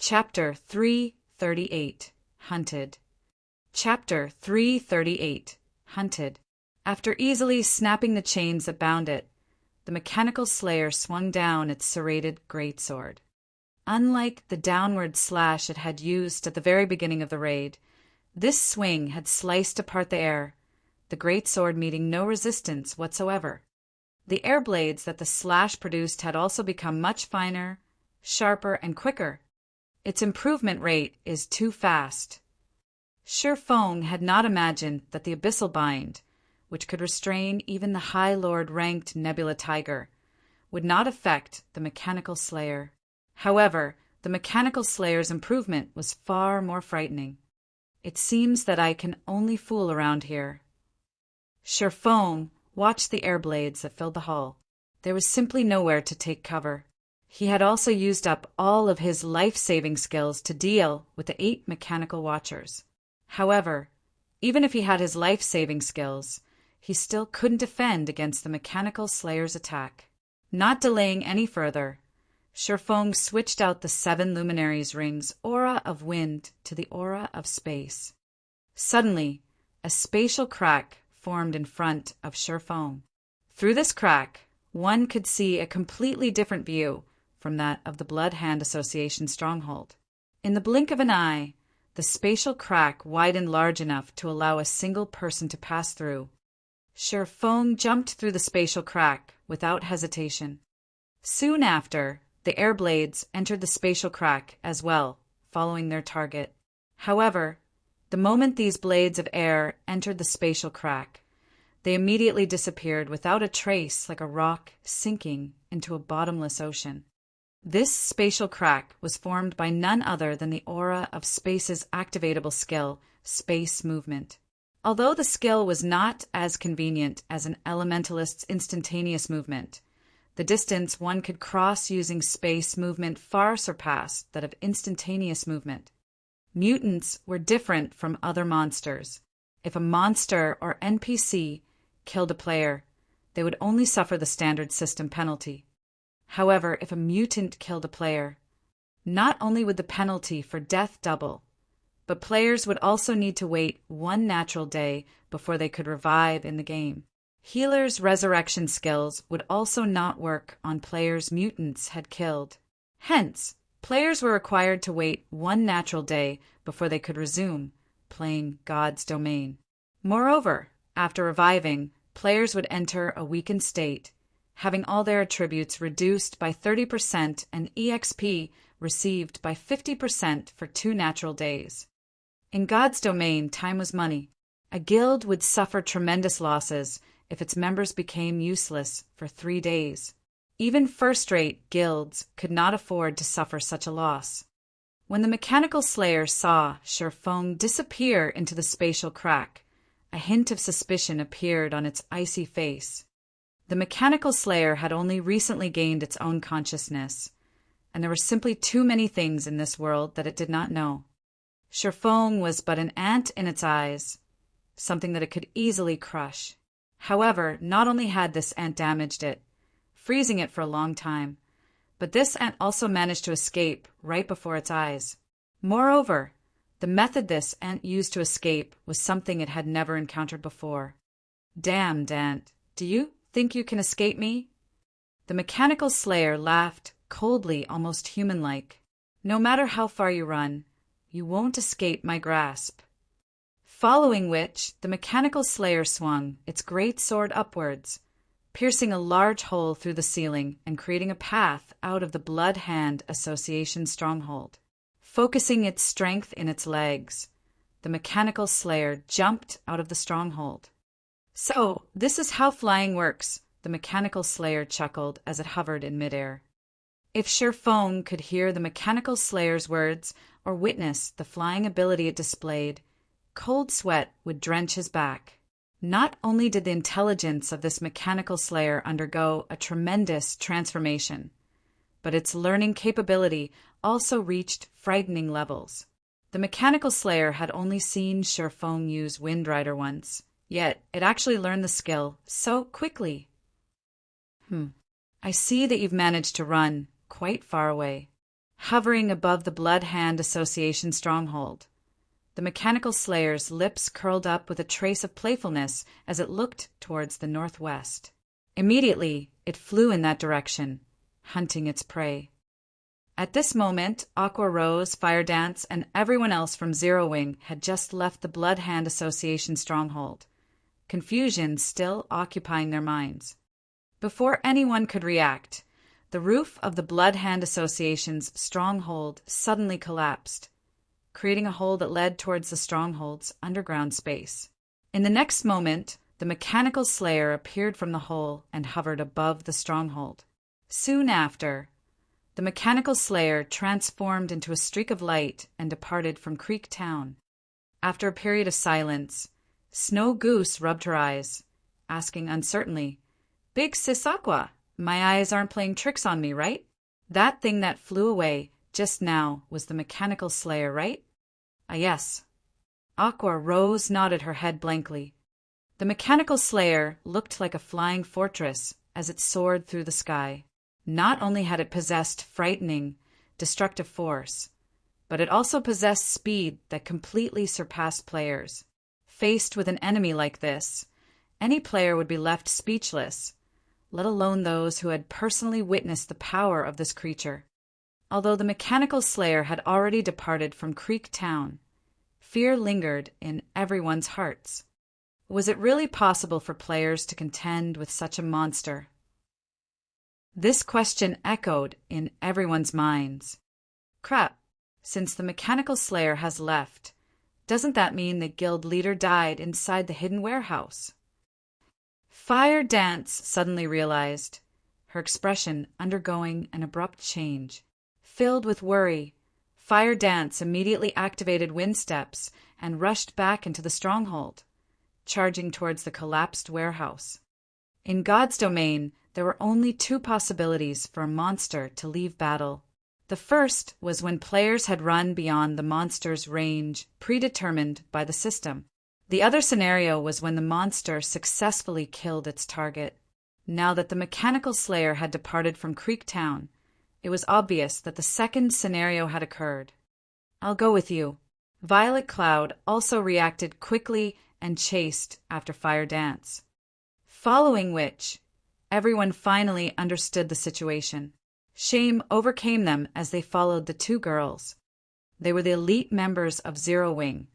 Chapter 338 Hunted. Chapter 338 Hunted. After easily snapping the chains that bound it, the mechanical slayer swung down its serrated greatsword. Unlike the downward slash it had used at the very beginning of the raid, this swing had sliced apart the air, the greatsword meeting no resistance whatsoever. The air blades that the slash produced had also become much finer, sharper, and quicker. Its improvement rate is too fast. Feng had not imagined that the abyssal bind, which could restrain even the High Lord-ranked Nebula Tiger, would not affect the mechanical slayer. However, the mechanical slayer's improvement was far more frightening. It seems that I can only fool around here. Feng watched the air blades that filled the hull. There was simply nowhere to take cover. He had also used up all of his life-saving skills to deal with the 8 mechanical watchers. However, even if he had his life-saving skills, he still couldn't defend against the mechanical slayer's attack. Not delaying any further, Feng switched out the 7 luminaries' rings' aura of wind to the aura of space. Suddenly, a spatial crack formed in front of Feng. Through this crack, one could see a completely different view from that of the Blood Hand Association stronghold. In the blink of an eye, the spatial crack widened large enough to allow a single person to pass through. Feng jumped through the spatial crack without hesitation. Soon after, the air blades entered the spatial crack as well, following their target. However, the moment these blades of air entered the spatial crack, they immediately disappeared without a trace, like a rock sinking into a bottomless ocean. This spatial crack was formed by none other than the aura of space's activatable skill, space movement. Although the skill was not as convenient as an elementalist's instantaneous movement, the distance one could cross using space movement far surpassed that of instantaneous movement. Mutants were different from other monsters. If a monster or NPC killed a player, they would only suffer the standard system penalty. However, if a mutant killed a player, not only would the penalty for death double, but players would also need to wait 1 natural day before they could revive in the game. Healers' resurrection skills would also not work on players mutants had killed. Hence, players were required to wait 1 natural day before they could resume playing God's Domain. Moreover, after reviving, players would enter a weakened state, having all their attributes reduced by 30% and EXP received by 50% for 2 natural days. In God's Domain, time was money. A guild would suffer tremendous losses if its members became useless for 3 days. Even first-rate guilds could not afford to suffer such a loss. When the mechanical slayer saw Feng disappear into the spatial crack, a hint of suspicion appeared on its icy face. The mechanical slayer had only recently gained its own consciousness, and there were simply too many things in this world that it did not know. Feng was but an ant in its eyes, something that it could easily crush. However, not only had this ant damaged it, freezing it for a long time, but this ant also managed to escape right before its eyes. Moreover, the method this ant used to escape was something it had never encountered before. "Damned ant, do you think you can escape me?" The mechanical slayer laughed coldly, almost human-like. "No matter how far you run, you won't escape my grasp." Following which, the mechanical slayer swung its great sword upwards, piercing a large hole through the ceiling and creating a path out of the Blood Hand Association stronghold. Focusing its strength in its legs, the mechanical slayer jumped out of the stronghold. "So, this is how flying works," the mechanical slayer chuckled as it hovered in midair. If Feng could hear the mechanical slayer's words or witness the flying ability it displayed, cold sweat would drench his back. Not only did the intelligence of this mechanical slayer undergo a tremendous transformation, but its learning capability also reached frightening levels. The mechanical slayer had only seen Feng use Wind Rider once, yet it actually learned the skill so quickly. I see that you've managed to run quite far away. hovering above the Blood Hand Association stronghold. The mechanical slayer's lips curled up with a trace of playfulness as it looked towards the northwest. Immediately, it flew in that direction, hunting its prey. At this moment, Aqua Rose, Fire Dance, and everyone else from Zero Wing had just left the Blood Hand Association stronghold, confusion still occupying their minds. Before anyone could react, the roof of the Blood Hand Association's stronghold suddenly collapsed, creating a hole that led towards the stronghold's underground space. In the next moment, the mechanical slayer appeared from the hole and hovered above the stronghold. Soon after, the mechanical slayer transformed into a streak of light and departed from Creek Town. After a period of silence, Snow Goose rubbed her eyes, asking uncertainly, "Big Sis Aqua, my eyes aren't playing tricks on me, right? That thing that flew away just now was the mechanical slayer, right?" Yes." Aqua Rose nodded her head blankly. The mechanical slayer looked like a flying fortress as it soared through the sky. Not only had it possessed frightening, destructive force, but it also possessed speed that completely surpassed players. Faced with an enemy like this, any player would be left speechless, let alone those who had personally witnessed the power of this creature. Although the mechanical slayer had already departed from Creek Town, fear lingered in everyone's hearts. Was it really possible for players to contend with such a monster? This question echoed in everyone's minds. Crap, since the mechanical slayer has left, doesn't that mean the guild leader died inside the hidden warehouse? Fire Dance suddenly realized, her expression undergoing an abrupt change. Filled with worry, Fire Dance immediately activated wind steps and rushed back into the stronghold, charging towards the collapsed warehouse. In God's domain, there were only two possibilities for a monster to leave battle. The first was when players had run beyond the monster's range predetermined by the system. The other scenario was when the monster successfully killed its target. Now that the mechanical slayer had departed from Creek Town, it was obvious that the second scenario had occurred. "I'll go with you." Violet Cloud also reacted quickly and chased after Fire Dance. Following which, everyone finally understood the situation. Shame overcame them as they followed the two girls. They were the elite members of Zero Wing,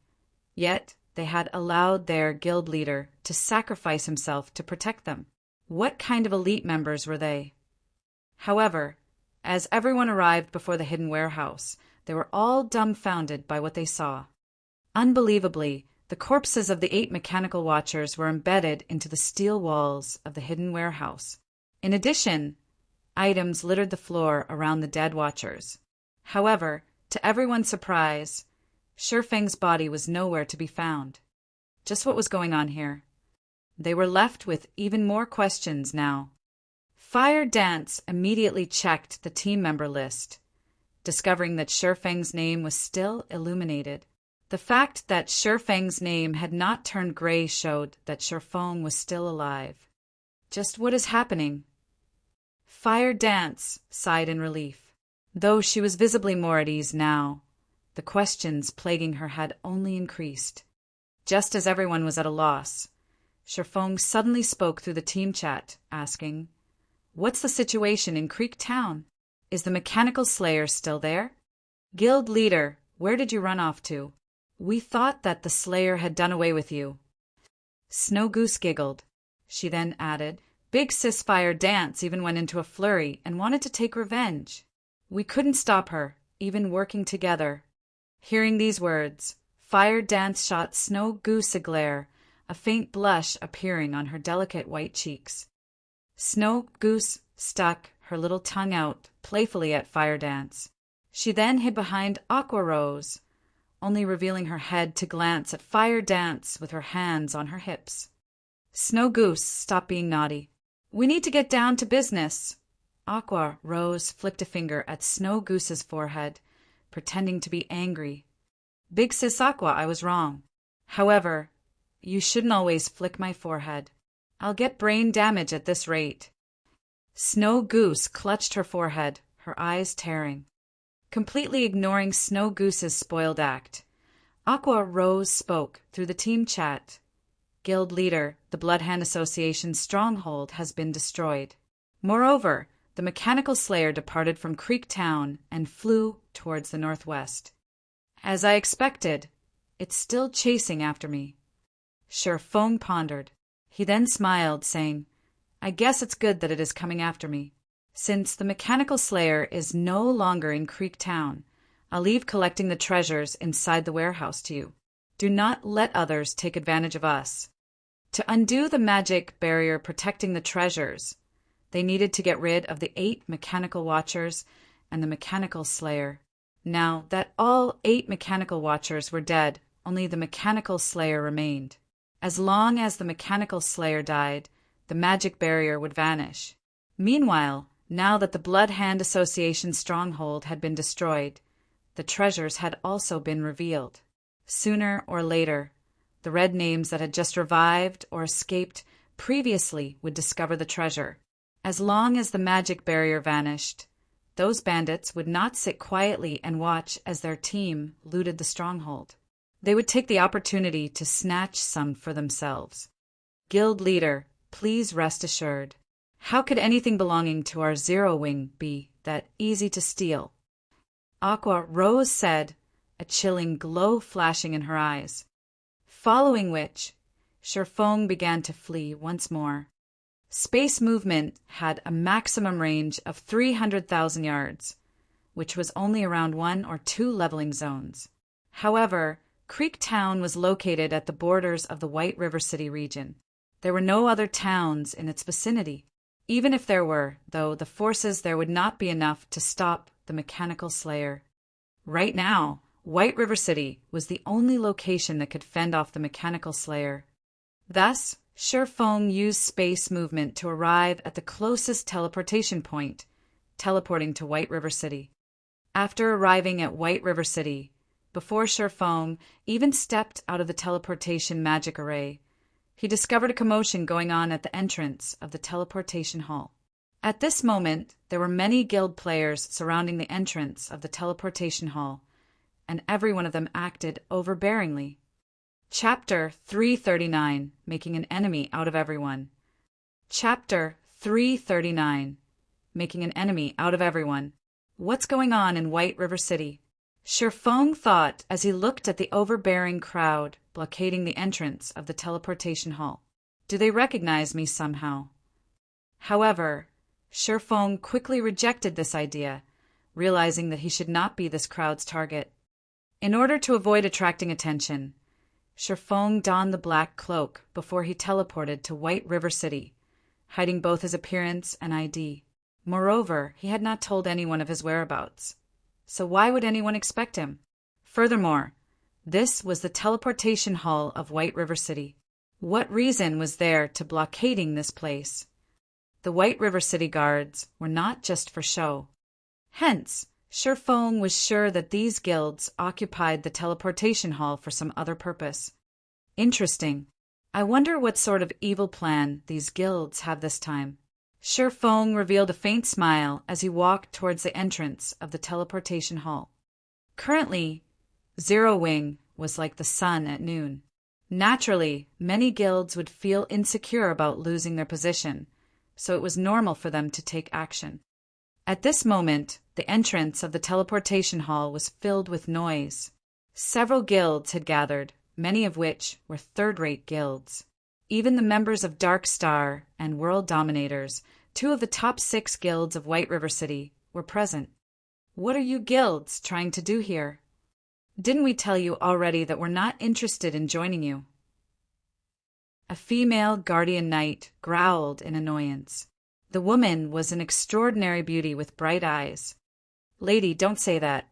yet they had allowed their guild leader to sacrifice himself to protect them. What kind of elite members were they? However, as everyone arrived before the hidden warehouse, they were all dumbfounded by what they saw. Unbelievably, the corpses of the 8 mechanical watchers were embedded into the steel walls of the hidden warehouse. In addition, items littered the floor around the dead watchers. However, to everyone's surprise, Shurfeng's body was nowhere to be found. Just what was going on here? They were left with even more questions now. Fire Dance immediately checked the team member list, discovering that Shurfeng's name was still illuminated. The fact that Shurfeng's name had not turned gray showed that Shurfeng was still alive. Just what is happening? Fire Dance sighed in relief. Though she was visibly more at ease now, the questions plaguing her had only increased. Just as everyone was at a loss, Shurfeng suddenly spoke through the team chat, asking, "What's the situation in Creek Town? Is the mechanical slayer still there? Guild leader, where did you run off to? We thought that the slayer had done away with you." Snow Goose giggled. She then added, "Big Sis Fire Dance even went into a flurry and wanted to take revenge. We couldn't stop her, even working together." Hearing these words, Fire Dance shot Snow Goose a glare, a faint blush appearing on her delicate white cheeks. Snow Goose stuck her little tongue out playfully at Fire Dance. She then hid behind Aqua Rose, only revealing her head to glance at Fire Dance with her hands on her hips. Snow Goose stopped being naughty. "We need to get down to business." Aqua Rose flicked a finger at Snow Goose's forehead, pretending to be angry. "Big Sis Aqua, I was wrong. However, you shouldn't always flick my forehead. I'll get brain damage at this rate." Snow Goose clutched her forehead, her eyes tearing. completely ignoring Snow Goose's spoiled act. Aqua Rose spoke through the team chat. Guild leader, the Bloodhand Association's stronghold has been destroyed. Moreover, the Mechanical Slayer departed from Creek Town and flew towards the northwest. As I expected, it's still chasing after me. Feng pondered. He then smiled, saying, I guess it's good that it is coming after me. Since the Mechanical Slayer is no longer in Creek Town, I'll leave collecting the treasures inside the warehouse to you. Do not let others take advantage of us. To undo the magic barrier protecting the treasures, they needed to get rid of the 8 Mechanical Watchers and the Mechanical Slayer. Now that all 8 Mechanical Watchers were dead, only the Mechanical Slayer remained. As long as the Mechanical Slayer died, the magic barrier would vanish. Meanwhile, now that the Bloodhand Association stronghold had been destroyed, the treasures had also been revealed. Sooner or later, the red names that had just revived or escaped previously would discover the treasure. As long as the magic barrier vanished, those bandits would not sit quietly and watch as their team looted the stronghold. They would take the opportunity to snatch some for themselves. Guild leader, please rest assured. How could anything belonging to our Zero Wing be that easy to steal? Aqua Rose said, a chilling glow flashing in her eyes. Following which, Feng began to flee once more. Space movement had a maximum range of 300,000 yards, which was only around 1 or 2 leveling zones. However, Creek Town was located at the borders of the White River City region. There were no other towns in its vicinity. Even if there were, though, the forces there would not be enough to stop the Mechanical Slayer. Right now, White River City was the only location that could fend off the Mechanical Slayer. Thus, Feng used space movement to arrive at the closest teleportation point, teleporting to White River City. After arriving at White River City, before Feng even stepped out of the teleportation magic array, he discovered a commotion going on at the entrance of the teleportation hall. At this moment, there were many guild players surrounding the entrance of the teleportation hall, and every one of them acted overbearingly. Chapter 339, Making an Enemy Out of Everyone. Chapter 339, Making an Enemy Out of Everyone. What's going on in White River City? Feng thought as he looked at the overbearing crowd blockading the entrance of the teleportation hall. Do they recognize me somehow? However, Feng quickly rejected this idea, realizing that he should not be this crowd's target. In order to avoid attracting attention, Feng donned the black cloak before he teleported to White River City, hiding both his appearance and ID. Moreover, he had not told anyone of his whereabouts. So why would anyone expect him? Furthermore, this was the teleportation hall of White River City. What reason was there to blockading this place? The White River City guards were not just for show. Hence, Feng was sure that these guilds occupied the teleportation hall for some other purpose. Interesting. I wonder what sort of evil plan these guilds have this time. Feng revealed a faint smile as he walked towards the entrance of the teleportation hall. Currently, Zero Wing was like the sun at noon. Naturally, many guilds would feel insecure about losing their position, so it was normal for them to take action. At this moment, the entrance of the teleportation hall was filled with noise. Several guilds had gathered, many of which were third-rate guilds. Even the members of Dark Star and World Dominators, 2 of the top 6 guilds of White River City, were present. What are you guilds trying to do here? Didn't we tell you already that we're not interested in joining you? A female guardian knight growled in annoyance. The woman was an extraordinary beauty with bright eyes. Lady, don't say that.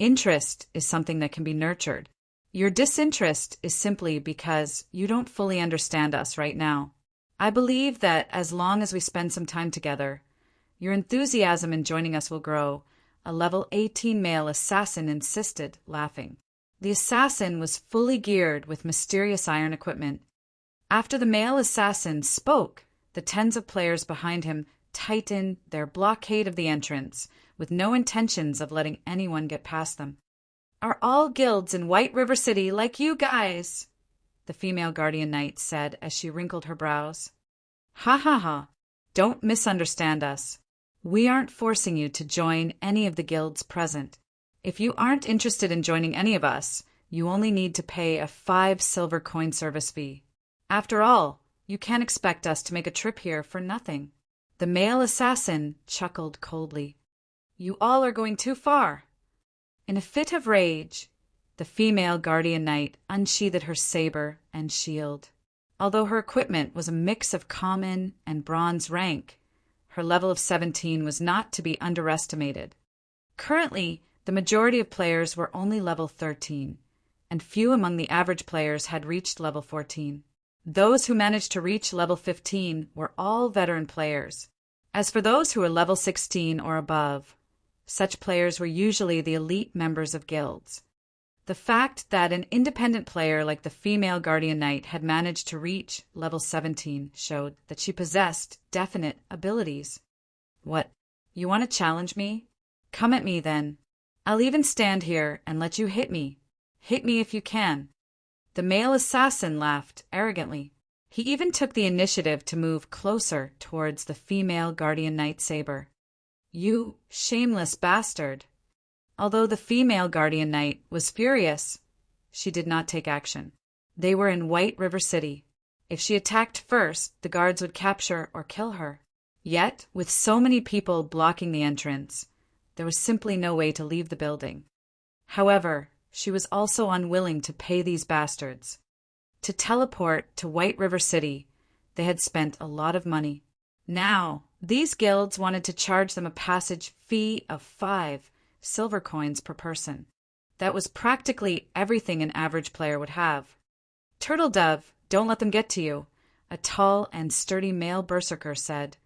Interest is something that can be nurtured. Your disinterest is simply because you don't fully understand us right now. I believe that as long as we spend some time together, your enthusiasm in joining us will grow, a level 18 male assassin insisted, laughing. The assassin was fully geared with mysterious iron equipment. After the male assassin spoke, the tens of players behind him tightened their blockade of the entrance, with no intentions of letting anyone get past them. "Are all guilds in White River City like you guys?" the female guardian knight said as she wrinkled her brows. "Ha ha ha. Don't misunderstand us. We aren't forcing you to join any of the guilds present. If you aren't interested in joining any of us, you only need to pay a 5 silver coin service fee. After all, you can't expect us to make a trip here for nothing." The male assassin chuckled coldly. "You all are going too far." In a fit of rage, the female guardian knight unsheathed her saber and shield. Although her equipment was a mix of common and bronze rank, her level of 17 was not to be underestimated. Currently, the majority of players were only level 13, and few among the average players had reached level 14. Those who managed to reach level 15 were all veteran players. As for those who were level 16 or above, such players were usually the elite members of guilds. The fact that an independent player like the female guardian knight had managed to reach level 17 showed that she possessed definite abilities. "What, you want to challenge me? Come at me then. I'll even stand here and let you hit me. Hit me if you can." The male assassin laughed arrogantly. He even took the initiative to move closer towards the female guardian knight saber. "You shameless bastard." Although the female guardian knight was furious, she did not take action. They were in White River City. If she attacked first, the guards would capture or kill her. Yet, with so many people blocking the entrance, there was simply no way to leave the building. However, she was also unwilling to pay these bastards. To teleport to White River City, they had spent a lot of money. Now, these guilds wanted to charge them a passage fee of 5 silver coins per person. That was practically everything an average player would have. "Turtle Dove, don't let them get to you," a tall and sturdy male berserker said,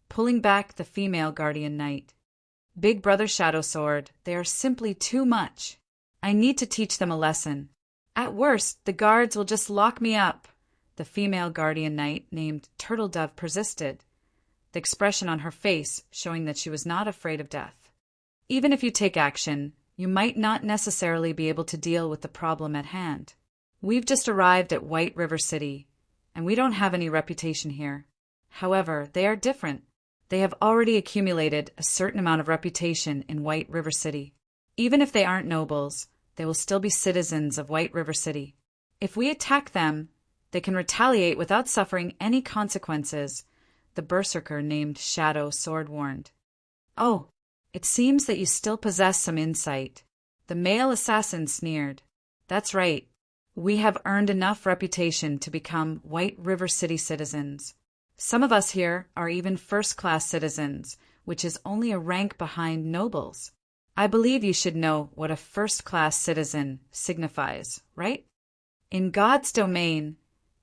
pulling back the female guardian knight. "Big Brother Shadow Sword, they are simply too much. I need to teach them a lesson. At worst, the guards will just lock me up," the female guardian knight named Turtle Dove persisted, the expression on her face showing that she was not afraid of death. "Even if you take action, you might not necessarily be able to deal with the problem at hand. We've just arrived at White River City, and we don't have any reputation here. However, they are different. They have already accumulated a certain amount of reputation in White River City. Even if they aren't nobles, they will still be citizens of White River City. If we attack them, they can retaliate without suffering any consequences," the berserker named Shadow Sword warned. "Oh, it seems that you still possess some insight," the male assassin sneered. "That's right. We have earned enough reputation to become White River City citizens. Some of us here are even first-class citizens, which is only a rank behind nobles. I believe you should know what a first-class citizen signifies, right? In God's domain,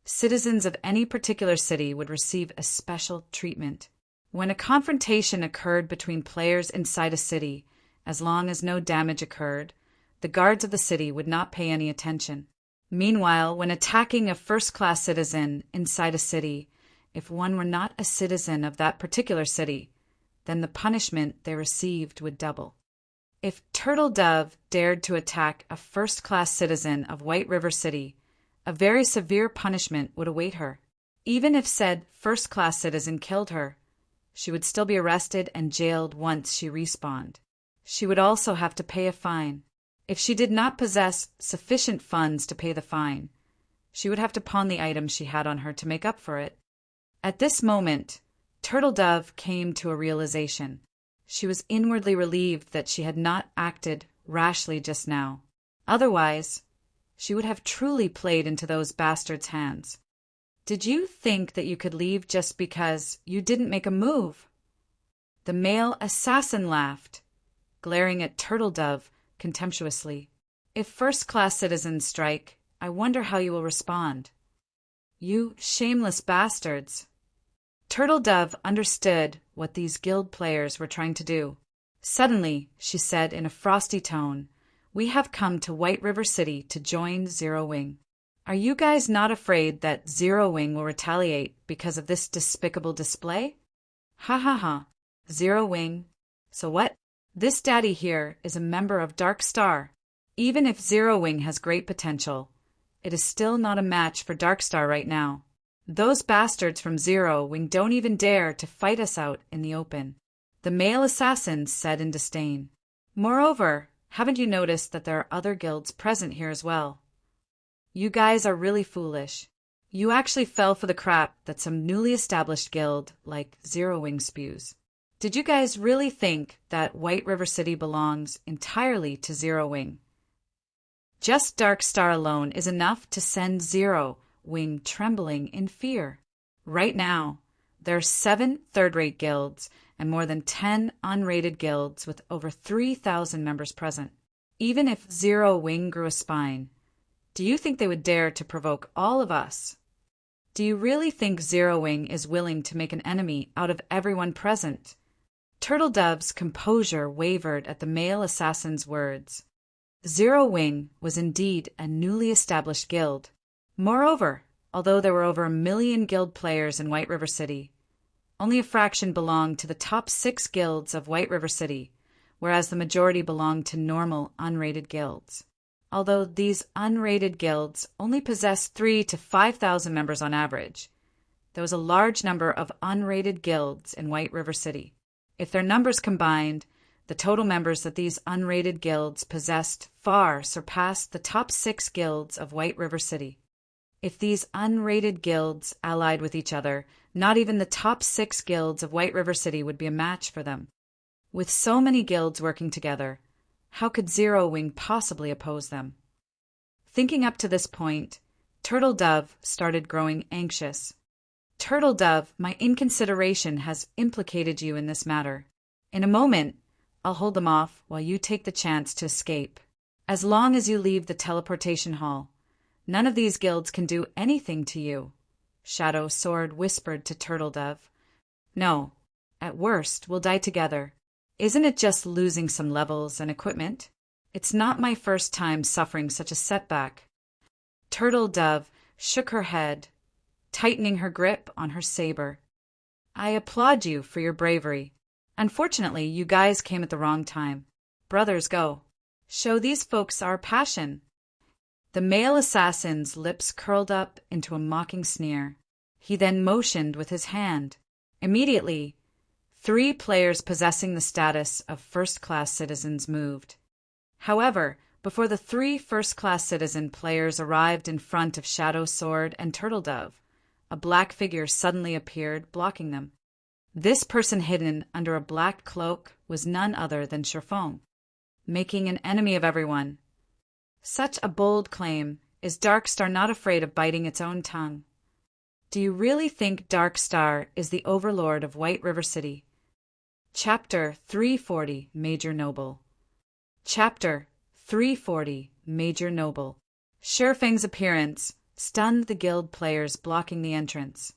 citizens of any particular city would receive a special treatment. When a confrontation occurred between players inside a city, as long as no damage occurred, the guards of the city would not pay any attention. Meanwhile, when attacking a first-class citizen inside a city, if one were not a citizen of that particular city, then the punishment they received would double. If Turtle Dove dared to attack a first-class citizen of White River City, a very severe punishment would await her. Even if said first-class citizen killed her, she would still be arrested and jailed once she respawned. She would also have to pay a fine. If she did not possess sufficient funds to pay the fine, she would have to pawn the items she had on her to make up for it. At this moment, Turtle Dove came to a realization. She was inwardly relieved that she had not acted rashly just now. Otherwise, she would have truly played into those bastards' hands. "Did you think that you could leave just because you didn't make a move?" The male assassin laughed, glaring at Turtle Dove contemptuously. "If first-class citizens strike, I wonder how you will respond." "You shameless bastards." Turtle Dove understood what these guild players were trying to do. Suddenly, she said in a frosty tone, "We have come to White River City to join Zero Wing. Are you guys not afraid that Zero Wing will retaliate because of this despicable display?" "Ha ha ha. Zero Wing. So what? This daddy here is a member of Dark Star. Even if Zero Wing has great potential, it is still not a match for Dark Star right now. Those bastards from Zero Wing don't even dare to fight us out in the open," the male assassins said in disdain. "Moreover, haven't you noticed that there are other guilds present here as well? You guys are really foolish. You actually fell for the crap that some newly established guild like Zero Wing spews. Did you guys really think that White River City belongs entirely to Zero Wing? Just Dark Star alone is enough to send Zero Wing trembling in fear. Right now, there are 7 third-rate guilds and more than 10 unrated guilds with over 3,000 members present. Even if Zero Wing grew a spine, do you think they would dare to provoke all of us? Do you really think Zero Wing is willing to make an enemy out of everyone present?" Turtle Dove's composure wavered at the male assassin's words. Zero Wing was indeed a newly established guild. Moreover, although there were over 1 million guild players in White River City, only a fraction belonged to the top 6 guilds of White River City, whereas the majority belonged to normal, unrated guilds. Although these unrated guilds only possessed 3,000 to 5,000 members on average, there was a large number of unrated guilds in White River City. If their numbers combined, the total members that these unrated guilds possessed far surpassed the top 6 guilds of White River City. If these unrated guilds allied with each other, not even the top 6 guilds of White River City would be a match for them. With so many guilds working together, how could Zero Wing possibly oppose them? Thinking up to this point, Turtle Dove started growing anxious. "Turtle Dove, my inconsideration has implicated you in this matter. In a moment, I'll hold them off while you take the chance to escape. As long as you leave the teleportation hall, none of these guilds can do anything to you," Shadow Sword whispered to Turtle Dove. "No, at worst, we'll die together. Isn't it just losing some levels and equipment? It's not my first time suffering such a setback." Turtle Dove shook her head, tightening her grip on her saber. "I applaud you for your bravery. Unfortunately, you guys came at the wrong time. Brothers, go. Show these folks our passion." The male assassin's lips curled up into a mocking sneer. He then motioned with his hand. Immediately, 3 players possessing the status of first-class citizens moved. However, before the 3 first-class citizen players arrived in front of Shadow Sword and Turtle Dove, a black figure suddenly appeared, blocking them. This person hidden under a black cloak was none other than Sherfong, making an enemy of everyone. Such a bold claim. Is Dark Star not afraid of biting its own tongue? Do you really think Dark Star is the overlord of White River City? Chapter 340, Major Noble. Chapter 340, Major Noble. Sherfang's appearance stunned the guild players blocking the entrance.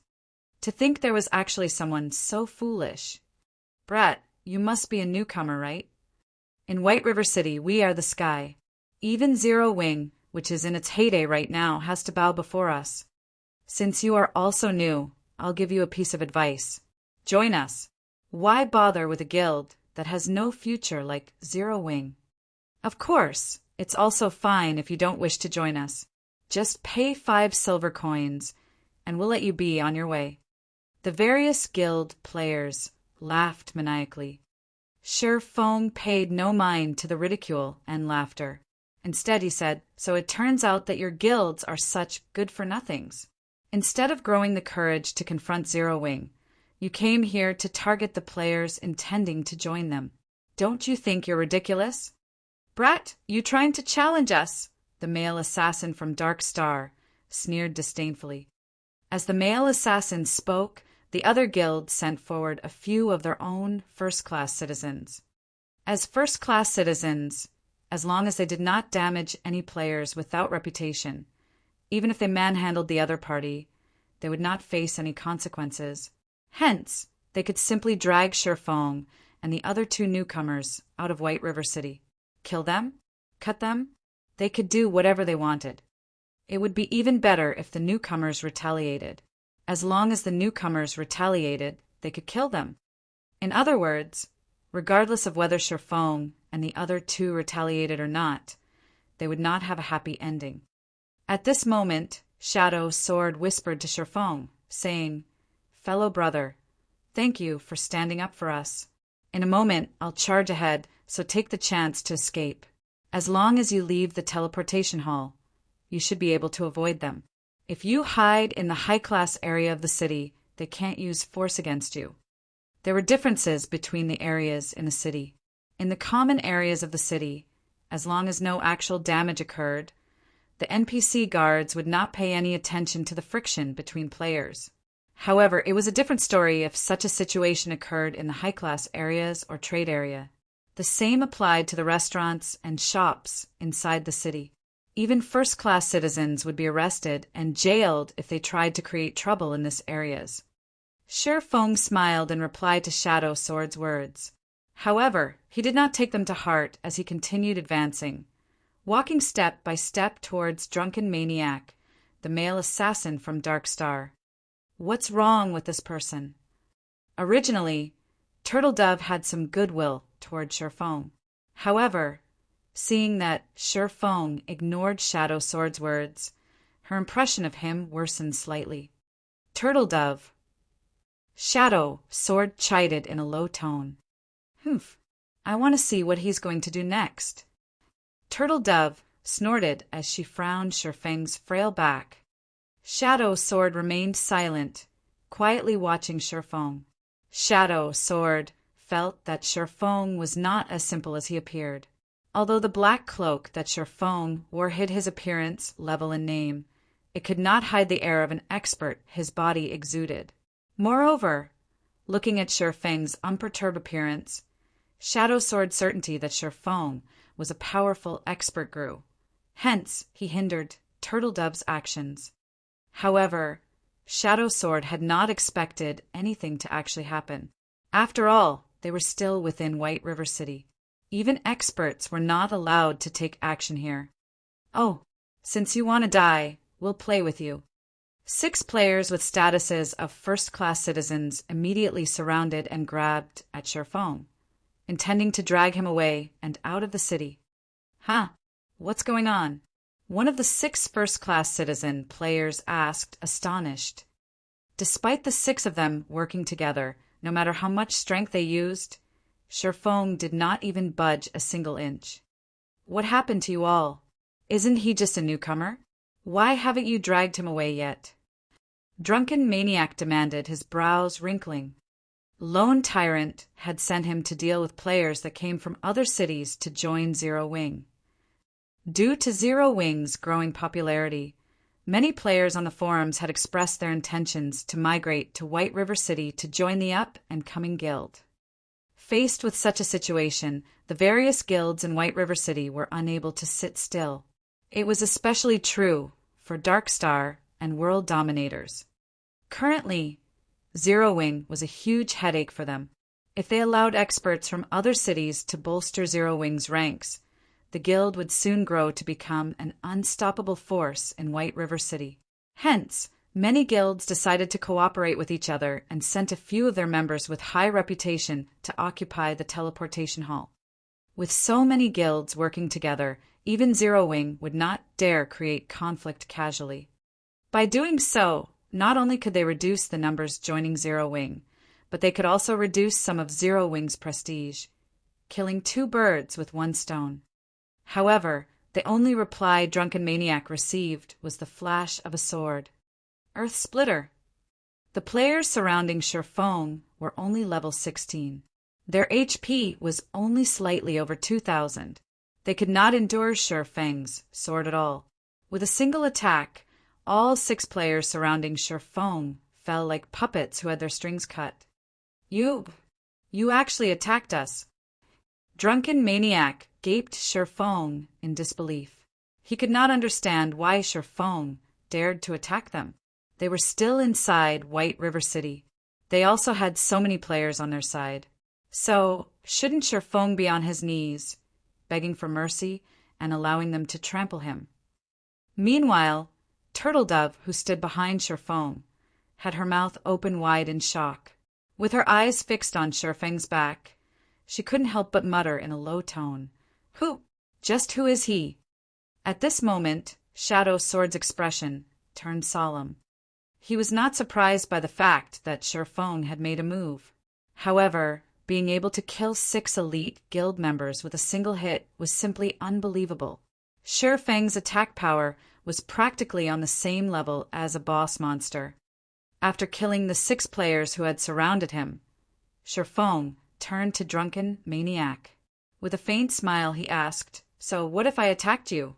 To think there was actually someone so foolish. "Brat, you must be a newcomer, right? In White River City, we are the sky. Even Zero Wing, which is in its heyday right now, has to bow before us. Since you are also new, I'll give you a piece of advice. Join us. Why bother with a guild that has no future like Zero Wing? Of course, it's also fine if you don't wish to join us. Just pay 5 silver coins, and we'll let you be on your way." The various guild players laughed maniacally. Sherfong paid no mind to the ridicule and laughter. Instead, he said, "So it turns out that your guilds are such good-for-nothings. Instead of growing the courage to confront Zero Wing, you came here to target the players intending to join them. Don't you think you're ridiculous? Brat, you trying to challenge us?" The male assassin from Dark Star sneered disdainfully. As the male assassin spoke, the other guilds sent forward a few of their own first-class citizens. As first-class citizens, as long as they did not damage any players without reputation, even if they manhandled the other party, they would not face any consequences. Hence, they could simply drag Sherfong and the other 2 newcomers out of White River City. Kill them? Cut them? They could do whatever they wanted. It would be even better if the newcomers retaliated. As long as the newcomers retaliated, they could kill them. In other words, Regardless of whether Shifeng and the other two retaliated or not, they would not have a happy ending. At this moment, Shadow Sword whispered to Shifeng, saying, "Fellow brother, thank you for standing up for us. In a moment, I'll charge ahead, so take the chance to escape. As long as you leave the teleportation hall, you should be able to avoid them. If you hide in the high-class area of the city, they can't use force against you." There were differences between the areas in the city. In the common areas of the city, as long as no actual damage occurred, the NPC guards would not pay any attention to the friction between players. However, it was a different story if such a situation occurred in the high-class areas or trade area. The same applied to the restaurants and shops inside the city. Even first-class citizens would be arrested and jailed if they tried to create trouble in these areas. Shifeng smiled in reply to Shadow Sword's words. However, he did not take them to heart as he continued advancing, walking step by step towards Drunken Maniac, the male assassin from Dark Star. What's wrong with this person? Originally, Turtle Dove had some goodwill toward Shifeng. However, seeing that Shifeng ignored Shadow Sword's words, her impression of him worsened slightly. "Turtle Dove," Shadow Sword chided in a low tone. "Humph, I want to see what he's going to do next." Turtle Dove snorted as she frowned Shifeng's frail back. Shadow Sword remained silent, quietly watching Shifeng. Shadow Sword felt that Shifeng was not as simple as he appeared. Although the black cloak that Shifeng wore hid his appearance, level, and name, it could not hide the air of an expert his body exuded. Moreover, looking at Shifeng's unperturbed appearance, Shadow Sword's certainty that Shifeng was a powerful expert grew. Hence, he hindered Turtle Dove's actions. However, Shadow Sword had not expected anything to actually happen. After all, they were still within White River City. Even experts were not allowed to take action here. "Oh, since you want to die, we'll play with you." 6 players with statuses of first-class citizens immediately surrounded and grabbed at Shifeng, intending to drag him away and out of the city. "Huh, what's going on?" One of the 6 first-class citizen players asked, astonished. Despite the 6 of them working together, no matter how much strength they used, Shifeng did not even budge a single inch. "What happened to you all? Isn't he just a newcomer? Why haven't you dragged him away yet?" Drunken Maniac demanded, his brows wrinkling. Lone Tyrant had sent him to deal with players that came from other cities to join Zero Wing. Due to Zero Wing's growing popularity, many players on the forums had expressed their intentions to migrate to White River City to join the up-and-coming guild. Faced with such a situation, the various guilds in White River City were unable to sit still. It was especially true for Dark Star and World Dominators. Currently, Zero Wing was a huge headache for them. If they allowed experts from other cities to bolster Zero Wing's ranks, the guild would soon grow to become an unstoppable force in White River City. Hence, many guilds decided to cooperate with each other and sent a few of their members with high reputation to occupy the teleportation hall. With so many guilds working together, even Zero Wing would not dare create conflict casually. By doing so, not only could they reduce the numbers joining Zero Wing, but they could also reduce some of Zero Wing's prestige, killing 2 birds with 1 stone. However, the only reply Drunken Maniac received was the flash of a sword. Earth Splitter. The players surrounding Shifeng were only level 16. Their HP was only slightly over 2,000. They could not endure Shifeng's sword at all. With a single attack, all 6 players surrounding Shifeng fell like puppets who had their strings cut. You actually attacked us." Drunken Maniac gaped Shifeng in disbelief. He could not understand why Shifeng dared to attack them. They were still inside White River City. They also had so many players on their side. So, shouldn't Shifeng be on his knees, begging for mercy and allowing them to trample him? Meanwhile, Turtle Dove, who stood behind Shifeng, had her mouth open wide in shock. With her eyes fixed on Shifeng's back, She couldn't help but mutter in a low tone, Just who is he? At this moment, Shadow Sword's expression turned solemn. He was not surprised by the fact that Shifeng had made a move. However, being able to kill 6 elite guild members with a single hit was simply unbelievable. Shifeng's attack power was practically on the same level as a boss monster. After killing the 6 players who had surrounded him, Shifeng turned to Drunken Maniac. With a faint smile, he asked, "So what if I attacked you?"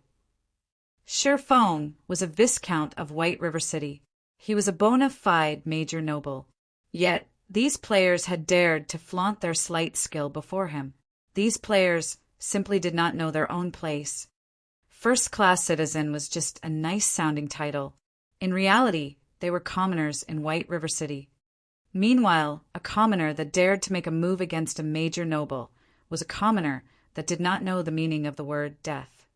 Shifeng was a viscount of White River City. He was a bona fide major noble. Yet, these players had dared to flaunt their sleight skill before him. These players simply did not know their own place. First-class citizen was just a nice-sounding title. In reality, they were commoners in White River City. Meanwhile, a commoner that dared to make a move against a major noble was a commoner that did not know the meaning of the word death.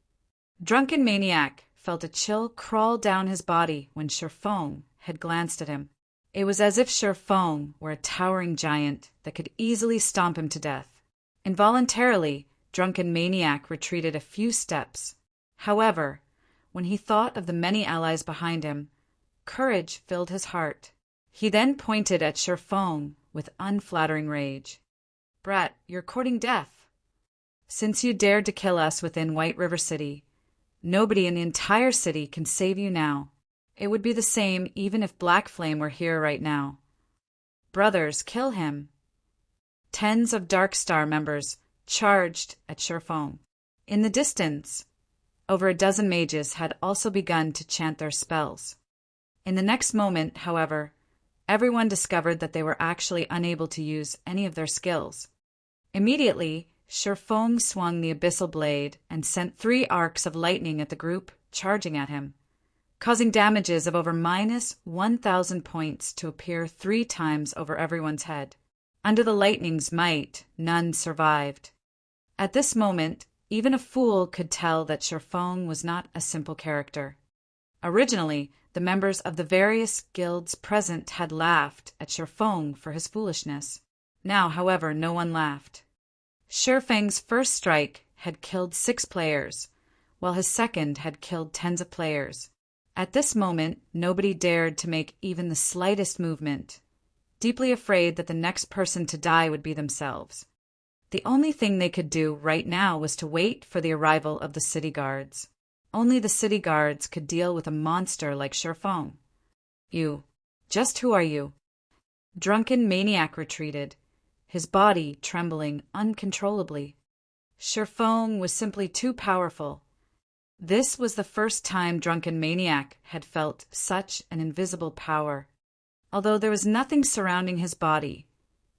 Drunken Maniac felt a chill crawl down his body when Shifeng had glanced at him. It was as if Shifeng were a towering giant that could easily stomp him to death. Involuntarily, Drunken Maniac retreated a few steps. However, when he thought of the many allies behind him, courage filled his heart. He then pointed at Shifeng with unflattering rage. "Brat, you're courting death. Since you dared to kill us within White River City, nobody in the entire city can save you now. It would be the same even if Black Flame were here right now. Brothers, kill him." Tens of Dark Star members charged at Shifeng. In the distance, over a dozen mages had also begun to chant their spells. In the next moment, however, everyone discovered that they were actually unable to use any of their skills. Immediately, Shifeng swung the abyssal blade and sent 3 arcs of lightning at the group charging at him, causing damages of over -1,000 points to appear 3 times over everyone's head. Under the lightning's might, none survived. At this moment, even a fool could tell that Shifeng was not a simple character. Originally, the members of the various guilds present had laughed at Shifeng for his foolishness. Now, however, no one laughed. Shifeng's first strike had killed 6 players, while his second had killed tens of players. At this moment, nobody dared to make even the slightest movement, deeply afraid that the next person to die would be themselves. The only thing they could do right now was to wait for the arrival of the city guards. Only the city guards could deal with a monster like Shifeng. Just who are you? Drunken Maniac retreated, his body trembling uncontrollably. Shifeng was simply too powerful. This was the first time Drunken Maniac had felt such an invisible power. Although there was nothing surrounding his body,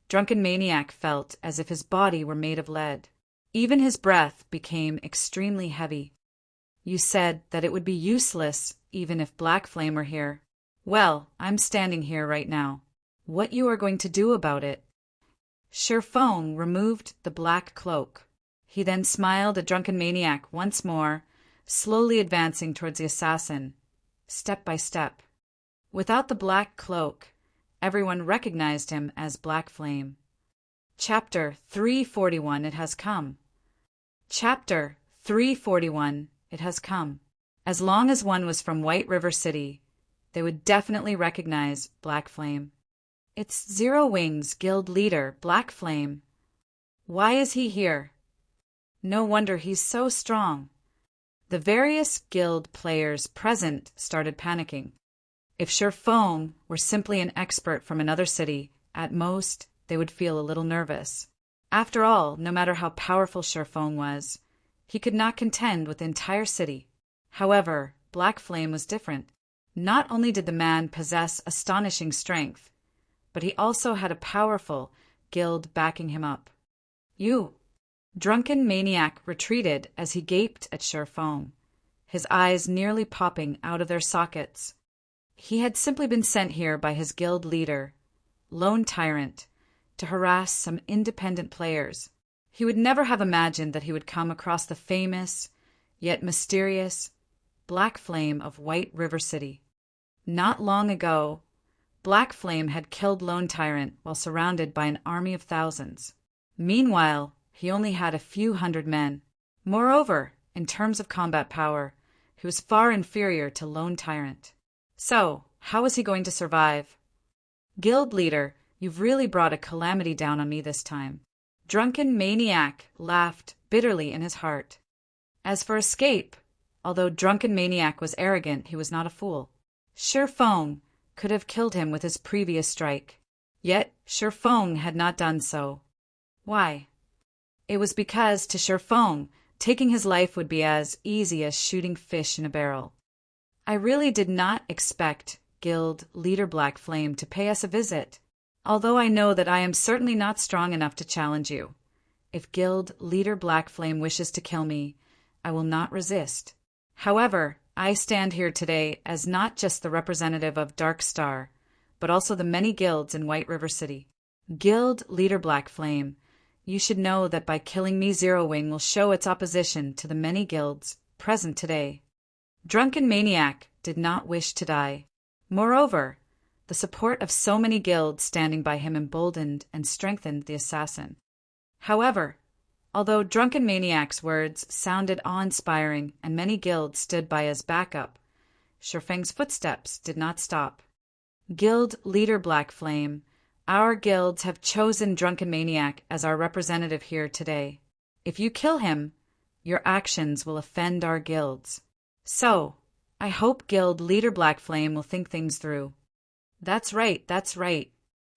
Drunken Maniac felt as if his body were made of lead. Even his breath became extremely heavy. "You said that it would be useless even if Black Flame were here. Well, I'm standing here right now. What you are going to do about it?" Shifeng removed the black cloak. He then smiled at Drunken Maniac once more, slowly advancing towards the assassin, step by step. Without the black cloak, everyone recognized him as Black Flame. Chapter 341, It Has Come. Chapter 341, It Has Come. As long as one was from White River City, they would definitely recognize Black Flame. It's Zero Wings guild leader, Black Flame. Why is he here? No wonder he's so strong. The various guild players present started panicking. If Shifeng were simply an expert from another city, at most, they would feel a little nervous. After all, no matter how powerful Shifeng was, he could not contend with the entire city. However, Black Flame was different. Not only did the man possess astonishing strength, but he also had a powerful guild backing him up. Drunken Maniac retreated as he gaped at Shifeng, his eyes nearly popping out of their sockets. He had simply been sent here by his guild leader, Lone Tyrant, to harass some independent players. He would never have imagined that he would come across the famous, yet mysterious, Black Flame of White River City. Not long ago, Black Flame had killed Lone Tyrant while surrounded by an army of thousands. Meanwhile, he only had a few hundred men. Moreover, in terms of combat power, he was far inferior to Lone Tyrant. So, how was he going to survive? Guild leader, you've really brought a calamity down on me this time. Drunken Maniac laughed bitterly in his heart. As for escape, although Drunken Maniac was arrogant, he was not a fool. Sure Feng could have killed him with his previous strike. Yet Sure Feng had not done so. Why? It was because to Sure Feng, taking his life would be as easy as shooting fish in a barrel. I really did not expect Guild Leader Black Flame to pay us a visit, although I know that I am certainly not strong enough to challenge you. If Guild Leader Black Flame wishes to kill me, I will not resist. However, I stand here today as not just the representative of Dark Star, but also the many guilds in White River City. Guild Leader Black Flame, you should know that by killing me, Zero Wing will show its opposition to the many guilds present today. Drunken Maniac did not wish to die. Moreover, the support of so many guilds standing by him emboldened and strengthened the assassin. However, although Drunken Maniac's words sounded awe-inspiring and many guilds stood by as backup, Shurfeng's footsteps did not stop. Guild Leader Black Flame, our guilds have chosen Drunken Maniac as our representative here today. If you kill him, your actions will offend our guilds. So, I hope Guild Leader Black Flame will think things through. That's right, that's right.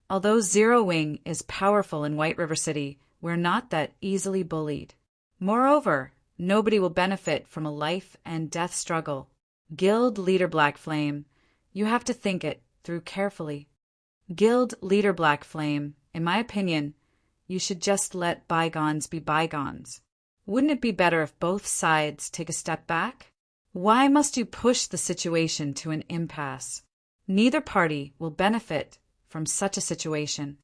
Although Zero Wing is powerful in White River City, we're not that easily bullied. Moreover, nobody will benefit from a life and death struggle. Guild Leader Black Flame, you have to think it through carefully. Guild Leader Black Flame, in my opinion, you should just let bygones be bygones. Wouldn't it be better if both sides take a step back? Why must you push the situation to an impasse? Neither party will benefit from such a situation.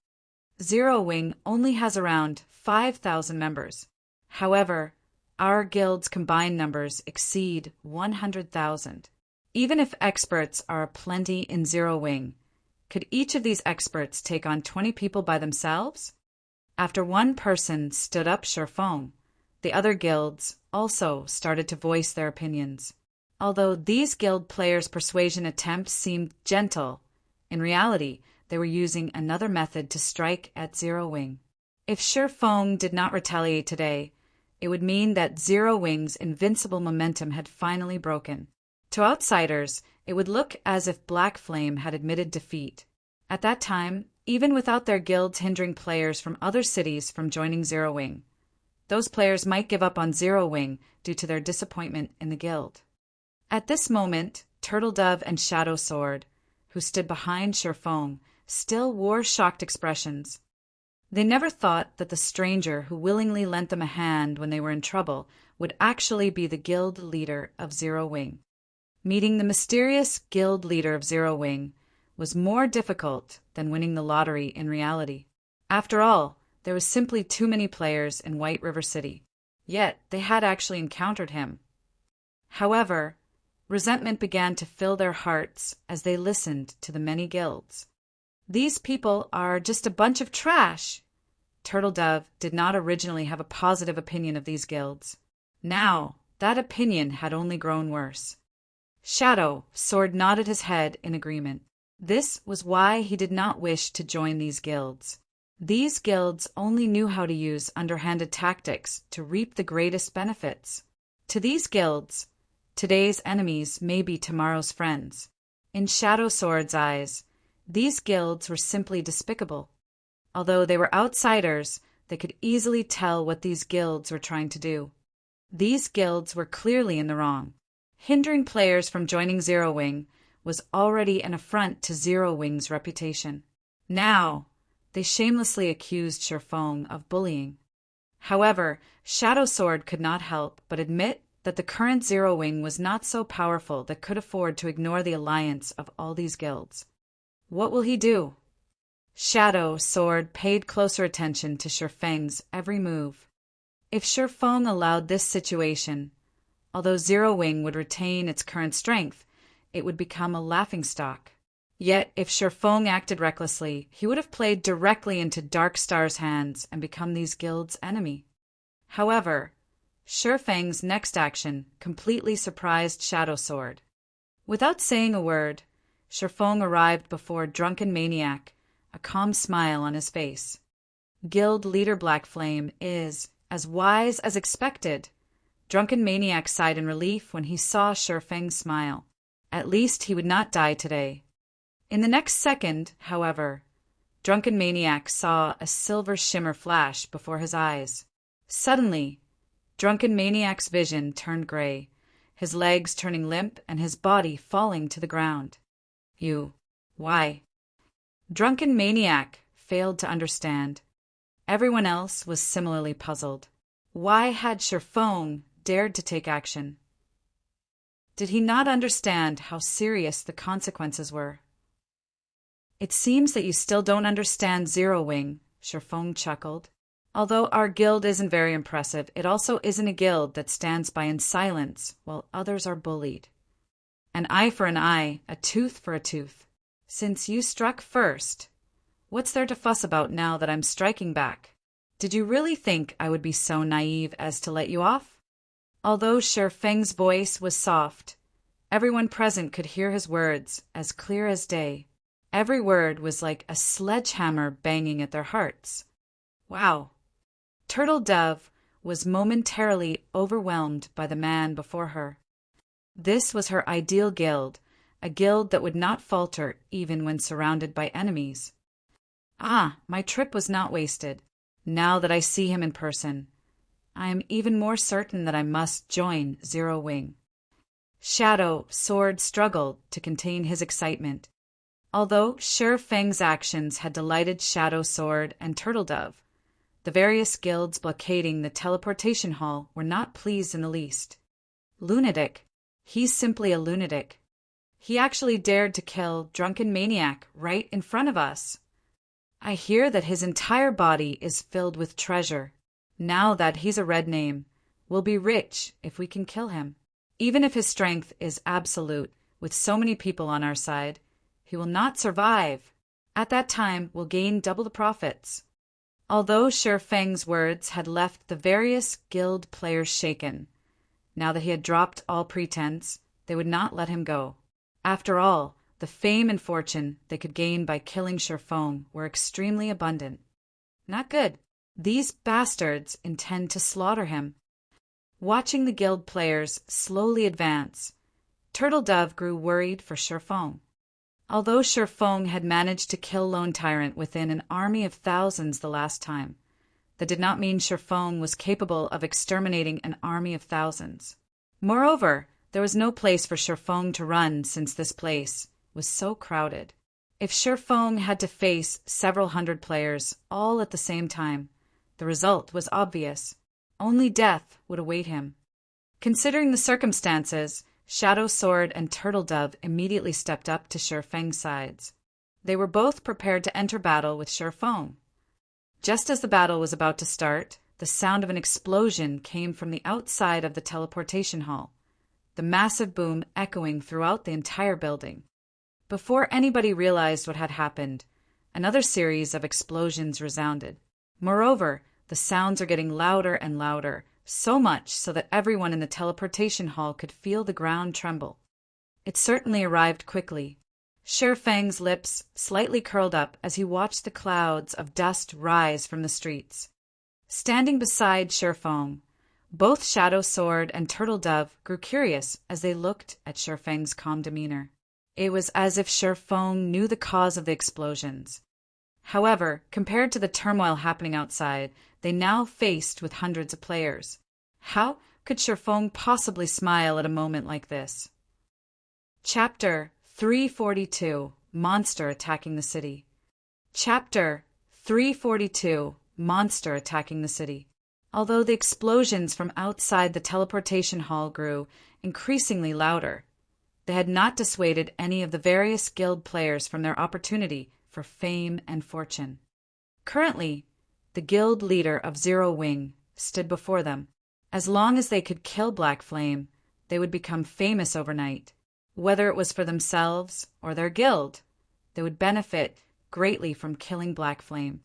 Zero Wing only has around 5,000 members. However, our guild's combined numbers exceed 100,000. Even if experts are aplenty in Zero Wing, could each of these experts take on 20 people by themselves? After one person stood up Sure Feng, the other guilds also started to voice their opinions. Although these guild players' persuasion attempts seemed gentle, in reality, they were using another method to strike at Zero Wing. If Sure Feng did not retaliate today, it would mean that Zero Wing's invincible momentum had finally broken. To outsiders, it would look as if Black Flame had admitted defeat. At that time, even without their guilds hindering players from other cities from joining Zero Wing, those players might give up on Zero Wing due to their disappointment in the guild. At this moment, Turtle Dove and Shadow Sword, who stood behind Sure Feng, still wore shocked expressions. They never thought that the stranger who willingly lent them a hand when they were in trouble would actually be the guild leader of Zero Wing. Meeting the mysterious guild leader of Zero Wing was more difficult than winning the lottery in reality. After all, there was simply too many players in White River City. Yet they had actually encountered him. However, resentment began to fill their hearts as they listened to the many guilds. These people are just a bunch of trash. Turtle Dove did not originally have a positive opinion of these guilds. Now, that opinion had only grown worse. Shadow Sword nodded his head in agreement. This was why he did not wish to join these guilds. These guilds only knew how to use underhanded tactics to reap the greatest benefits. To these guilds, today's enemies may be tomorrow's friends. In Shadow Sword's eyes, these guilds were simply despicable. Although they were outsiders, they could easily tell what these guilds were trying to do. These guilds were clearly in the wrong. Hindering players from joining Zero Wing was already an affront to Zero Wing's reputation. Now, they shamelessly accused Sure Feng of bullying. However, Shadow Sword could not help but admit that the current Zero Wing was not so powerful that could afford to ignore the alliance of all these guilds. What will he do? Shadow Sword paid closer attention to Sure Feng's every move. If Sure Feng allowed this situation, although Zero Wing would retain its current strength, it would become a laughingstock. Yet, if Shifeng acted recklessly, he would have played directly into Dark Star's hands and become these guilds' enemy. However, Shifeng's next action completely surprised Shadow Sword. Without saying a word, Shifeng arrived before Drunken Maniac, a calm smile on his face. Guild leader Black Flame is as wise as expected. Drunken Maniac sighed in relief when he saw Shifeng smile. At least he would not die today. In the next second, however, Drunken Maniac saw a silver shimmer flash before his eyes. Suddenly, Drunken Maniac's vision turned gray, his legs turning limp and his body falling to the ground. Why? Drunken Maniac failed to understand. Everyone else was similarly puzzled. Why had Shifeng dared to take action? Did he not understand how serious the consequences were? It seems that you still don't understand Zero Wing, Shifeng chuckled. Although our guild isn't very impressive, it also isn't a guild that stands by in silence while others are bullied. An eye for an eye, a tooth for a tooth. Since you struck first, what's there to fuss about now that I'm striking back? Did you really think I would be so naive as to let you off? Although Shifeng's voice was soft, everyone present could hear his words as clear as day. Every word was like a sledgehammer banging at their hearts. Wow! Turtle Dove was momentarily overwhelmed by the man before her. This was her ideal guild, a guild that would not falter even when surrounded by enemies. My trip was not wasted. Now that I see him in person, I am even more certain that I must join Zero Wing. Shadow Sword struggled to contain his excitement. Although Shifeng's actions had delighted Shadow Sword and Turtle Dove, the various guilds blockading the teleportation hall were not pleased in the least. Lunatic. He's simply a lunatic. He actually dared to kill Drunken Maniac right in front of us. I hear that his entire body is filled with treasure. Now that he's a red name, we'll be rich if we can kill him. Even if his strength is absolute, with so many people on our side, he will not survive. At that time, we'll gain double the profits. Although Shifeng's words had left the various guild players shaken, now that he had dropped all pretense, they would not let him go. After all, the fame and fortune they could gain by killing Shifeng were extremely abundant. Not good. These bastards intend to slaughter him. Watching the guild players slowly advance, Turtle Dove grew worried for Shifeng. Although Shifeng had managed to kill Lone Tyrant within an army of thousands the last time, that did not mean Shifeng was capable of exterminating an army of thousands. Moreover, there was no place for Shifeng to run since this place was so crowded. If Shifeng had to face several hundred players all at the same time, the result was obvious. Only death would await him. Considering the circumstances, Shadow Sword and Turtle Dove immediately stepped up to Shifeng's sides. They were both prepared to enter battle with Shifeng. Just as the battle was about to start, the sound of an explosion came from the outside of the teleportation hall, the massive boom echoing throughout the entire building. Before anybody realized what had happened, another series of explosions resounded. Moreover, the sounds are getting louder and louder, so much so that everyone in the teleportation hall could feel the ground tremble. It certainly arrived quickly. Shifeng's lips slightly curled up as he watched the clouds of dust rise from the streets. Standing beside Shifeng, both Shadow Sword and Turtle Dove grew curious as they looked at Shifeng's calm demeanor. It was as if Shifeng knew the cause of the explosions. However, compared to the turmoil happening outside, they now faced with hundreds of players. How could Shifeng possibly smile at a moment like this? Chapter 342 Monster Attacking the City. Chapter 342 Monster Attacking the City. Although the explosions from outside the teleportation hall grew increasingly louder, they had not dissuaded any of the various guild players from their opportunity for fame and fortune. Currently, the guild leader of Zero Wing stood before them. As long as they could kill Black Flame, they would become famous overnight. Whether it was for themselves or their guild, they would benefit greatly from killing Black Flame.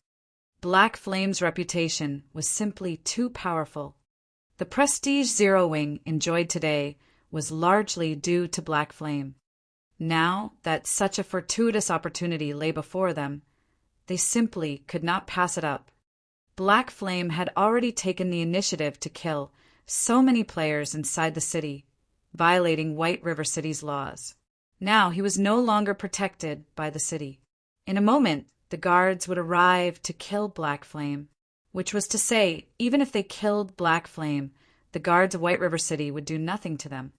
Black Flame's reputation was simply too powerful. The prestige Zero Wing enjoyed today was largely due to Black Flame. Now that such a fortuitous opportunity lay before them, they simply could not pass it up. Black Flame had already taken the initiative to kill so many players inside the city, violating White River City's laws. Now he was no longer protected by the city. In a moment, the guards would arrive to kill Black Flame, which was to say, even if they killed Black Flame, the guards of White River City would do nothing to them.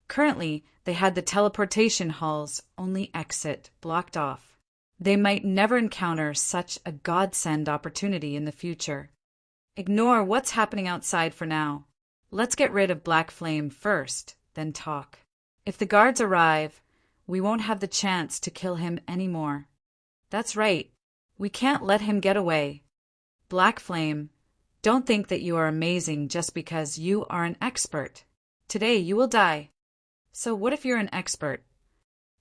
Currently, they had the teleportation hall's only exit blocked off. They might never encounter such a godsend opportunity in the future. Ignore what's happening outside for now. Let's get rid of Black Flame first, then talk. If the guards arrive, we won't have the chance to kill him anymore. That's right. We can't let him get away. Black Flame, don't think that you are amazing just because you are an expert. Today you will die. So what if you're an expert?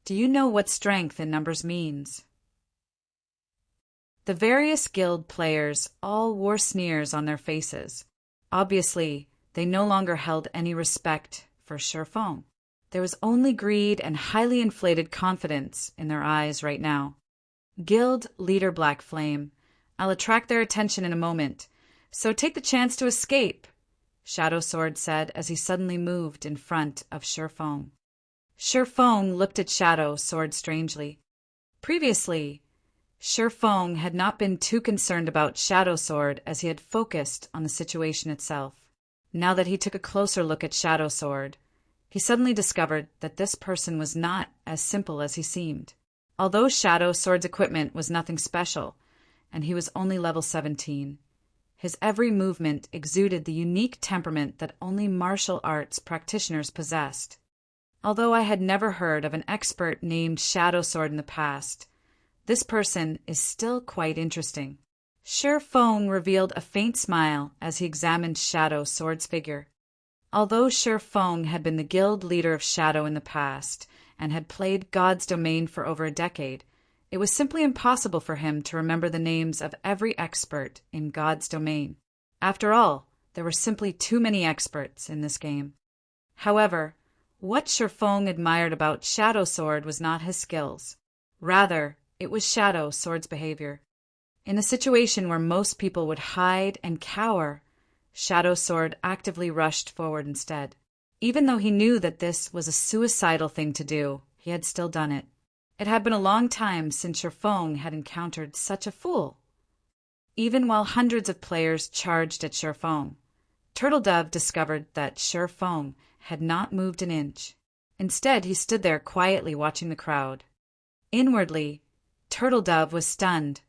Do you know what strength in numbers means? The various guild players all wore sneers on their faces. Obviously, they no longer held any respect for Shifeng. There was only greed and highly inflated confidence in their eyes right now. Guild leader Black Flame, I'll attract their attention in a moment, so take the chance to escape, Shadow Sword said as he suddenly moved in front of Shifeng. Shifeng looked at Shadow Sword strangely. Previously, Shifeng had not been too concerned about Shadow Sword as he had focused on the situation itself. Now that he took a closer look at Shadow Sword, he suddenly discovered that this person was not as simple as he seemed. Although Shadow Sword's equipment was nothing special, and he was only level 17, his every movement exuded the unique temperament that only martial arts practitioners possessed. Although I had never heard of an expert named Shadow Sword in the past, this person is still quite interesting. Shifeng revealed a faint smile as he examined Shadow Sword's figure. Although Shifeng had been the guild leader of Shadow in the past, and had played God's Domain for over a decade, it was simply impossible for him to remember the names of every expert in God's Domain. After all, there were simply too many experts in this game. However, what Shifeng admired about Shadow Sword was not his skills. Rather, it was Shadow Sword's behavior. In a situation where most people would hide and cower, Shadow Sword actively rushed forward instead. Even though he knew that this was a suicidal thing to do, he had still done it. It had been a long time since Shifeng had encountered such a fool. Even while hundreds of players charged at Shifeng, Turtledove discovered that Shifeng had not moved an inch. Instead, he stood there quietly watching the crowd. Inwardly, Turtledove was stunned,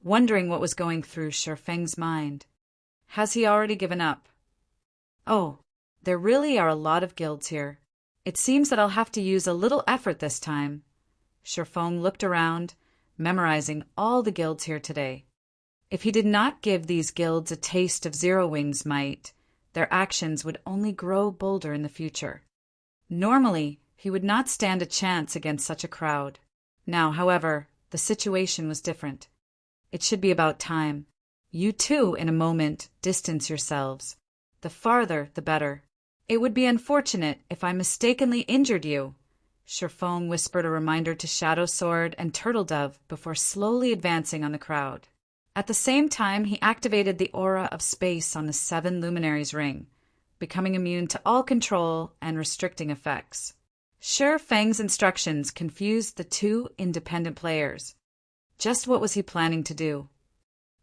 wondering what was going through Shifeng's mind. Has he already given up? Oh, there really are a lot of guilds here. It seems that I'll have to use a little effort this time. Shifeng looked around, memorizing all the guilds here today. If he did not give these guilds a taste of Zero Wing's might, their actions would only grow bolder in the future. Normally, he would not stand a chance against such a crowd. Now, however, the situation was different. It should be about time. You too, in a moment, distance yourselves. The farther, the better. It would be unfortunate if I mistakenly injured you. Shifeng whispered a reminder to Shadow Sword and Turtledove before slowly advancing on the crowd. At the same time, he activated the aura of space on the 7 Luminaries ring, becoming immune to all control and restricting effects. Shifeng's instructions confused the two independent players. Just what was he planning to do?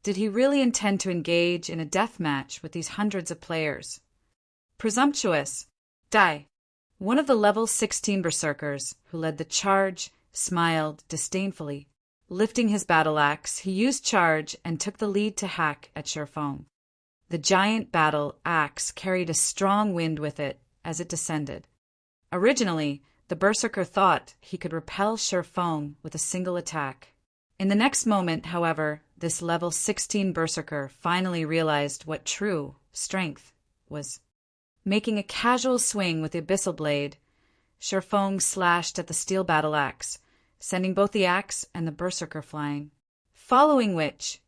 Did he really intend to engage in a death match with these hundreds of players? Presumptuous. Die. One of the level 16 berserkers, who led the charge, smiled disdainfully. Lifting his battle axe, he used charge and took the lead to hack at Shifeng. The giant battle axe carried a strong wind with it as it descended. Originally, the berserker thought he could repel Shifeng with a single attack. In the next moment, however, this level 16 berserker finally realized what true strength was. Making a casual swing with the abyssal blade, Shifeng slashed at the steel battle axe, sending both the axe and the berserker flying. Following which,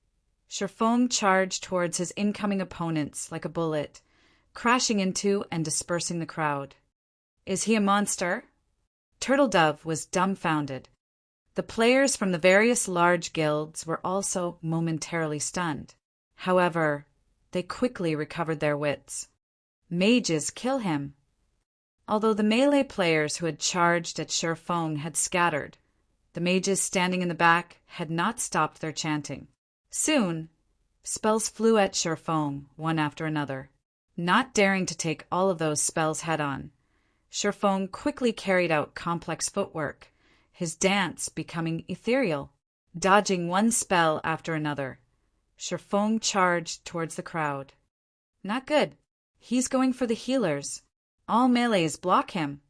Sherfong charged towards his incoming opponents like a bullet, crashing into and dispersing the crowd. Is he a monster? Turtledove was dumbfounded. The players from the various large guilds were also momentarily stunned. However, they quickly recovered their wits. Mages kill him. Although the melee players who had charged at Sherfong had scattered, the mages standing in the back had not stopped their chanting. Soon, spells flew at Sherfong, one after another. Not daring to take all of those spells head-on, Sherfong quickly carried out complex footwork, his dance becoming ethereal. Dodging one spell after another, Sherfong charged towards the crowd. Not good. He's going for the healers. All melees block him.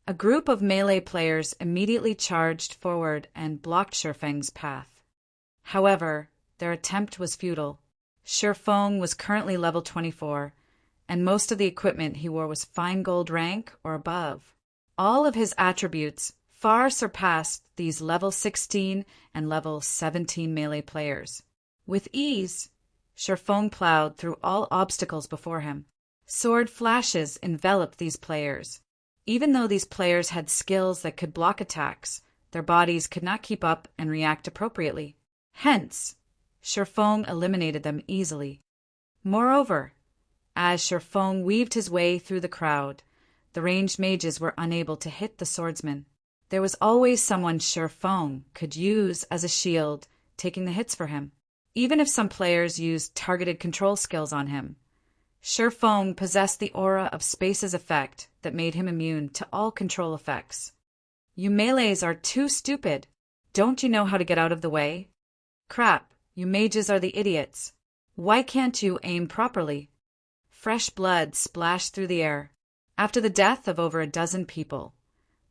A group of melee players immediately charged forward and blocked Sherfeng's path. However, their attempt was futile. Sherfong was currently level 24, and most of the equipment he wore was fine gold rank or above. All of his attributes far surpassed these level 16 and level 17 melee players. With ease, Sherfong plowed through all obstacles before him. Sword flashes enveloped these players. Even though these players had skills that could block attacks, their bodies could not keep up and react appropriately. Hence, Sherfong eliminated them easily. Moreover, as Sherfong weaved his way through the crowd, the ranged mages were unable to hit the swordsman. There was always someone Sherfong could use as a shield, taking the hits for him. Even if some players used targeted control skills on him, Sherfong possessed the aura of Space's effect that made him immune to all control effects. You melees are too stupid. Don't you know how to get out of the way? Crap, you mages are the idiots. Why can't you aim properly? Fresh blood splashed through the air. After the death of over a dozen people,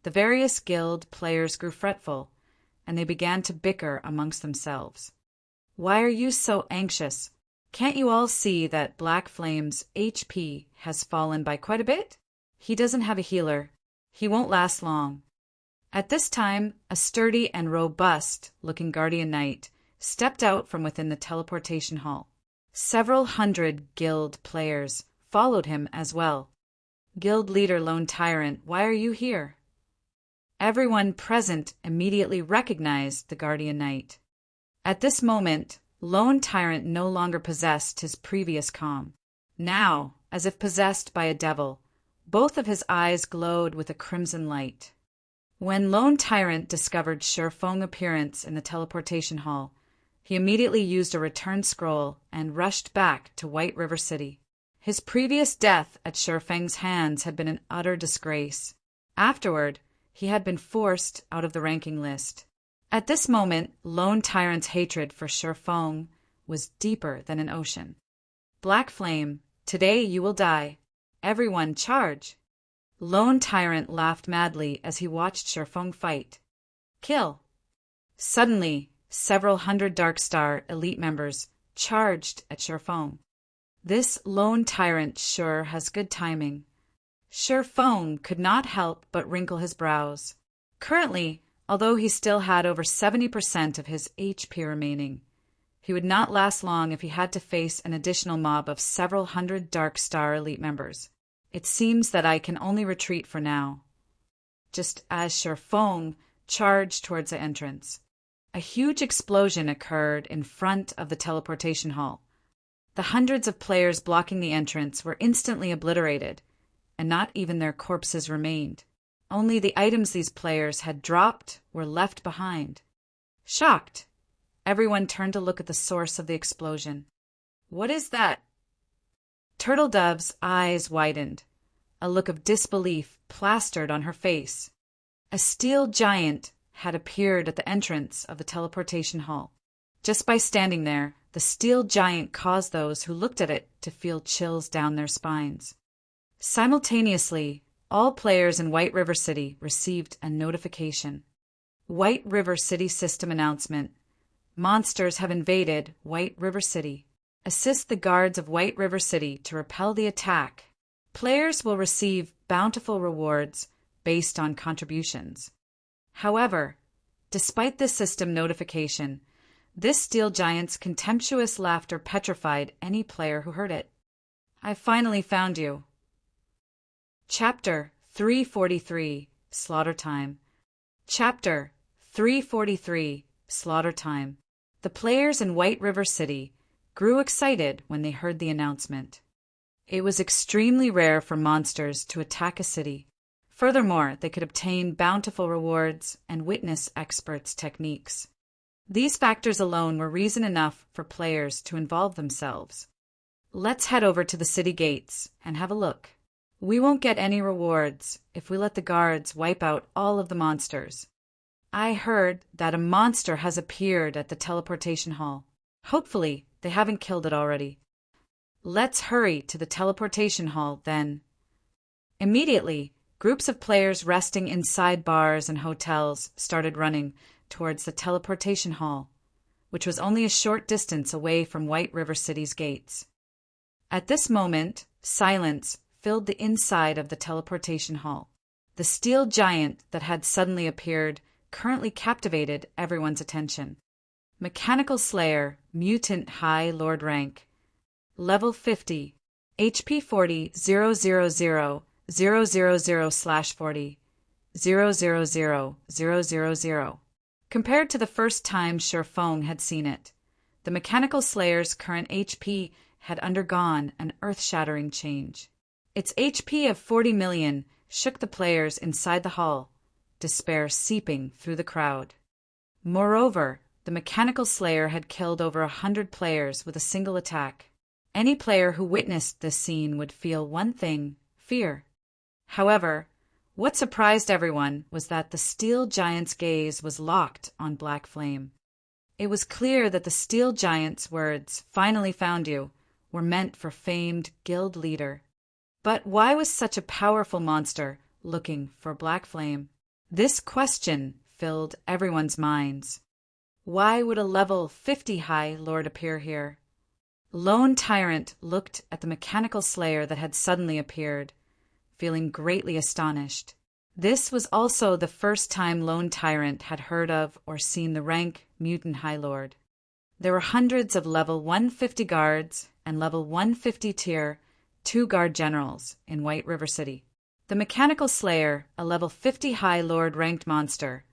the various guild players grew fretful, and they began to bicker amongst themselves. Why are you so anxious? Can't you all see that Black Flame's HP has fallen by quite a bit? He doesn't have a healer. He won't last long. At this time, a sturdy and robust-looking Guardian Knight stepped out from within the teleportation hall. Several hundred guild players followed him as well. Guild leader Lone Tyrant, why are you here? Everyone present immediately recognized the Guardian Knight. At this moment, Lone Tyrant no longer possessed his previous calm. Now, as if possessed by a devil, both of his eyes glowed with a crimson light. When Lone Tyrant discovered Sherfong's appearance in the teleportation hall, he immediately used a return scroll and rushed back to White River City. His previous death at Sherfang's hands had been an utter disgrace. Afterward, he had been forced out of the ranking list. At this moment, Lone Tyrant's hatred for Sherfong was deeper than an ocean. Black Flame, today you will die. Everyone charge. Lone Tyrant laughed madly as he watched Sherfong fight. Kill. Suddenly, several hundred Darkstar elite members charged at Sherfong. This Lone Tyrant sure has good timing. Sherfong could not help but wrinkle his brows. Currently, although he still had over 70% of his HP remaining, he would not last long if he had to face an additional mob of several hundred Darkstar elite members. It seems that I can only retreat for now. Just as Sherfong charged towards the entrance, a huge explosion occurred in front of the teleportation hall. The hundreds of players blocking the entrance were instantly obliterated, and not even their corpses remained. Only the items these players had dropped were left behind. Shocked, everyone turned to look at the source of the explosion. What is that? Turtledove's eyes widened. A look of disbelief plastered on her face. A steel giant had appeared at the entrance of the teleportation hall. Just by standing there, the steel giant caused those who looked at it to feel chills down their spines. Simultaneously, all players in White River City received a notification. White River City System announcement. Monsters have invaded White River City. Assist the guards of White River City to repel the attack. Players will receive bountiful rewards based on contributions. However, Despite this system notification, this steel giant's contemptuous laughter petrified any player who heard it. "I finally found you." Chapter 343, Slaughter Time. Chapter 343, Slaughter Time. The players in White River City grew excited when they heard the announcement. It was extremely rare for monsters to attack a city. Furthermore, they could obtain bountiful rewards and witness experts' techniques. These factors alone were reason enough for players to involve themselves. "Let's head over to the city gates and have a look. We won't get any rewards if we let the guards wipe out all of the monsters. I heard that a monster has appeared at the teleportation hall. Hopefully, they haven't killed it already. Let's hurry to the teleportation hall, then." Immediately, groups of players resting inside bars and hotels started running towards the teleportation hall, which was only a short distance away from White River City's gates. At this moment, silence filled the inside of the teleportation hall. The steel giant that had suddenly appeared currently captivated everyone's attention. Mechanical Slayer, Mutant High Lord Rank. Level 50. HP 40 000 000/40 000 Compared to the first time Sherfong had seen it, the Mechanical Slayer's current HP had undergone an earth-shattering change. Its HP of 40 million shook the players inside the hall, despair seeping through the crowd. Moreover, the Mechanical Slayer had killed over 100 players with a single attack. Any player who witnessed this scene would feel one thing: fear. However, what surprised everyone was that the steel giant's gaze was locked on Black Flame. It was clear that the steel giant's words, "Finally found you," were meant for famed guild leader. But why was such a powerful monster looking for Black Flame? This question filled everyone's minds. Why would a level 50 high lord appear here? Lone Tyrant looked at the Mechanical Slayer that had suddenly appeared, feeling greatly astonished. This was also the first time Lone Tyrant had heard of or seen the rank Mutant High Lord. There were hundreds of level 150 guards and level 150 tier 2 guard generals in White River City. The Mechanical Slayer, a level 50 high lord ranked monster,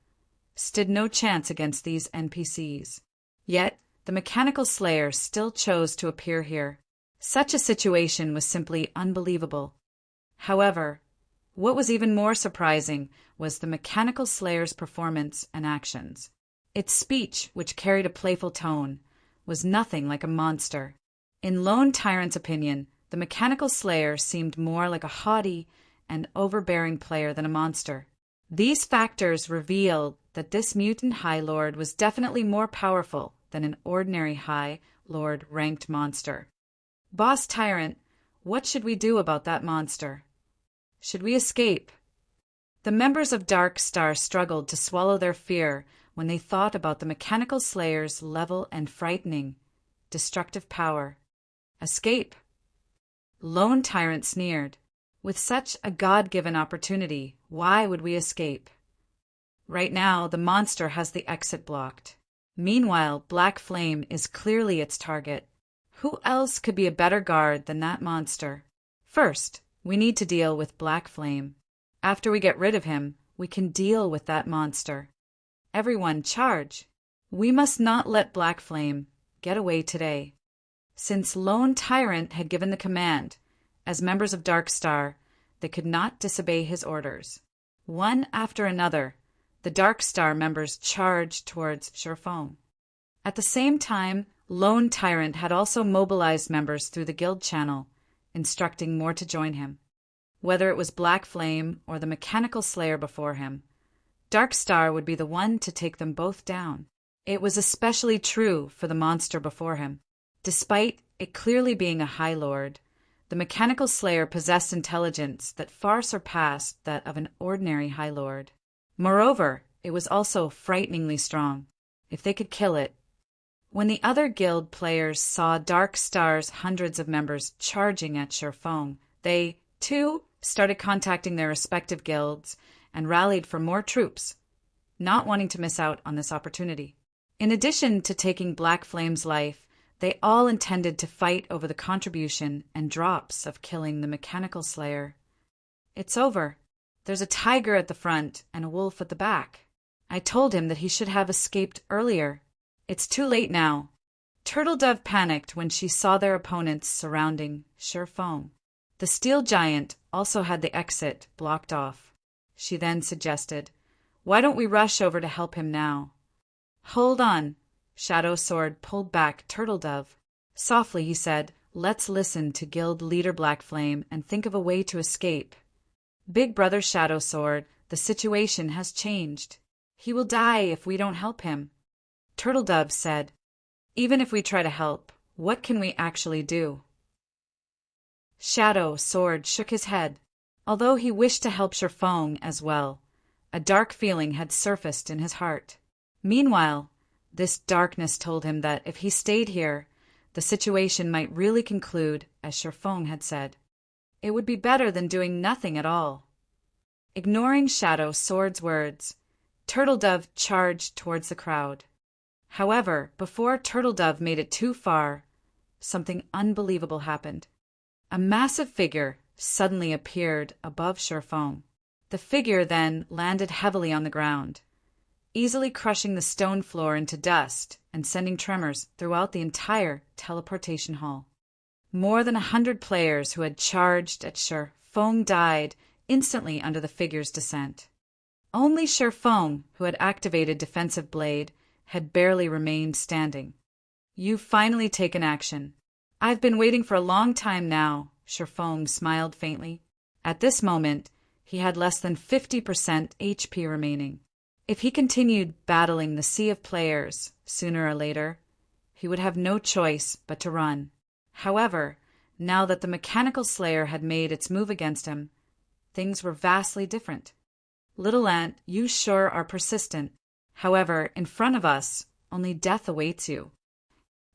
stood no chance against these NPCs. Yet, the Mechanical Slayer still chose to appear here. Such a situation was simply unbelievable. However, what was even more surprising was the Mechanical Slayer's performance and actions. Its speech, which carried a playful tone, was nothing like a monster. In Lone Tyrant's opinion, the Mechanical Slayer seemed more like a haughty and overbearing player than a monster. These factors revealed that this Mutant High Lord was definitely more powerful than an ordinary High Lord ranked monster. "Boss Tyrant, what should we do about that monster? Should we escape?" The members of Dark Star struggled to swallow their fear when they thought about the Mechanical Slayer's level and frightening, destructive power. Escape? Lone Tyrant sneered. "With such a God-given opportunity, why would we escape? Right now, the monster has the exit blocked. Meanwhile, Black Flame is clearly its target. Who else could be a better guard than that monster? First, we need to deal with Black Flame. After we get rid of him, we can deal with that monster. Everyone, charge! We must not let Black Flame get away today." Since Lone Tyrant had given the command, as members of Dark Star, they could not disobey his orders. One after another, the Dark Star members charged towards Sherfong. At the same time, Lone Tyrant had also mobilized members through the guild channel, instructing more to join him. Whether it was Black Flame or the Mechanical Slayer before him, Dark Star would be the one to take them both down. It was especially true for the monster before him. Despite it clearly being a High Lord, the Mechanical Slayer possessed intelligence that far surpassed that of an ordinary High Lord. Moreover, it was also frighteningly strong, if they could kill it. When the other guild players saw Dark Star's hundreds of members charging at Sherfong, they, too, started contacting their respective guilds and rallied for more troops. not wanting to miss out on this opportunity. In addition to taking Black Flame's life, they all intended to fight over the contribution and drops of killing the mechanical slayer. It's over. There's a tiger at the front and a wolf at the back. I told him that he should have escaped earlier. It's too late now. Turtledove panicked when she saw their opponents surrounding Sherfong. The steel giant also had the exit blocked off. She then suggested, "Why don't we rush over to help him now?" "Hold on." Shadow Sword pulled back Turtledove. Softly he said, "Let's listen to Guild Leader Black Flame and think of a way to escape. Big Brother Shadow Sword, the situation has changed. He will die if we don't help him." Turtledove said, "Even if we try to help, what can we actually do?" Shadow Sword shook his head. Although he wished to help Sherfong as well, a dark feeling had surfaced in his heart. Meanwhile, this darkness told him that if he stayed here, the situation might really conclude as Sherfong had said. It would be better than doing nothing at all. Ignoring Shadow Sword's words, Turtledove charged towards the crowd. However, before Turtledove made it too far, something unbelievable happened. A massive figure suddenly appeared above Sherfong. The figure then landed heavily on the ground, easily crushing the stone floor into dust and sending tremors throughout the entire teleportation hall. More than 100 players who had charged at Sherfong died instantly under the figure's descent. Only Sherfong, who had activated Defensive Blade, had barely remained standing. "You've finally taken action. I've been waiting for a long time now," Sherfong smiled faintly. At this moment, he had less than 50% HP remaining. If he continued battling the sea of players, sooner or later, he would have no choice but to run. However, now that the mechanical slayer had made its move against him, things were vastly different. "Little Ant, you sure are persistent. However, in front of us, only death awaits you."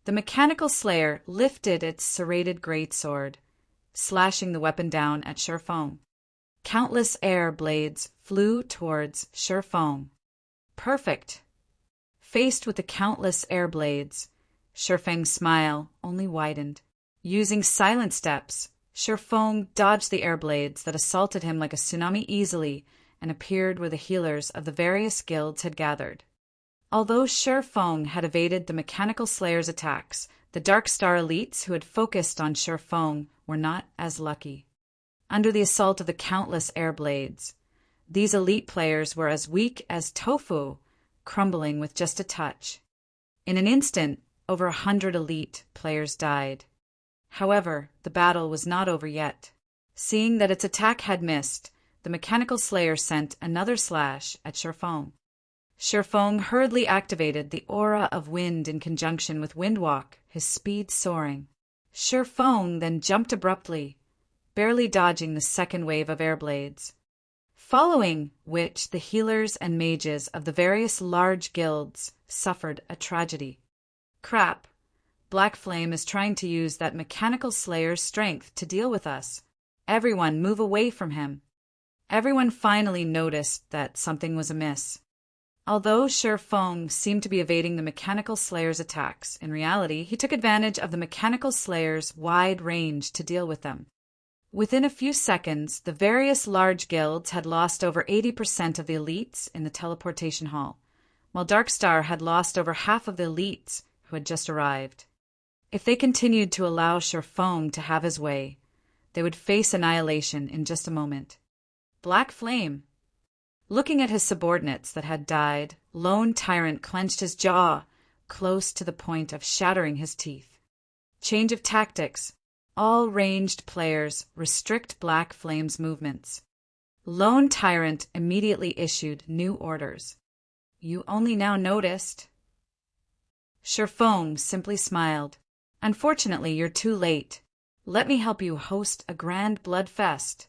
The mechanical slayer lifted its serrated greatsword, slashing the weapon down at Sherfong. Countless air blades flew towards Sherfong. Perfect! Faced with the countless air blades, Sherfang's smile only widened. Using silent steps, Sherfong dodged the air blades that assaulted him like a tsunami easily and appeared where the healers of the various guilds had gathered. Although Sherfong had evaded the mechanical slayer's attacks, the Dark Star elites who had focused on Sherfong were not as lucky. Under the assault of the countless air blades, these elite players were as weak as tofu, crumbling with just a touch. In an instant, over 100 elite players died. However, the battle was not over yet. Seeing that its attack had missed, the mechanical slayer sent another slash at Sherfong. Sherfong hurriedly activated the aura of wind in conjunction with Windwalk, his speed soaring. Sherfong then jumped abruptly, barely dodging the second wave of air blades, following which the healers and mages of the various large guilds suffered a tragedy. "Crap! Black Flame is trying to use that mechanical slayer's strength to deal with us. Everyone move away from him." Everyone finally noticed that something was amiss. Although Sherfong seemed to be evading the mechanical slayer's attacks, in reality he took advantage of the mechanical slayer's wide range to deal with them. Within a few seconds, the various large guilds had lost over 80% of the elites in the teleportation hall, while Darkstar had lost over half of the elites who had just arrived. If they continued to allow Sherfong to have his way, they would face annihilation in just a moment. Black Flame. Looking at his subordinates that had died, Lone Tyrant clenched his jaw, close to the point of shattering his teeth. Change of tactics. All ranged players restrict Black Flame's movements. Lone Tyrant immediately issued new orders. "You only now noticed." Sherfong simply smiled. "Unfortunately, you're too late. Let me help you host a grand blood fest."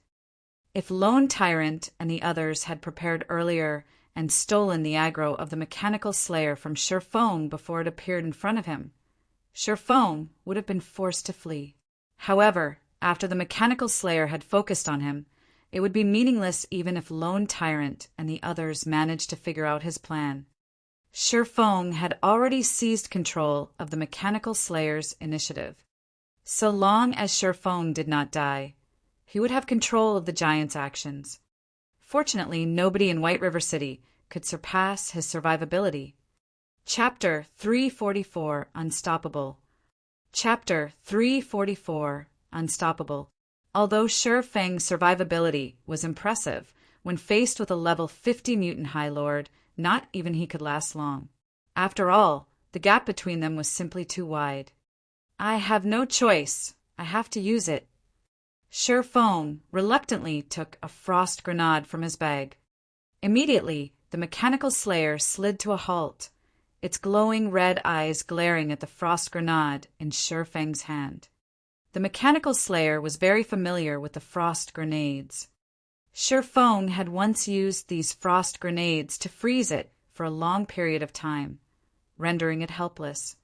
If Lone Tyrant and the others had prepared earlier and stolen the aggro of the mechanical slayer from Sherfong before it appeared in front of him, Sherfong would have been forced to flee. However, after the mechanical slayer had focused on him, It would be meaningless even if Lone Tyrant and the others managed to figure out his plan. Shifeng had already seized control of the Mechanical Slayer's initiative. So long as Shifeng did not die, he would have control of the giant's actions. Fortunately, nobody in White River City could surpass his survivability. Chapter 344 Unstoppable. Chapter 344 Unstoppable. Although Shifeng's survivability was impressive, when faced with a level 50 mutant High Lord, not even he could last long. After all, the gap between them was simply too wide. I have no choice. I have to use it. Shifeng reluctantly took a frost grenade from his bag. Immediately, the Mechanical Slayer slid to a halt, its glowing red eyes glaring at the frost grenade in Shifeng's hand. The Mechanical Slayer was very familiar with the frost grenades. Shifeng had once used these frost grenades to freeze it for a long period of time, rendering it helpless.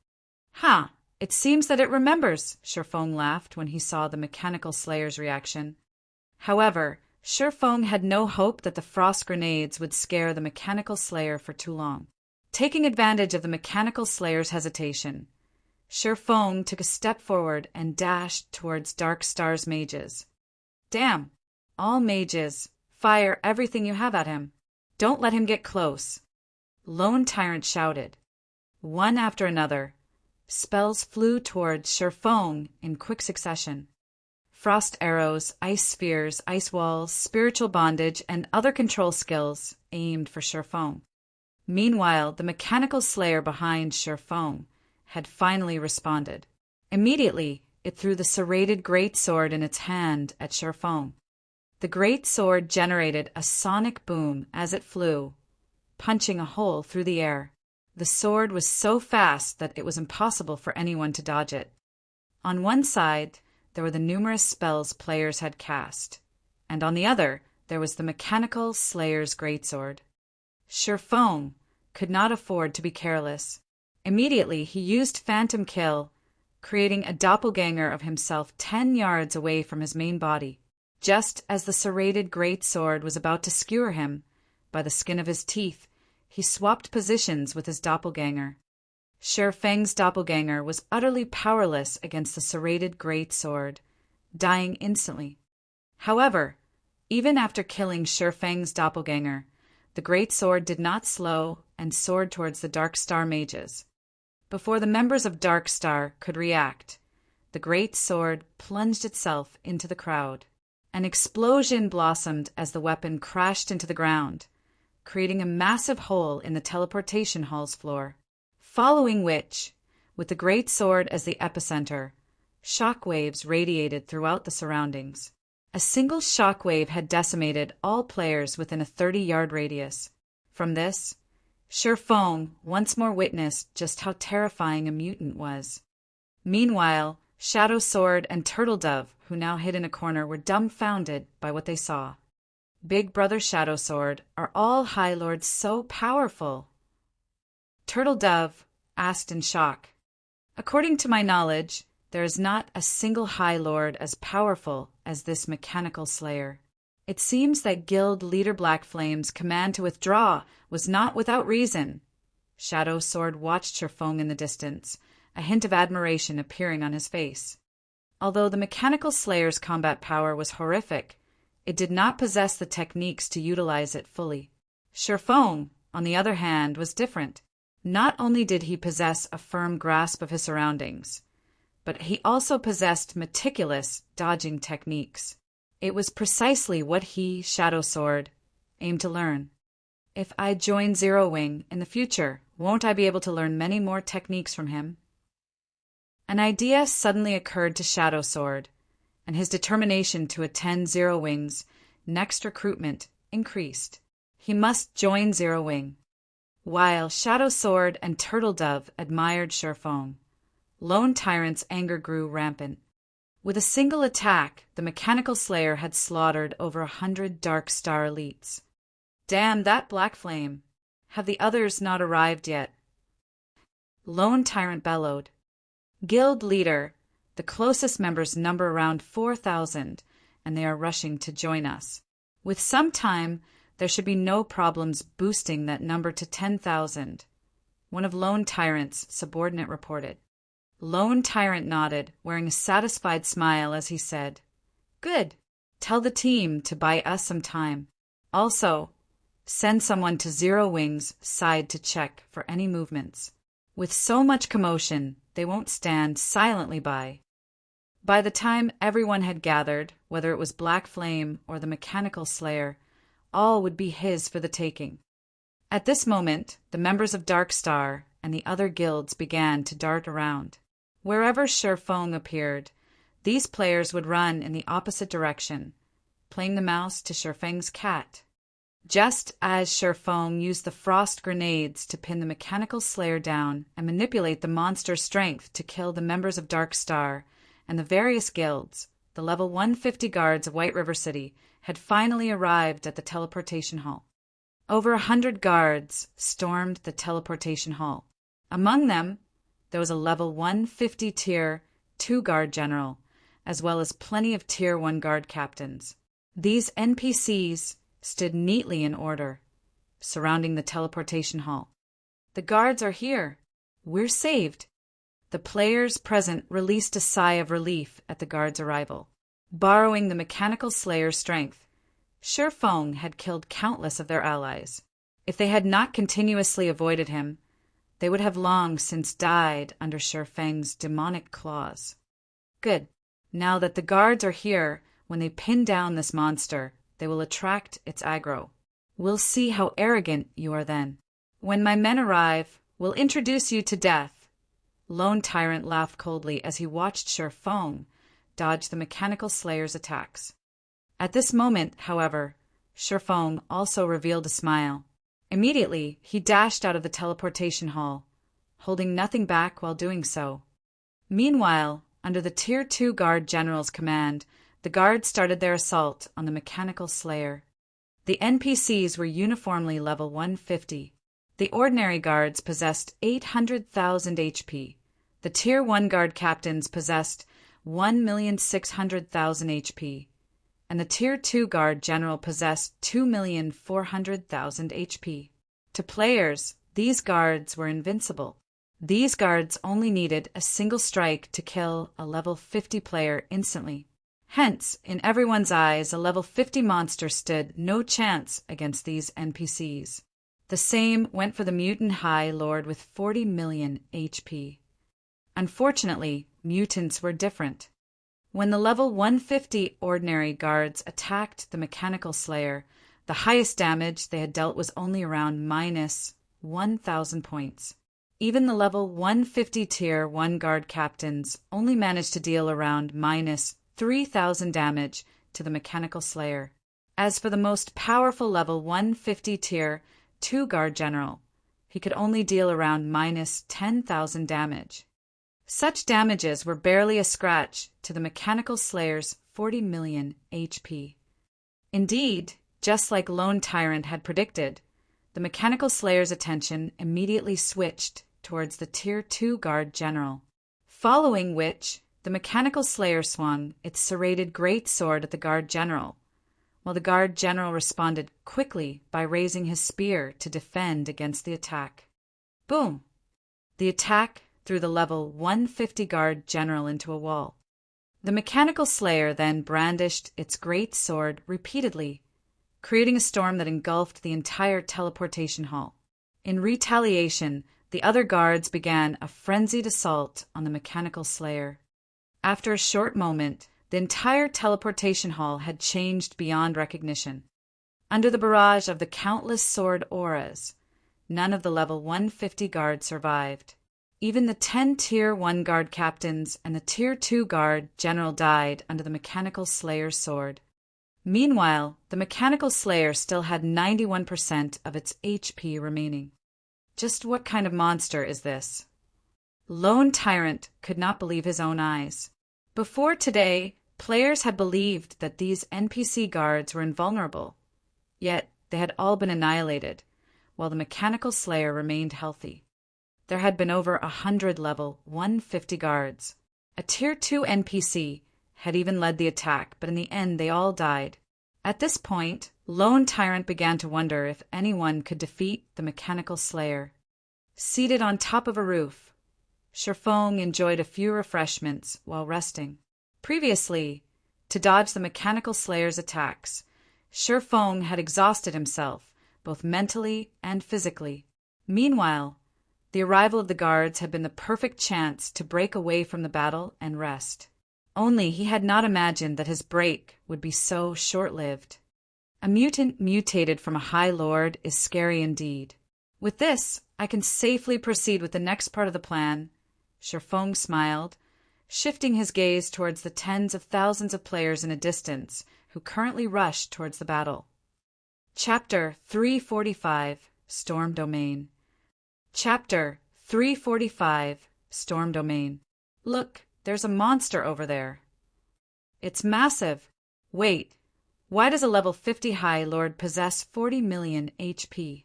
"Ha! It seems that it remembers," Shifeng laughed when he saw the Mechanical Slayer's reaction. However, Shifeng had no hope that the frost grenades would scare the Mechanical Slayer for too long. Taking advantage of the Mechanical Slayer's hesitation, Shifeng took a step forward and dashed towards Dark Star's mages. "Damn! All mages, fire everything you have at him. Don't let him get close," Lone Tyrant shouted. One after another, spells flew towards Shifeng in quick succession. Frost arrows, ice spheres, ice walls, spiritual bondage, and other control skills aimed for Shifeng. Meanwhile, the Mechanical Slayer behind Shifeng had finally responded. Immediately, it threw the serrated great sword in its hand at Shifeng. The great sword generated a sonic boom as it flew, punching a hole through the air. The sword was so fast that it was impossible for anyone to dodge it. On one side, there were the numerous spells players had cast, and on the other, there was the Mechanical Slayer's greatsword. Shifeng could not afford to be careless. Immediately, he used Phantom Kill, creating a doppelganger of himself 10 yards away from his main body. Just as the serrated greatsword was about to skewer him, by the skin of his teeth, he swapped positions with his doppelganger. Shifeng's doppelganger was utterly powerless against the serrated greatsword, dying instantly. However, even after killing Shifeng's doppelganger, the greatsword did not slow and soared towards the Dark Star mages. Before the members of Dark Star could react, the great sword plunged itself into the crowd. An explosion blossomed as the weapon crashed into the ground, creating a massive hole in the teleportation hall's floor, following which, with the great sword as the epicenter, shockwaves radiated throughout the surroundings. A single shockwave had decimated all players within a 30-yard radius. From this, Shifeng once more witnessed just how terrifying a mutant was. Meanwhile, Shadow Sword and Turtle Dove, who now hid in a corner, were dumbfounded by what they saw. Big Brother Shadow Sword, are all High Lords so powerful? Turtle Dove asked in shock. According to my knowledge, there is not a single High Lord as powerful as this Mechanical Slayer. It seems that Guild Leader Black Flame's command to withdraw was not without reason. Shadow Sword watched Shifeng in the distance, a hint of admiration appearing on his face. Although the Mechanical Slayer's combat power was horrific, it did not possess the techniques to utilize it fully. Shifeng, on the other hand, was different. Not only did he possess a firm grasp of his surroundings, but he also possessed meticulous dodging techniques. It was precisely what he, Shadow Sword, aimed to learn. If I join Zero Wing in the future, won't I be able to learn many more techniques from him? An idea suddenly occurred to Shadow Sword, and his determination to attend Zero Wing's next recruitment increased. He must join Zero Wing. While Shadow Sword and Turtle Dove admired Shifeng, Lone Tyrant's anger grew rampant. With a single attack, the Mechanical Slayer had slaughtered over 100 Dark Star elites. Damn that Black Flame! Have the others not arrived yet? Lone Tyrant bellowed. Guild Leader, the closest members number around 4,000, and they are rushing to join us. With some time, there should be no problems boosting that number to 10,000, one of Lone Tyrant's subordinate reported. Lone Tyrant nodded, wearing a satisfied smile as he said, "Good. Tell the team to buy us some time. Also, send someone to Zero Wings side to check for any movements. With so much commotion, they won't stand silently by." By the time everyone had gathered, whether it was Black Flame or the Mechanical Slayer, all would be his for the taking. At this moment, the members of Dark Star and the other guilds began to dart around. Wherever Sherfong appeared, these players would run in the opposite direction, playing the mouse to Sherfeng's cat. Just as Sherfong used the frost grenades to pin the Mechanical Slayer down and manipulate the monster's strength to kill the members of Dark Star and the various guilds, the level 150 guards of White River City had finally arrived at the teleportation hall. Over 100 guards stormed the teleportation hall. Among them, there was a level 150 Tier 2 guard general, as well as plenty of Tier 1 guard captains. These NPCs stood neatly in order, surrounding the teleportation hall. "The guards are here. We're saved." The players present released a sigh of relief at the guards' arrival. Borrowing the Mechanical Slayer's strength, Sherfong had killed countless of their allies. If they had not continuously avoided him, they would have long since died under Sherfeng's demonic claws. Good. Now that the guards are here, when they pin down this monster, they will attract its aggro. We'll see how arrogant you are then. When my men arrive, we'll introduce you to death. Lone Tyrant laughed coldly as he watched Sherfong dodge the Mechanical Slayer's attacks. At this moment, however, Sherfong also revealed a smile. Immediately, he dashed out of the teleportation hall, holding nothing back while doing so. Meanwhile, under the Tier 2 Guard General's command, the guards started their assault on the Mechanical Slayer. The NPCs were uniformly level 150. The ordinary guards possessed 800,000 HP. The Tier 1 guard captains possessed 1,600,000 HP, and the Tier 2 guard general possessed 2,400,000 HP. To players, these guards were invincible. These guards only needed a single strike to kill a level 50 player instantly. Hence, in everyone's eyes, a level 50 monster stood no chance against these NPCs. The same went for the Mutant High Lord with 40 million HP. Unfortunately, mutants were different. When the level 150 ordinary guards attacked the Mechanical Slayer, the highest damage they had dealt was only around minus 1,000 points. Even the level 150 Tier 1 guard captains only managed to deal around minus 3,000 damage to the Mechanical Slayer. As for the most powerful level 150 Tier 2 guard general, he could only deal around minus 10,000 damage. Such damages were barely a scratch to the Mechanical Slayer's 40 million HP. Indeed, just like Lone Tyrant had predicted, the Mechanical Slayer's attention immediately switched towards the Tier 2 Guard General, following which the Mechanical Slayer swung its serrated great sword at the Guard General, while the Guard General responded quickly by raising his spear to defend against the attack. Boom! The attack threw the level 150 Guard General into a wall. The Mechanical Slayer then brandished its great sword repeatedly, creating a storm that engulfed the entire teleportation hall. In retaliation, the other guards began a frenzied assault on the Mechanical Slayer. After a short moment, the entire teleportation hall had changed beyond recognition. Under the barrage of the countless sword auras, none of the level 150 guards survived. Even the 10 Tier 1 guard captains and the Tier 2 guard general died under the Mechanical Slayer's sword. Meanwhile, the Mechanical Slayer still had 91% of its HP remaining. Just what kind of monster is this? Lone Tyrant could not believe his own eyes. Before today, players had believed that these NPC guards were invulnerable, yet they had all been annihilated, while the Mechanical Slayer remained healthy. There had been over 100 level 150 guards. A Tier 2 NPC had even led the attack, but in the end they all died. At this point, Lone Tyrant began to wonder if anyone could defeat the mechanical slayer. Seated on top of a roof, Sherfong enjoyed a few refreshments while resting. Previously, to dodge the mechanical slayer's attacks, Sherfong had exhausted himself, both mentally and physically. Meanwhile, the arrival of the guards had been the perfect chance to break away from the battle and rest. Only he had not imagined that his break would be so short-lived. A mutant mutated from a High Lord is scary indeed. With this, I can safely proceed with the next part of the plan. Sherfong smiled, shifting his gaze towards the tens of thousands of players in a distance who currently rushed towards the battle. Chapter 345, Storm Domain. Chapter 345, Storm Domain. Look, there's a monster over there. It's massive. Wait, why does a level 50 High Lord possess 40 million HP?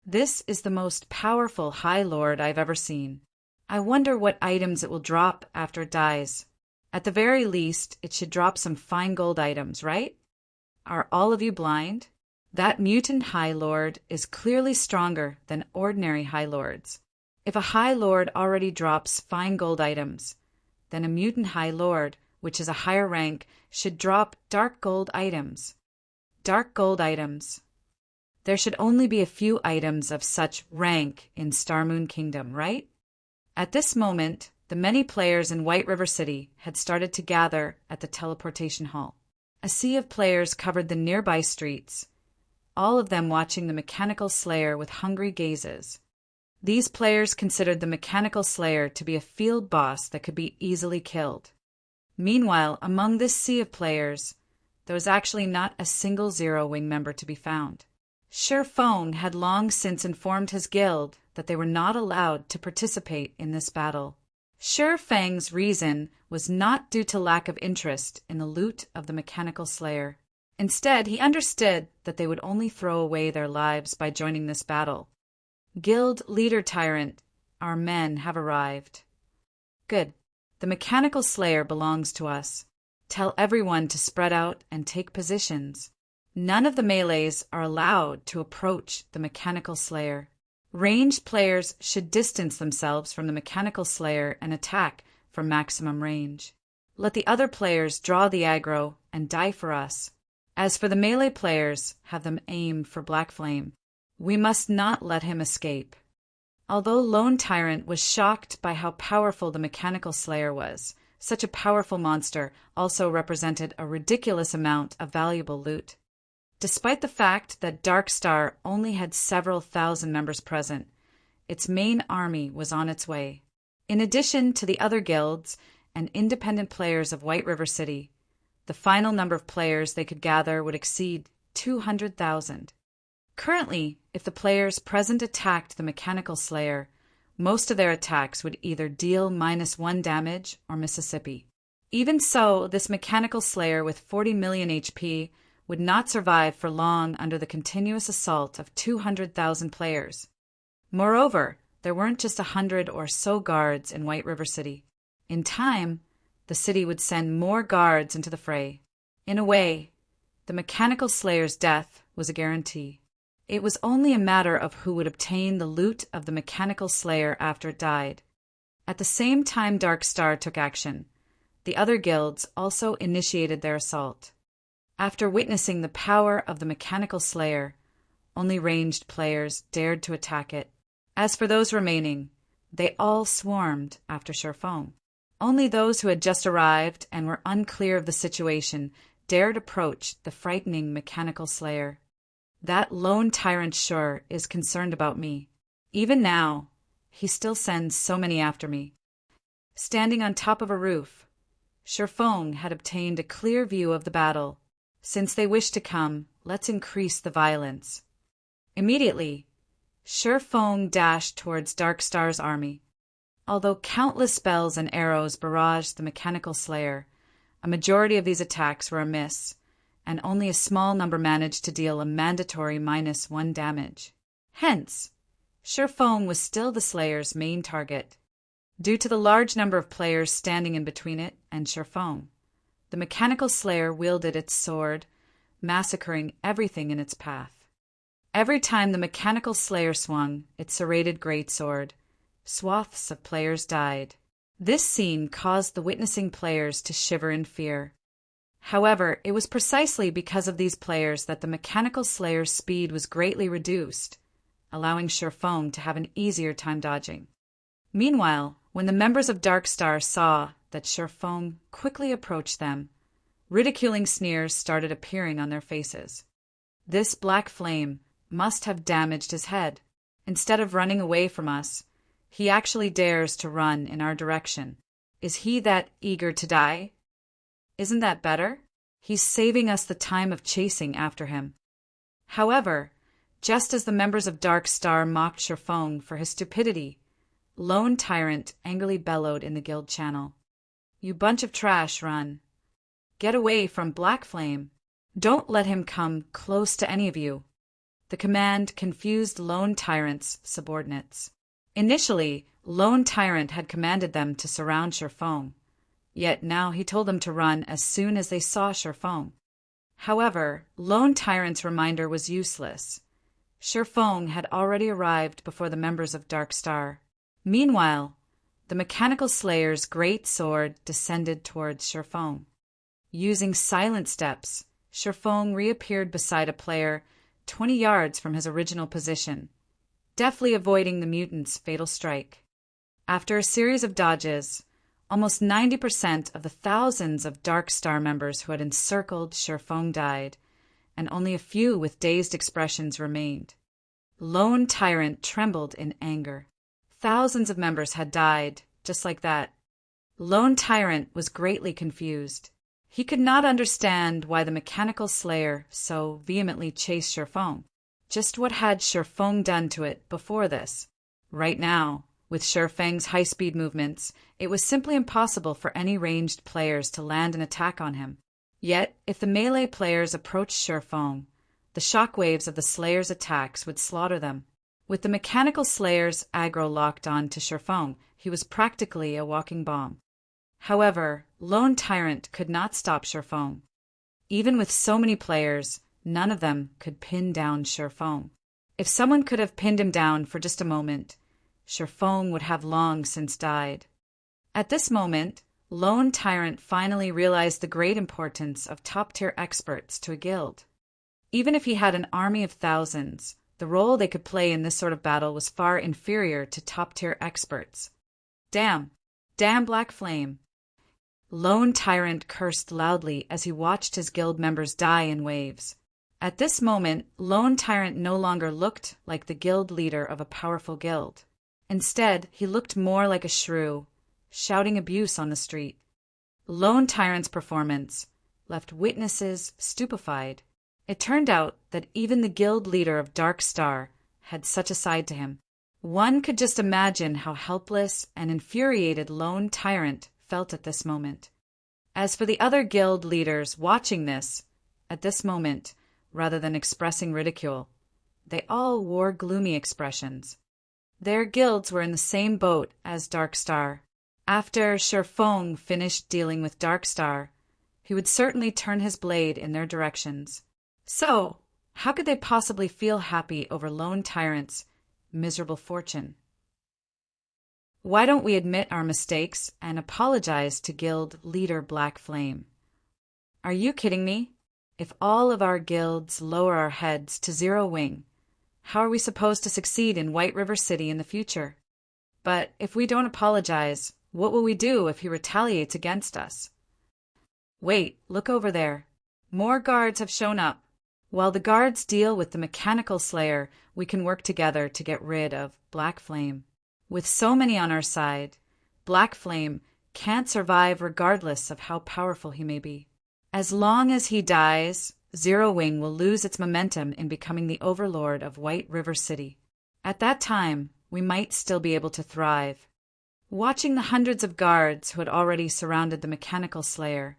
This is the most powerful High Lord I've ever seen. I wonder what items it will drop after it dies. At the very least, it should drop some fine gold items, right? Are all of you blind? That mutant High Lord is clearly stronger than ordinary High Lords. If a High Lord already drops fine gold items, then a mutant High Lord, which is a higher rank, should drop dark gold items. Dark gold items. There should only be a few items of such rank in Starmoon Kingdom, right? At this moment, the many players in White River City had started to gather at the teleportation hall. A sea of players covered the nearby streets, all of them watching the mechanical slayer with hungry gazes. These players considered the mechanical slayer to be a field boss that could be easily killed. Meanwhile, among this sea of players, there was actually not a single Zero Wing member to be found. Sherfong had long since informed his guild that they were not allowed to participate in this battle. Sherfang's reason was not due to lack of interest in the loot of the mechanical slayer. Instead, he understood that they would only throw away their lives by joining this battle. Guild Leader Tyrant, our men have arrived. Good. The mechanical slayer belongs to us. Tell everyone to spread out and take positions. None of the melees are allowed to approach the mechanical slayer. Ranged players should distance themselves from the mechanical slayer and attack from maximum range. Let the other players draw the aggro and die for us. As for the melee players, have them aim for Black Flame. We must not let him escape. Although Lone Tyrant was shocked by how powerful the mechanical slayer was, such a powerful monster also represented a ridiculous amount of valuable loot. Despite the fact that Dark Star only had several thousand members present, its main army was on its way. In addition to the other guilds and independent players of White River City, the final number of players they could gather would exceed 200,000. Currently, if the players present attacked the mechanical slayer, most of their attacks would either deal -1 damage or Mississippi. Even so, this mechanical slayer with 40 million HP would not survive for long under the continuous assault of 200,000 players. Moreover, there weren't just 100 or so guards in White River City. In time, the city would send more guards into the fray. In a way, the mechanical slayer's death was a guarantee. It was only a matter of who would obtain the loot of the mechanical slayer after it died. At the same time Dark Star took action, the other guilds also initiated their assault. After witnessing the power of the mechanical slayer, only ranged players dared to attack it. As for those remaining, they all swarmed after Sherfong. Only those who had just arrived and were unclear of the situation dared approach the frightening mechanical slayer. That Lone Tyrant sure is concerned about me. Even now, he still sends so many after me. Standing on top of a roof, Sherfong had obtained a clear view of the battle. Since they wish to come, let's increase the violence. Immediately, Sherfong dashed towards Dark Star's army. Although countless spells and arrows barraged the mechanical slayer, a majority of these attacks were a miss, and only a small number managed to deal a mandatory -1 damage. Hence, Sherfong was still the slayer's main target. Due to the large number of players standing in between it and Sherfong, the mechanical slayer wielded its sword, massacring everything in its path. Every time the mechanical slayer swung its serrated greatsword, swaths of players died. This scene caused the witnessing players to shiver in fear. However, it was precisely because of these players that the mechanical slayer's speed was greatly reduced, allowing Sherfong to have an easier time dodging. Meanwhile, when the members of Darkstar saw that Sherfong quickly approached them, ridiculing sneers started appearing on their faces. This black flame must have damaged his head. Instead of running away from us, he actually dares to run in our direction. Is he that eager to die? Isn't that better? He's saving us the time of chasing after him. However, just as the members of Darkstar mocked Sherfong for his stupidity, Lone Tyrant angrily bellowed in the guild channel. You bunch of trash, run. Get away from Black Flame. Don't let him come close to any of you. The command confused Lone Tyrant's subordinates. Initially, Lone Tyrant had commanded them to surround Sherfong, yet now he told them to run as soon as they saw Sherfong. However, Lone Tyrant's reminder was useless. Sherfong had already arrived before the members of Darkstar. Meanwhile, the mechanical slayer's great sword descended towards Sherfong. Using silent steps, Sherfong reappeared beside a player 20 yards from his original position, deftly avoiding the mutant's fatal strike. After a series of dodges, almost 90% of the thousands of Darkstar members who had encircled Sherfong died, and only a few with dazed expressions remained. Lone Tyrant trembled in anger. Thousands of members had died, just like that. Lone Tyrant was greatly confused. He could not understand why the mechanical slayer so vehemently chased Sherfong. Just what had Sherfong done to it before this? Right now, with Sherfang's high-speed movements, it was simply impossible for any ranged players to land an attack on him. Yet, if the melee players approached Sherfong, the shockwaves of the slayer's attacks would slaughter them. With the mechanical slayer's aggro locked on to Sherfong, he was practically a walking bomb. However, Lone Tyrant could not stop Sherfong. Even with so many players, none of them could pin down Sherfong. If someone could have pinned him down for just a moment, Sherfong would have long since died. At this moment, Lone Tyrant finally realized the great importance of top-tier experts to a guild. Even if he had an army of thousands, the role they could play in this sort of battle was far inferior to top-tier experts. Damn Black Flame. Lone Tyrant cursed loudly as he watched his guild members die in waves. At this moment, Lone Tyrant no longer looked like the guild leader of a powerful guild. Instead, he looked more like a shrew, shouting abuse on the street. Lone Tyrant's performance left witnesses stupefied. It turned out that even the guild leader of Darkstar had such a side to him. One could just imagine how helpless and infuriated Lone Tyrant felt at this moment. As for the other guild leaders watching this, at this moment, rather than expressing ridicule, they all wore gloomy expressions. Their guilds were in the same boat as Darkstar. After Sherfong finished dealing with Darkstar, he would certainly turn his blade in their directions. So, how could they possibly feel happy over Lone Tyrant's miserable fortune? Why don't we admit our mistakes and apologize to guild leader Black Flame? Are you kidding me? If all of our guilds lower our heads to zero wing, how are we supposed to succeed in White River City in the future? But if we don't apologize, what will we do if he retaliates against us? Wait, look over there. More guards have shown up. While the guards deal with the mechanical slayer, we can work together to get rid of Black Flame. With so many on our side, Black Flame can't survive regardless of how powerful he may be. As long as he dies, Zero Wing will lose its momentum in becoming the overlord of White River City. At that time, we might still be able to thrive. Watching the hundreds of guards who had already surrounded the mechanical slayer,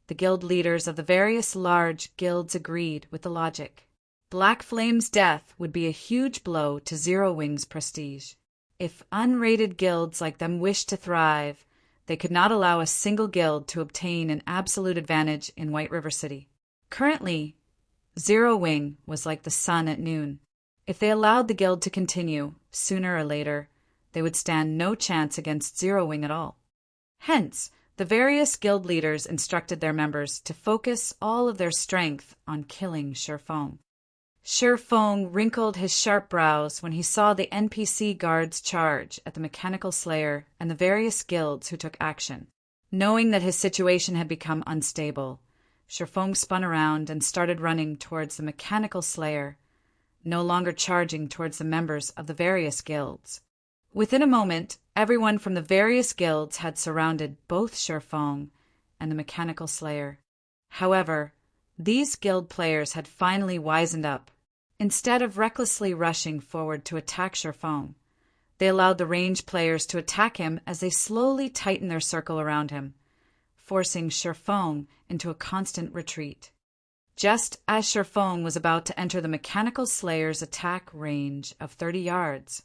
the guild leaders of the various large guilds agreed with the logic. Black Flame's death would be a huge blow to Zero Wing's prestige. If unrated guilds like them wished to thrive, they could not allow a single guild to obtain an absolute advantage in White River City. Currently, Zero Wing was like the sun at noon. If they allowed the guild to continue, sooner or later, they would stand no chance against Zero Wing at all. Hence, the various guild leaders instructed their members to focus all of their strength on killing Shifeng. Shifeng wrinkled his sharp brows when he saw the NPC guards charge at the Mechanical Slayer and the various guilds who took action. Knowing that his situation had become unstable, Shifeng spun around and started running towards the Mechanical Slayer, no longer charging towards the members of the various guilds. Within a moment, everyone from the various guilds had surrounded both Shifeng and the Mechanical Slayer. However, these guild players had finally wisened up. Instead of recklessly rushing forward to attack Shifeng, they allowed the ranged players to attack him as they slowly tightened their circle around him, forcing Shifeng into a constant retreat. Just as Shifeng was about to enter the Mechanical Slayer's attack range of 30 yards,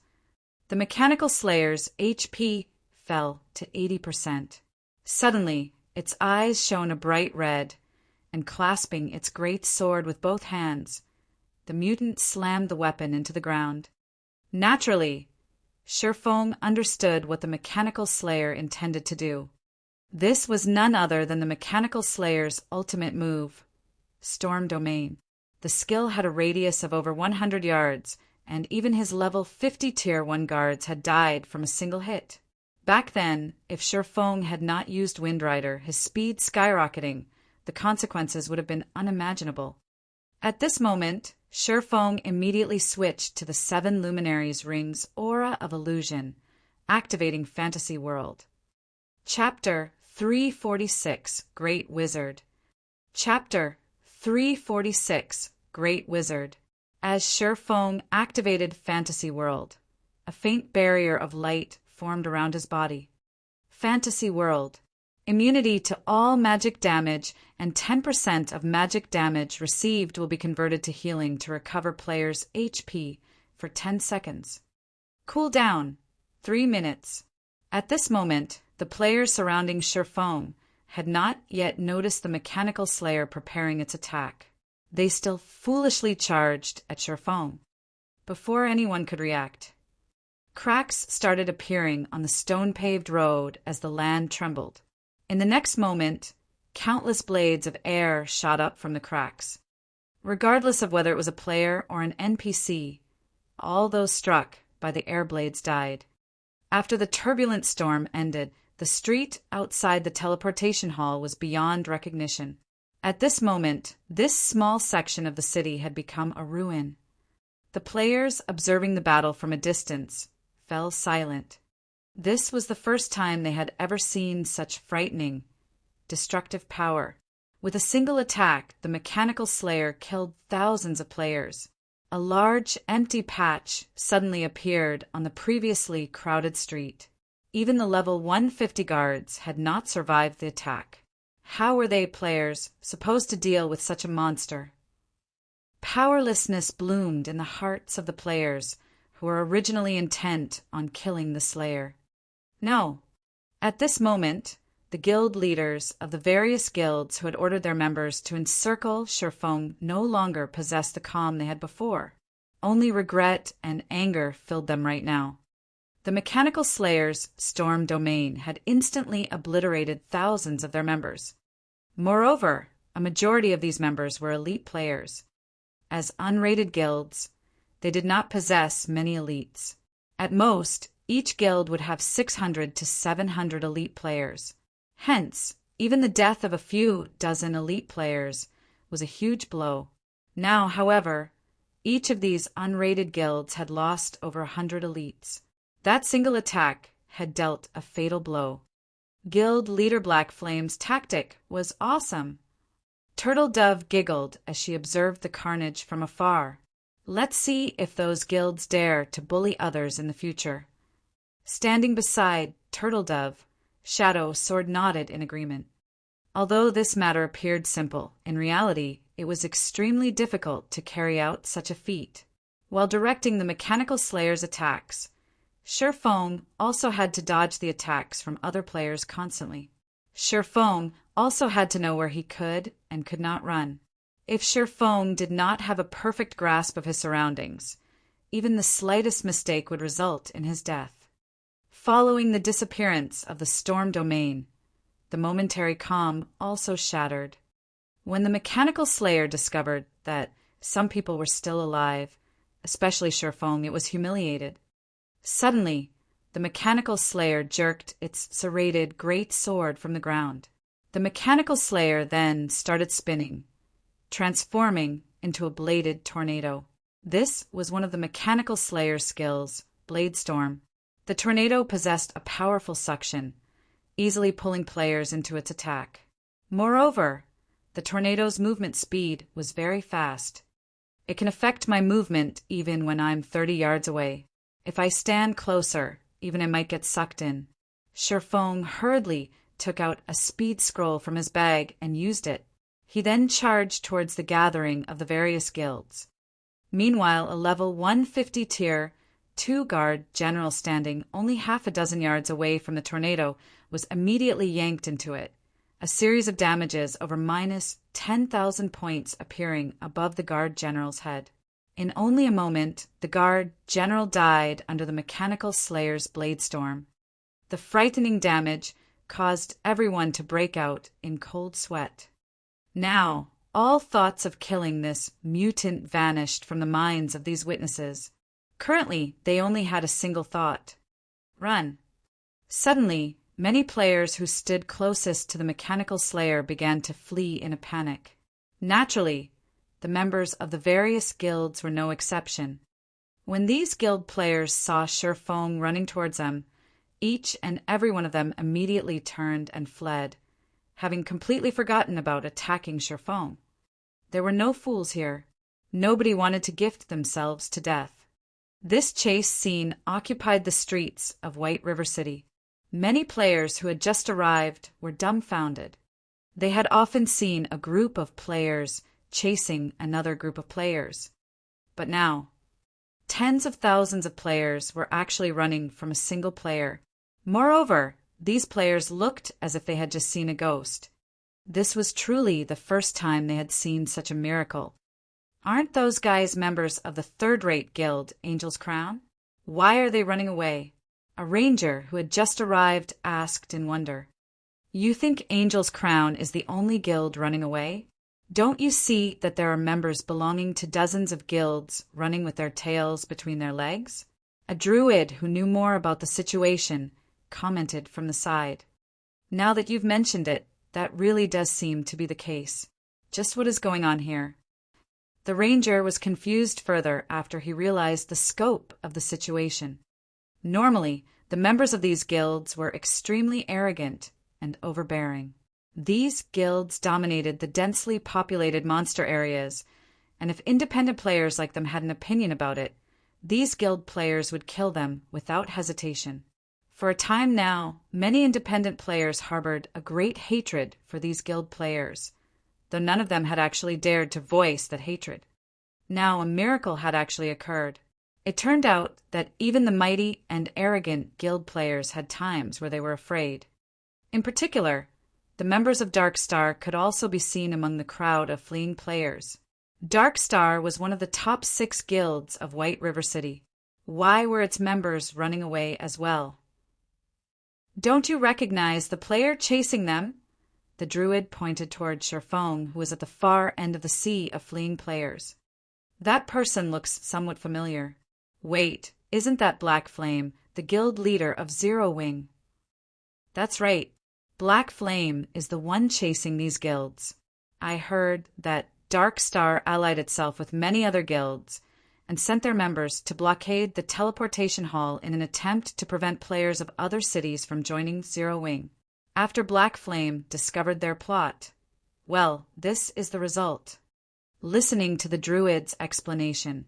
the Mechanical Slayer's HP fell to 80%. Suddenly, its eyes shone a bright red, and clasping its great sword with both hands, the mutant slammed the weapon into the ground. Naturally, Shifeng understood what the Mechanical Slayer intended to do. This was none other than the Mechanical Slayer's ultimate move, Storm Domain. The skill had a radius of over 100 yards, and even his level 50 Tier 1 guards had died from a single hit. Back then, if Shifeng had not used Windrider, his speed skyrocketing, the consequences would have been unimaginable. At this moment, Shifeng immediately switched to the 7 Luminaries Ring's Aura of Illusion, activating Fantasy World. Chapter 346, Great Wizard. Chapter 346, Great Wizard. As Shifeng activated Fantasy World, a faint barrier of light formed around his body. Fantasy World. Immunity to all magic damage, and 10% of magic damage received will be converted to healing to recover players' HP for 10 seconds. Cooldown, 3 minutes. At this moment, the players surrounding Shifeng had not yet noticed the Mechanical Slayer preparing its attack. They still foolishly charged at Shifeng. Before anyone could react, cracks started appearing on the stone-paved road as the land trembled. In the next moment, countless blades of air shot up from the cracks. Regardless of whether it was a player or an NPC, all those struck by the air blades died. After the turbulent storm ended, the street outside the teleportation hall was beyond recognition. At this moment, this small section of the city had become a ruin. The players, observing the battle from a distance, fell silent. This was the first time they had ever seen such frightening, destructive power. With a single attack, the Mechanical Slayer killed thousands of players. A large, empty patch suddenly appeared on the previously crowded street. Even the level 150 guards had not survived the attack. How were they, players, supposed to deal with such a monster? Powerlessness bloomed in the hearts of the players, who were originally intent on killing the Slayer. No. At this moment, the guild leaders of the various guilds who had ordered their members to encircle Shifeng no longer possessed the calm they had before. Only regret and anger filled them right now. The Mechanical Slayer's Storm Domain had instantly obliterated thousands of their members. Moreover, a majority of these members were elite players. As unrated guilds, they did not possess many elites. At most, each guild would have 600 to 700 elite players. Hence, even the death of a few dozen elite players was a huge blow. Now, however, each of these unrated guilds had lost over 100 elites. That single attack had dealt a fatal blow. Guild leader Black Flame's tactic was awesome. Turtle Dove giggled as she observed the carnage from afar. Let's see if those guilds dare to bully others in the future. Standing beside Turtle Dove, Shadow Sword nodded in agreement. Although this matter appeared simple, in reality, it was extremely difficult to carry out such a feat. While directing the Mechanical Slayer's attacks, Shifeng also had to dodge the attacks from other players constantly. Shifeng also had to know where he could and could not run. If Shifeng did not have a perfect grasp of his surroundings, even the slightest mistake would result in his death. Following the disappearance of the storm domain, the momentary calm also shattered. When the mechanical slayer discovered that some people were still alive, especially Shifeng, it was humiliated. Suddenly, the mechanical slayer jerked its serrated great sword from the ground. The mechanical slayer then started spinning, transforming into a bladed tornado. This was one of the mechanical slayer's skills, Blade Storm. The tornado possessed a powerful suction, easily pulling players into its attack. Moreover, the tornado's movement speed was very fast. It can affect my movement even when I'm 30 yards away. If I stand closer, even I might get sucked in. Shifeng hurriedly took out a speed scroll from his bag and used it. He then charged towards the gathering of the various guilds. Meanwhile, a level 150 tier 2 guard general standing only half a dozen yards away from the tornado was immediately yanked into it, a series of damages over minus 10,000 points appearing above the guard general's head. In only a moment, the guard general died under the mechanical slayer's blade storm. The frightening damage caused everyone to break out in cold sweat. Now, all thoughts of killing this mutant vanished from the minds of these witnesses. Currently, they only had a single thought: run. Suddenly, many players who stood closest to the mechanical slayer began to flee in a panic. Naturally, the members of the various guilds were no exception. When these guild players saw Shifeng running towards them, each and every one of them immediately turned and fled, having completely forgotten about attacking Shifeng. There were no fools here. Nobody wanted to gift themselves to death. This chase scene occupied the streets of White River City. Many players who had just arrived were dumbfounded. They had often seen a group of players chasing another group of players. But now, tens of thousands of players were actually running from a single player. Moreover, these players looked as if they had just seen a ghost. This was truly the first time they had seen such a miracle. Aren't those guys members of the third-rate guild, Angel's Crown? Why are they running away? A ranger who had just arrived asked in wonder. You think Angel's Crown is the only guild running away? Don't you see that there are members belonging to dozens of guilds running with their tails between their legs? A druid who knew more about the situation commented from the side. Now that you've mentioned it, that really does seem to be the case. Just what is going on here? The ranger was confused further after he realized the scope of the situation. Normally, the members of these guilds were extremely arrogant and overbearing. These guilds dominated the densely populated monster areas, and if independent players like them had an opinion about it, these guild players would kill them without hesitation. For a time now, many independent players harbored a great hatred for these guild players, though none of them had actually dared to voice that hatred. Now a miracle had actually occurred. It turned out that even the mighty and arrogant guild players had times where they were afraid. In particular, the members of Dark Star could also be seen among the crowd of fleeing players. Dark Star was one of the top 6 guilds of White River City. Why were its members running away as well? Don't you recognize the player chasing them? The druid pointed toward Shifeng, who was at the far end of the sea of fleeing players. That person looks somewhat familiar. Wait, isn't that Black Flame, the guild leader of Zero Wing? That's right. Black Flame is the one chasing these guilds. I heard that Dark Star allied itself with many other guilds and sent their members to blockade the teleportation hall in an attempt to prevent players of other cities from joining Zero Wing. After Black Flame discovered their plot, well, this is the result. Listening to the druid's explanation,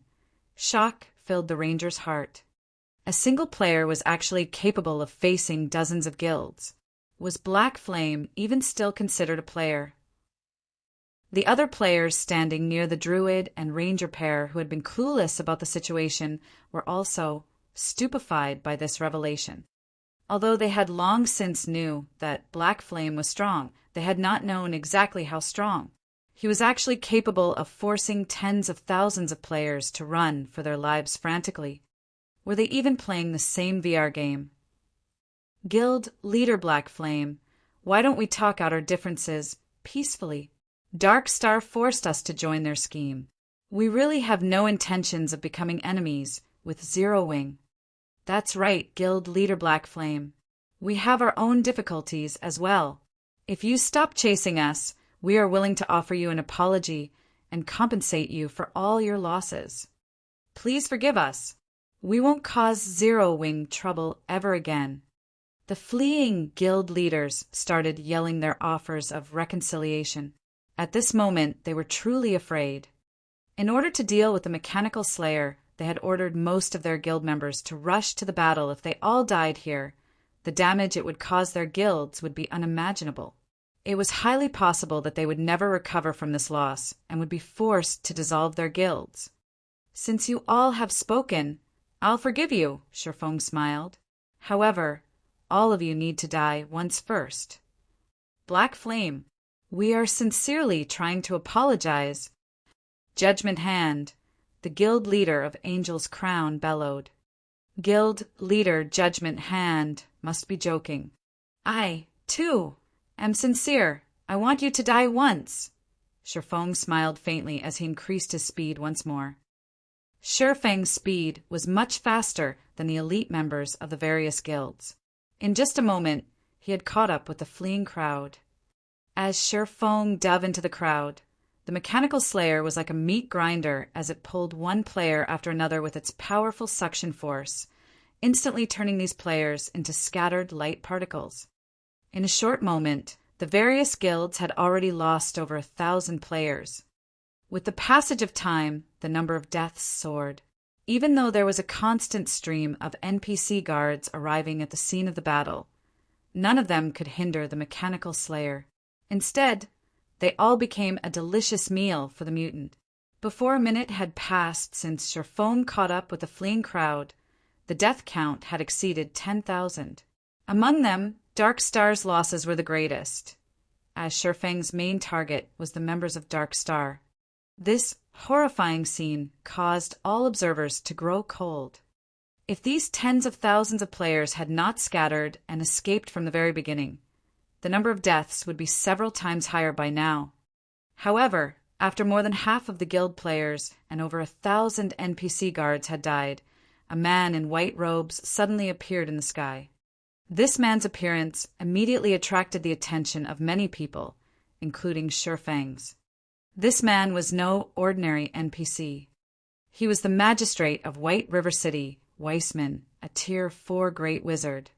shock filled the ranger's heart. A single player was actually capable of facing dozens of guilds. Was Black Flame even still considered a player? The other players standing near the druid and ranger pair who had been clueless about the situation were also stupefied by this revelation. Although they had long since knew that Black Flame was strong, they had not known exactly how strong. He was actually capable of forcing tens of thousands of players to run for their lives frantically. Were they even playing the same VR game? Guild Leader Black Flame, why don't we talk out our differences peacefully? Dark Star forced us to join their scheme. We really have no intentions of becoming enemies with Zero Wing. That's right, Guild Leader Black Flame. We have our own difficulties as well. If you stop chasing us, we are willing to offer you an apology and compensate you for all your losses. Please forgive us. We won't cause Zero Wing trouble ever again. The fleeing guild leaders started yelling their offers of reconciliation. At this moment, they were truly afraid. In order to deal with the mechanical slayer, they had ordered most of their guild members to rush to the battle. If they all died here, the damage it would cause their guilds would be unimaginable. It was highly possible that they would never recover from this loss and would be forced to dissolve their guilds. Since you all have spoken, I'll forgive you, Shifeng smiled. However, all of you need to die once first. Black Flame, we are sincerely trying to apologize. Judgment Hand, the guild leader of Angel's Crown, bellowed. Guild leader Judgment Hand must be joking. I, too, am sincere. I want you to die once. Shifeng smiled faintly as he increased his speed once more. Shifeng's speed was much faster than the elite members of the various guilds. In just a moment, he had caught up with the fleeing crowd. As Shifeng dove into the crowd, the mechanical slayer was like a meat grinder as it pulled one player after another with its powerful suction force, instantly turning these players into scattered light particles. In a short moment, the various guilds had already lost over 1,000 players. With the passage of time, the number of deaths soared. Even though there was a constant stream of NPC guards arriving at the scene of the battle, none of them could hinder the mechanical slayer. Instead, they all became a delicious meal for the mutant. Before a minute had passed since Shifeng caught up with the fleeing crowd, the death count had exceeded 10,000. Among them, Dark Star's losses were the greatest, as Shifeng's main target was the members of Dark Star. This horrifying scene caused all observers to grow cold. If these tens of thousands of players had not scattered and escaped from the very beginning, the number of deaths would be several times higher by now. However, after more than half of the guild players and over 1,000 NPC guards had died, a man in white robes suddenly appeared in the sky. This man's appearance immediately attracted the attention of many people, including Shifeng's. This man was no ordinary NPC. He was the magistrate of White River City, Weissman, a Tier 4 Great Wizard.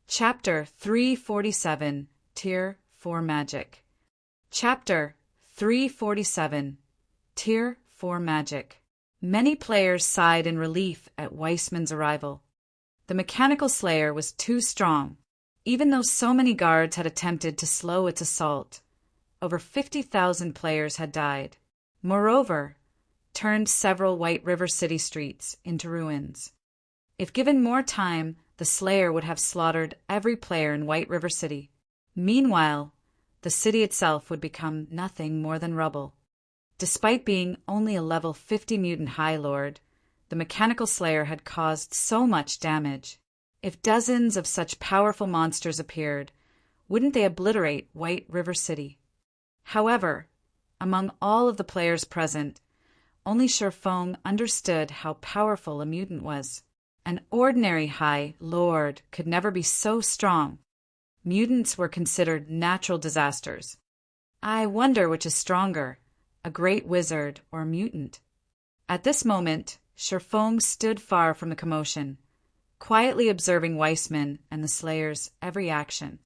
Chapter 347, Tier 4 Magic. Chapter 347, Tier 4 Magic. Many players sighed in relief at Weissman's arrival. The mechanical slayer was too strong. Even though so many guards had attempted to slow its assault, over 50,000 players had died. Moreover, turned several White River City streets into ruins. If given more time, the Slayer would have slaughtered every player in White River City. Meanwhile, the city itself would become nothing more than rubble. Despite being only a level 50 mutant High Lord, the mechanical Slayer had caused so much damage. If dozens of such powerful monsters appeared, wouldn't they obliterate White River City? However, among all of the players present, only Shifeng understood how powerful a mutant was. An ordinary High Lord could never be so strong. Mutants were considered natural disasters. I wonder which is stronger, a great wizard or a mutant. At this moment, Shifeng stood far from the commotion, quietly observing Weissman and the Slayer's every action.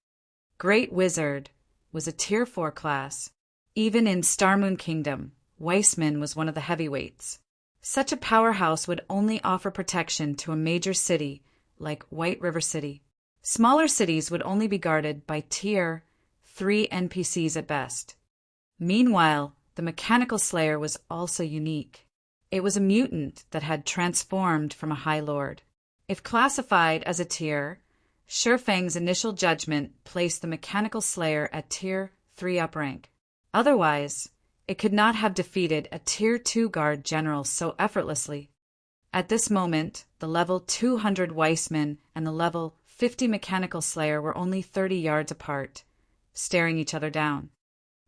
Great Wizard was a Tier 4 class. Even in Starmoon Kingdom, Weissman was one of the heavyweights. Such a powerhouse would only offer protection to a major city like White River City. Smaller cities would only be guarded by Tier 3 NPCs at best. Meanwhile, the Mechanical Slayer was also unique. It was a mutant that had transformed from a High Lord. If classified as a tier, Shifeng's initial judgment placed the Mechanical Slayer at Tier 3 uprank. Otherwise, It could not have defeated a Tier 2 guard general so effortlessly. At this moment, the level 200 Weissman and the level 50 Mechanical Slayer were only 30 yards apart, staring each other down.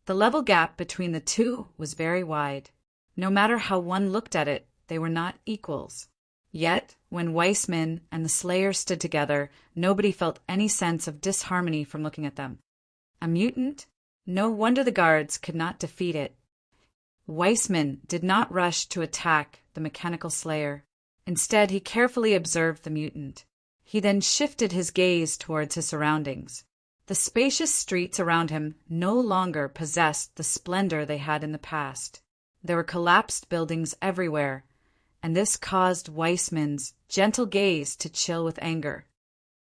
The level gap between the two was very wide. No matter how one looked at it, they were not equals. Yet, when Weissman and the Slayer stood together, nobody felt any sense of disharmony from looking at them. A mutant? No wonder the guards could not defeat it. Weissman did not rush to attack the Mechanical Slayer. Instead, he carefully observed the mutant. He then shifted his gaze towards his surroundings. The spacious streets around him no longer possessed the splendor they had in the past. There were collapsed buildings everywhere, and this caused Weissman's gentle gaze to chill with anger.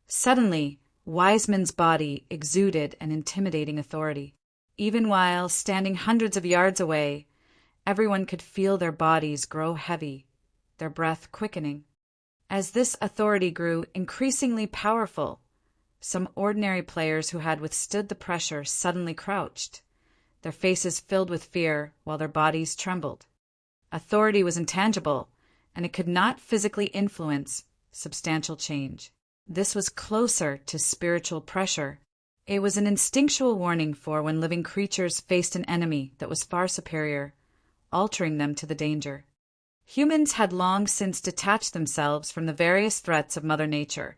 Suddenly, Weissman's body exuded an intimidating authority. Even while standing hundreds of yards away, everyone could feel their bodies grow heavy, their breath quickening. As this authority grew increasingly powerful, some ordinary players who had withstood the pressure suddenly crouched, their faces filled with fear while their bodies trembled. Authority was intangible, and it could not physically influence substantial change. This was closer to spiritual pressure. It was an instinctual warning for when living creatures faced an enemy that was far superior, altering them to the danger. Humans had long since detached themselves from the various threats of Mother Nature,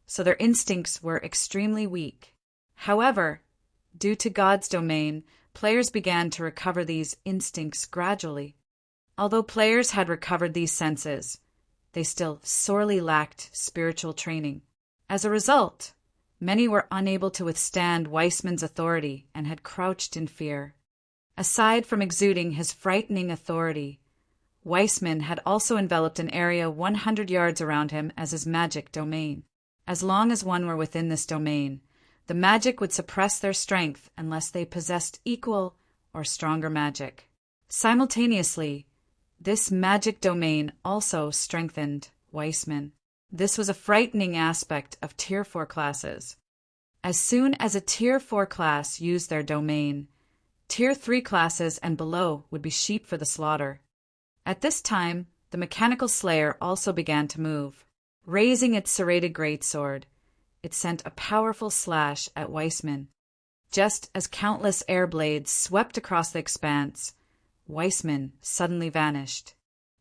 so their instincts were extremely weak. However, due to God's domain, players began to recover these instincts gradually. Although players had recovered these senses, they still sorely lacked spiritual training. As a result, many were unable to withstand Weissman's authority and had crouched in fear. Aside from exuding his frightening authority, Weissman had also enveloped an area 100 yards around him as his magic domain. As long as one were within this domain, the magic would suppress their strength unless they possessed equal or stronger magic. Simultaneously, this magic domain also strengthened Weissman. This was a frightening aspect of Tier 4 classes. As soon as a Tier 4 class used their domain, Tier 3 classes and below would be sheep for the slaughter. At this time, the Mechanical Slayer also began to move. Raising its serrated greatsword, it sent a powerful slash at Weissman. Just as countless air blades swept across the expanse, Weissman suddenly vanished.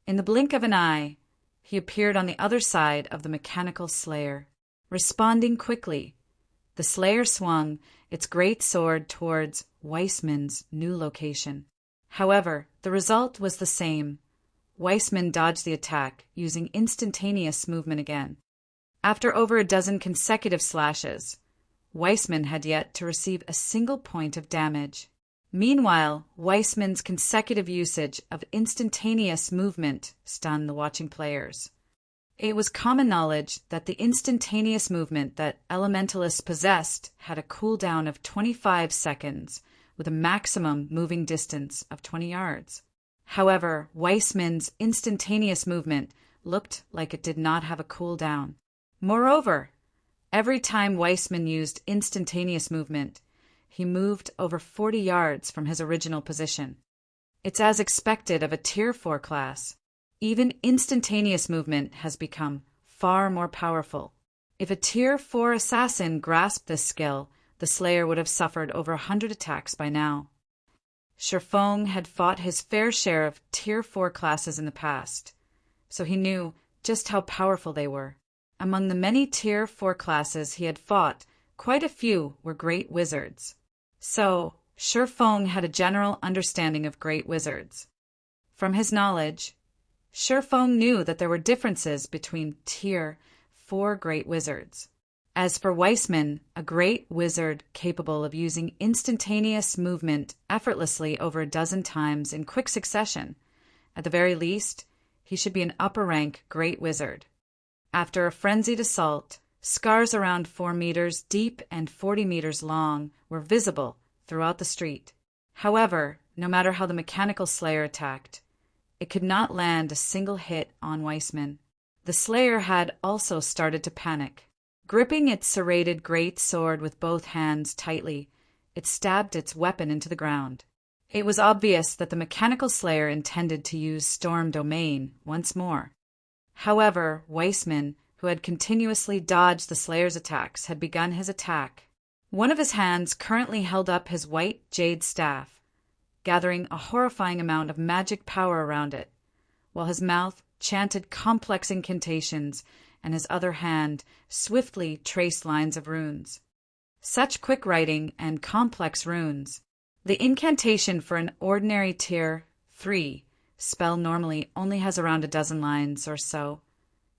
In the blink of an eye, he appeared on the other side of the Mechanical Slayer. Responding quickly, the Slayer swung its great sword towards Weissman's new location. However, the result was the same. Weissman dodged the attack, using instantaneous movement again. After over a dozen consecutive slashes, Weissman had yet to receive a single point of damage. Meanwhile, Weissman's consecutive usage of instantaneous movement stunned the watching players. It was common knowledge that the instantaneous movement that elementalists possessed had a cooldown of 25 seconds, with a maximum moving distance of 20 yards. However, Weissman's instantaneous movement looked like it did not have a cooldown. Moreover, every time Weissman used instantaneous movement, he moved over 40 yards from his original position. It's as expected of a Tier 4 class. Even instantaneous movement has become far more powerful. If a Tier 4 assassin grasped this skill, the Slayer would have suffered over 100 attacks by now. Sherfong had fought his fair share of Tier 4 classes in the past, so he knew just how powerful they were. Among the many Tier 4 classes he had fought, quite a few were Great Wizards. So, Sherfong had a general understanding of Great Wizards. From his knowledge, Sherfong knew that there were differences between Tier 4 Great Wizards. As for Weissman, a great wizard capable of using instantaneous movement effortlessly over a dozen times in quick succession, at the very least, he should be an upper-rank great wizard. After a frenzied assault, scars around 4 meters deep and 40 meters long were visible throughout the street. However, no matter how the Mechanical Slayer attacked, it could not land a single hit on Weissman. The Slayer had also started to panic. Gripping its serrated great sword with both hands tightly, it stabbed its weapon into the ground. It was obvious that the mechanical slayer intended to use Storm Domain once more. However, Weissman, who had continuously dodged the slayer's attacks, had begun his attack. One of his hands currently held up his white jade staff, gathering a horrifying amount of magic power around it, while his mouth chanted complex incantations and his other hand swiftly traced lines of runes. Such quick writing and complex runes. The incantation for an ordinary Tier 3 spell normally only has around a dozen lines or so,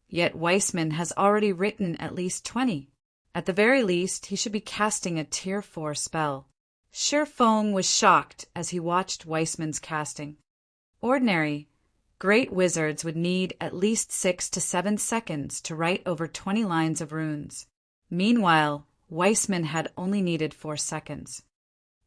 yet Weissman has already written at least 20. At the very least, he should be casting a Tier 4 spell. Shifeng was shocked as he watched Weissman's casting. Ordinary, great wizards would need at least 6 to 7 seconds to write over 20 lines of runes. Meanwhile, Weissman had only needed 4 seconds.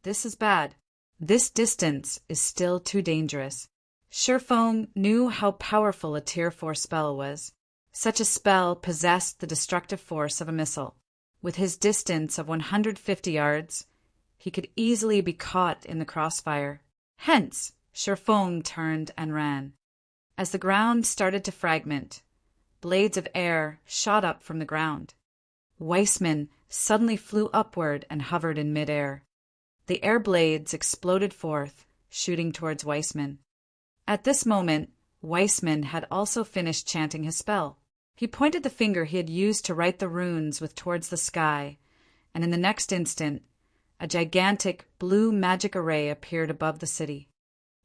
This is bad. This distance is still too dangerous. Shifeng knew how powerful a Tier 4 spell was. Such a spell possessed the destructive force of a missile. With his distance of 150 yards, he could easily be caught in the crossfire. Hence, Shifeng turned and ran. As the ground started to fragment, blades of air shot up from the ground. Weissman suddenly flew upward and hovered in midair. The air blades exploded forth, shooting towards Weissman. At this moment, Weissman had also finished chanting his spell. He pointed the finger he had used to write the runes with towards the sky, and in the next instant, a gigantic blue magic array appeared above the city.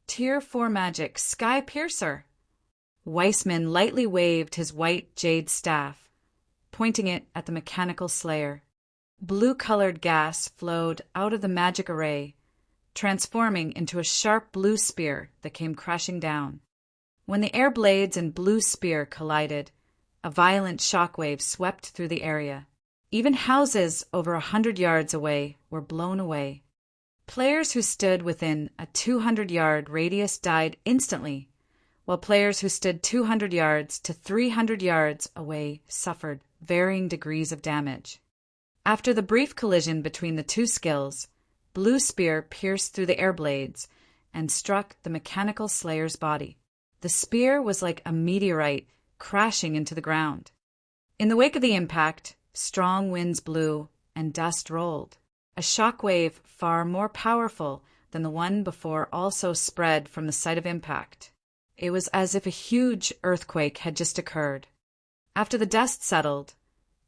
Tier 4 magic, Sky Piercer! Weissman lightly waved his white jade staff, pointing it at the mechanical slayer. Blue-colored gas flowed out of the magic array, transforming into a sharp blue spear that came crashing down. When the air blades and blue spear collided, a violent shockwave swept through the area. Even houses over 100 yards away were blown away. Players who stood within a 200-yard radius died instantly, while players who stood 200 yards to 300 yards away suffered varying degrees of damage. After the brief collision between the two skills, Blue Spear pierced through the air blades and struck the mechanical slayer's body. The spear was like a meteorite crashing into the ground. In the wake of the impact, strong winds blew and dust rolled. A shockwave far more powerful than the one before also spread from the site of impact. It was as if a huge earthquake had just occurred. After the dust settled,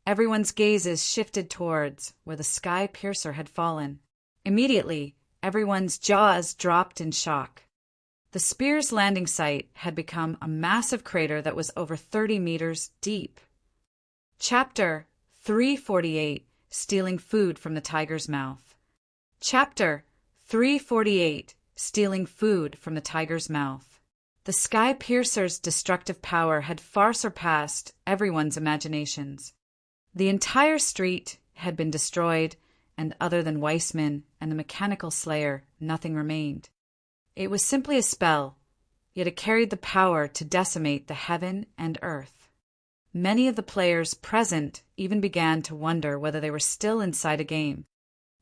everyone's gazes shifted towards where the Sky Piercer had fallen. Immediately, everyone's jaws dropped in shock. The spear's landing site had become a massive crater that was over 30 meters deep. Chapter 348, Stealing Food from the Tiger's Mouth. Chapter 348, Stealing Food from the Tiger's Mouth. The Sky Piercer's destructive power had far surpassed everyone's imaginations. The entire street had been destroyed, and other than Weissman and the mechanical slayer, nothing remained. It was simply a spell, yet it carried the power to decimate the heaven and earth. Many of the players present even began to wonder whether they were still inside a game.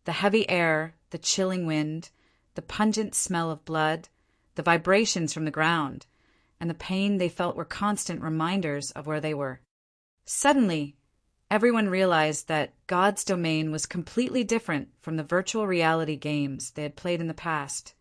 The heavy air, the chilling wind, the pungent smell of blood, the vibrations from the ground, and the pain they felt were constant reminders of where they were. Suddenly, everyone realized that God's domain was completely different from the virtual reality games they had played in the past.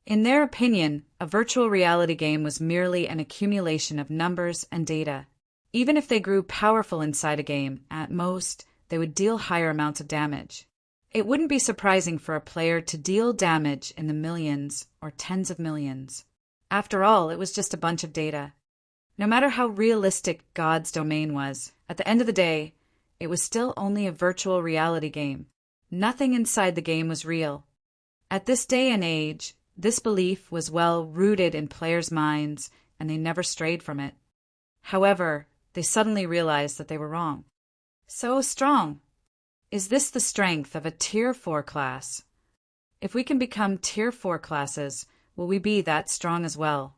In their opinion, a virtual reality game was merely an accumulation of numbers and data. Even if they grew powerful inside a game, at most, they would deal higher amounts of damage. It wouldn't be surprising for a player to deal damage in the millions or tens of millions. After all, it was just a bunch of data. No matter how realistic God's domain was, at the end of the day, it was still only a virtual reality game. Nothing inside the game was real. At this day and age, this belief was well rooted in players' minds, and they never strayed from it. However, they suddenly realized that they were wrong. So strong. Is this the strength of a Tier 4 class? If we can become Tier 4 classes, will we be that strong as well?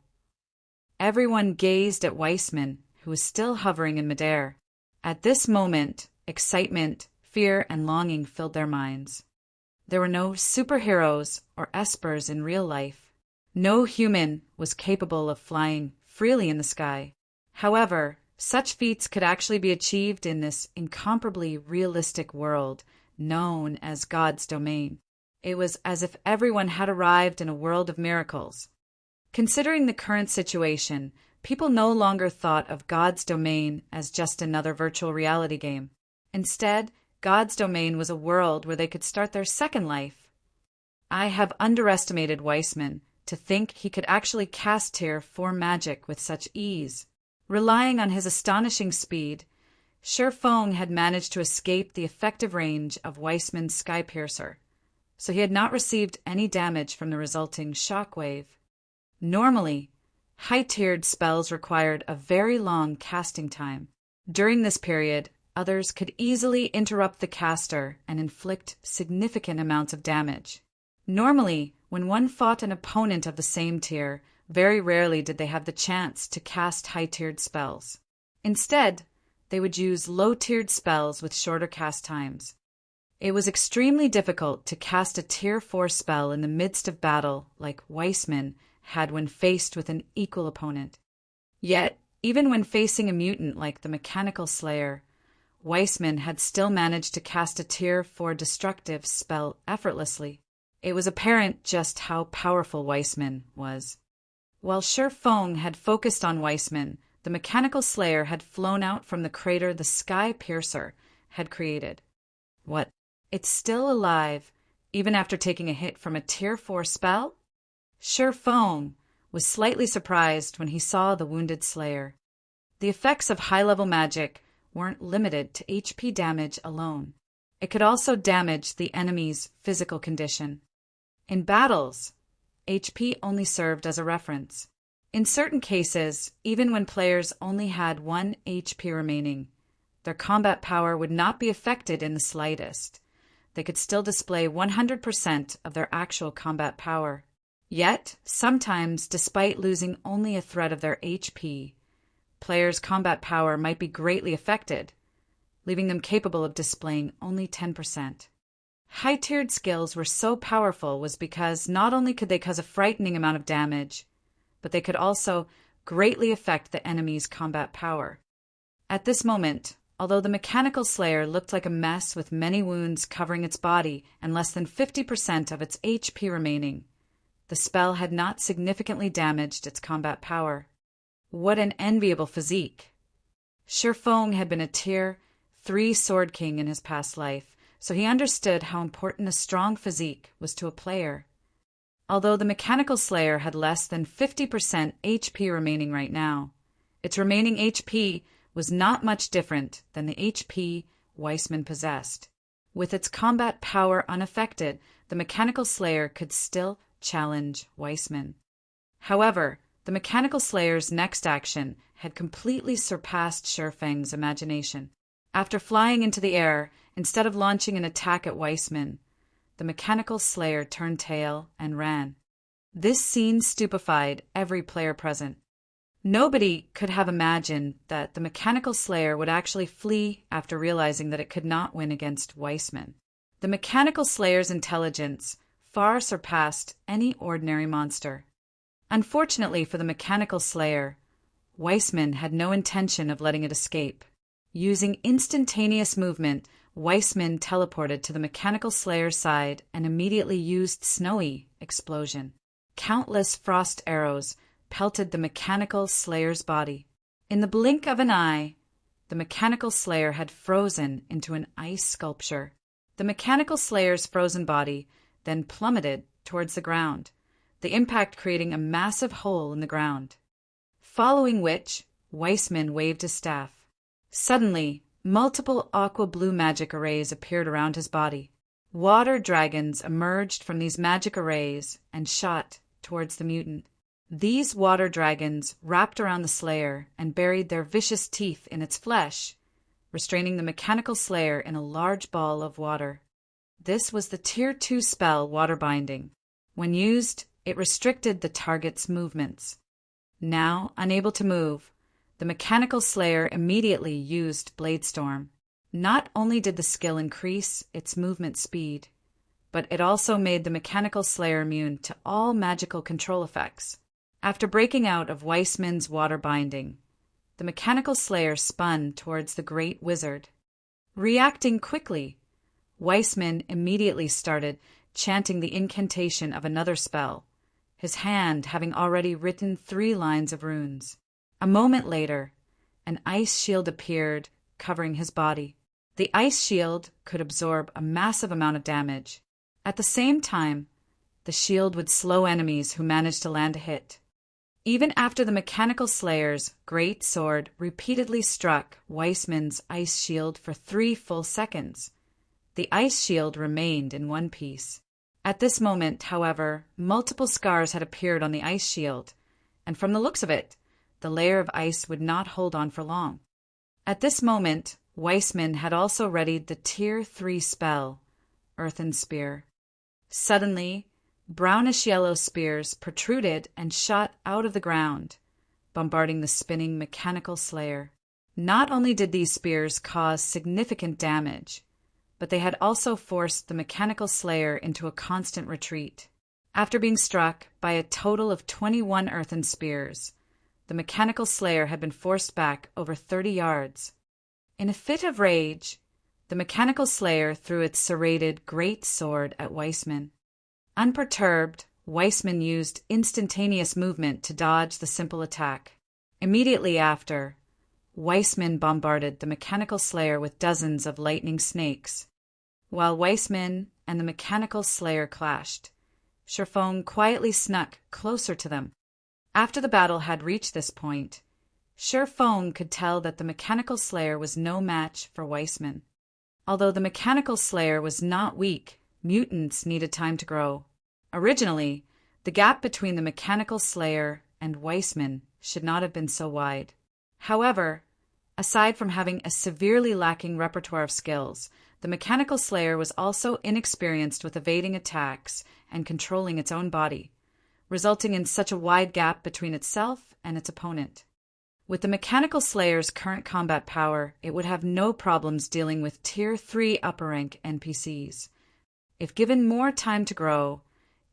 Everyone gazed at Weissman, who was still hovering in midair. At this moment, excitement, fear, and longing filled their minds. There were no superheroes or espers in real life. No human was capable of flying freely in the sky. However, such feats could actually be achieved in this incomparably realistic world known as God's domain. It was as if everyone had arrived in a world of miracles. Considering the current situation, people no longer thought of God's domain as just another virtual reality game. Instead, God's domain was a world where they could start their second life. I have underestimated Weissman to think he could actually cast Tier 4 magic with such ease. Relying on his astonishing speed, Feng had managed to escape the effective range of Weissman's Skypiercer, so he had not received any damage from the resulting shockwave. Normally, high-tiered spells required a very long casting time. During this period, others could easily interrupt the caster and inflict significant amounts of damage. Normally, when one fought an opponent of the same tier, very rarely did they have the chance to cast high-tiered spells. Instead, they would use low-tiered spells with shorter cast times. It was extremely difficult to cast a Tier 4 spell in the midst of battle like Weissman had when faced with an equal opponent. Yet, even when facing a mutant like the Mechanical Slayer, Weissman had still managed to cast a Tier 4 destructive spell effortlessly. It was apparent just how powerful Weissman was. While Feng had focused on Weissman, the Mechanical Slayer had flown out from the crater the Skypiercer had created. What? It's still alive, even after taking a hit from a Tier 4 spell? Feng was slightly surprised when he saw the wounded Slayer. The effects of high-level magic weren't limited to HP damage alone. It could also damage the enemy's physical condition. In battles, HP only served as a reference. In certain cases, even when players only had 1 HP remaining, their combat power would not be affected in the slightest. They could still display 100% of their actual combat power. Yet, sometimes, despite losing only a thread of their HP, players' combat power might be greatly affected, leaving them capable of displaying only 10%. High-tiered skills were so powerful was because not only could they cause a frightening amount of damage, but they could also greatly affect the enemy's combat power. At this moment, although the Mechanical Slayer looked like a mess with many wounds covering its body and less than 50% of its HP remaining, the spell had not significantly damaged its combat power. What an enviable physique! Feng had been a Tier 3 Sword King in his past life, so he understood how important a strong physique was to a player. Although the Mechanical Slayer had less than 50% HP remaining right now, its remaining HP was not much different than the HP Weissman possessed. With its combat power unaffected, the Mechanical Slayer could still challenge Weissman. However, the Mechanical Slayer's next action had completely surpassed Feng's imagination. After flying into the air, instead of launching an attack at Weissman, the Mechanical Slayer turned tail and ran. This scene stupefied every player present. Nobody could have imagined that the Mechanical Slayer would actually flee after realizing that it could not win against Weissman. The Mechanical Slayer's intelligence far surpassed any ordinary monster. Unfortunately for the Mechanical Slayer, Weissman had no intention of letting it escape. Using instantaneous movement, Weissman teleported to the Mechanical Slayer's side and immediately used Snowy Explosion. Countless frost arrows pelted the Mechanical Slayer's body. In the blink of an eye, the Mechanical Slayer had frozen into an ice sculpture. The Mechanical Slayer's frozen body then plummeted towards the ground, the impact creating a massive hole in the ground. Following which, Weissman waved his staff. Suddenly, multiple aqua-blue magic arrays appeared around his body. Water dragons emerged from these magic arrays and shot towards the mutant. These water dragons wrapped around the Slayer and buried their vicious teeth in its flesh, restraining the Mechanical Slayer in a large ball of water. This was the Tier 2 spell Water Binding. When used, it restricted the target's movements. Now, unable to move, the Mechanical Slayer immediately used Bladestorm. Not only did the skill increase its movement speed, but it also made the Mechanical Slayer immune to all magical control effects. After breaking out of Weissman's water binding, the Mechanical Slayer spun towards the Great Wizard. Reacting quickly, Weissman immediately started chanting the incantation of another spell, his hand having already written 3 lines of runes. A moment later, an ice shield appeared, covering his body. The ice shield could absorb a massive amount of damage. At the same time, the shield would slow enemies who managed to land a hit. Even after the Mechanical Slayer's great sword repeatedly struck Weissman's ice shield for 3 full seconds, the ice shield remained in one piece. At this moment, however, multiple scars had appeared on the ice shield, and from the looks of it, the layer of ice would not hold on for long. At this moment, Weissman had also readied the Tier 3 spell, Earthen Spear. Suddenly, brownish-yellow spears protruded and shot out of the ground, bombarding the spinning Mechanical Slayer. Not only did these spears cause significant damage, but they had also forced the Mechanical Slayer into a constant retreat. After being struck by a total of 21 earthen spears, the Mechanical Slayer had been forced back over 30 yards. In a fit of rage, the Mechanical Slayer threw its serrated great sword at Weissman. Unperturbed, Weissman used instantaneous movement to dodge the simple attack. Immediately after, Weissman bombarded the Mechanical Slayer with dozens of lightning snakes. While Weissman and the Mechanical Slayer clashed, Sherfong quietly snuck closer to them. After the battle had reached this point, Sherfong could tell that the Mechanical Slayer was no match for Weissman. Although the Mechanical Slayer was not weak, mutants needed time to grow. Originally, the gap between the Mechanical Slayer and Weissman should not have been so wide. However, aside from having a severely lacking repertoire of skills, the Mechanical Slayer was also inexperienced with evading attacks and controlling its own body, resulting in such a wide gap between itself and its opponent. With the Mechanical Slayer's current combat power, it would have no problems dealing with Tier 3 upper rank NPCs. If given more time to grow,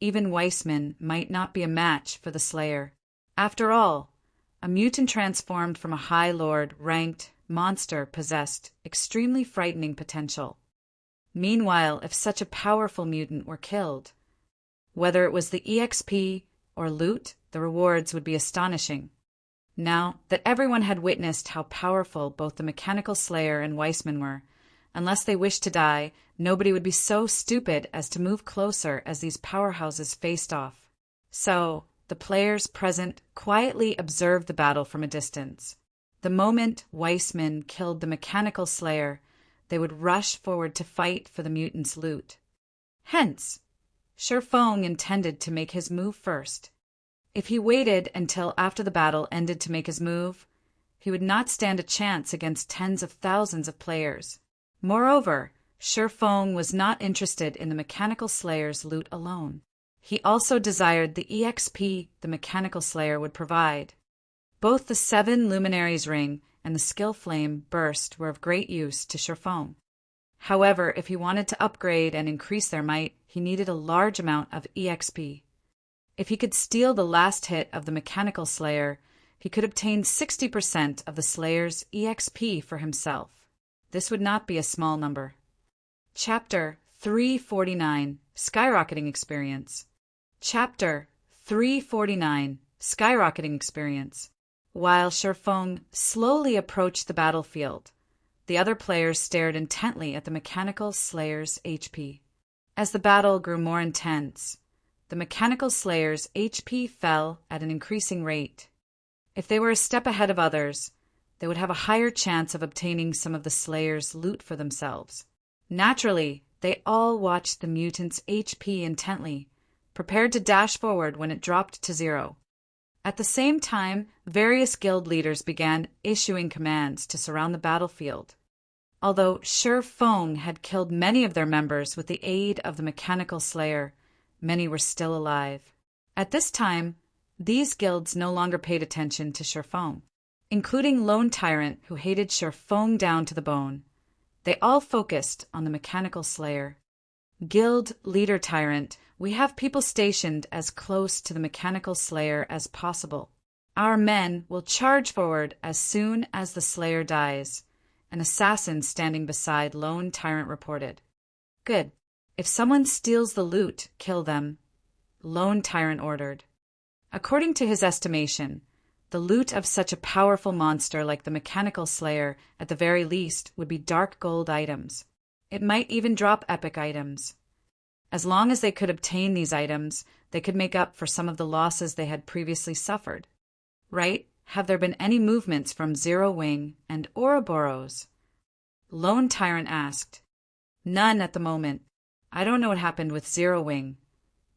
even Weissman might not be a match for the Slayer. After all, a mutant transformed from a High Lord ranked monster possessed extremely frightening potential. Meanwhile, if such a powerful mutant were killed, whether it was the EXP or loot, the rewards would be astonishing. Now that everyone had witnessed how powerful both the Mechanical Slayer and Weissman were, unless they wished to die, nobody would be so stupid as to move closer as these powerhouses faced off. So, the players present quietly observed the battle from a distance. The moment Weissman killed the Mechanical Slayer, they would rush forward to fight for the mutant's loot. Hence, Sherfong intended to make his move first. If he waited until after the battle ended to make his move, he would not stand a chance against tens of thousands of players. Moreover, Sherfong was not interested in the Mechanical Slayer's loot alone. He also desired the EXP the Mechanical Slayer would provide. Both the 7 Luminaries ring and the Skill Flame burst were of great use to Sherfong. However, if he wanted to upgrade and increase their might, he needed a large amount of EXP. If he could steal the last hit of the Mechanical Slayer, he could obtain 60% of the Slayer's EXP for himself. This would not be a small number. Chapter 349, Skyrocketing Experience. Chapter 349, Skyrocketing Experience. While Sherfong slowly approached the battlefield, the other players stared intently at the Mechanical Slayer's HP. As the battle grew more intense, the Mechanical Slayer's HP fell at an increasing rate. If they were a step ahead of others, they would have a higher chance of obtaining some of the Slayer's loot for themselves. Naturally, they all watched the mutant's HP intently, prepared to dash forward when it dropped to 0. At the same time, various guild leaders began issuing commands to surround the battlefield. Although Sherfong had killed many of their members with the aid of the Mechanical Slayer, many were still alive. At this time, these guilds no longer paid attention to Sherfong, including Lone Tyrant, who hated Sherfong down to the bone. They all focused on the Mechanical Slayer. Guild Leader Tyrant, we have people stationed as close to the mechanical slayer as possible. Our men will charge forward as soon as the slayer dies. An assassin standing beside Lone Tyrant reported. Good. If someone steals the loot, kill them, Lone Tyrant ordered. According to his estimation, the loot of such a powerful monster like the mechanical slayer, at the very least, would be dark gold items. It might even drop epic items. As long as they could obtain these items, they could make up for some of the losses they had previously suffered. Right? Have there been any movements from Zero Wing and Ouroboros? Lone Tyrant asked. None at the moment. I don't know what happened with Zero Wing,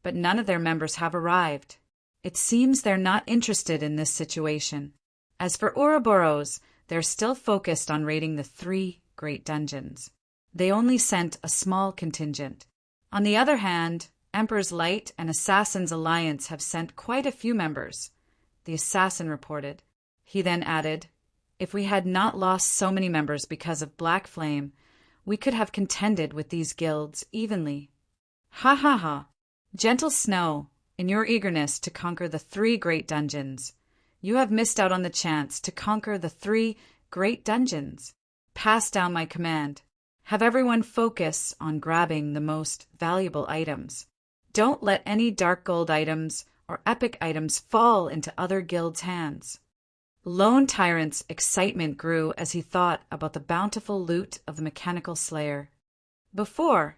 but none of their members have arrived. It seems they're not interested in this situation. As for Ouroboros, they're still focused on raiding the 3 great dungeons. They only sent a small contingent. On the other hand, Emperor's Light and Assassin's Alliance have sent quite a few members, the assassin reported. He then added, if we had not lost so many members because of Black Flame, we could have contended with these guilds evenly. Ha ha ha. Gentle Snow, in your eagerness to conquer the 3 great dungeons, you have missed out on the chance to conquer the 3 great dungeons. Pass down my command. Have everyone focus on grabbing the most valuable items. Don't let any dark gold items or epic items fall into other guilds' hands. Lone Tyrant's excitement grew as he thought about the bountiful loot of the mechanical slayer. Before,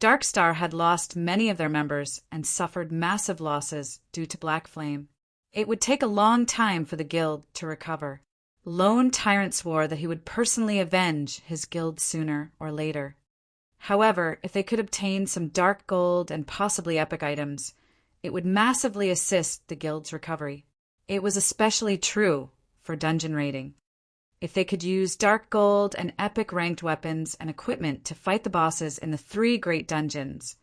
Darkstar had lost many of their members and suffered massive losses due to Black Flame. It would take a long time for the guild to recover. Lone Tyrant swore that he would personally avenge his guild sooner or later. However, if they could obtain some dark gold and possibly epic items, it would massively assist the guild's recovery. It was especially true for dungeon raiding. If they could use dark gold and epic ranked weapons and equipment to fight the bosses in the 3 great dungeons,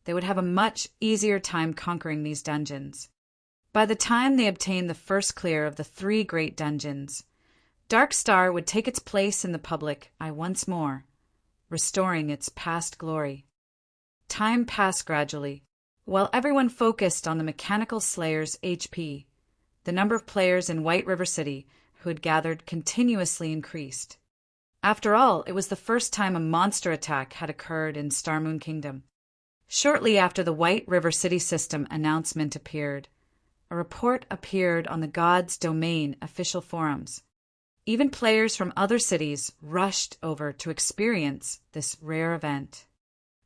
they would have a much easier time conquering these dungeons. By the time they obtained the first clear of the 3 great dungeons, Darkstar would take its place in the public eye once more, restoring its past glory. Time passed gradually. While everyone focused on the mechanical slayer's HP, the number of players in White River City who had gathered continuously increased. After all, it was the first time a monster attack had occurred in Starmoon Kingdom. Shortly after the White River City System announcement appeared, a report appeared on the God's Domain official forums. Even players from other cities rushed over to experience this rare event.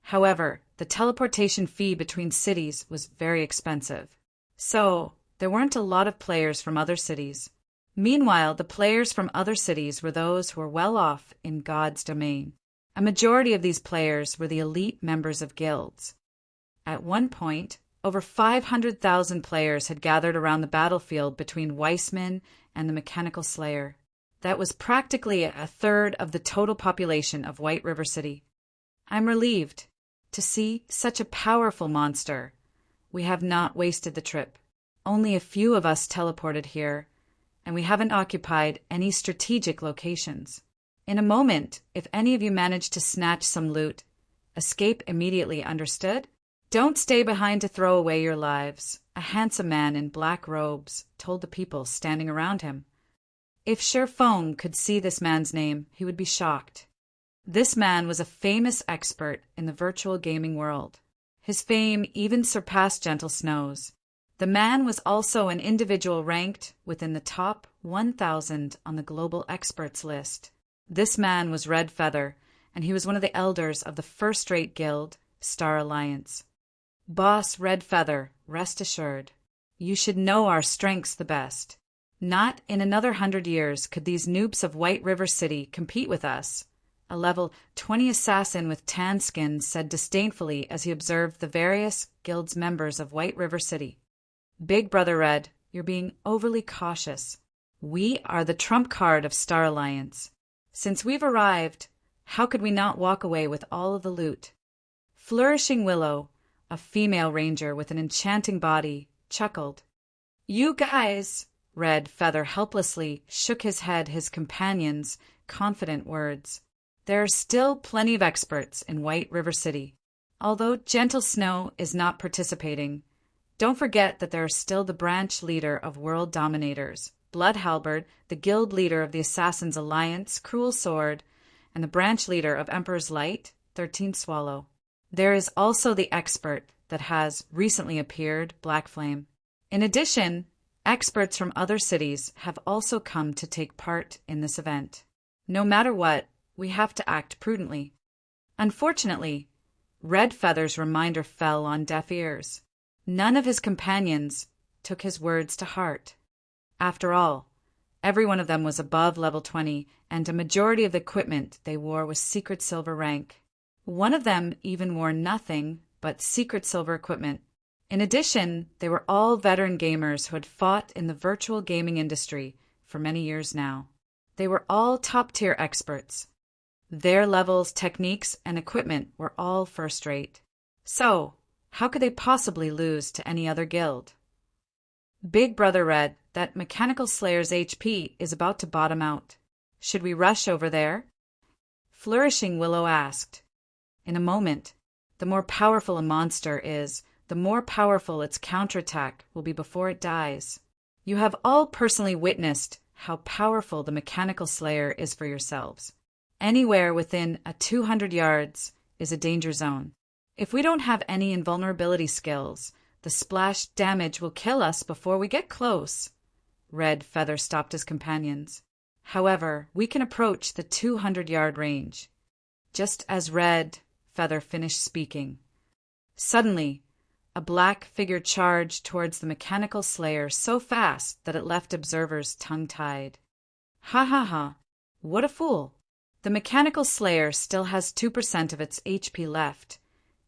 However, the teleportation fee between cities was very expensive, so there weren't a lot of players from other cities. Meanwhile, the players from other cities were those who were well off in God's Domain. A majority of these players were the elite members of guilds. At one point, over 500,000 players had gathered around the battlefield between Weissman and the Mechanical Slayer. That was practically a third of the total population of White River City. I'm relieved to see such a powerful monster. We have not wasted the trip. Only a few of us teleported here, and we haven't occupied any strategic locations. In a moment, if any of you manage to snatch some loot, escape immediately, understood? Don't stay behind to throw away your lives, a handsome man in black robes told the people standing around him. If Sherfone could see this man's name, he would be shocked. This man was a famous expert in the virtual gaming world. His fame even surpassed Gentle Snow's. The man was also an individual ranked within the top 1,000 on the global experts list. This man was Red Feather, and he was one of the elders of the first-rate guild, Star Alliance. Boss Red Feather, rest assured, you should know our strengths the best. Not in another 100 years could these noobs of White River City compete with us, a level 20 assassin with tan skin said disdainfully as he observed the various guilds members of White River City. Big Brother Red, you're being overly cautious. We are the trump card of Star Alliance. Since we've arrived, how could we not walk away with all of the loot? Flourishing Willow, a female ranger with an enchanting body, chuckled. You guys! Red Feather helplessly shook his head his companion's confident words. There are still plenty of experts in White River City. Although Gentle Snow is not participating, don't forget that there are still the branch leader of World Dominators, Blood Halberd, the guild leader of the Assassin's Alliance, Cruel Sword, and the branch leader of Emperor's Light, 13 Swallow. There is also the expert that has recently appeared, Black Flame. In addition, experts from other cities have also come to take part in this event. No matter what, we have to act prudently. Unfortunately, Red Feather's reminder fell on deaf ears. None of his companions took his words to heart. After all, every one of them was above level 20, and a majority of the equipment they wore was secret silver rank. One of them even wore nothing but secret silver equipment. In addition, they were all veteran gamers who had fought in the virtual gaming industry for many years now. They were all top-tier experts. Their levels, techniques, and equipment were all first-rate. So, how could they possibly lose to any other guild? Big Brother Red, that Mechanical Slayer's HP is about to bottom out. Should we rush over there? Flourishing Willow asked. In a moment, the more powerful a monster is, the more powerful its counterattack will be before it dies. You have all personally witnessed how powerful the Mechanical Slayer is for yourselves. Anywhere within 200 yards is a danger zone. If we don't have any invulnerability skills, the splash damage will kill us before we get close. Red Feather stopped his companions. However, we can approach the 200-yard range. Just as Red Feather finished speaking, suddenly, a black figure charged towards the Mechanical Slayer so fast that it left observers tongue-tied. Ha ha ha, what a fool! The Mechanical Slayer still has 2% of its HP left,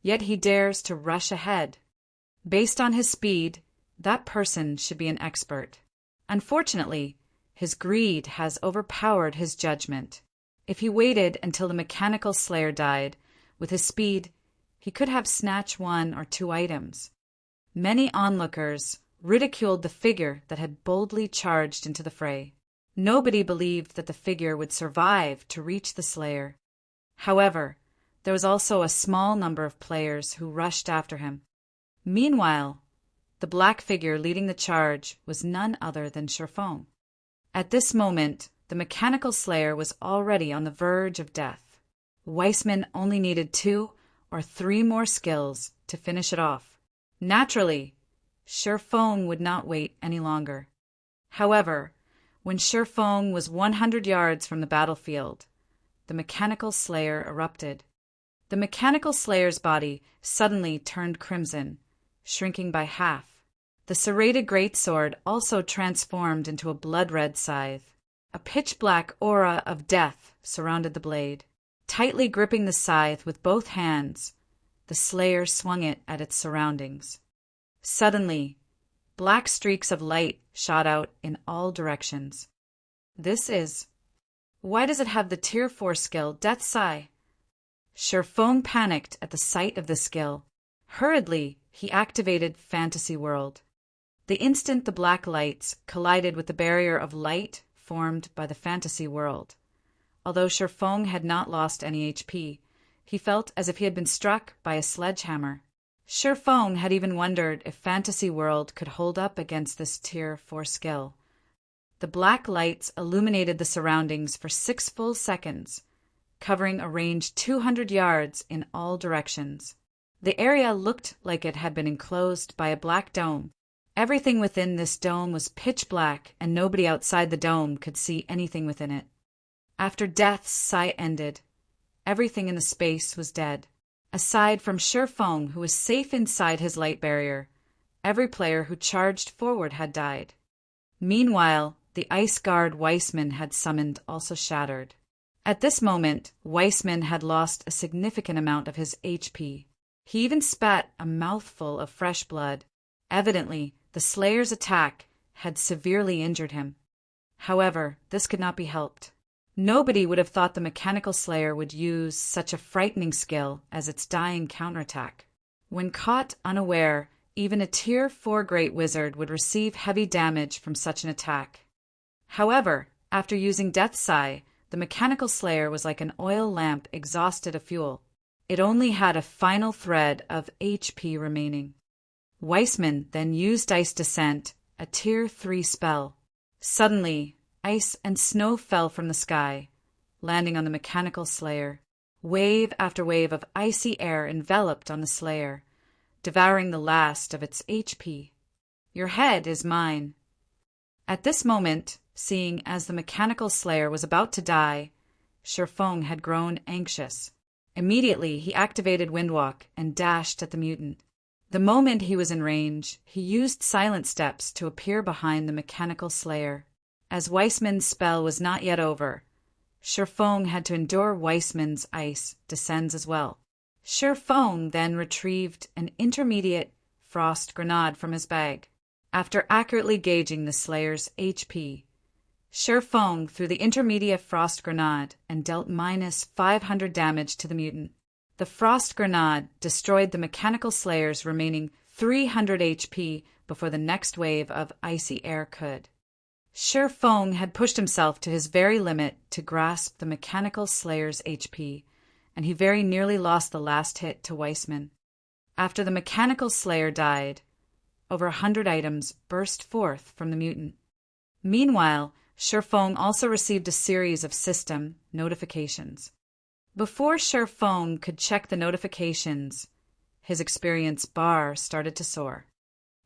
yet he dares to rush ahead. Based on his speed, that person should be an expert. Unfortunately, his greed has overpowered his judgment. If he waited until the Mechanical Slayer died, with his speed, he could have snatched 1 or 2 items. Many onlookers ridiculed the figure that had boldly charged into the fray. Nobody believed that the figure would survive to reach the Slayer. However, there was also a small number of players who rushed after him. Meanwhile, the black figure leading the charge was none other than Sherfong. At this moment, the Mechanical Slayer was already on the verge of death. Weissman only needed 2 or 3 more skills to finish it off. Naturally, Sherfong would not wait any longer. However, when Sherfong was 100 yards from the battlefield, the Mechanical Slayer erupted. The Mechanical Slayer's body suddenly turned crimson, shrinking by half. The serrated greatsword also transformed into a blood-red scythe. A pitch-black aura of death surrounded the blade. Tightly gripping the scythe with both hands, the Slayer swung it at its surroundings. Suddenly, black streaks of light shot out in all directions. Why does it have the Tier 4 skill, Death Sigh? Sherfong panicked at the sight of the skill. Hurriedly, he activated Fantasy World. The instant the black lights collided with the barrier of light formed by the Fantasy World. Although Sherfong had not lost any HP, he felt as if he had been struck by a sledgehammer. Sherfong had even wondered if Fantasy World could hold up against this Tier 4 skill. The black lights illuminated the surroundings for 6 full seconds, covering a range 200 yards in all directions. The area looked like it had been enclosed by a black dome. Everything within this dome was pitch black, and nobody outside the dome could see anything within it. After Death's sigh ended, everything in the space was dead. Aside from Sherfong, who was safe inside his light barrier, every player who charged forward had died. Meanwhile, the ice guard Weissman had summoned also shattered. At this moment, Weissman had lost a significant amount of his HP. He even spat a mouthful of fresh blood. Evidently, the Slayer's attack had severely injured him. However, this could not be helped. Nobody would have thought the Mechanical Slayer would use such a frightening skill as its dying counterattack. When caught unaware, even a Tier 4 Great Wizard would receive heavy damage from such an attack. However, after using Death Sigh, the Mechanical Slayer was like an oil lamp exhausted of fuel. It only had a final thread of HP remaining. Weissman then used Ice Descent, a Tier 3 spell. Suddenly, ice and snow fell from the sky, landing on the mechanical slayer. Wave after wave of icy air enveloped on the slayer, devouring the last of its HP. Your head is mine. At this moment, seeing as the mechanical slayer was about to die, Sherfong had grown anxious. Immediately, he activated Windwalk and dashed at the mutant. The moment he was in range, he used Silent Steps to appear behind the mechanical slayer. As Weissman's spell was not yet over, Sherfong had to endure Weissman's ice descends as well. Sherfong then retrieved an intermediate frost grenade from his bag. After accurately gauging the slayer's HP, Sherfong threw the intermediate frost grenade and dealt -500 damage to the mutant. The frost grenade destroyed the mechanical slayer's remaining 300 HP before the next wave of icy air could. Sherfong had pushed himself to his very limit to grasp the mechanical slayer's HP, and he very nearly lost the last hit to Weissman. After the mechanical slayer died, over 100 items burst forth from the mutant. Meanwhile, Sherfong also received a series of system notifications. Before Sherfong could check the notifications, his experience bar started to soar.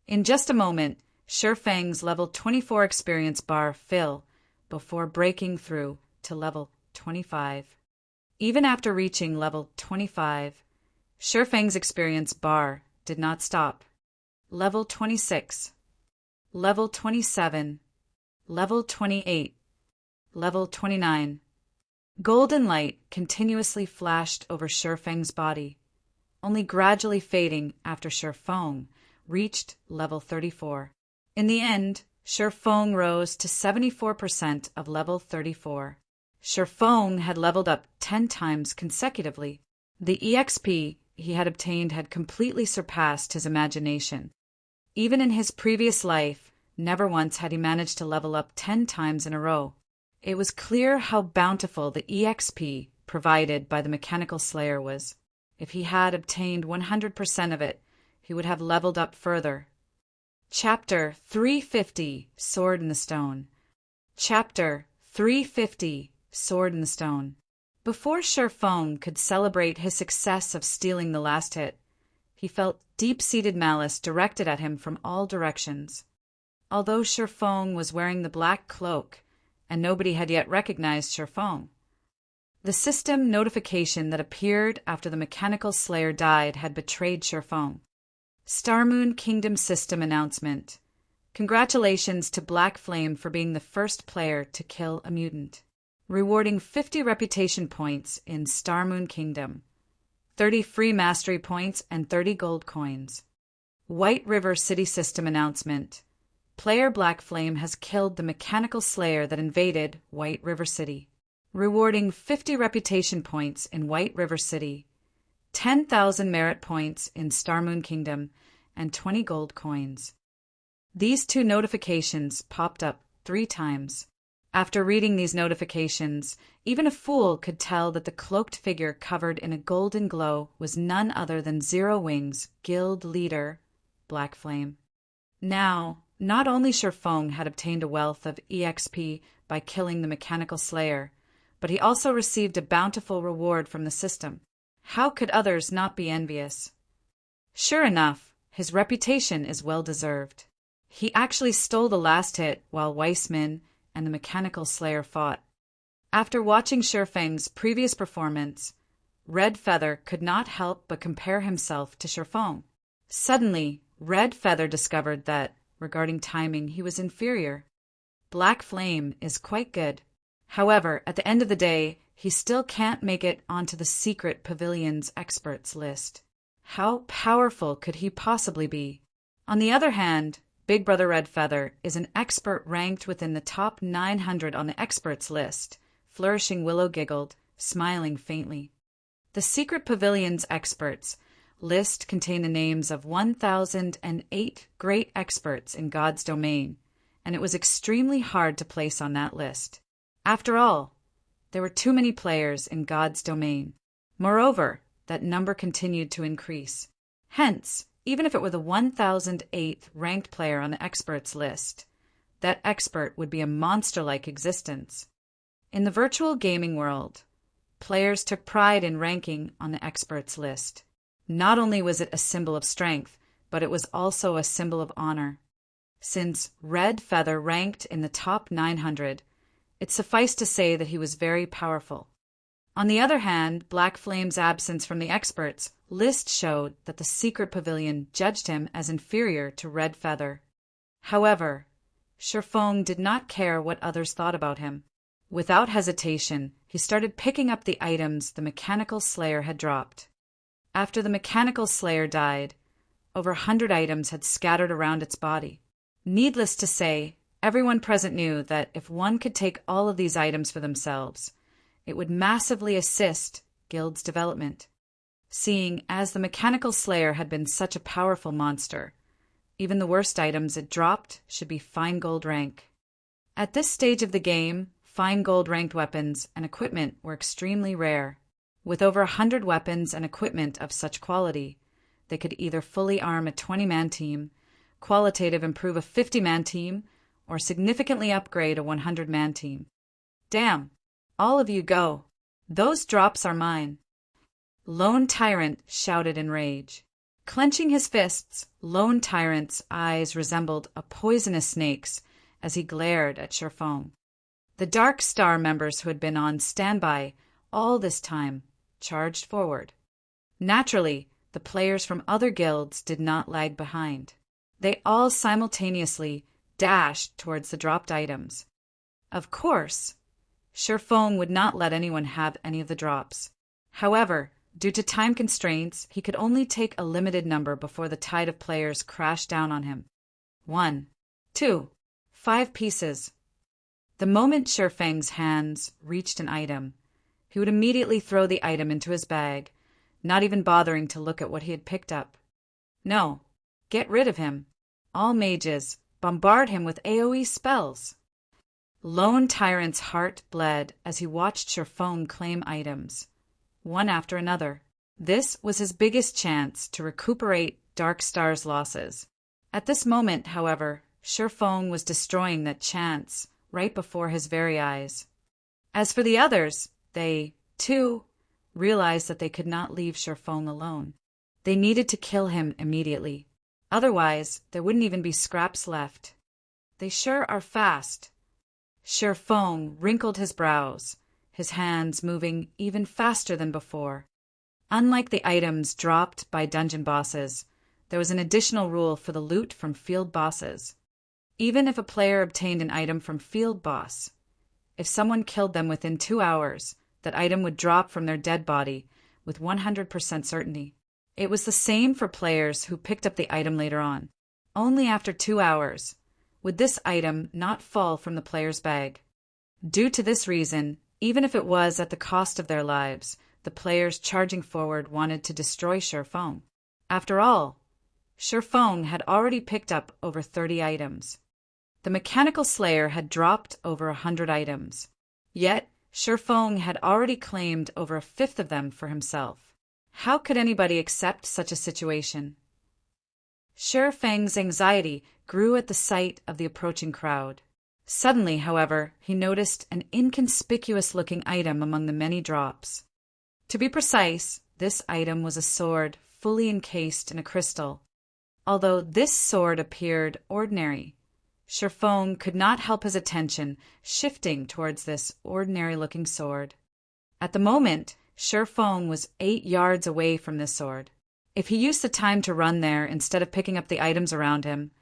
In just a moment, Sherfang's level 24 experience bar fell before breaking through to level 25. Even after reaching level 25, Sherfang's experience bar did not stop. Level 26, level 27, level 28, level 29. Golden light continuously flashed over Sherfang's body, only gradually fading after Sherfong reached level 34. In the end, Sherfong rose to 74% of level 34. Sherfong had leveled up 10 times consecutively. The EXP he had obtained had completely surpassed his imagination. Even in his previous life, never once had he managed to level up 10 times in a row. It was clear how bountiful the EXP provided by the mechanical slayer was. If he had obtained 100% of it, he would have leveled up further. Chapter 350, Sword in the Stone. Chapter 350, Sword in the Stone. Before Sherfong could celebrate his success of stealing the last hit, he felt deep-seated malice directed at him from all directions. Although Sherfong was wearing the black cloak, and nobody had yet recognized Sherfong, the system notification that appeared after the mechanical slayer died had betrayed Sherfong. Starmoon Kingdom System Announcement. Congratulations to Black Flame for being the first player to kill a mutant. Rewarding 50 reputation points in Starmoon Kingdom, 30 free mastery points, and 30 gold coins. White River City System Announcement. Player Black Flame has killed the mechanical slayer that invaded White River City. Rewarding 50 reputation points in White River City, 10,000 merit points in Starmoon Kingdom, and 20 gold coins. These two notifications popped up 3 times. After reading these notifications, even a fool could tell that the cloaked figure covered in a golden glow was none other than Zero Wings guild leader, Black Flame. Now, not only Sherfong had obtained a wealth of EXP by killing the mechanical slayer, but he also received a bountiful reward from the system. How could others not be envious? Sure enough, his reputation is well-deserved. He actually stole the last hit while Weissman and the mechanical slayer fought. After watching Sherfang's previous performance, Red Feather could not help but compare himself to Sherfong. Suddenly, Red Feather discovered that, regarding timing, he was inferior. Black Flame is quite good. However, at the end of the day, he still can't make it onto the secret pavilion's experts list. How powerful could he possibly be? On the other hand, Big Brother Red Feather is an expert ranked within the top 900 on the experts list. Flourishing Willow giggled, smiling faintly. The secret pavilion's experts list contained the names of 1,008 great experts in God's domain, and it was extremely hard to place on that list. After all, there were too many players in God's domain. Moreover, that number continued to increase. Hence, even if it were the 1008th ranked player on the experts list, that expert would be a monster-like existence. In the virtual gaming world, players took pride in ranking on the experts list. Not only was it a symbol of strength, but it was also a symbol of honor. Since Red Feather ranked in the top 900, it sufficed to say that he was very powerful. On the other hand, Black Flame's absence from the experts list showed that the secret pavilion judged him as inferior to Red Feather. However, Sherfong did not care what others thought about him. Without hesitation, he started picking up the items the Mechanical Slayer had dropped. After the Mechanical Slayer died, over 100 items had scattered around its body. Needless to say, everyone present knew that if one could take all of these items for themselves, it would massively assist Guild's development. Seeing as the Mechanical Slayer had been such a powerful monster, even the worst items it dropped should be fine gold rank. At this stage of the game, fine gold ranked weapons and equipment were extremely rare. With over 100 weapons and equipment of such quality, they could either fully arm a 20-man team, qualitative improve a 50-man team, or significantly upgrade a 100-man team. Damn! All of you go. Those drops are mine. Lone Tyrant shouted in rage. Clenching his fists, Lone Tyrant's eyes resembled a poisonous snake's as he glared at Sherfong. The Dark Star members who had been on standby all this time charged forward. Naturally, the players from other guilds did not lag behind. They all simultaneously dashed towards the dropped items. Of course, Sherfong would not let anyone have any of the drops. However, due to time constraints, he could only take a limited number before the tide of players crashed down on him. 1, 2, 5 pieces. The moment Sherfang's hands reached an item, he would immediately throw the item into his bag, not even bothering to look at what he had picked up. No, get rid of him. All mages, bombard him with AoE spells. Lone Tyrant's heart bled as he watched Sherfong claim items, one after another. This was his biggest chance to recuperate Dark Star's losses. At this moment, however, Sherfong was destroying that chance right before his very eyes. As for the others, they, too, realized that they could not leave Sherfong alone. They needed to kill him immediately. Otherwise, there wouldn't even be scraps left. They sure are fast. Sherfong wrinkled his brows, his hands moving even faster than before. Unlike the items dropped by dungeon bosses, there was an additional rule for the loot from field bosses. Even if a player obtained an item from field boss, if someone killed them within 2 hours, that item would drop from their dead body with 100% certainty. It was the same for players who picked up the item later on. Only after 2 hours would this item not fall from the player's bag. Due to this reason, even if it was at the cost of their lives, the players charging forward wanted to destroy Sherfong. After all, Sherfong had already picked up over 30 items. The Mechanical Slayer had dropped over 100 items. Yet, Sherfong had already claimed over a fifth of them for himself. How could anybody accept such a situation? Sherfang's anxiety grew at the sight of the approaching crowd. Suddenly, however, he noticed an inconspicuous-looking item among the many drops. To be precise, this item was a sword fully encased in a crystal. Although this sword appeared ordinary, Sherfong could not help his attention shifting towards this ordinary-looking sword. At the moment, Sherfong was 8 yards away from this sword. If he used the time to run there instead of picking up the items around him,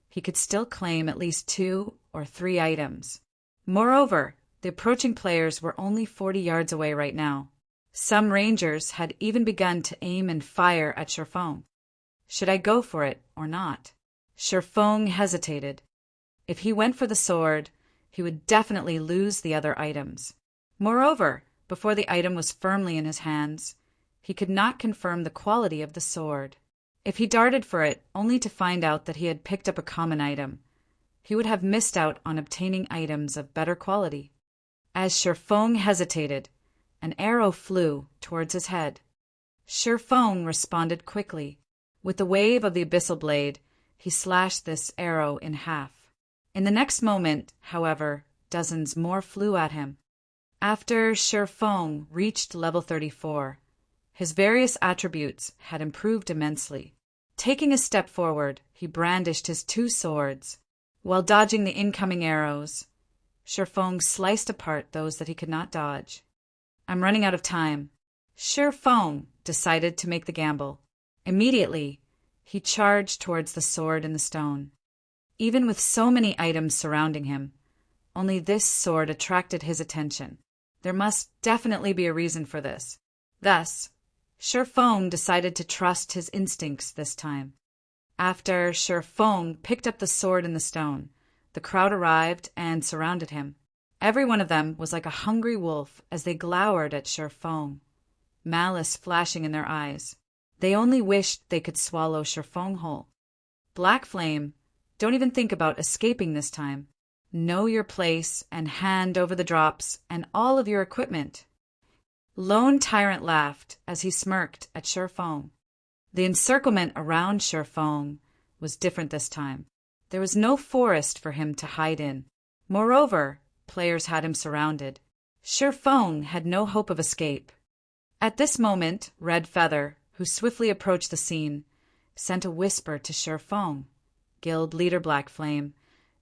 he could still claim at least 2 or 3 items. Moreover, the approaching players were only 40 yards away right now. Some rangers had even begun to aim and fire at Sherfong. Should I go for it or not? Sherfong hesitated. If he went for the sword, he would definitely lose the other items. Moreover, before the item was firmly in his hands, he could not confirm the quality of the sword. If he darted for it only to find out that he had picked up a common item, he would have missed out on obtaining items of better quality. As Sherfong hesitated, an arrow flew towards his head. Feng responded quickly. With the wave of the abyssal blade, he slashed this arrow in half. In the next moment, however, dozens more flew at him. After Feng reached level 34, his various attributes had improved immensely. Taking a step forward, he brandished his two swords. While dodging the incoming arrows, Feng sliced apart those that he could not dodge. I'm running out of time. Feng decided to make the gamble. Immediately, he charged towards the sword in the stone. Even with so many items surrounding him, only this sword attracted his attention. There must definitely be a reason for this. Thus, Feng decided to trust his instincts this time. After Feng picked up the sword in the stone, the crowd arrived and surrounded him. Every one of them was like a hungry wolf as they glowered at Feng, malice flashing in their eyes. They only wished they could swallow Feng whole. Black Flame, don't even think about escaping this time. Know your place and hand over the drops and all of your equipment. Lone Tyrant laughed as he smirked at Feng. The encirclement around Feng was different this time. There was no forest for him to hide in. Moreover, players had him surrounded. Feng had no hope of escape. At this moment, Red Feather, who swiftly approached the scene, sent a whisper to Feng. Guild leader Black Flame,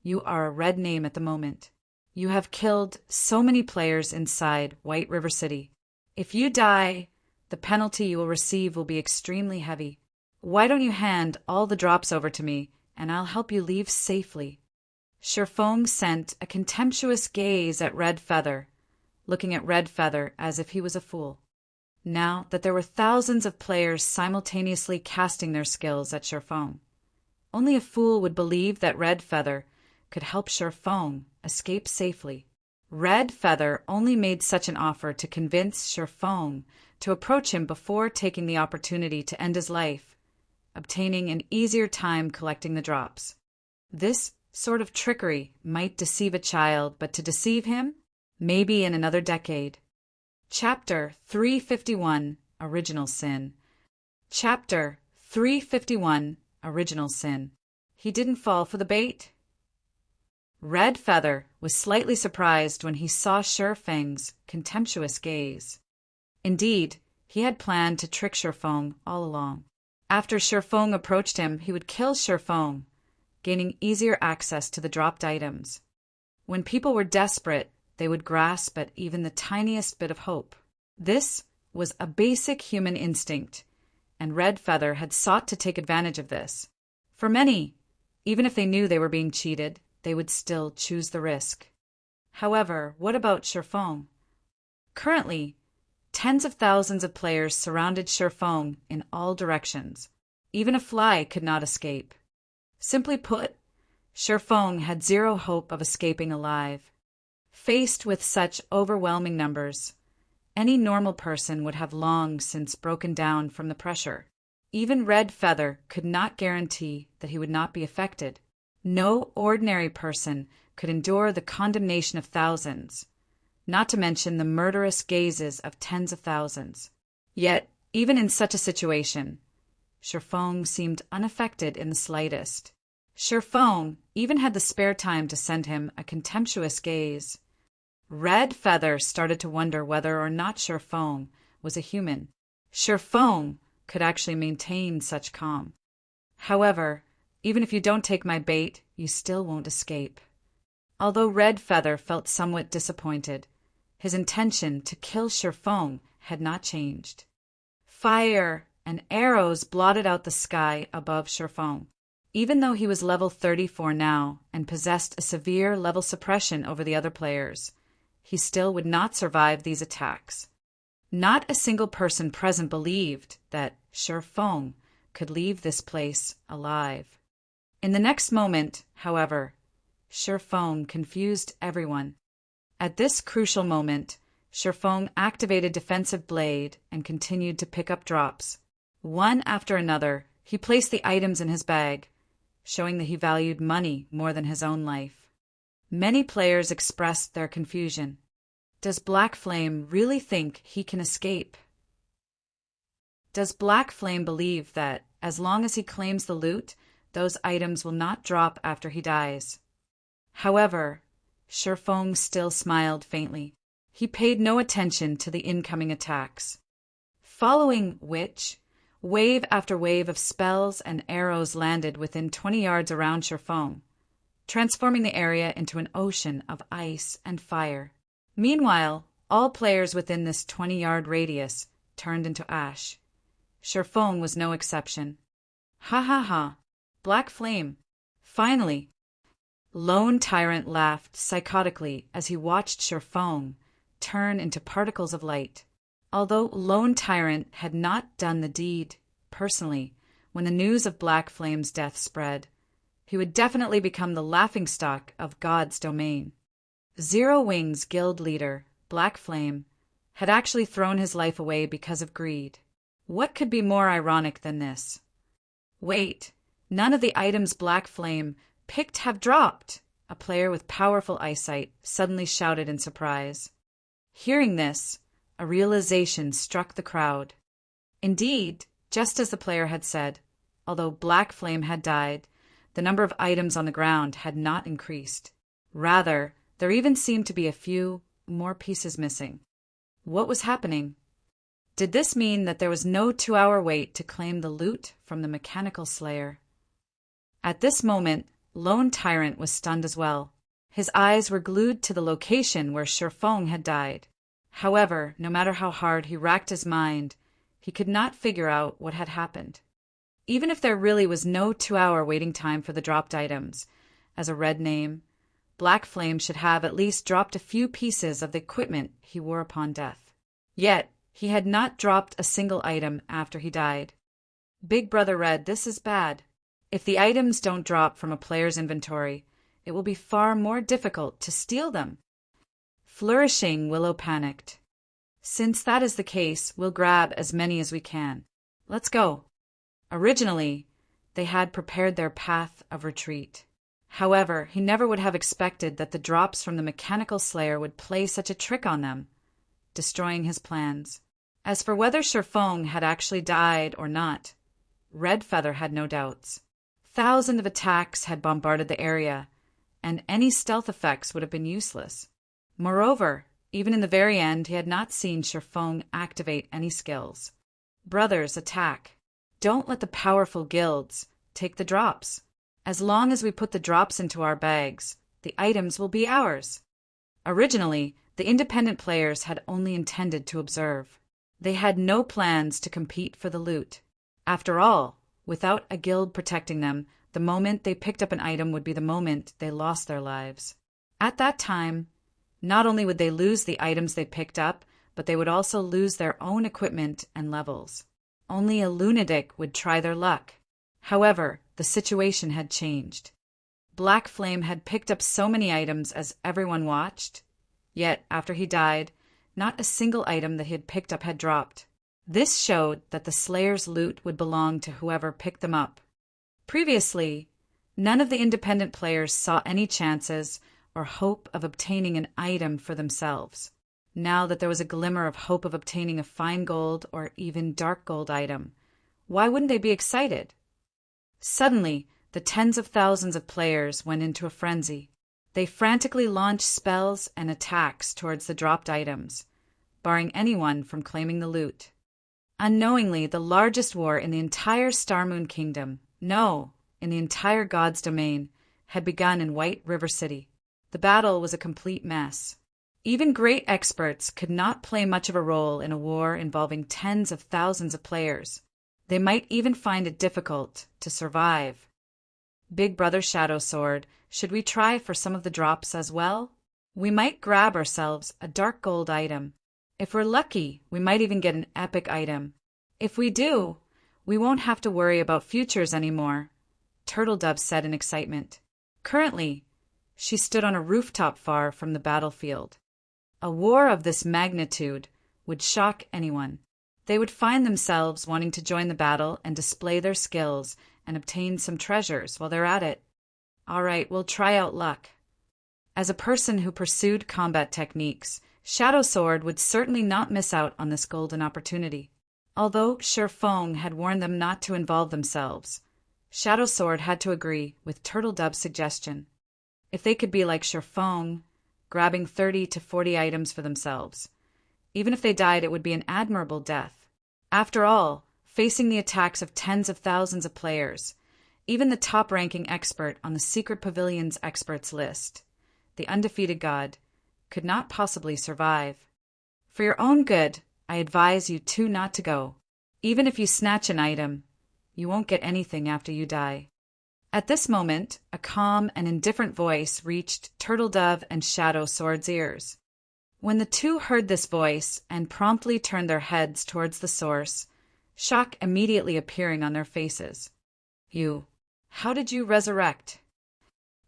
you are a red name at the moment. You have killed so many players inside White River City. If you die, the penalty you will receive will be extremely heavy. Why don't you hand all the drops over to me, and I'll help you leave safely? Feng sent a contemptuous gaze at Red Feather, looking at Red Feather as if he was a fool. Now that there were thousands of players simultaneously casting their skills at Feng, only a fool would believe that Red Feather could help Feng escape safely. Red Feather only made such an offer to convince Feng to approach him before taking the opportunity to end his life, obtaining an easier time collecting the drops. This sort of trickery might deceive a child, but to deceive him, maybe in another decade. Chapter 351, Original Sin. Chapter 351, Original Sin. He didn't fall for the bait. Red Feather was slightly surprised when he saw Feng's contemptuous gaze. Indeed, he had planned to trick Feng all along. After Feng approached him, he would kill Feng, gaining easier access to the dropped items. When people were desperate, they would grasp at even the tiniest bit of hope. This was a basic human instinct, and Red Feather had sought to take advantage of this. For many, even if they knew they were being cheated, they would still choose the risk. However, what about Feng? Currently, tens of thousands of players surrounded Feng in all directions. Even a fly could not escape. Simply put, Feng had zero hope of escaping alive. Faced with such overwhelming numbers, any normal person would have long since broken down from the pressure. Even Red Feather could not guarantee that he would not be affected. No ordinary person could endure the condemnation of thousands, not to mention the murderous gazes of tens of thousands. Yet, even in such a situation, Feng seemed unaffected in the slightest. Feng even had the spare time to send him a contemptuous gaze. Red Feather started to wonder whether or not Feng was a human. Feng could actually maintain such calm. However, even if you don't take my bait, you still won't escape. Although Red Feather felt somewhat disappointed, his intention to kill Feng had not changed. Fire and arrows blotted out the sky above Feng. Even though he was level 34 now and possessed a severe level suppression over the other players, he still would not survive these attacks. Not a single person present believed that Feng could leave this place alive. In the next moment, however, Feng confused everyone. At this crucial moment, Feng activated Defensive Blade and continued to pick up drops. One after another, he placed the items in his bag, showing that he valued money more than his own life. Many players expressed their confusion. Does Black Flame really think he can escape? Does Black Flame believe that, as long as he claims the loot, those items will not drop after he dies? However, Shifeng still smiled faintly. He paid no attention to the incoming attacks. Following which, wave after wave of spells and arrows landed within 20 yards around Shifeng, transforming the area into an ocean of ice and fire. Meanwhile, all players within this 20-yard radius turned into ash. Shifeng was no exception. Ha ha ha! Black Flame! Finally! Lone Tyrant laughed psychotically as he watched Shifeng turn into particles of light. Although Lone Tyrant had not done the deed personally, when the news of Black Flame's death spread, he would definitely become the laughingstock of God's domain. Zero Wings guild leader, Black Flame, had actually thrown his life away because of greed. What could be more ironic than this? Wait, none of the items Black Flame picked have dropped, a player with powerful eyesight suddenly shouted in surprise. Hearing this, a realization struck the crowd. Indeed, just as the player had said, although Black Flame had died, the number of items on the ground had not increased. Rather, there even seemed to be a few more pieces missing. What was happening? Did this mean that there was no 2-hour wait to claim the loot from the mechanical slayer? At this moment, Lone Tyrant was stunned as well. His eyes were glued to the location where Shifeng had died. However, no matter how hard he racked his mind, he could not figure out what had happened. Even if there really was no 2-hour waiting time for the dropped items, as a red name, Black Flame should have at least dropped a few pieces of the equipment he wore upon death. Yet, he had not dropped a single item after he died. Big Brother Red, this is bad. If the items don't drop from a player's inventory, it will be far more difficult to steal them. Flourishing Willow panicked. Since that is the case, we'll grab as many as we can. Let's go. Originally, they had prepared their path of retreat. However, he never would have expected that the drops from the mechanical slayer would play such a trick on them, destroying his plans. As for whether Shifeng had actually died or not, Red Feather had no doubts. Thousands of attacks had bombarded the area, and any stealth effects would have been useless. Moreover, even in the very end, he had not seen Shifeng activate any skills. Brothers, attack. Don't let the powerful guilds take the drops. As long as we put the drops into our bags, the items will be ours. Originally, the independent players had only intended to observe. They had no plans to compete for the loot. After all, without a guild protecting them, the moment they picked up an item would be the moment they lost their lives. At that time, not only would they lose the items they picked up, but they would also lose their own equipment and levels. Only a lunatic would try their luck. However, the situation had changed. Black Flame had picked up so many items as everyone watched, yet after he died, not a single item that he had picked up had dropped. This showed that the Slayer's loot would belong to whoever picked them up. Previously, none of the independent players saw any chances or hope of obtaining an item for themselves. Now that there was a glimmer of hope of obtaining a fine gold or even dark gold item, why wouldn't they be excited? Suddenly, the tens of thousands of players went into a frenzy. They frantically launched spells and attacks towards the dropped items, barring anyone from claiming the loot. Unknowingly, the largest war in the entire Starmoon Kingdom, no, in the entire God's domain, had begun in White River City. The battle was a complete mess. Even great experts could not play much of a role in a war involving tens of thousands of players. They might even find it difficult to survive. Big Brother Shadow Sword, should we try for some of the drops as well? We might grab ourselves a dark gold item. If we're lucky, we might even get an epic item. If we do, we won't have to worry about futures anymore, Turtledove said in excitement. Currently, she stood on a rooftop far from the battlefield. A war of this magnitude would shock anyone. They would find themselves wanting to join the battle and display their skills and obtain some treasures while they're at it. All right, we'll try out luck. As a person who pursued combat techniques, Shadow Sword would certainly not miss out on this golden opportunity. Although Shi Feng had warned them not to involve themselves, Shadow Sword had to agree with Turtle Dove's suggestion. If they could be like Shi Feng, grabbing 30 to 40 items for themselves, even if they died, it would be an admirable death. After all, facing the attacks of tens of thousands of players, even the top-ranking expert on the Secret Pavilion's experts list, the undefeated god, could not possibly survive. For your own good, I advise you two not to go. Even if you snatch an item, you won't get anything after you die. At this moment, a calm and indifferent voice reached Turtle Dove and Shadow Sword's ears. When the two heard this voice and promptly turned their heads towards the source, shock immediately appearing on their faces. How did you resurrect?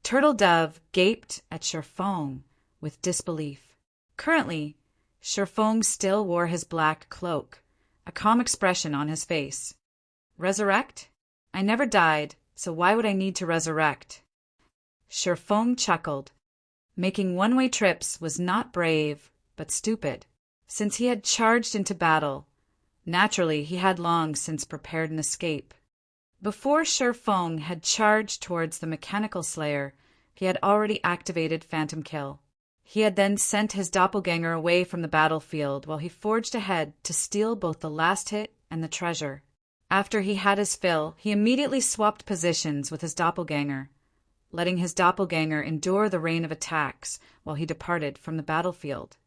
Turtle Dove gaped at Shi Feng with disbelief. Currently, Shi Feng still wore his black cloak, a calm expression on his face. Resurrect? I never died, so why would I need to resurrect? Shi Feng chuckled. Making one-way trips was not brave, but stupid. Since he had charged into battle, naturally he had long since prepared an escape. Before Shi Feng had charged towards the mechanical slayer, he had already activated Phantom Kill. He had then sent his doppelganger away from the battlefield while he forged ahead to steal both the last hit and the treasure. After he had his fill, he immediately swapped positions with his doppelganger, letting his doppelganger endure the rain of attacks while he departed from the battlefield.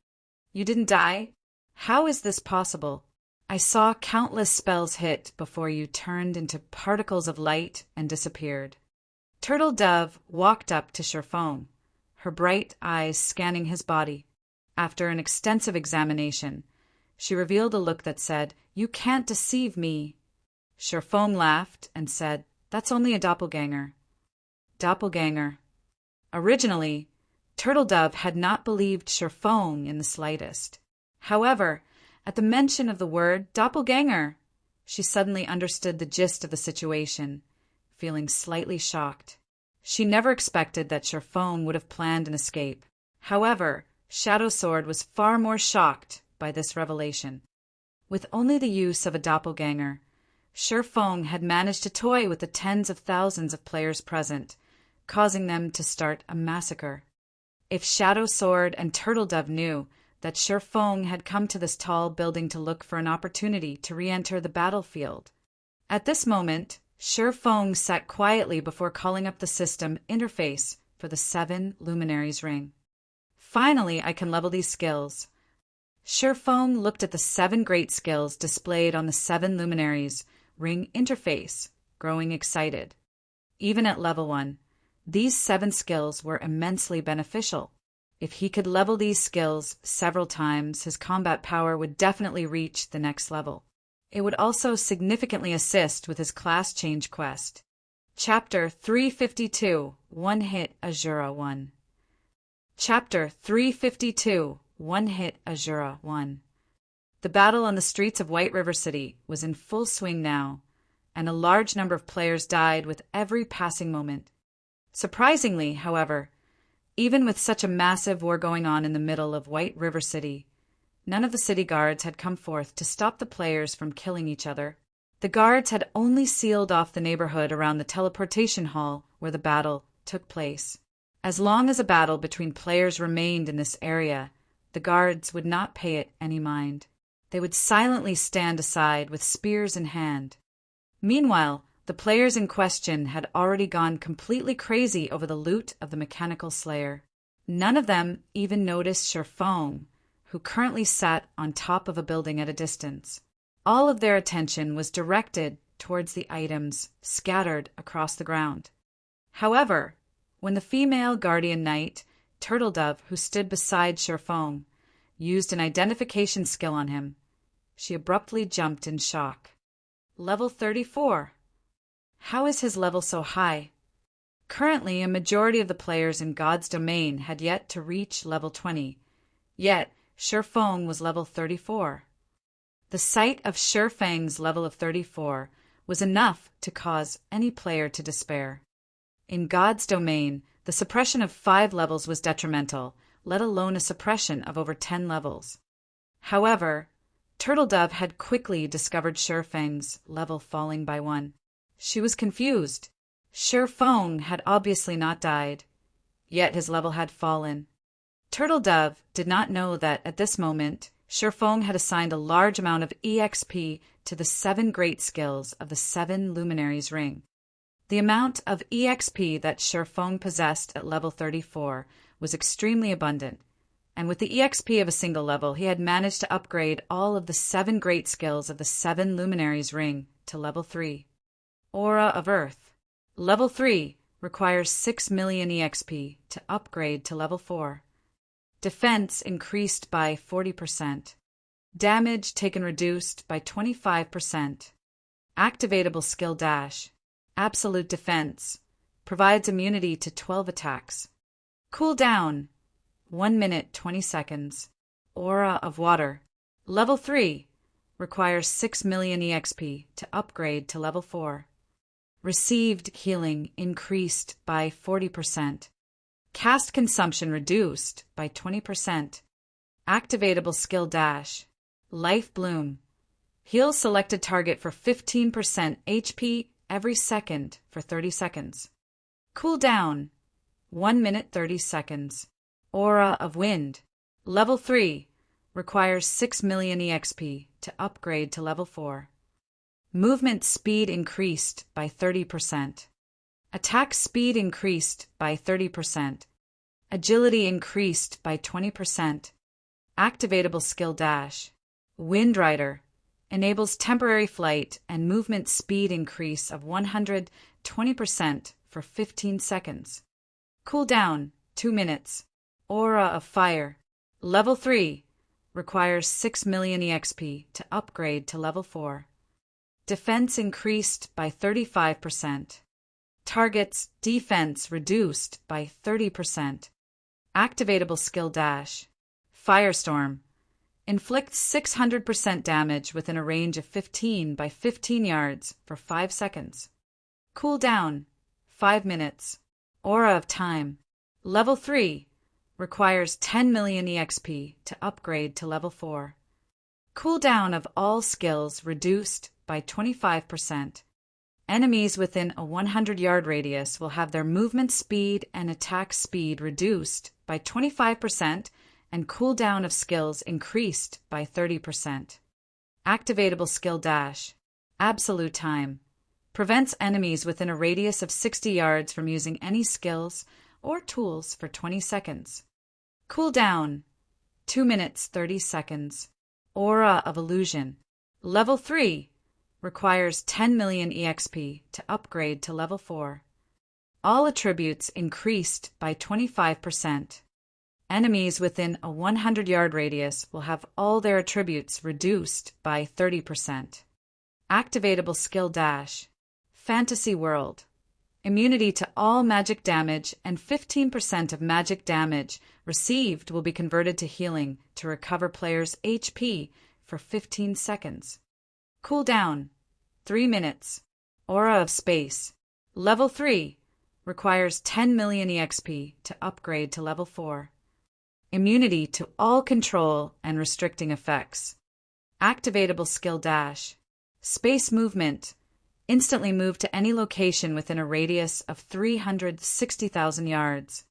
You didn't die? How is this possible? I saw countless spells hit before you turned into particles of light and disappeared. Turtle Dove walked up to Shi Feng, her bright eyes scanning his body. After an extensive examination, she revealed a look that said, "You can't deceive me." Shi Feng laughed and said, "That's only a doppelganger." Doppelganger. Originally, Turtle Dove had not believed Shi Feng in the slightest. However, at the mention of the word doppelganger, she suddenly understood the gist of the situation, feeling slightly shocked. She never expected that Shi Feng would have planned an escape. However, Shadow Sword was far more shocked by this revelation. With only the use of a doppelganger, Shi Feng had managed to toy with the tens of thousands of players present, causing them to start a massacre. If Shadow Sword and Turtle Dove knew that Shi Feng had come to this tall building to look for an opportunity to re-enter the battlefield. At this moment, Shi Feng sat quietly before calling up the system interface for the 7 Luminaries ring. Finally, I can level these skills. Shi Feng looked at the 7 great skills displayed on the 7 Luminaries ring interface, growing excited. Even at level 1, these 7 skills were immensely beneficial. If he could level these skills several times, his combat power would definitely reach the next level. It would also significantly assist with his class change quest. Chapter 352, One Hit Azura 1. Chapter 352, One Hit Azura 1. The battle on the streets of White River City was in full swing now, and a large number of players died with every passing moment. Surprisingly, however, even with such a massive war going on in the middle of White River City, none of the city guards had come forth to stop the players from killing each other. The guards had only sealed off the neighborhood around the teleportation hall where the battle took place. As long as a battle between players remained in this area, the guards would not pay it any mind. They would silently stand aside with spears in hand. Meanwhile, the players in question had already gone completely crazy over the loot of the mechanical slayer. None of them even noticed Shi Feng, who currently sat on top of a building at a distance. All of their attention was directed towards the items scattered across the ground. However, when the female guardian knight, Turtle Dove, who stood beside Shi Feng, used an identification skill on him, she abruptly jumped in shock. Level 34. How is his level so high? Currently, a majority of the players in God's domain had yet to reach level 20, yet Shi Feng was level 34. The sight of Shi Feng's level of 34 was enough to cause any player to despair. In God's domain, the suppression of 5 levels was detrimental, let alone a suppression of over 10 levels. However, Turtledove had quickly discovered Shurfeng's level falling by 1. She was confused. Shurfeng had obviously not died, yet his level had fallen. Turtledove did not know that at this moment, Shurfeng had assigned a large amount of EXP to the 7 great skills of the 7 Luminaries Ring. The amount of EXP that Shurfeng possessed at level 34 was extremely abundant, and with the EXP of a single level, he had managed to upgrade all of the 7 great skills of the 7 Luminaries Ring to level 3. Aura of Earth. Level 3 requires 6 million EXP to upgrade to level 4. Defense increased by 40%. Damage taken reduced by 25%. Activatable skill dash. Absolute defense. Provides immunity to 12 attacks. Cooldown. 1 minute 20 seconds. Aura of Water. Level 3 requires 6 million EXP to upgrade to level 4. Received healing increased by 40%. Cast consumption reduced by 20%. Activatable skill dash. Life Bloom. Heal selected target for 15% HP every second for 30 seconds. Cooldown. 1 minute 30 seconds. Aura of Wind. Level 3 requires 6 million EXP to upgrade to level 4. Movement speed increased by 30%. Attack speed increased by 30%. Agility increased by 20%. Activatable skill dash. Windrider. Enables temporary flight and movement speed increase of 120% for 15 seconds. Cooldown 2 minutes. Aura of Fire. Level 3 requires 6 million EXP to upgrade to level 4. Defense increased by 35%. Target's defense reduced by 30%. Activatable skill dash. Firestorm. Inflicts 600% damage within a range of 15 by 15 yards for 5 seconds. Cooldown 5 minutes. Aura of Time. Level 3 requires 10 million EXP to upgrade to level 4. Cooldown of all skills reduced by 25%. Enemies within a 100-yard radius will have their movement speed and attack speed reduced by 25% and cooldown of skills increased by 30%. Activatable skill dash. Absolute Time. Prevents enemies within a radius of 60 yards from using any skills or tools for 20 seconds. Cooldown 2 minutes 30 seconds. Aura of Illusion. Level 3 requires 10 million EXP to upgrade to level 4. All attributes increased by 25%. Enemies within a 100-yard radius will have all their attributes reduced by 30%. Activatable skill dash. Fantasy World. Immunity to all magic damage and 15% of magic damage received will be converted to healing to recover players' HP for 15 seconds. Cooldown 3 minutes. Aura of Space. Level 3 requires 10 million EXP to upgrade to level 4. Immunity to all control and restricting effects. Activatable skill dash. Space Movement. Instantly move to any location within a radius of 360,000 yards.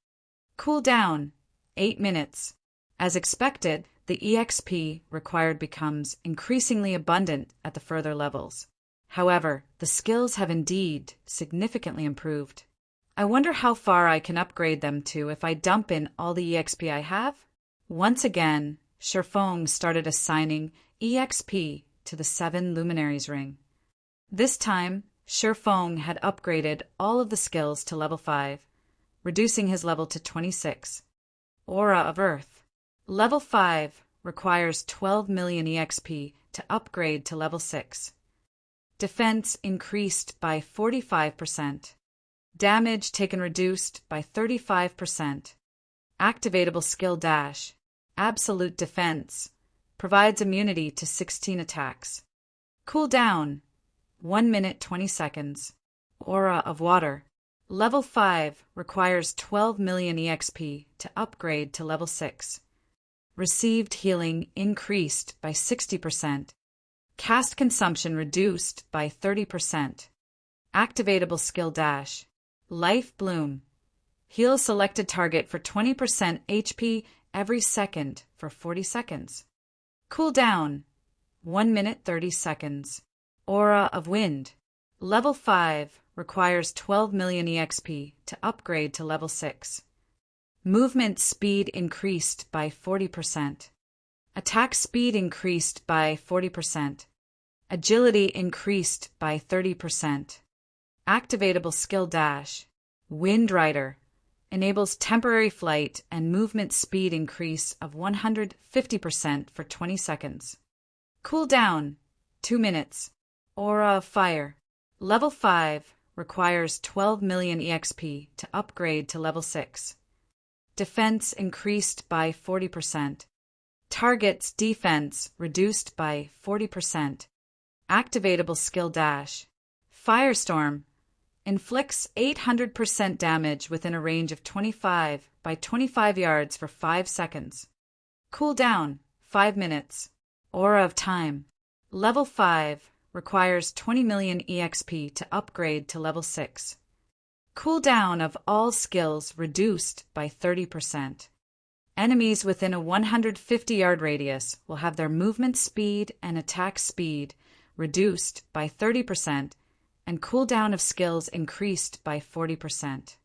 Cooldown 8 minutes. As expected, the EXP required becomes increasingly abundant at the further levels. However, the skills have indeed significantly improved. I wonder how far I can upgrade them to if I dump in all the EXP I have? Once again, Shurfeng started assigning EXP to the 7 Luminaries Ring. This time, Shurfeng had upgraded all of the skills to level 5, reducing his level to 26. Aura of Earth. Level 5 requires 12 million EXP to upgrade to level 6. Defense increased by 45%. Damage taken reduced by 35%. Activatable skill dash. Absolute Defense. Provides immunity to 16 attacks. Cooldown 1 minute 20 seconds. Aura of Water. Level 5 requires 12 million EXP to upgrade to level 6. Received healing increased by 60%. Cast consumption reduced by 30%. Activatable skill dash. Life bloom. Heal selected target for 20% HP every second for 40 seconds. Cool down. 1 minute 30 seconds. Aura of wind. Level 5 requires 12 million EXP to upgrade to level 6. Movement speed increased by 40%. Attack speed increased by 40%. Agility increased by 30%. Activatable skill dash. Wind Rider. Enables temporary flight and movement speed increase of 150% for 20 seconds. Cool down. 2 minutes. Aura of Fire. Level 5 requires 12 million EXP to upgrade to level 6. Defense increased by 40%. Target's defense reduced by 40%. Activatable skill dash. Firestorm. Inflicts 800% damage within a range of 25 by 25 yards for 5 seconds. Cool down. 5 minutes. Aura of Time. Level 5 requires 20 million EXP to upgrade to level 6. Cooldown of all skills reduced by 30%. Enemies within a 150-yard radius will have their movement speed and attack speed reduced by 30%, and cooldown of skills increased by 40%.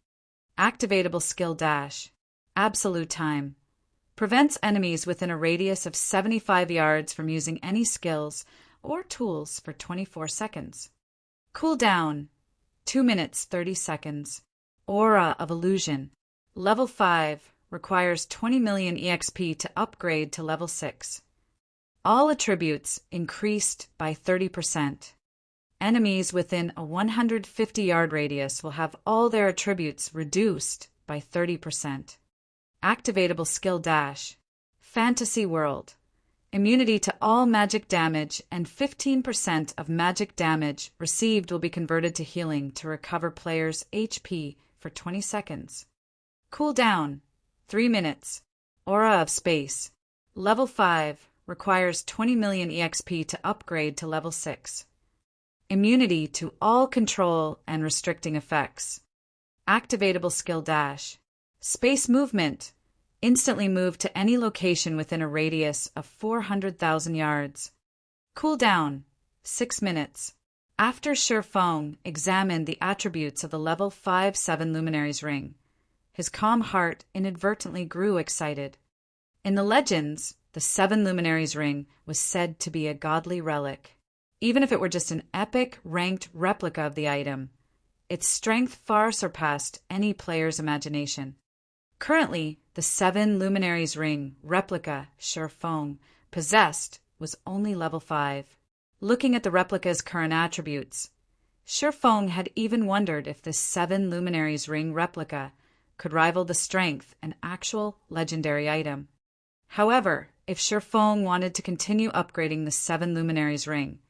Activatable skill dash. Absolute Time. Prevents enemies within a radius of 75 yards from using any skills or tools for 24 seconds. Cooldown. 2 minutes 30 seconds. Aura of Illusion. Level 5 requires 20 million EXP to upgrade to level 6. All attributes increased by 30%. Enemies within a 150-yard radius will have all their attributes reduced by 30%. Activatable skill dash. Fantasy World. Immunity to all magic damage and 15% of magic damage received will be converted to healing to recover players' HP for 20 seconds. Cooldown. 3 minutes. Aura of Space. Level 5 requires 20 million EXP to upgrade to level 6. Immunity to all control and restricting effects. Activatable skill dash. Space Movement. Instantly move to any location within a radius of 400,000 yards. Cooldown. 6 minutes. After Shifeng examined the attributes of the level 5/7 Luminary's ring, his calm heart inadvertently grew excited. In the legends, the 7 Luminary's ring was said to be a godly relic. Even if it were just an epic, ranked replica of the item, its strength far surpassed any player's imagination. Currently, the 7 Luminary's ring replica Shifeng possessed was only level 5. Looking at the replica's current attributes, Shifeng had even wondered if this 7 Luminary's ring replica could rival the strength an actual legendary item. However, if Shifeng wanted to continue upgrading the 7 Luminary's ring,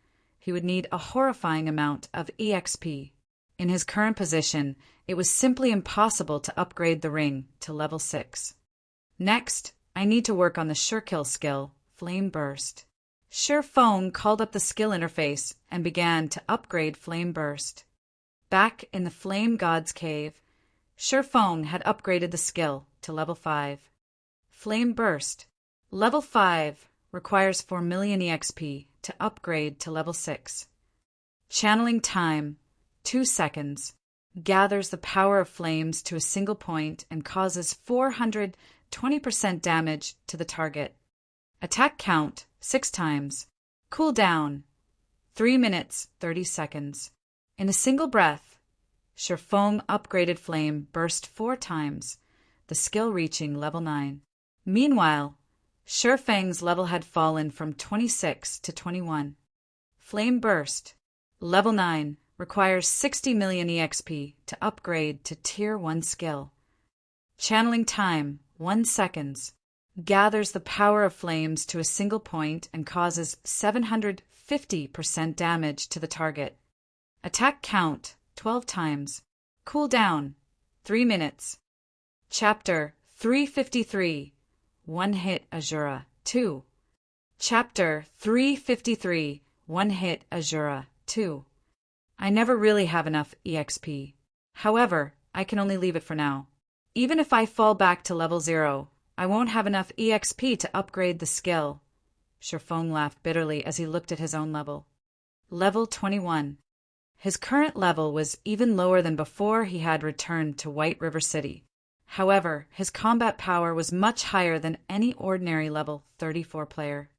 he would need a horrifying amount of EXP. In his current position, it was simply impossible to upgrade the ring to level 6. Next, I need to work on the Surekill skill, Flame Burst. Shifeng called up the skill interface and began to upgrade Flame Burst. Back in the Flame God's Cave, Shifeng had upgraded the skill to level 5. Flame Burst. Level 5 requires 4 million EXP to upgrade to level 6. Channeling Time. 2 seconds. Gathers the power of flames to a single point and causes 420% damage to the target. Attack count 6 times. Cooldown 3 minutes 30 seconds. In a single breath, Shifeng upgraded Flame Burst 4 times, the skill reaching level 9. Meanwhile, Shifeng's level had fallen from 26 to 21. Flame Burst. Level 9. Requires 60 million EXP to upgrade to Tier 1 skill. Channeling Time, 1 seconds. Gathers the power of flames to a single point and causes 750% damage to the target. Attack count, 12 times. Cooldown, 3 minutes. Chapter 353. one-hit Azura 2. Chapter 353, one-hit Azura 2. I never really have enough EXP. However, I can only leave it for now. Even if I fall back to level 0, I won't have enough EXP to upgrade the skill. Sherfong laughed bitterly as he looked at his own level. Level 21. His current level was even lower than before he had returned to White River City. However, his combat power was much higher than any ordinary level 34 player.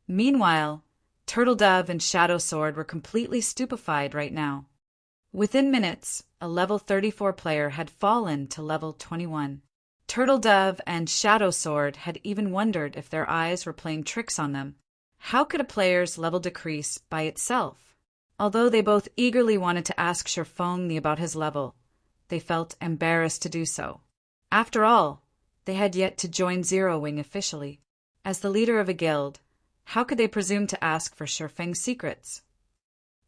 Meanwhile, Turtle Dove and Shadow Sword were completely stupefied right now. Within minutes, a level 34 player had fallen to level 21. Turtle Dove and Shadow Sword had even wondered if their eyes were playing tricks on them. How could a player's level decrease by itself? Although they both eagerly wanted to ask Sherfong about his level, they felt embarrassed to do so. After all, they had yet to join Zero Wing officially. As the leader of a guild, how could they presume to ask for Sherfeng's secrets?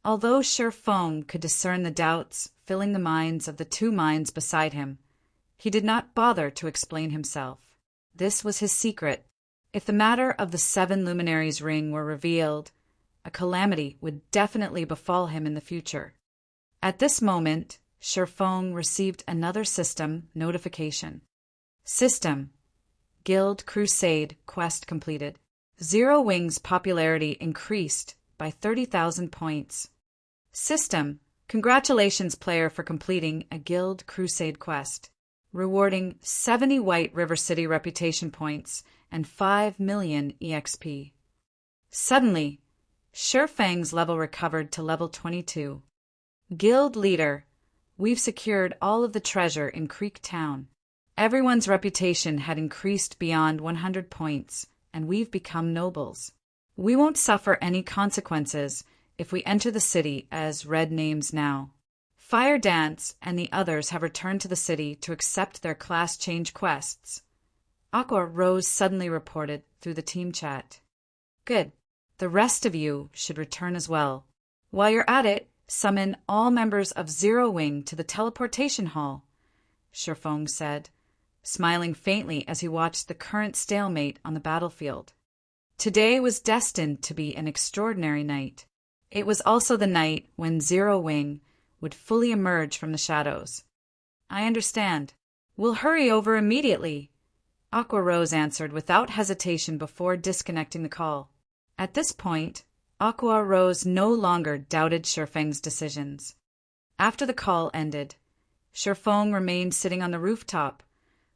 Although Sherfong could discern the doubts filling the minds of the two minds beside him, he did not bother to explain himself. This was his secret. If the matter of the 7 luminaries' ring were revealed, a calamity would definitely befall him in the future. At this moment, Sherfong received another system notification. System: Guild Crusade quest completed. Zero Wing's popularity increased by 30,000 points. System: Congratulations player for completing a Guild Crusade quest, rewarding 70 White River City reputation points and 5 million EXP. Suddenly, Sherfeng's level recovered to level 22. Guild leader: We've secured all of the treasure in Creek Town. Everyone's reputation had increased beyond 100 points, and we've become nobles. We won't suffer any consequences if we enter the city as red names now. Fire Dance and the others have returned to the city to accept their class change quests. Aqua Rose suddenly reported through the team chat. Good. The rest of you should return as well. While you're at it, summon all members of Zero Wing to the teleportation hall, Sherfong said, smiling faintly as he watched the current stalemate on the battlefield. Today was destined to be an extraordinary night. It was also the night when Zero Wing would fully emerge from the shadows. I understand. We'll hurry over immediately, Aqua Rose answered without hesitation before disconnecting the call. At this point, Aqua Rose no longer doubted Sherfeng's decisions. After the call ended, Sherfong remained sitting on the rooftop,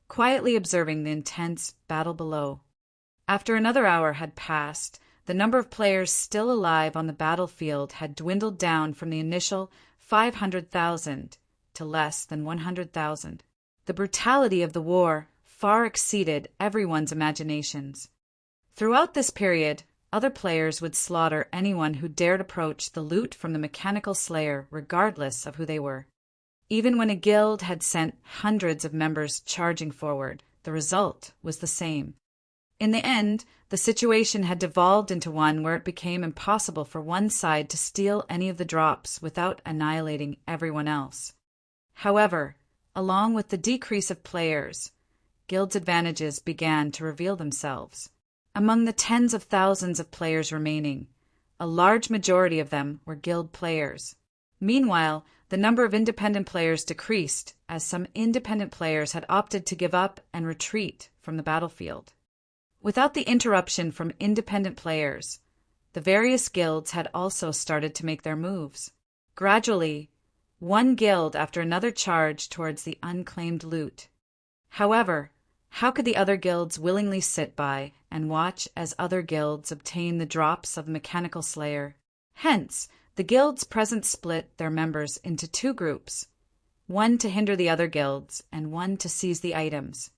quietly observing the intense battle below. After another hour had passed, the number of players still alive on the battlefield had dwindled down from the initial 500,000 to less than 100,000. The brutality of the war far exceeded everyone's imaginations. Throughout this period, other players would slaughter anyone who dared approach the loot from the mechanical slayer, regardless of who they were. Even when a guild had sent hundreds of members charging forward, the result was the same. In the end, the situation had devolved into one where it became impossible for one side to steal any of the drops without annihilating everyone else. However, along with the decrease of players, guilds' advantages began to reveal themselves. Among the tens of thousands of players remaining, a large majority of them were guild players. Meanwhile, the number of independent players decreased as some independent players had opted to give up and retreat from the battlefield. Without the interruption from independent players, the various guilds had also started to make their moves. Gradually, one guild after another charged towards the unclaimed loot. However, how could the other guilds willingly sit by and watch as other guilds obtain the drops of the mechanical slayer? Hence, the guilds present split their members into 2 groups, one to hinder the other guilds and one to seize the items.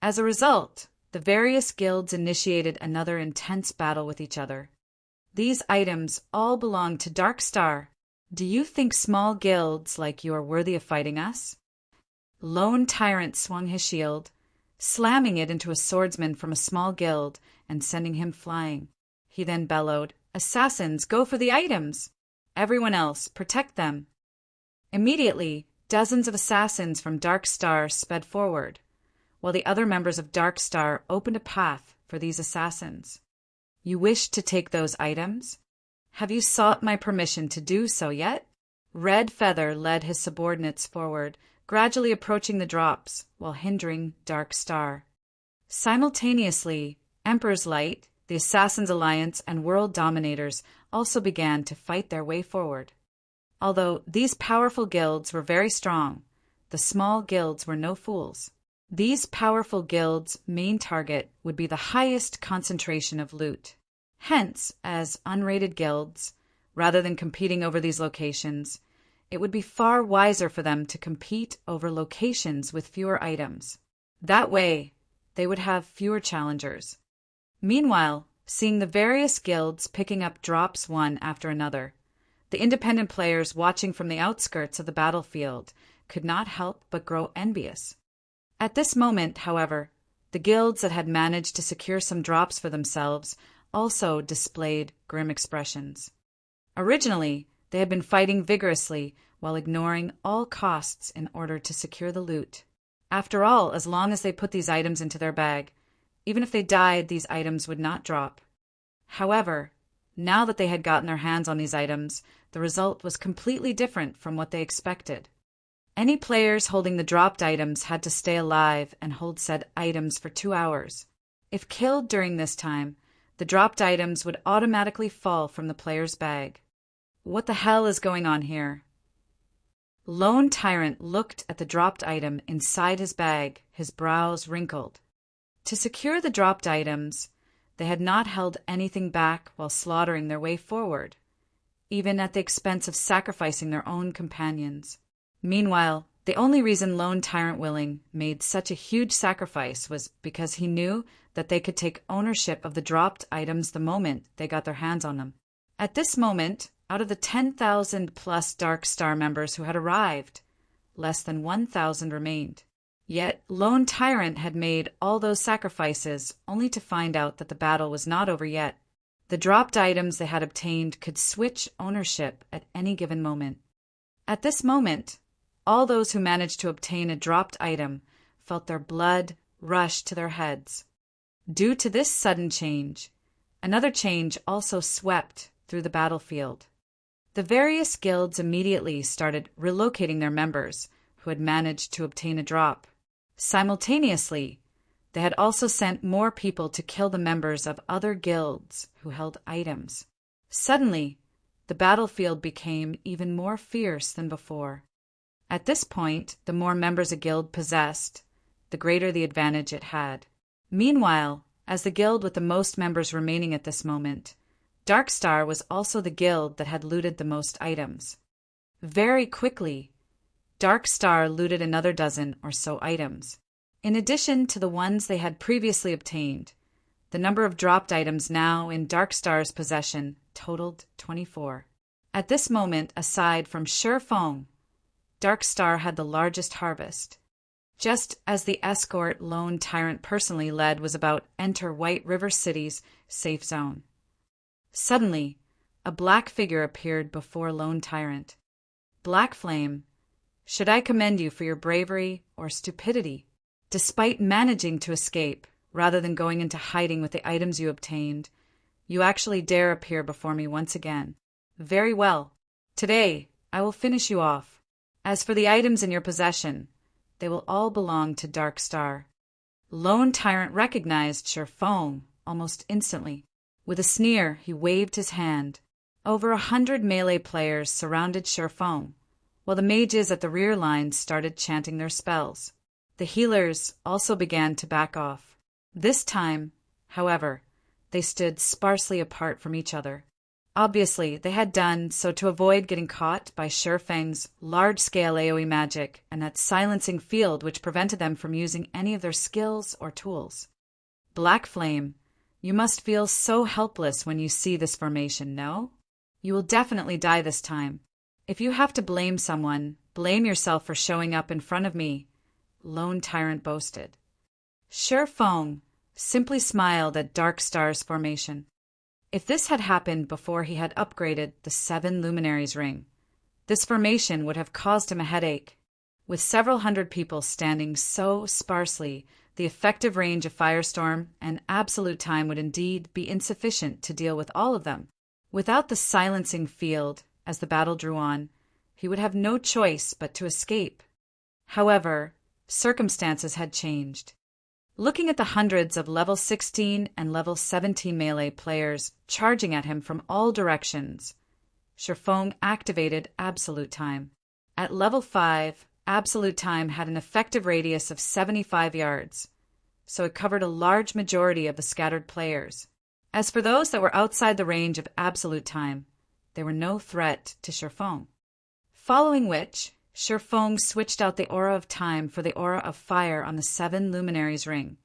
As a result, the various guilds initiated another intense battle with each other. These items all belong to Dark Star. Do you think small guilds like you are worthy of fighting us? Lone Tyrant swung his shield, slamming it into a swordsman from a small guild and sending him flying. He then bellowed, "Assassins, go for the items! Everyone else, protect them!" Immediately, dozens of assassins from Dark Star sped forward. while the other members of Dark Star opened a path for these assassins. You wish to take those items? Have you sought my permission to do so yet? Red Feather led his subordinates forward, gradually approaching the drops while hindering Dark Star. Simultaneously, Emperor's Light, the Assassins' Alliance, and World Dominators also began to fight their way forward. Although these powerful guilds were very strong, the small guilds were no fools. These powerful guilds' main target would be the highest concentration of loot. Hence, as unrated guilds, rather than competing over these locations, it would be far wiser for them to compete over locations with fewer items. That way, they would have fewer challengers. Meanwhile, seeing the various guilds picking up drops one after another, the independent players watching from the outskirts of the battlefield could not help but grow envious. At this moment, however, the guilds that had managed to secure some drops for themselves also displayed grim expressions. Originally, they had been fighting vigorously while ignoring all costs in order to secure the loot. After all, as long as they put these items into their bag, even if they died, these items would not drop. However, now that they had gotten their hands on these items, the result was completely different from what they expected. Any players holding the dropped items had to stay alive and hold said items for 2 hours. If killed during this time, the dropped items would automatically fall from the player's bag. What the hell is going on here? Lone Tyrant looked at the dropped item inside his bag, his brows wrinkled. To secure the dropped items, they had not held anything back while slaughtering their way forward, even at the expense of sacrificing their own companions. Meanwhile, the only reason Lone Tyrant Willing made such a huge sacrifice was because he knew that they could take ownership of the dropped items the moment they got their hands on them. At this moment, out of the 10,000 plus Dark Star members who had arrived, less than 1,000 remained. Yet Lone Tyrant had made all those sacrifices only to find out that the battle was not over yet. The dropped items they had obtained could switch ownership at any given moment. At this moment, all those who managed to obtain a dropped item felt their blood rush to their heads. Due to this sudden change, another change also swept through the battlefield. The various guilds immediately started relocating their members who had managed to obtain a drop. Simultaneously, they had also sent more people to kill the members of other guilds who held items. Suddenly, the battlefield became even more fierce than before. At this point, the more members a guild possessed, the greater the advantage it had. Meanwhile, as the guild with the most members remaining at this moment, Dark Star was also the guild that had looted the most items. Very quickly, Dark Star looted another dozen or so items. In addition to the ones they had previously obtained, the number of dropped items now in Dark Star's possession totaled 24. At this moment, aside from Sure Fong, Dark Star had the largest harvest. Just as the escort Lone Tyrant personally led was about enter White River City's safe zone. Suddenly, a black figure appeared before Lone Tyrant. Black Flame, should I commend you for your bravery or stupidity? Despite managing to escape, rather than going into hiding with the items you obtained, you actually dare appear before me once again. Very well. Today, I will finish you off. As for the items in your possession, they will all belong to Dark Star. Lone Tyrant recognized Sure Fong almost instantly. With a sneer, he waved his hand. Over 100 melee players surrounded Sure Fong, while the mages at the rear lines started chanting their spells. The healers also began to back off. This time, however, they stood sparsely apart from each other. Obviously, they had done so to avoid getting caught by Sure Feng's large-scale AoE magic and that silencing field which prevented them from using any of their skills or tools. Black Flame, you must feel so helpless when you see this formation, no? You will definitely die this time. If you have to blame someone, blame yourself for showing up in front of me, Lone Tyrant boasted. Sure Fong simply smiled at Dark Star's formation. If this had happened before he had upgraded the 7 Luminaries ring, this formation would have caused him a headache. With several hundred people standing so sparsely, the effective range of Firestorm and absolute time would indeed be insufficient to deal with all of them. Without the silencing field, as the battle drew on, he would have no choice but to escape. However, circumstances had changed. Looking at the hundreds of level 16 and level 17 melee players charging at him from all directions, Shifeng activated Absolute Time. At level 5, Absolute Time had an effective radius of 75 yards, so it covered a large majority of the scattered players. As for those that were outside the range of Absolute Time, they were no threat to Shifeng. Following which, Shifeng switched out the Aura of Time for the Aura of Fire on the 7 Luminaries ring,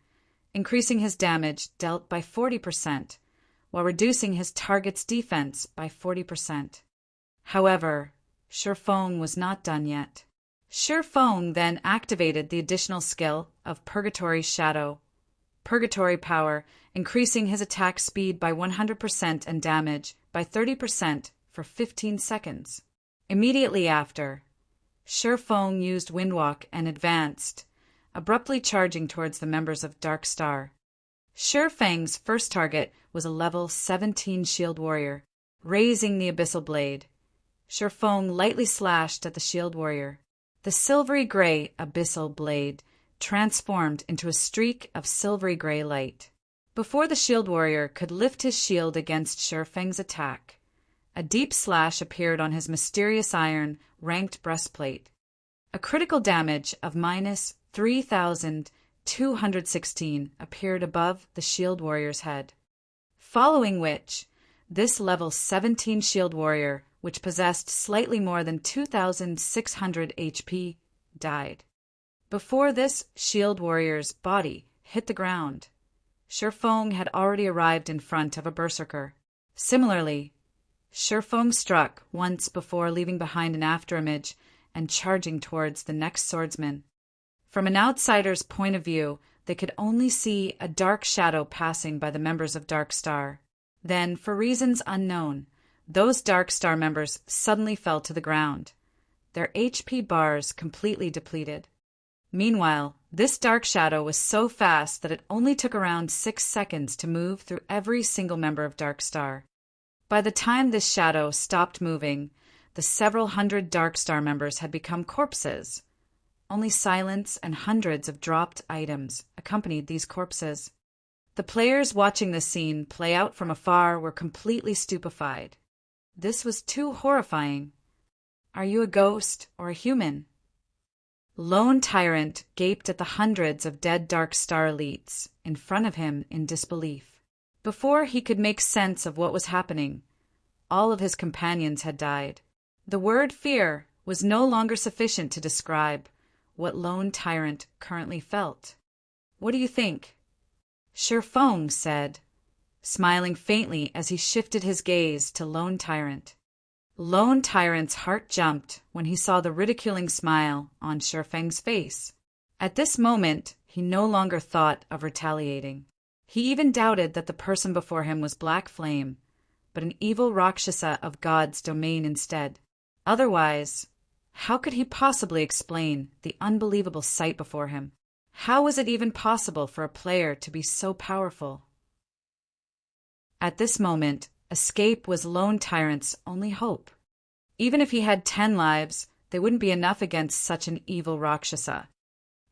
increasing his damage dealt by 40%, while reducing his target's defense by 40%. However, Shifeng was not done yet. Shifeng then activated the additional skill of Purgatory Shadow, Purgatory Power, increasing his attack speed by 100% and damage by 30% for 15 seconds. Immediately after, Shifeng used Windwalk and advanced, abruptly charging towards the members of Dark Star. Shifeng's first target was a level 17 Shield Warrior. Raising the Abyssal Blade, Shifeng lightly slashed at the Shield Warrior. The silvery gray Abyssal Blade transformed into a streak of silvery gray light. Before the Shield Warrior could lift his shield against Shifeng's attack, a deep slash appeared on his mysterious iron ranked breastplate. A critical damage of minus 3,216 appeared above the Shield Warrior's head. Following which, this level 17 Shield Warrior, which possessed slightly more than 2,600 HP, died. Before this Shield Warrior's body hit the ground, Shifeng had already arrived in front of a Berserker. Similarly, Shifeng struck once before leaving behind an afterimage and charging towards the next swordsman. From an outsider's point of view, they could only see a dark shadow passing by the members of Dark Star. Then, for reasons unknown, those Dark Star members suddenly fell to the ground, their HP bars completely depleted. Meanwhile, this dark shadow was so fast that it only took around 6 seconds to move through every single member of Dark Star. By the time this shadow stopped moving, the several hundred Dark Star members had become corpses. Only silence and hundreds of dropped items accompanied these corpses. The players watching this scene play out from afar were completely stupefied. This was too horrifying. Are you a ghost or a human? Lone Tyrant gaped at the hundreds of dead Dark Star elites in front of him in disbelief. Before he could make sense of what was happening, all of his companions had died. The word fear was no longer sufficient to describe what Lone Tyrant currently felt. What do you think? Shifeng said, smiling faintly as he shifted his gaze to Lone Tyrant. Lone Tyrant's heart jumped when he saw the ridiculing smile on Shifeng's face. At this moment, he no longer thought of retaliating. He even doubted that the person before him was Black Flame, but an evil Rakshasa of God's domain instead. Otherwise, how could he possibly explain the unbelievable sight before him? How was it even possible for a player to be so powerful? At this moment, escape was Lone Tyrant's only hope. Even if he had 10 lives, they wouldn't be enough against such an evil Rakshasa.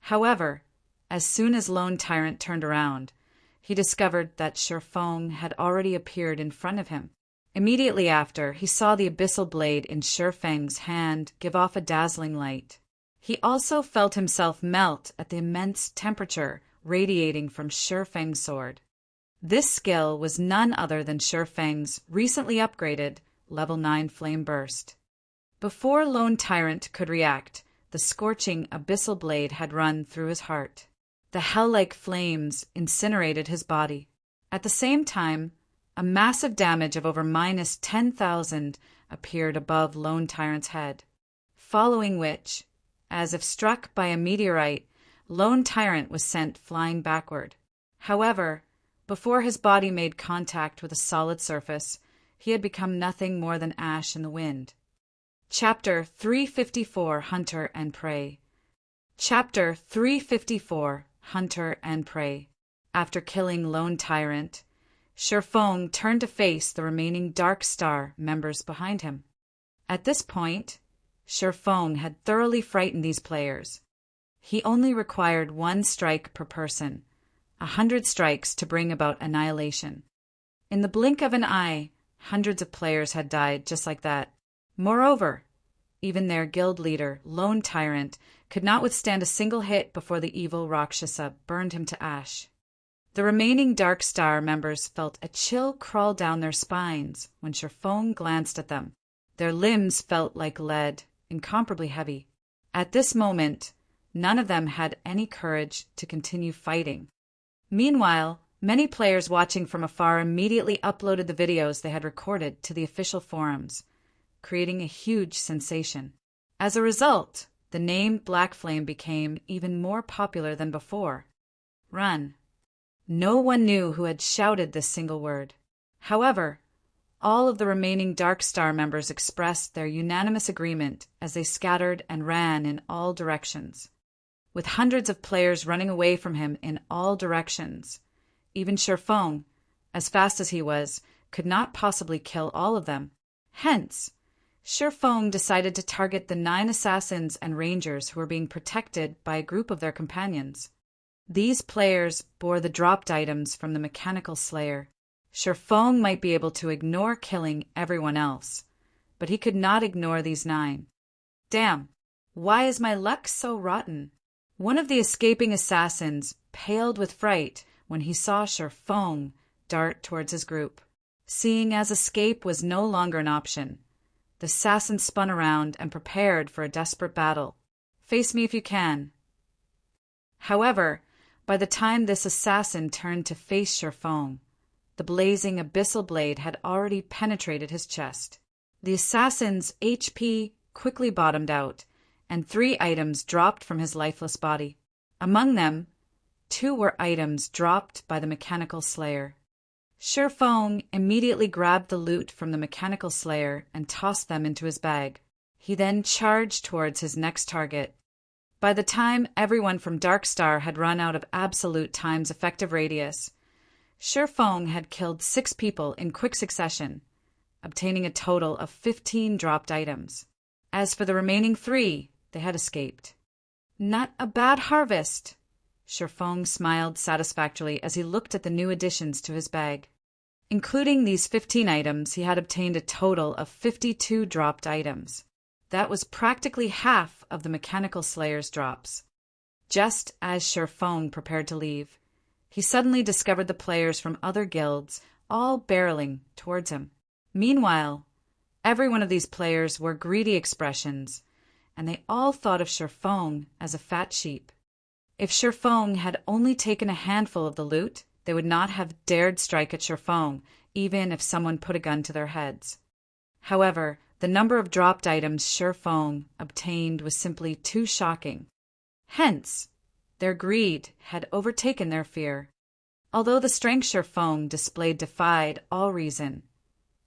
However, as soon as Lone Tyrant turned around, he discovered that Shifeng had already appeared in front of him. Immediately after, he saw the Abyssal Blade in Shifeng's hand give off a dazzling light. He also felt himself melt at the immense temperature radiating from Shifeng's sword. This skill was none other than Shifeng's recently upgraded level 9 Flame Burst. Before Lone Tyrant could react, the scorching Abyssal Blade had run through his heart. The hell-like flames incinerated his body. At the same time, a massive damage of over minus 10,000 appeared above Lone Tyrant's head, following which, as if struck by a meteorite, Lone Tyrant was sent flying backward. However, before his body made contact with a solid surface, he had become nothing more than ash in the wind. Chapter 354, Hunter and Prey. Chapter 354, hunter and prey. After killing Lone Tyrant, Shifeng turned to face the remaining Dark Star members behind him. At this point, Shifeng had thoroughly frightened these players. He only required 1 strike per person, 100 strikes to bring about annihilation. In the blink of an eye, hundreds of players had died just like that. Moreover, even their guild leader, Lone Tyrant, could not withstand a single hit before the evil Rakshasa burned him to ash. The remaining Dark Star members felt a chill crawl down their spines when Shifeng glanced at them. Their limbs felt like lead, incomparably heavy. At this moment, none of them had any courage to continue fighting. Meanwhile, many players watching from afar immediately uploaded the videos they had recorded to the official forums, creating a huge sensation. As a result, the name Black Flame became even more popular than before. Run. No one knew who had shouted this single word. However, all of the remaining Dark Star members expressed their unanimous agreement as they scattered and ran in all directions. With hundreds of players running away from him in all directions, even Shifeng, as fast as he was, could not possibly kill all of them. Hence, Shifeng decided to target the 9 assassins and rangers who were being protected by a group of their companions. These players bore the dropped items from the mechanical slayer. Shifeng might be able to ignore killing everyone else, but he could not ignore these 9. Damn, why is my luck so rotten? One of the escaping assassins paled with fright when he saw Shifeng dart towards his group. Seeing as escape was no longer an option, the assassin spun around and prepared for a desperate battle. Face me if you can. However, by the time this assassin turned to face Shifeng, the blazing abyssal blade had already penetrated his chest. The assassin's HP quickly bottomed out, and 3 items dropped from his lifeless body. Among them, 2 were items dropped by the mechanical slayer. Shifeng immediately grabbed the loot from the mechanical slayer and tossed them into his bag. He then charged towards his next target. By the time everyone from Dark Star had run out of absolute time's effective radius, Shifeng had killed 6 people in quick succession, obtaining a total of 15 dropped items. As for the remaining 3, they had escaped. Not a bad harvest. Shifeng smiled satisfactorily as he looked at the new additions to his bag. Including these 15 items, he had obtained a total of 52 dropped items. That was practically half of the mechanical slayer's drops. Just as Shifeng prepared to leave, he suddenly discovered the players from other guilds all barreling towards him. Meanwhile, every one of these players wore greedy expressions, and they all thought of Shifeng as a fat sheep. If Shifeng had only taken a handful of the loot, they would not have dared strike at Shifeng, even if someone put a gun to their heads. However, the number of dropped items Shifeng obtained was simply too shocking. Hence, their greed had overtaken their fear. Although the strength Shifeng displayed defied all reason,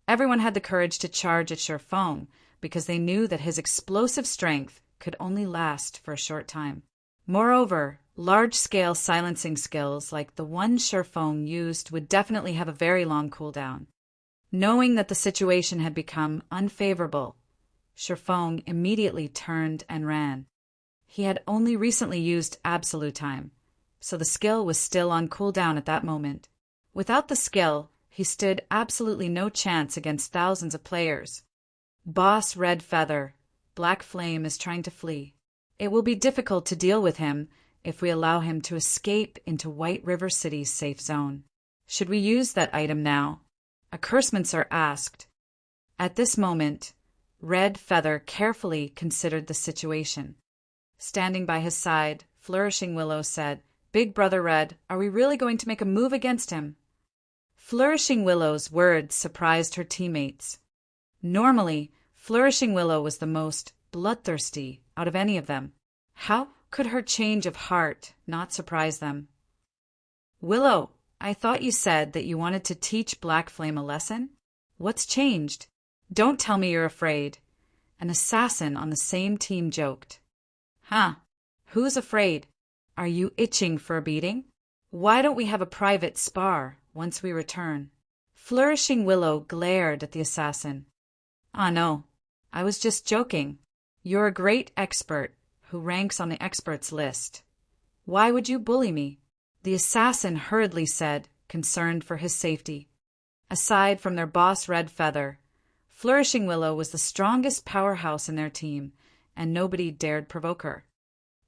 everyone had the courage to charge at Shifeng because they knew that his explosive strength could only last for a short time. Moreover, large-scale silencing skills like the one Shifeng used would definitely have a very long cooldown. Knowing that the situation had become unfavorable, Shifeng immediately turned and ran. He had only recently used absolute time, so the skill was still on cooldown at that moment. Without the skill, he stood absolutely no chance against thousands of players. Boss Red Feather, Black Flame is trying to flee. It will be difficult to deal with him if we allow him to escape into White River City's safe zone. Should we use that item now? A cursemancer asked. At this moment, Red Feather carefully considered the situation. Standing by his side, Flourishing Willow said, "Big Brother Red, are we really going to make a move against him?" Flourishing Willow's words surprised her teammates. Normally, Flourishing Willow was the most bloodthirsty out of any of them. How could her change of heart not surprise them? "Willow, I thought you said that you wanted to teach Black Flame a lesson? What's changed? Don't tell me you're afraid." An assassin on the same team joked. "Huh, who's afraid? Are you itching for a beating? Why don't we have a private spar once we return? Flourishing Willow glared at the assassin. Ah, no. I was just joking. You're a great expert who ranks on the experts list. Why would you bully me? The assassin hurriedly said, concerned for his safety. Aside from their boss Red Feather, Flourishing Willow was the strongest powerhouse in their team, and nobody dared provoke her.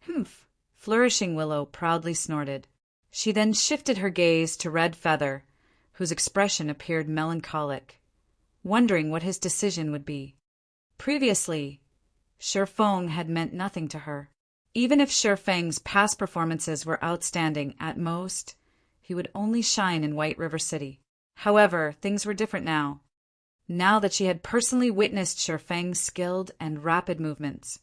Humph! Flourishing Willow proudly snorted. She then shifted her gaze to Red Feather, whose expression appeared melancholic, wondering what his decision would be. Previously, Shifeng had meant nothing to her. Even if Shifeng's past performances were outstanding at most, he would only shine in White River City. However, things were different now. Now that she had personally witnessed Shifeng's skilled and rapid movements,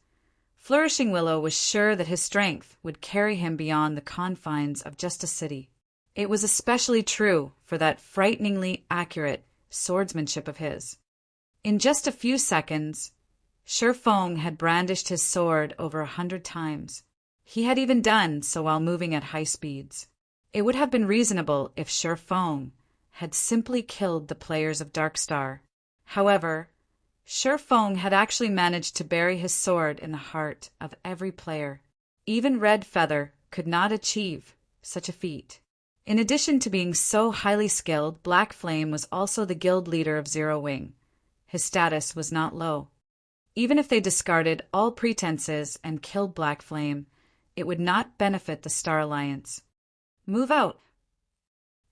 Flourishing Willow was sure that his strength would carry him beyond the confines of just a city. It was especially true for that frighteningly accurate swordsmanship of his. In just a few seconds, Shifeng had brandished his sword over 100 times. He had even done so while moving at high speeds. It would have been reasonable if Shifeng had simply killed the players of Darkstar. However, Shifeng had actually managed to bury his sword in the heart of every player. Even Red Feather could not achieve such a feat. In addition to being so highly skilled, Black Flame was also the guild leader of Zero Wing. His status was not low. Even if they discarded all pretenses and killed Black Flame, it would not benefit the Star Alliance. Move out.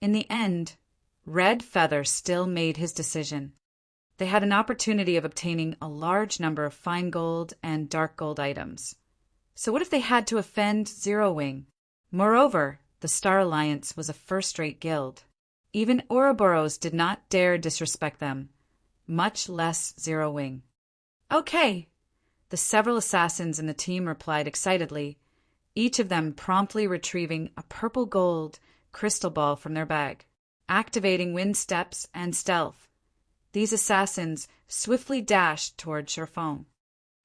In the end, Red Feather still made his decision. They had an opportunity of obtaining a large number of fine gold and dark gold items. So what if they had to offend Zero Wing? Moreover, the Star Alliance was a first-rate guild. Even Ouroboros did not dare disrespect them, much less Zero Wing. Okay, the several assassins in the team replied excitedly, each of them promptly retrieving a purple gold crystal ball from their bag, activating wind steps and stealth. These assassins swiftly dashed toward Shifeng.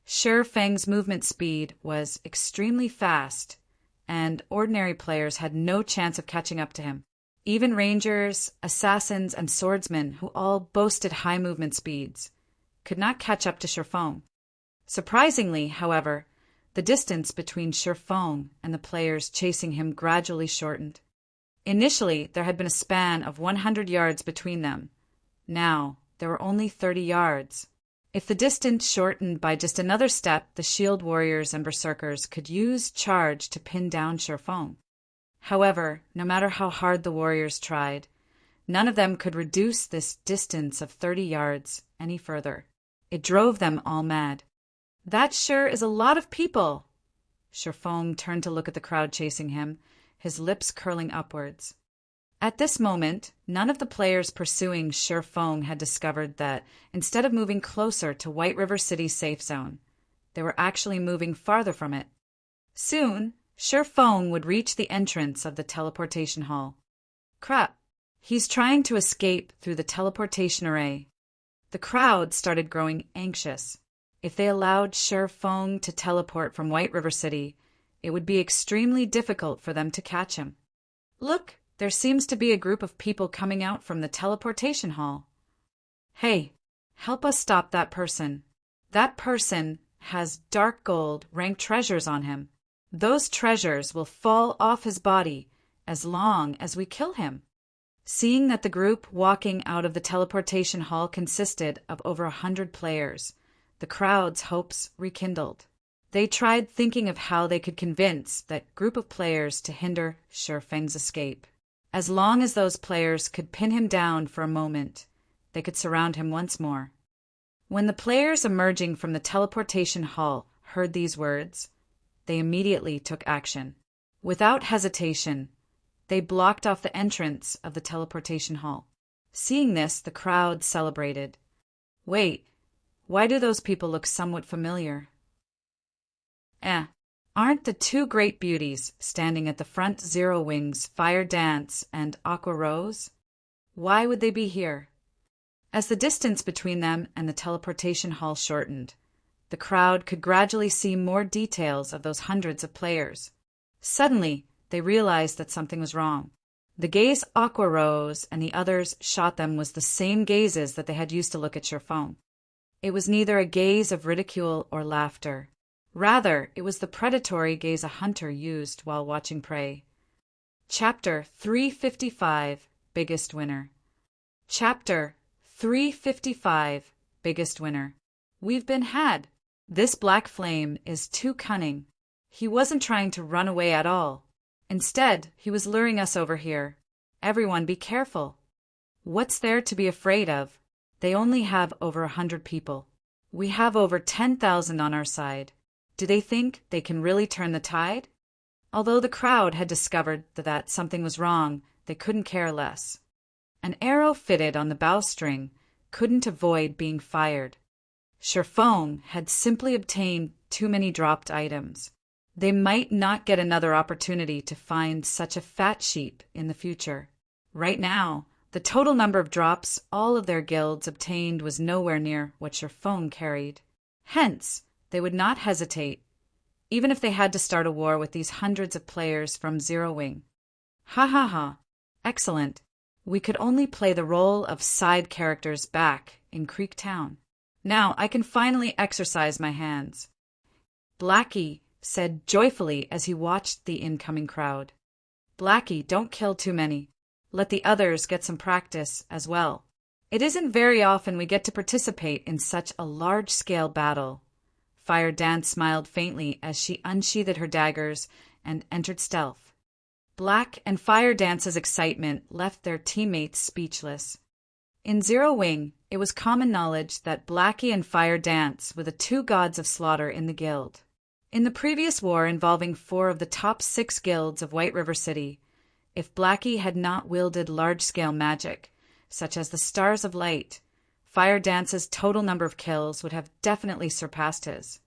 Shifeng's movement speed was extremely fast, and ordinary players had no chance of catching up to him. Even rangers, assassins, and swordsmen, who all boasted high movement speeds, could not catch up to Shifeng. Surprisingly, however, the distance between Shifeng and the players chasing him gradually shortened. Initially, there had been a span of 100 yards between them. Now, there were only 30 yards. If the distance shortened by just another step, the shield warriors and berserkers could use charge to pin down Shifeng. However, no matter how hard the warriors tried, none of them could reduce this distance of 30 yards any further. It drove them all mad. That sure is a lot of people. Shifeng turned to look at the crowd chasing him, his lips curling upwards. At this moment, none of the players pursuing Shifeng had discovered that, instead of moving closer to White River City's safe zone, they were actually moving farther from it. Soon, Shifeng would reach the entrance of the teleportation hall. Crap, he's trying to escape through the teleportation array. The crowd started growing anxious. If they allowed Shifeng to teleport from White River City, it would be extremely difficult for them to catch him. Look! There seems to be a group of people coming out from the teleportation hall. Hey, help us stop that person. That person has dark gold ranked treasures on him. Those treasures will fall off his body as long as we kill him. Seeing that the group walking out of the teleportation hall consisted of over 100 players, the crowd's hopes rekindled. They tried thinking of how they could convince that group of players to hinder Shifeng's escape. As long as those players could pin him down for a moment, they could surround him once more. When the players emerging from the teleportation hall heard these words, they immediately took action. Without hesitation, they blocked off the entrance of the teleportation hall. Seeing this, the crowd celebrated. Wait, why do those people look somewhat familiar? Aren't the two great beauties standing at the front Zero Wing's Fire Dance and Aqua Rose? Why would they be here? As the distance between them and the teleportation hall shortened, the crowd could gradually see more details of those hundreds of players. Suddenly, they realized that something was wrong. The gaze Aqua Rose and the others shot them was the same gazes that they had used to look at Sherfong. It was neither a gaze of ridicule or laughter. Rather, it was the predatory gaze a hunter used while watching prey. Chapter 355, Biggest Winner. Chapter 355, Biggest Winner. We've been had. This black flame is too cunning. He wasn't trying to run away at all. Instead, he was luring us over here. Everyone be careful. What's there to be afraid of? They only have over 100 people. We have over 10,000 on our side. Do they think they can really turn the tide? Although the crowd had discovered that something was wrong, they couldn't care less. An arrow fitted on the bowstring couldn't avoid being fired. Sherfong had simply obtained too many dropped items. They might not get another opportunity to find such a fat sheep in the future. Right now, the total number of drops all of their guilds obtained was nowhere near what Sherfong carried. Hence, they would not hesitate, even if they had to start a war with these hundreds of players from Zero Wing. Ha ha ha. Excellent. We could only play the role of side characters back in Creek Town. Now I can finally exercise my hands. Blackie said joyfully as he watched the incoming crowd. Blackie, don't kill too many. Let the others get some practice as well. It isn't very often we get to participate in such a large-scale battle. Fire Dance smiled faintly as she unsheathed her daggers and entered stealth. Black and Fire Dance's excitement left their teammates speechless. In Zero Wing, it was common knowledge that Blackie and Fire Dance were the two gods of slaughter in the guild. In the previous war involving 4 of the top 6 guilds of White River City, if Blackie had not wielded large-scale magic, such as the Stars of Light, Fire Dance's total number of kills would have definitely surpassed his.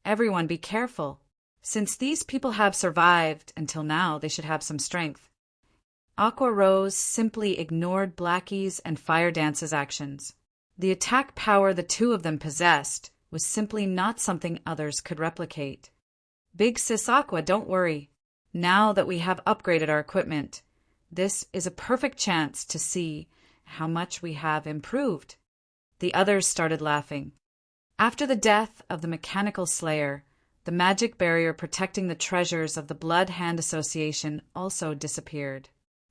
Everyone be careful. Since these people have survived until now, they should have some strength. Aqua Rose simply ignored Blackie's and Fire Dance's actions. The attack power the two of them possessed was simply not something others could replicate. Big Sis Aqua, don't worry. Now that we have upgraded our equipment, this is a perfect chance to see how much we have improved. The others started laughing. After the death of the Mechanical Slayer, the magic barrier protecting the treasures of the Blood Hand Association also disappeared.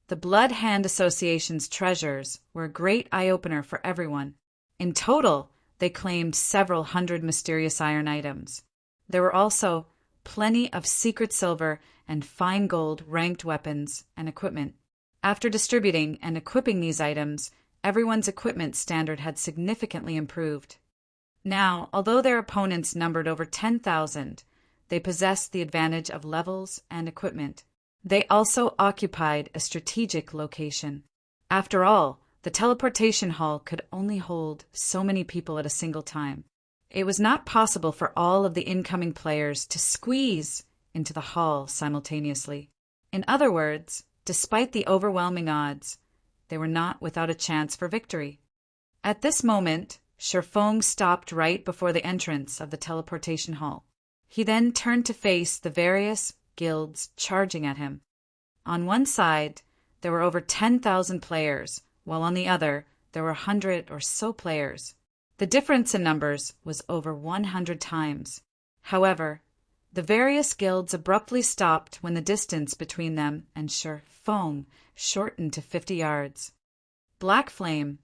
The Blood Hand Association's treasures were a great eye-opener for everyone. In total, they claimed several hundred mysterious iron items. There were also plenty of secret silver and fine gold ranked weapons and equipment. After distributing and equipping these items, everyone's equipment standard had significantly improved. Now, although their opponents numbered over 10,000, they possessed the advantage of levels and equipment. They also occupied a strategic location. After all, the teleportation hall could only hold so many people at a single time. It was not possible for all of the incoming players to squeeze into the hall simultaneously. In other words, despite the overwhelming odds, they were not without a chance for victory. At this moment, Sherfong stopped right before the entrance of the teleportation hall. He then turned to face the various guilds charging at him. On one side, there were over 10,000 players, while on the other, there were 100 or so players. The difference in numbers was over 100 times. However, the various guilds abruptly stopped when the distance between them and Sherfong shortened to 50 yards. Black Flame,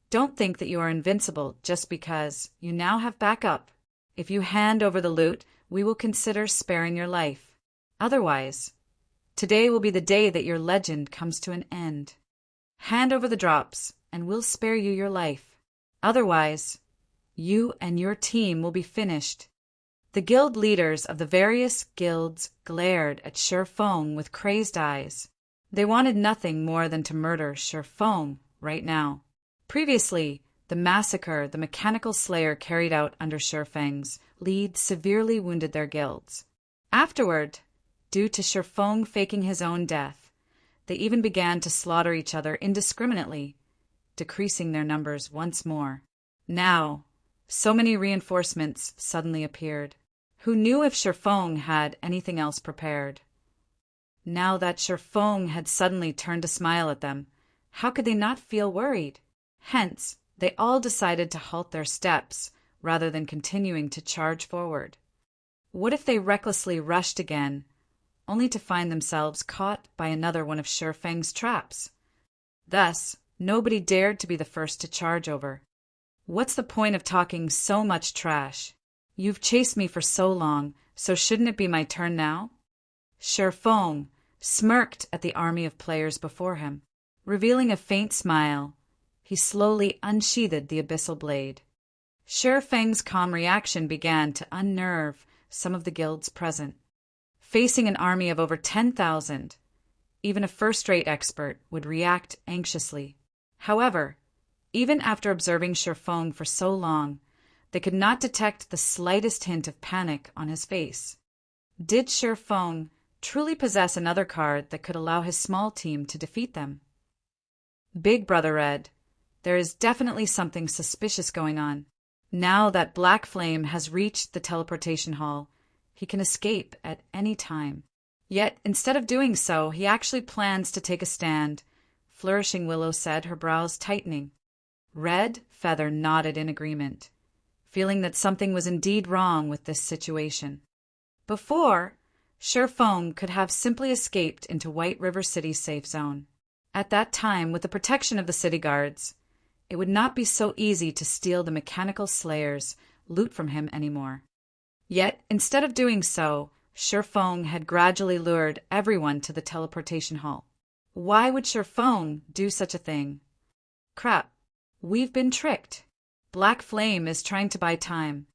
don't think that you are invincible just because you now have backup. If you hand over the loot, we will consider sparing your life. Otherwise, today will be the day that your legend comes to an end. Hand over the drops, and we'll spare you your life. Otherwise, you and your team will be finished. The guild leaders of the various guilds glared at Sherfong with crazed eyes. They wanted nothing more than to murder Sherfong right now. Previously, the massacre the Mechanical Slayer carried out under Sherfang's lead severely wounded their guilds. Afterward, due to Sherfong faking his own death, they even began to slaughter each other indiscriminately, decreasing their numbers once more. Now, so many reinforcements suddenly appeared. Who knew if Sherfong had anything else prepared? Now that Sherfong had suddenly turned to smile at them, how could they not feel worried? Hence, they all decided to halt their steps rather than continuing to charge forward. What if they recklessly rushed again, only to find themselves caught by another one of Sherfang's traps? Thus, nobody dared to be the first to charge over. What's the point of talking so much trash? You've chased me for so long, so shouldn't it be my turn now? Sherfong smirked at the army of players before him. Revealing a faint smile, he slowly unsheathed the abyssal blade. Sherfang's calm reaction began to unnerve some of the guilds present. Facing an army of over 10,000, even a first-rate expert would react anxiously. However, even after observing Sherfong for so long, they could not detect the slightest hint of panic on his face. Did Sherfong truly possess another card that could allow his small team to defeat them? Big Brother Red, there is definitely something suspicious going on. Now that Black Flame has reached the teleportation hall, he can escape at any time. Yet, instead of doing so, he actually plans to take a stand, Flourishing Willow said, her brows tightening. Red Feather nodded in agreement, feeling that something was indeed wrong with this situation. Before, Sherfong could have simply escaped into White River City's safe zone. At that time, with the protection of the city guards, it would not be so easy to steal the mechanical slayer's loot from him anymore. Yet, instead of doing so, Sherfong had gradually lured everyone to the teleportation hall. Why would Sherfong do such a thing? Crap, we've been tricked. Black Flame is trying to buy time.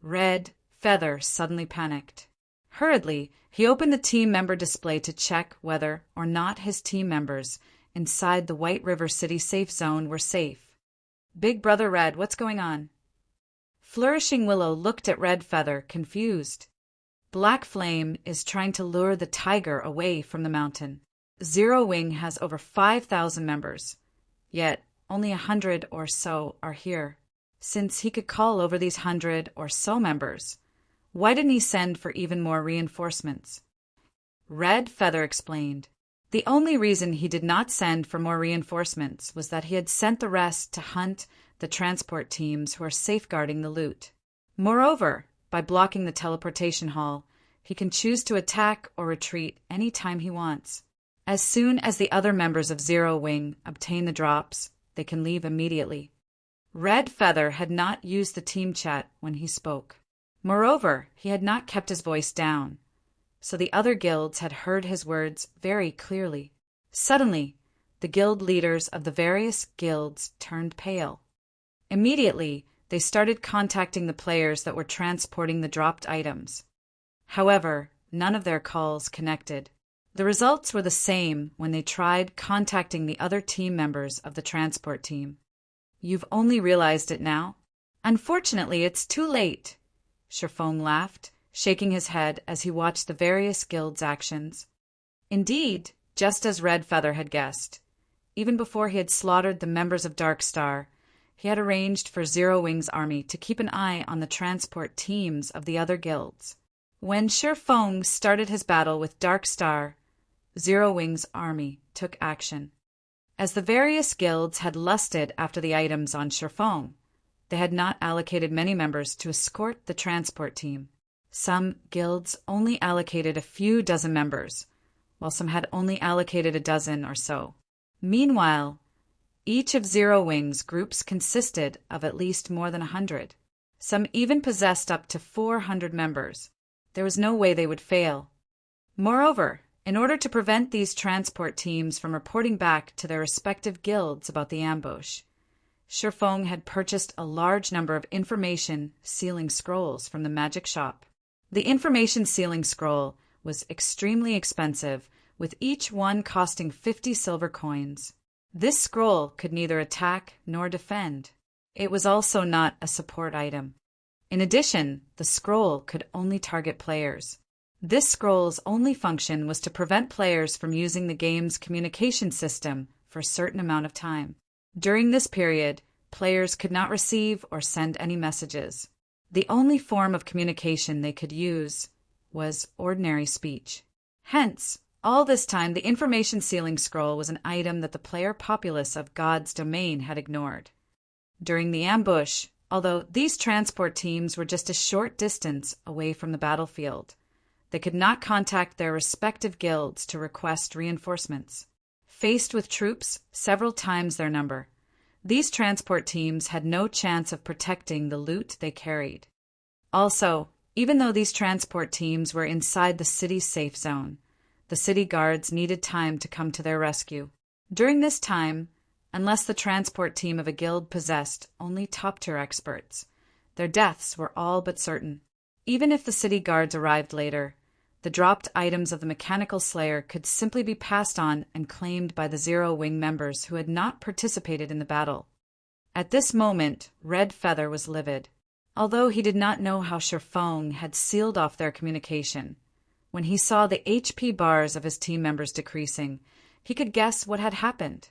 Red Feather suddenly panicked. Hurriedly, he opened the team member display to check whether or not his team members inside the White River City safe zone were safe. Big Brother Red, what's going on? Flourishing Willow looked at Red Feather, confused. Black Flame is trying to lure the tiger away from the mountain. Zero Wing has over 5,000 members, yet only 100 or so are here. Since he could call over these 100 or so members, why didn't he send for even more reinforcements? Red Feather explained. The only reason he did not send for more reinforcements was that he had sent the rest to hunt the transport teams who are safeguarding the loot. Moreover, by blocking the teleportation hall, he can choose to attack or retreat any time he wants. As soon as the other members of Zero Wing obtain the drops, they can leave immediately. Red Feather had not used the team chat when he spoke. Moreover, he had not kept his voice down, so the other guilds had heard his words very clearly. Suddenly, the guild leaders of the various guilds turned pale. Immediately, they started contacting the players that were transporting the dropped items. However, none of their calls connected. The results were the same when they tried contacting the other team members of the transport team. You've only realized it now? Unfortunately, it's too late. Sherfong laughed, shaking his head as he watched the various guilds' actions. Indeed, just as Red Feather had guessed, even before he had slaughtered the members of Dark Star, he had arranged for Zero Wing's army to keep an eye on the transport teams of the other guilds. When Sherfong started his battle with Dark Star, Zero Wing's army took action. As the various guilds had lusted after the items on Sherfong, they had not allocated many members to escort the transport team. Some guilds only allocated a few dozen members, while some had only allocated a dozen or so. Meanwhile, each of Zero Wing's groups consisted of at least more than 100. Some even possessed up to 400 members. There was no way they would fail. Moreover, in order to prevent these transport teams from reporting back to their respective guilds about the ambush, Sherfong had purchased a large number of information sealing scrolls from the magic shop. The information sealing scroll was extremely expensive, with each one costing 50 silver coins. This scroll could neither attack nor defend. It was also not a support item. In addition, the scroll could only target players. This scroll's only function was to prevent players from using the game's communication system for a certain amount of time. During this period, players could not receive or send any messages. The only form of communication they could use was ordinary speech. Hence, All this time, the information sealing scroll was an item that the player populace of God's domain had ignored. During the ambush, although these transport teams were just a short distance away from the battlefield, they could not contact their respective guilds to request reinforcements. Faced with troops several times their number, these transport teams had no chance of protecting the loot they carried. Also, even though these transport teams were inside the city's safe zone, the city guards needed time to come to their rescue. During this time, unless the transport team of a guild possessed only top-tier experts, their deaths were all but certain. Even if the city guards arrived later, the dropped items of the Mechanical Slayer could simply be passed on and claimed by the Zero Wing members who had not participated in the battle. At this moment, Red Feather was livid. Although he did not know how Sherfong had sealed off their communication, when he saw the HP bars of his team members decreasing, he could guess what had happened.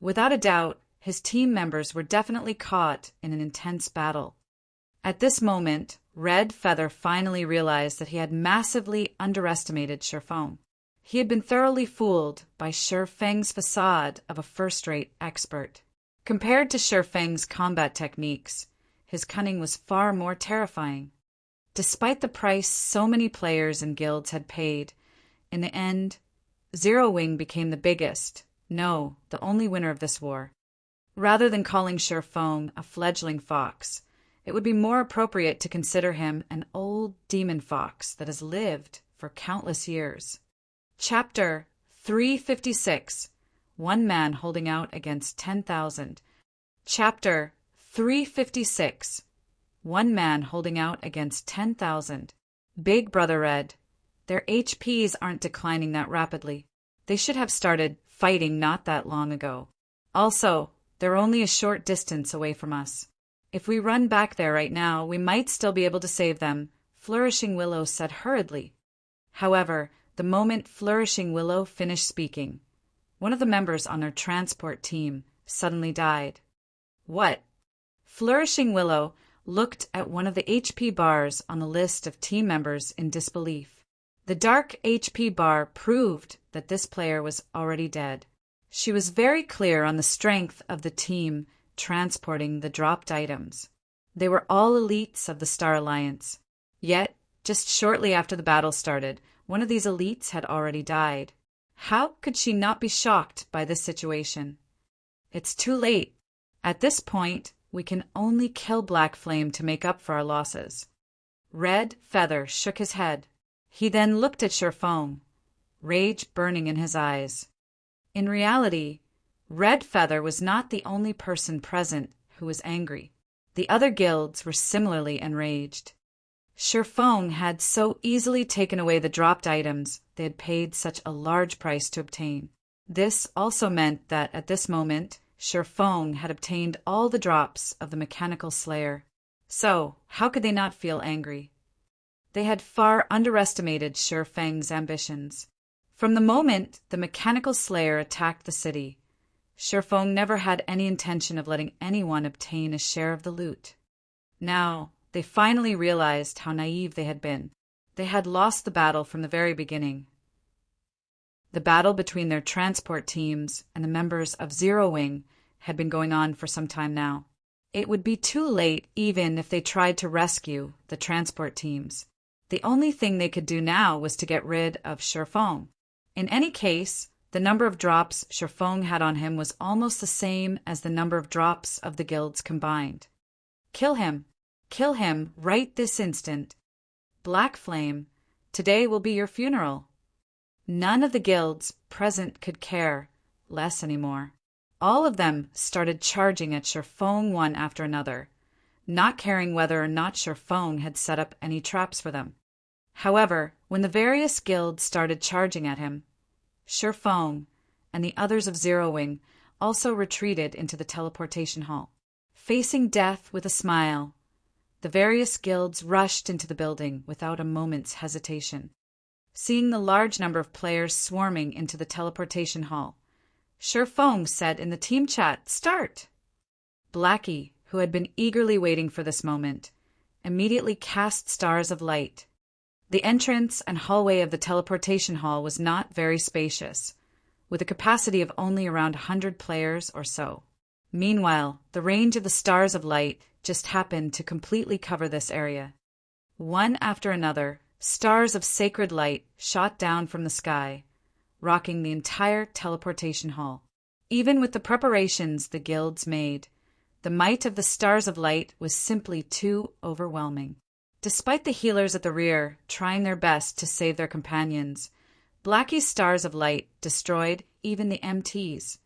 Without a doubt, his team members were definitely caught in an intense battle. At this moment, Red Feather finally realized that he had massively underestimated Sherfong. He had been thoroughly fooled by Sherfeng's facade of a first-rate expert. Compared to Sherfeng's combat techniques, his cunning was far more terrifying. Despite the price so many players and guilds had paid, in the end, Zero Wing became the biggest, no, the only winner of this war. Rather than calling Sherfong a fledgling fox, it would be more appropriate to consider him an old demon fox that has lived for countless years. Chapter 356. One Man Holding Out Against 10,000. Chapter 356. One Man Holding Out Against 10,000. Big Brother Red. Their HPs aren't declining that rapidly. They should have started fighting not that long ago. Also, they're only a short distance away from us. If we run back there right now, we might still be able to save them, Flourishing Willow said hurriedly. However, the moment Flourishing Willow finished speaking, one of the members on their transport team suddenly died. What? Flourishing Willow looked at one of the HP bars on the list of team members in disbelief. The dark HP bar proved that this player was already dead. She was very clear on the strength of the team transporting the dropped items. They were all elites of the Star Alliance. Yet, just shortly after the battle started, one of these elites had already died. How could she not be shocked by this situation? It's too late. At this point, we can only kill Black Flame to make up for our losses. Red Feather shook his head. He then looked at Sherfong, rage burning in his eyes. In reality, Red Feather was not the only person present who was angry. The other guilds were similarly enraged. Sherfong had so easily taken away the dropped items they had paid such a large price to obtain. This also meant that at this moment, Sherfong had obtained all the drops of the Mechanical Slayer. So, how could they not feel angry? They had far underestimated Sherfeng's ambitions. From the moment the Mechanical Slayer attacked the city, Sherfong never had any intention of letting anyone obtain a share of the loot. Now, they finally realized how naive they had been. They had lost the battle from the very beginning. The battle between their transport teams and the members of Zero Wing had been going on for some time now. It would be too late even if they tried to rescue the transport teams. The only thing they could do now was to get rid of Sherfong. In any case, the number of drops Sherfong had on him was almost the same as the number of drops of the guilds combined. Kill him. Kill him right this instant. Black Flame, today will be your funeral. None of the guilds present could care less anymore. All of them started charging at Sherfong one after another, not caring whether or not Sherfong had set up any traps for them. However, when the various guilds started charging at him, Sherfong and the others of Zero Wing also retreated into the teleportation hall. Facing death with a smile, the various guilds rushed into the building without a moment's hesitation. Seeing the large number of players swarming into the teleportation hall, Sherfong said in the team chat, "Start!" Blackie, who had been eagerly waiting for this moment, immediately cast stars of light. The entrance and hallway of the teleportation hall was not very spacious, with a capacity of only around 100 players or so. Meanwhile, the range of the stars of light just happened to completely cover this area. One after another, stars of sacred light shot down from the sky, rocking the entire teleportation hall. Even with the preparations the guilds made, the might of the stars of light was simply too overwhelming. Despite the healers at the rear trying their best to save their companions, Blackie's stars of light destroyed even the MTs,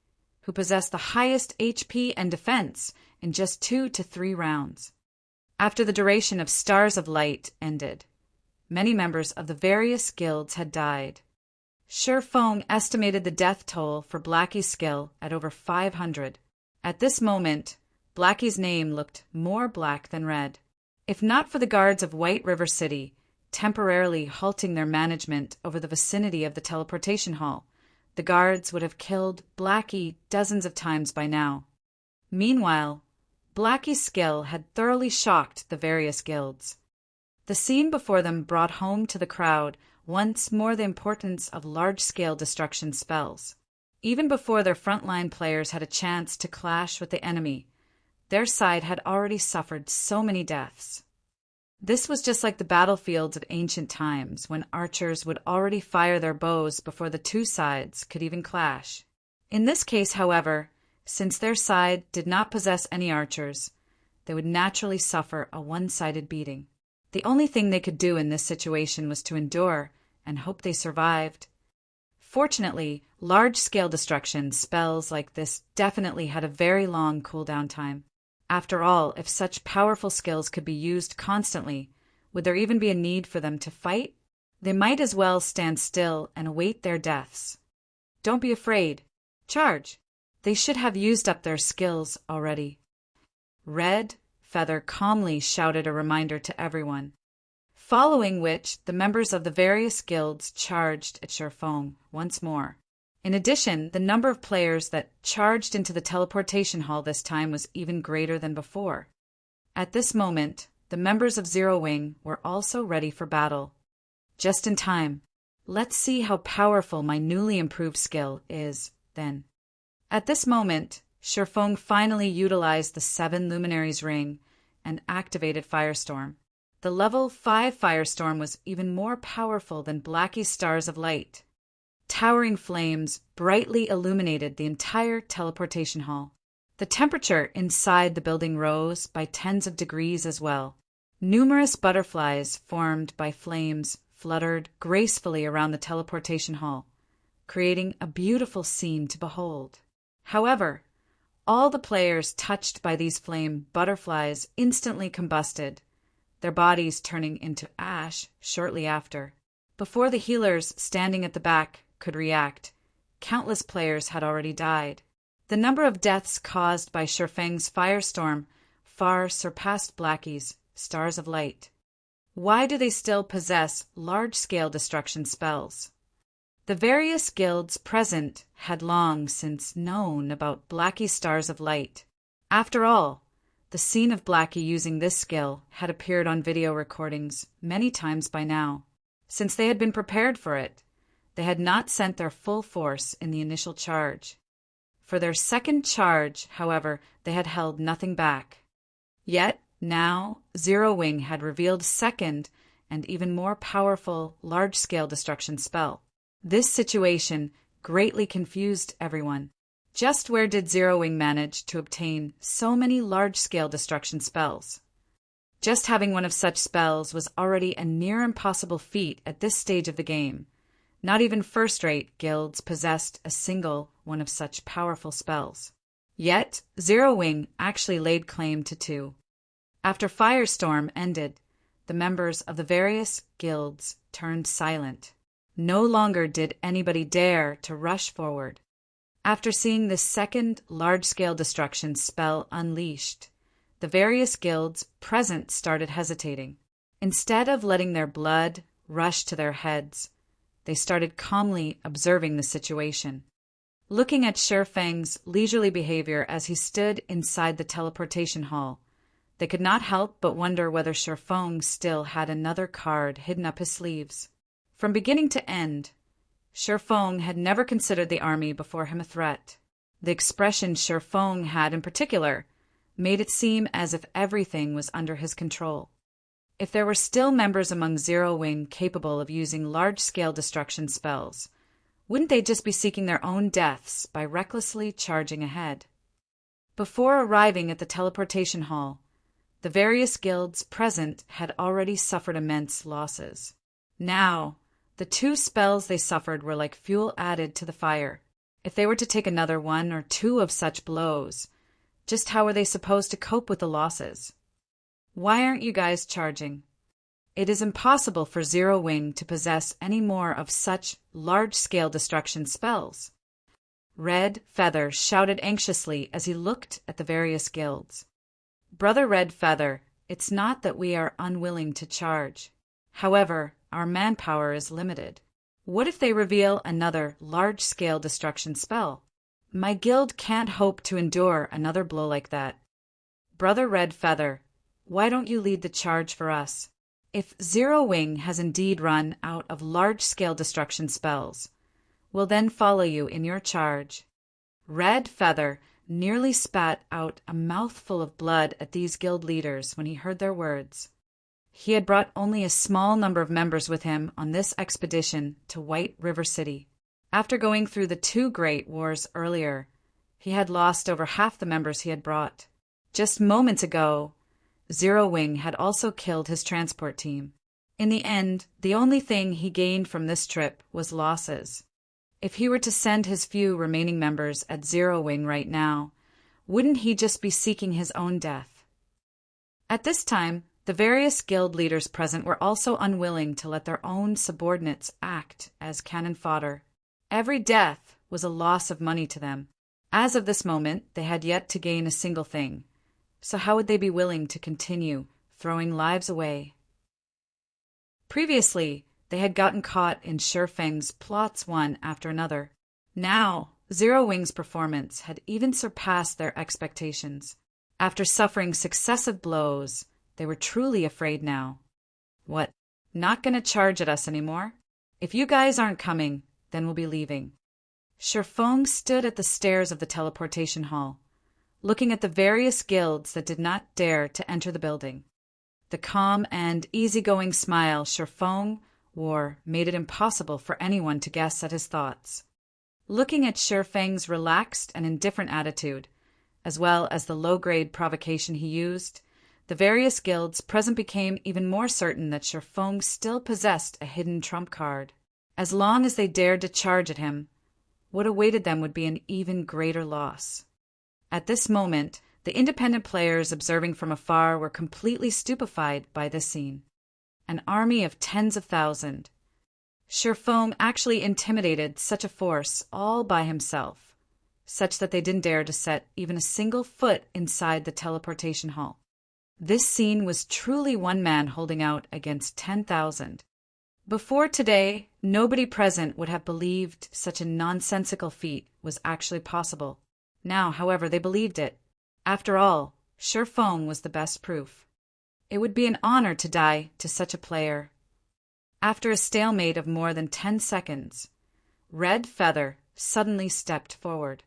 who possessed the highest HP and defense in just 2 to 3 rounds. After the duration of stars of light ended, many members of the various guilds had died. Feng estimated the death toll for Blackie's skill at over 500. At this moment, Blackie's name looked more black than red. If not for the guards of White River City temporarily halting their management over the vicinity of the teleportation hall, the guards would have killed Blackie dozens of times by now. Meanwhile, Blackie's skill had thoroughly shocked the various guilds. The scene before them brought home to the crowd once more the importance of large-scale destruction spells. Even before their frontline players had a chance to clash with the enemy, their side had already suffered so many deaths. This was just like the battlefields of ancient times, when archers would already fire their bows before the two sides could even clash. In this case, however, since their side did not possess any archers, they would naturally suffer a one-sided beating. The only thing they could do in this situation was to endure and hope they survived. Fortunately, large-scale destruction spells like this definitely had a very long cooldown time. After all, if such powerful skills could be used constantly, would there even be a need for them to fight? They might as well stand still and await their deaths. Don't be afraid. Charge! They should have used up their skills already. Red Feather calmly shouted a reminder to everyone, following which the members of the various guilds charged at Feng once more. In addition, the number of players that charged into the teleportation hall this time was even greater than before. At this moment, the members of Zero Wing were also ready for battle. Just in time. Let's see how powerful my newly improved skill is, then. At this moment, Feng finally utilized the 7 Luminaries ring and activated Firestorm. The level 5 Firestorm was even more powerful than Blackie's Stars of Light. Towering flames brightly illuminated the entire teleportation hall. The temperature inside the building rose by tens of degrees as well. Numerous butterflies formed by flames fluttered gracefully around the teleportation hall, creating a beautiful scene to behold. However, all the players touched by these flame butterflies instantly combusted, their bodies turning into ash shortly after. Before the healers standing at the back could react, countless players had already died. The number of deaths caused by Feng's firestorm far surpassed Blackie's Stars of Light. Why do they still possess large-scale destruction spells? The various guilds present had long since known about Blackie's Stars of Light. After all, the scene of Blackie using this skill had appeared on video recordings many times by now. Since they had been prepared for it, they had not sent their full force in the initial charge. For their second charge, however, they had held nothing back. Yet, now, Zero Wing had revealed a second and even more powerful large-scale destruction spell. This situation greatly confused everyone. Just where did Zero Wing manage to obtain so many large-scale destruction spells? Just having one of such spells was already a near impossible feat at this stage of the game. Not even first-rate guilds possessed a single one of such powerful spells. Yet, Zero Wing actually laid claim to 2. After Firestorm ended, the members of the various guilds turned silent. No longer did anybody dare to rush forward. After seeing this second large-scale destruction spell unleashed, the various guilds present started hesitating. Instead of letting their blood rush to their heads, they started calmly observing the situation. Looking at Feng's leisurely behavior as he stood inside the teleportation hall, They could not help but wonder whether Sherfong still had another card hidden up his sleeves. From beginning to end, Sherfong had never considered the army before him a threat. The expression Sherfong had in particular made it seem as if everything was under his control. If there were still members among Zero Wing capable of using large-scale destruction spells, wouldn't they just be seeking their own deaths by recklessly charging ahead? Before arriving at the teleportation hall, the various guilds present had already suffered immense losses. Now, the 2 spells they suffered were like fuel added to the fire. If they were to take another 1 or 2 of such blows, just how were they supposed to cope with the losses? Why aren't you guys charging? It is impossible for Zero Wing to possess any more of such large-scale destruction spells. Red Feather shouted anxiously as he looked at the various guilds. Brother Red Feather, it's not that we are unwilling to charge. However, our manpower is limited. What if they reveal another large-scale destruction spell? My guild can't hope to endure another blow like that. Brother Red Feather, why don't you lead the charge for us? If Zero Wing has indeed run out of large-scale destruction spells, we'll then follow you in your charge. Red Feather nearly spat out a mouthful of blood at these guild leaders when he heard their words. He had brought only a small number of members with him on this expedition to White River City. After going through the 2 great wars earlier, he had lost over half the members he had brought. Just moments ago, Zero Wing had also killed his transport team. In the end, the only thing he gained from this trip was losses. If he were to send his few remaining members at Zero Wing right now, wouldn't he just be seeking his own death? At this time, the various guild leaders present were also unwilling to let their own subordinates act as cannon fodder. Every death was a loss of money to them. As of this moment, they had yet to gain a single thing. So how would they be willing to continue throwing lives away? Previously, they had gotten caught in Sherfeng's plots one after another. Now, Zero Wing's performance had even surpassed their expectations. After suffering successive blows, they were truly afraid now. What, not gonna charge at us anymore? If you guys aren't coming, then we'll be leaving. Sherfong stood at the stairs of the teleportation hall, looking at the various guilds that did not dare to enter the building. The calm and easygoing smile Sherfong wore made it impossible for anyone to guess at his thoughts. Looking at Sherfeng's relaxed and indifferent attitude, as well as the low-grade provocation he used, the various guilds present became even more certain that Sherfong still possessed a hidden trump card. As long as they dared to charge at him, what awaited them would be an even greater loss. At this moment, the independent players observing from afar were completely stupefied by this scene. An army of tens of thousands. Sherfong actually intimidated such a force all by himself, such that they didn't dare to set even a single foot inside the teleportation hall. This scene was truly one man holding out against 10,000. Before today, nobody present would have believed such a nonsensical feat was actually possible. Now, however, they believed it. After all, Sherfong was the best proof. It would be an honor to die to such a player. After a stalemate of more than 10 seconds, Red Feather suddenly stepped forward.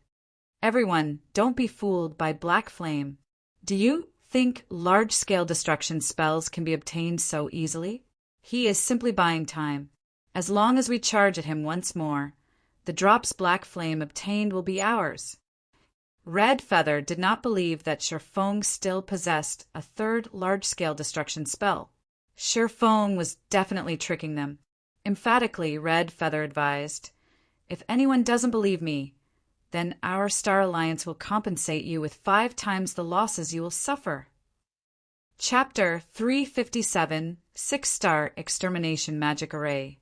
Everyone, don't be fooled by Black Flame. Do you think large-scale destruction spells can be obtained so easily? He is simply buying time. As long as we charge at him once more, the drops Black Flame obtained will be ours. Red Feather did not believe that Sherfong still possessed a third large-scale destruction spell. Sherfong was definitely tricking them. Emphatically, Red Feather advised, "If anyone doesn't believe me, then our Star Alliance will compensate you with 5 times the losses you will suffer." Chapter 357, 6-Star Extermination Magic Array.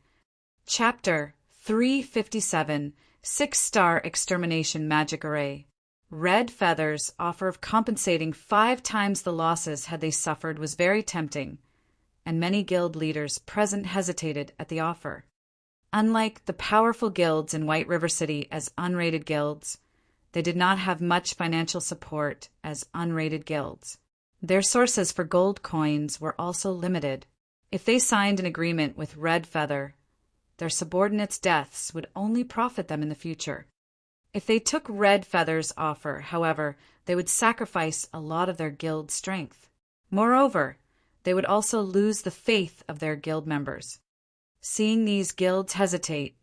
Chapter 357, 6-Star Extermination Magic Array. Red Feather's offer of compensating 5 times the losses had they suffered was very tempting, and many guild leaders present hesitated at the offer. Unlike the powerful guilds in White River City as unrated guilds, they did not have much financial support as unrated guilds. Their sources for gold coins were also limited. If they signed an agreement with Red Feather, their subordinates' deaths would only profit them in the future. If they took Red Feather's offer, however, they would sacrifice a lot of their guild strength. Moreover, they would also lose the faith of their guild members. Seeing these guilds hesitate,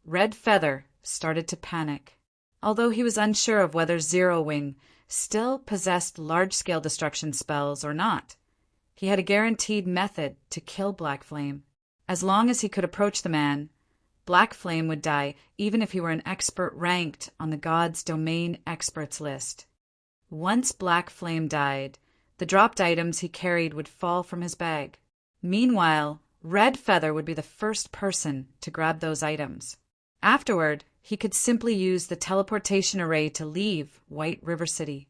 Red Feather started to panic. Although he was unsure of whether Zero Wing still possessed large-scale destruction spells or not, he had a guaranteed method to kill Black Flame. As long as he could approach the man, Black Flame would die even if he were an expert ranked on the God's Domain experts list. Once Black Flame died, the dropped items he carried would fall from his bag. Meanwhile, Red Feather would be the first person to grab those items. Afterward, he could simply use the teleportation array to leave White River City.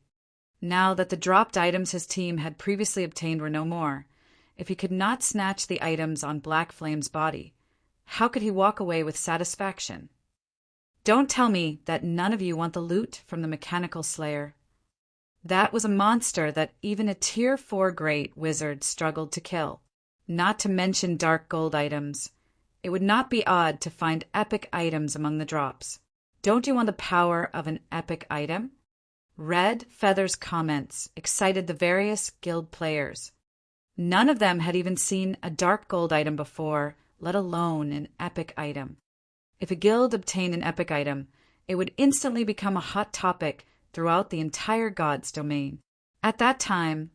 Now that the dropped items his team had previously obtained were no more, if he could not snatch the items on Black Flame's body, how could he walk away with satisfaction? Don't tell me that none of you want the loot from the Mechanical Slayer. That was a monster that even a Tier 4 Great Wizard struggled to kill. Not to mention dark gold items. It would not be odd to find epic items among the drops. Don't you want the power of an epic item? Red Feather's comments excited the various guild players. None of them had even seen a dark gold item before, let alone an epic item. If a guild obtained an epic item, it would instantly become a hot topic throughout the entire God's Domain. At that time,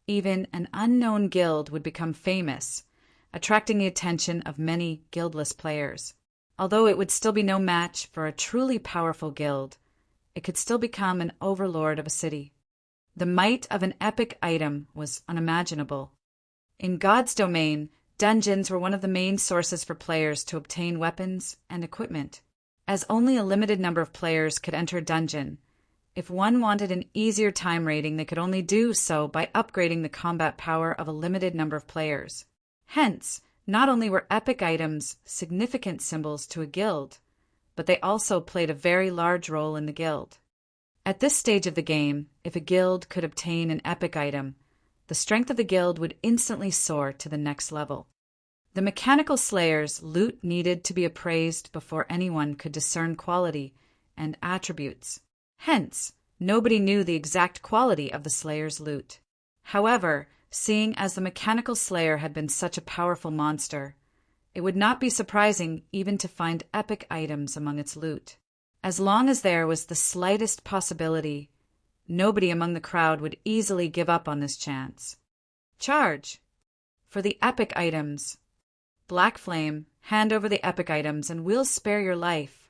even an unknown guild would become famous, attracting the attention of many guildless players. Although it would still be no match for a truly powerful guild, it could still become an overlord of a city. The might of an epic item was unimaginable. In God's Domain, dungeons were one of the main sources for players to obtain weapons and equipment. As only a limited number of players could enter a dungeon, if one wanted an easier time rating, they could only do so by upgrading the combat power of a limited number of players. Hence, not only were epic items significant symbols to a guild, but they also played a very large role in the guild. At this stage of the game, if a guild could obtain an epic item, the strength of the guild would instantly soar to the next level. The Mechanical Slayer's loot needed to be appraised before anyone could discern quality and attributes. Hence, nobody knew the exact quality of the Slayer's loot. However, seeing as the Mechanical Slayer had been such a powerful monster, it would not be surprising even to find epic items among its loot. As long as there was the slightest possibility, nobody among the crowd would easily give up on this chance. Charge! For the epic items. Black Flame, hand over the epic items and we'll spare your life.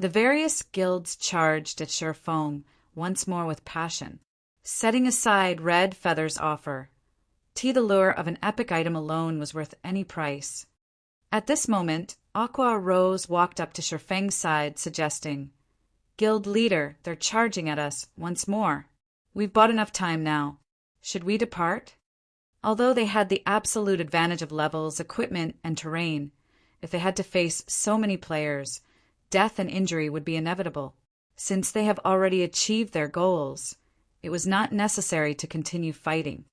The various guilds charged at Sherfong once more with passion, setting aside Red Feather's offer. The lure of an epic item alone was worth any price. At this moment, Aqua Rose walked up to Sherfeng's side, suggesting, "Guild leader, they're charging at us once more. We've bought enough time now. Should we depart?" Although they had the absolute advantage of levels, equipment, and terrain, if they had to face so many players, death and injury would be inevitable. Since they have already achieved their goals, it was not necessary to continue fighting.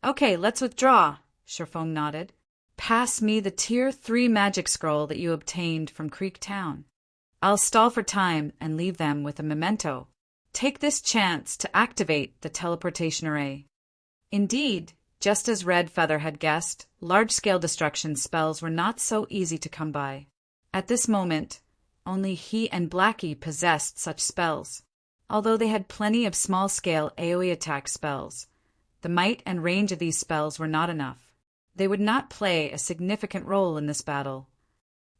"Okay, let's withdraw," Sherfong nodded. "Pass me the Tier 3 magic scroll that you obtained from Creek Town. I'll stall for time and leave them with a memento. Take this chance to activate the teleportation array." Indeed, just as Red Feather had guessed, large-scale destruction spells were not so easy to come by. At this moment, only he and Blackie possessed such spells. Although they had plenty of small-scale AoE attack spells, the might and range of these spells were not enough. They would not play a significant role in this battle.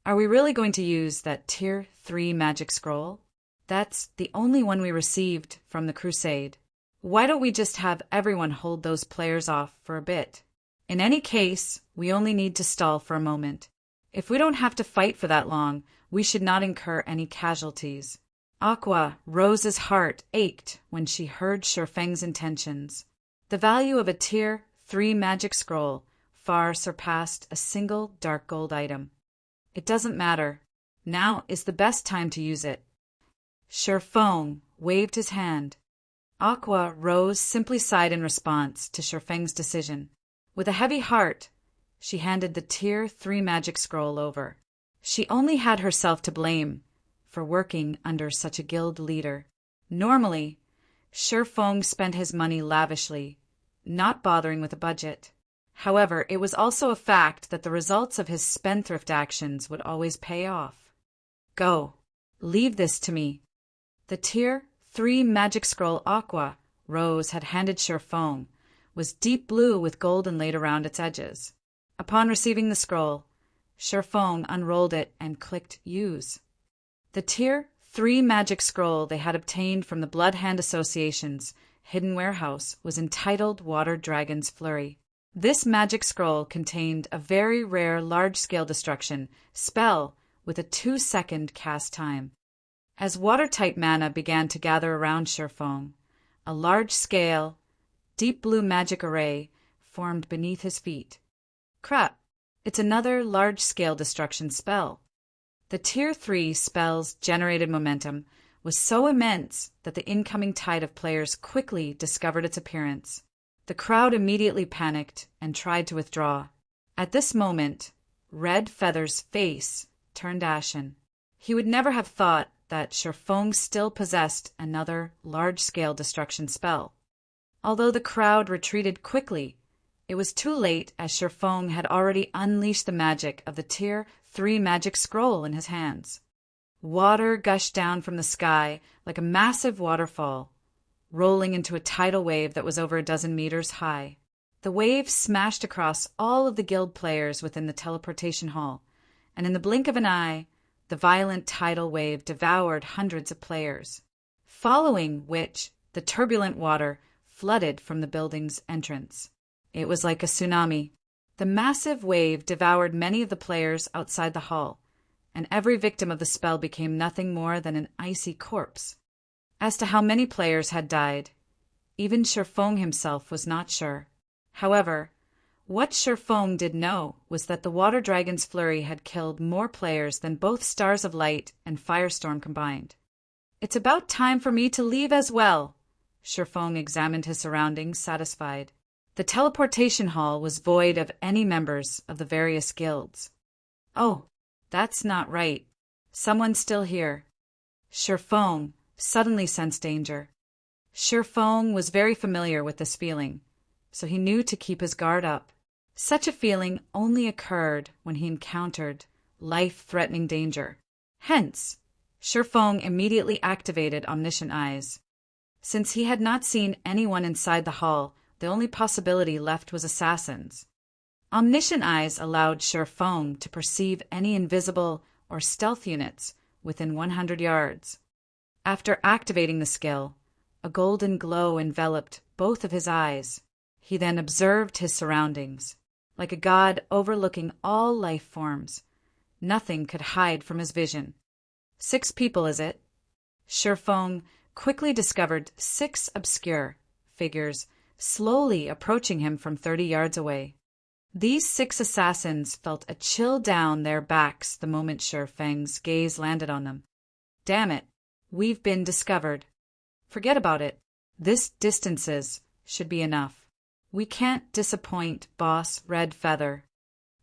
Are we really going to use that Tier 3 magic scroll? That's the only one we received from the Crusade. Why don't we just have everyone hold those players off for a bit? In any case, we only need to stall for a moment. If we don't have to fight for that long, we should not incur any casualties. Aqua Rose's heart ached when she heard Sherfeng's intentions. The value of a Tier 3 magic scroll far surpassed a single dark gold item. It doesn't matter. Now is the best time to use it. Sherfong waved his hand. Aqua Rose simply sighed in response to Shifeng's decision. With a heavy heart, she handed the Tier 3 magic scroll over. She only had herself to blame for working under such a guild leader. Normally, Shifeng spent his money lavishly, not bothering with a budget. However, it was also a fact that the results of his spendthrift actions would always pay off. Go. Leave this to me. The Tier 3 magic scroll Aqua Rose had handed Shifeng was deep blue with gold inlaid around its edges. Upon receiving the scroll, Shifeng unrolled it and clicked Use. The Tier 3 magic scroll they had obtained from the Blood Hand Association's hidden warehouse was entitled Water Dragon's Flurry. This magic scroll contained a very rare large-scale destruction spell with a 2-second cast time. As watertight mana began to gather around Shifeng, a large-scale, deep blue magic array formed beneath his feet. Crap, it's another large-scale destruction spell. The Tier 3 spell's generated momentum was so immense that the incoming tide of players quickly discovered its appearance. The crowd immediately panicked and tried to withdraw. At this moment, Red Feather's face turned ashen. He would never have thought that Shifeng still possessed another large-scale destruction spell. Although the crowd retreated quickly, it was too late as Shifeng had already unleashed the magic of the Tier 3 magic scroll in his hands. Water gushed down from the sky like a massive waterfall, rolling into a tidal wave that was over a dozen meters high. The wave smashed across all of the guild players within the teleportation hall, and in the blink of an eye, the violent tidal wave devoured hundreds of players, following which the turbulent water flooded from the building's entrance. It was like a tsunami. The massive wave devoured many of the players outside the hall, and every victim of the spell became nothing more than an icy corpse. As to how many players had died, even Shifeng himself was not sure. However, what Shifeng did know was that the Water Dragon's Flurry had killed more players than both Stars of Light and Firestorm combined. It's about time for me to leave as well. Shifeng examined his surroundings, satisfied. The teleportation hall was void of any members of the various guilds. Oh, that's not right. Someone's still here. Shifeng suddenly sensed danger. Shifeng was very familiar with this feeling, so he knew to keep his guard up. Such a feeling only occurred when he encountered life-threatening danger. Hence, Shifeng immediately activated Omniscient Eyes. Since he had not seen anyone inside the hall, the only possibility left was assassins. Omniscient Eyes allowed Shifeng to perceive any invisible or stealth units within 100 yards. After activating the skill, a golden glow enveloped both of his eyes. He then observed his surroundings. Like a god overlooking all life forms, nothing could hide from his vision. 6 people, is it? Shifeng quickly discovered 6 obscure figures slowly approaching him from 30 yards away. These 6 assassins felt a chill down their backs the moment Shifeng's gaze landed on them. Damn it, we've been discovered. Forget about it. This distances should be enough. We can't disappoint Boss Red Feather.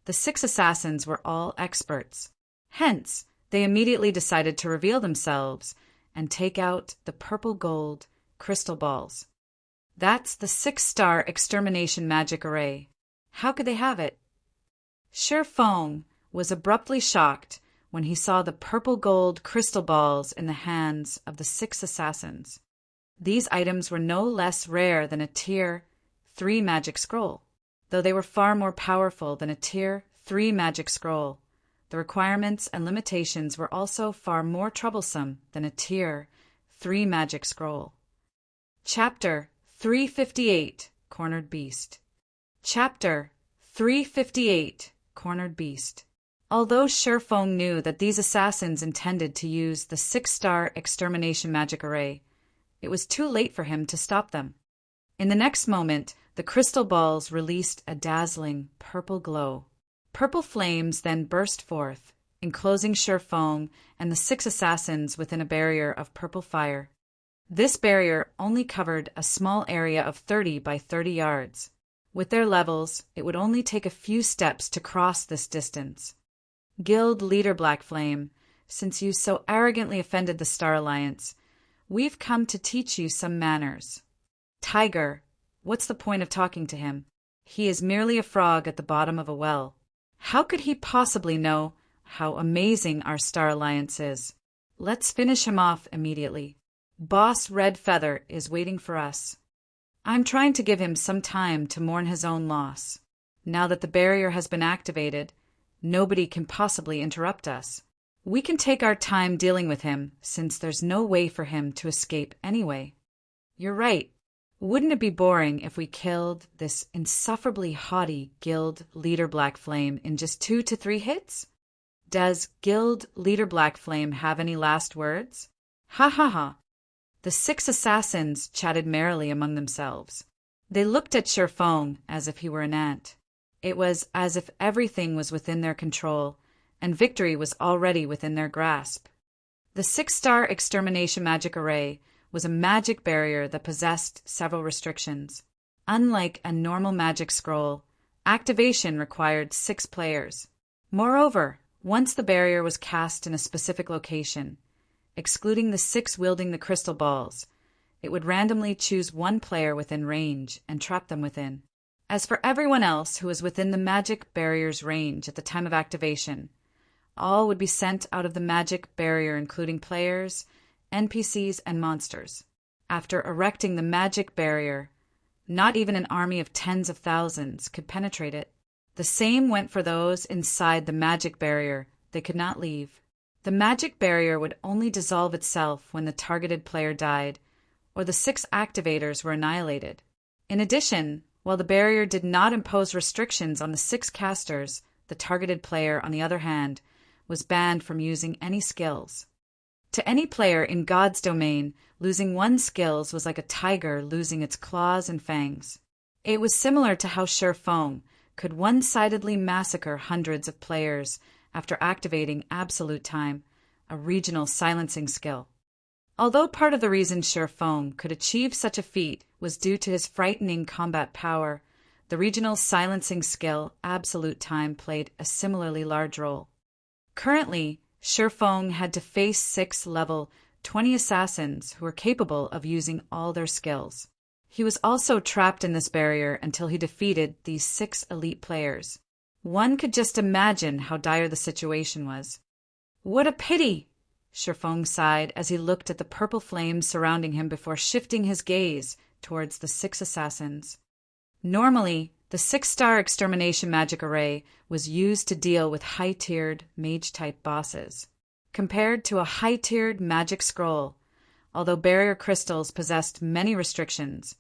The 6 assassins were all experts. Hence, they immediately decided to reveal themselves and take out the purple gold crystal balls. That's the 6-star extermination magic array. How could they have it? Shifeng was abruptly shocked when he saw the purple gold crystal balls in the hands of the 6 assassins. These items were no less rare than a Tier 3 magic scroll. Though they were far more powerful than a Tier 3 magic scroll, the requirements and limitations were also far more troublesome than a Tier 3 magic scroll. Chapter 358, Cornered Beast. Chapter 358, Cornered Beast. Although Shifeng knew that these assassins intended to use the 6-star extermination magic array, it was too late for him to stop them. In the next moment, the crystal balls released a dazzling purple glow. Purple flames then burst forth, enclosing Shifeng and the 6 assassins within a barrier of purple fire. This barrier only covered a small area of 30 by 30 yards. With their levels, it would only take a few steps to cross this distance. Guild Leader Black Flame, since you so arrogantly offended the Star Alliance, we've come to teach you some manners. Tiger, what's the point of talking to him? He is merely a frog at the bottom of a well. How could he possibly know how amazing our Star Alliance is? Let's finish him off immediately. Boss Red Feather is waiting for us. I'm trying to give him some time to mourn his own loss. Now that the barrier has been activated, nobody can possibly interrupt us. We can take our time dealing with him, since there's no way for him to escape anyway. You're right. Wouldn't it be boring if we killed this insufferably haughty Guild Leader Black Flame in just 2 to 3 hits? Does Guild Leader Black Flame have any last words? Ha ha ha. The 6 assassins chatted merrily among themselves. They looked at Sherfong as if he were an ant. It was as if everything was within their control, and victory was already within their grasp. The 6-star extermination magic array was a magic barrier that possessed several restrictions. Unlike a normal magic scroll, activation required 6 players. Moreover, once the barrier was cast in a specific location, excluding the 6 wielding the crystal balls, it would randomly choose 1 player within range and trap them within. As for everyone else who was within the magic barrier's range at the time of activation, all would be sent out of the magic barrier, including players, NPCs, and monsters. After erecting the magic barrier, not even an army of tens of thousands could penetrate it. The same went for those inside the magic barrier. They could not leave. The magic barrier would only dissolve itself when the targeted player died, or the 6 activators were annihilated. In addition, while the barrier did not impose restrictions on the 6 casters, the targeted player, on the other hand, was banned from using any skills. To any player in God's domain, losing 1 skills was like a tiger losing its claws and fangs. It was similar to how Sherfong could one-sidedly massacre hundreds of players after activating Absolute Time, a regional silencing skill. Although part of the reason Sherfong could achieve such a feat was due to his frightening combat power, the regional silencing skill Absolute Time played a similarly large role. Currently, Sherfong had to face 6 level 20 assassins who were capable of using all their skills. He was also trapped in this barrier until he defeated these 6 elite players. One could just imagine how dire the situation was. What a pity! Sherfong sighed as he looked at the purple flames surrounding him before shifting his gaze towards the 6 assassins. Normally, the 6-star extermination magic array was used to deal with high-tiered mage-type bosses. Compared to a high-tiered magic scroll, although barrier crystals possessed many restrictions,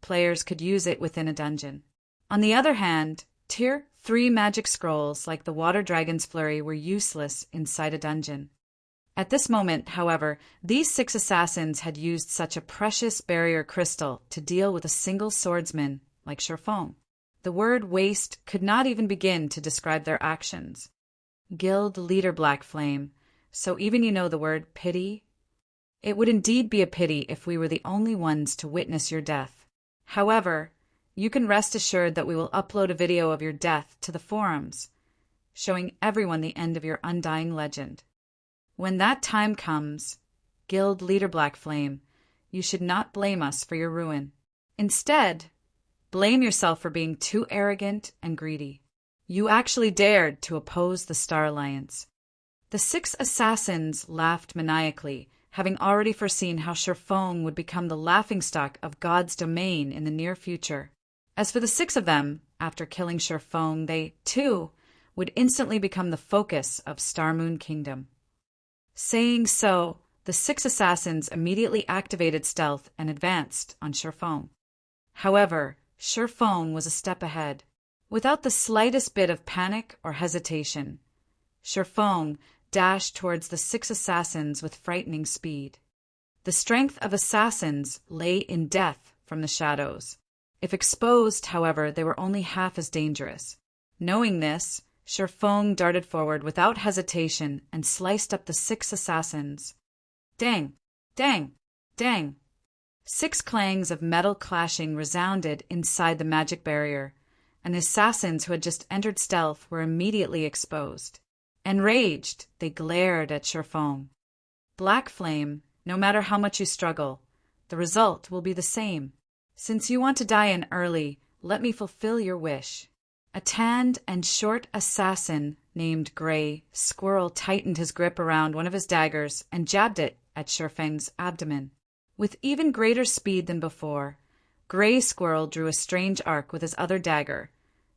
players could use it within a dungeon. On the other hand, Tier 3 magic scrolls like the Water Dragon's Flurry were useless inside a dungeon. At this moment, however, these 6 assassins had used such a precious barrier crystal to deal with a single swordsman like Sherfong. The word waste could not even begin to describe their actions. Guild Leader Black Flame, so even you know the word pity? It would indeed be a pity if we were the only ones to witness your death. However, you can rest assured that we will upload a video of your death to the forums, showing everyone the end of your undying legend. When that time comes, Guild Leader Black Flame, you should not blame us for your ruin. Instead, blame yourself for being too arrogant and greedy. You actually dared to oppose the Star Alliance. The 6 assassins laughed maniacally, having already foreseen how Sherfong would become the laughingstock of God's domain in the near future. As for the 6 of them, after killing Sherfong, they, too, would instantly become the focus of Star Moon Kingdom. Saying so, the 6 assassins immediately activated stealth and advanced on Sherfong. However, Sherfong was a step ahead. Without the slightest bit of panic or hesitation, Sherfong dashed towards the 6 assassins with frightening speed. The strength of assassins lay in death from the shadows. If exposed, however, they were only half as dangerous. Knowing this, Sherfong darted forward without hesitation and sliced up the 6 assassins. Dang! Dang! Dang! 6 clangs of metal clashing resounded inside the magic barrier, and the assassins who had just entered stealth were immediately exposed. Enraged, they glared at Sherfong. Black Flame, no matter how much you struggle, the result will be the same. Since you want to die in early, let me fulfill your wish. A tanned and short assassin named Gray Squirrel tightened his grip around one of his daggers and jabbed it at Sherfeng's abdomen. With even greater speed than before, Gray Squirrel drew a strange arc with his other dagger,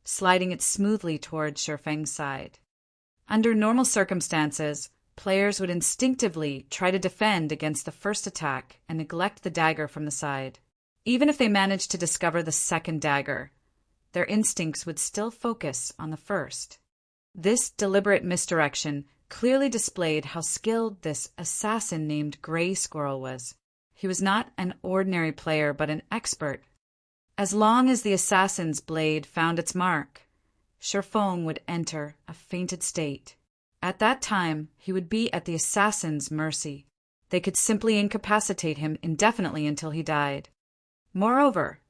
sliding it smoothly toward Sherfeng's side. Under normal circumstances, players would instinctively try to defend against the first attack and neglect the dagger from the side. Even if they managed to discover the second dagger, their instincts would still focus on the first. This deliberate misdirection clearly displayed how skilled this assassin named Gray Squirrel was. He was not an ordinary player, but an expert. As long as the assassin's blade found its mark, Sherfong would enter a fainted state. At that time, he would be at the assassin's mercy. They could simply incapacitate him indefinitely until he died. Moreover,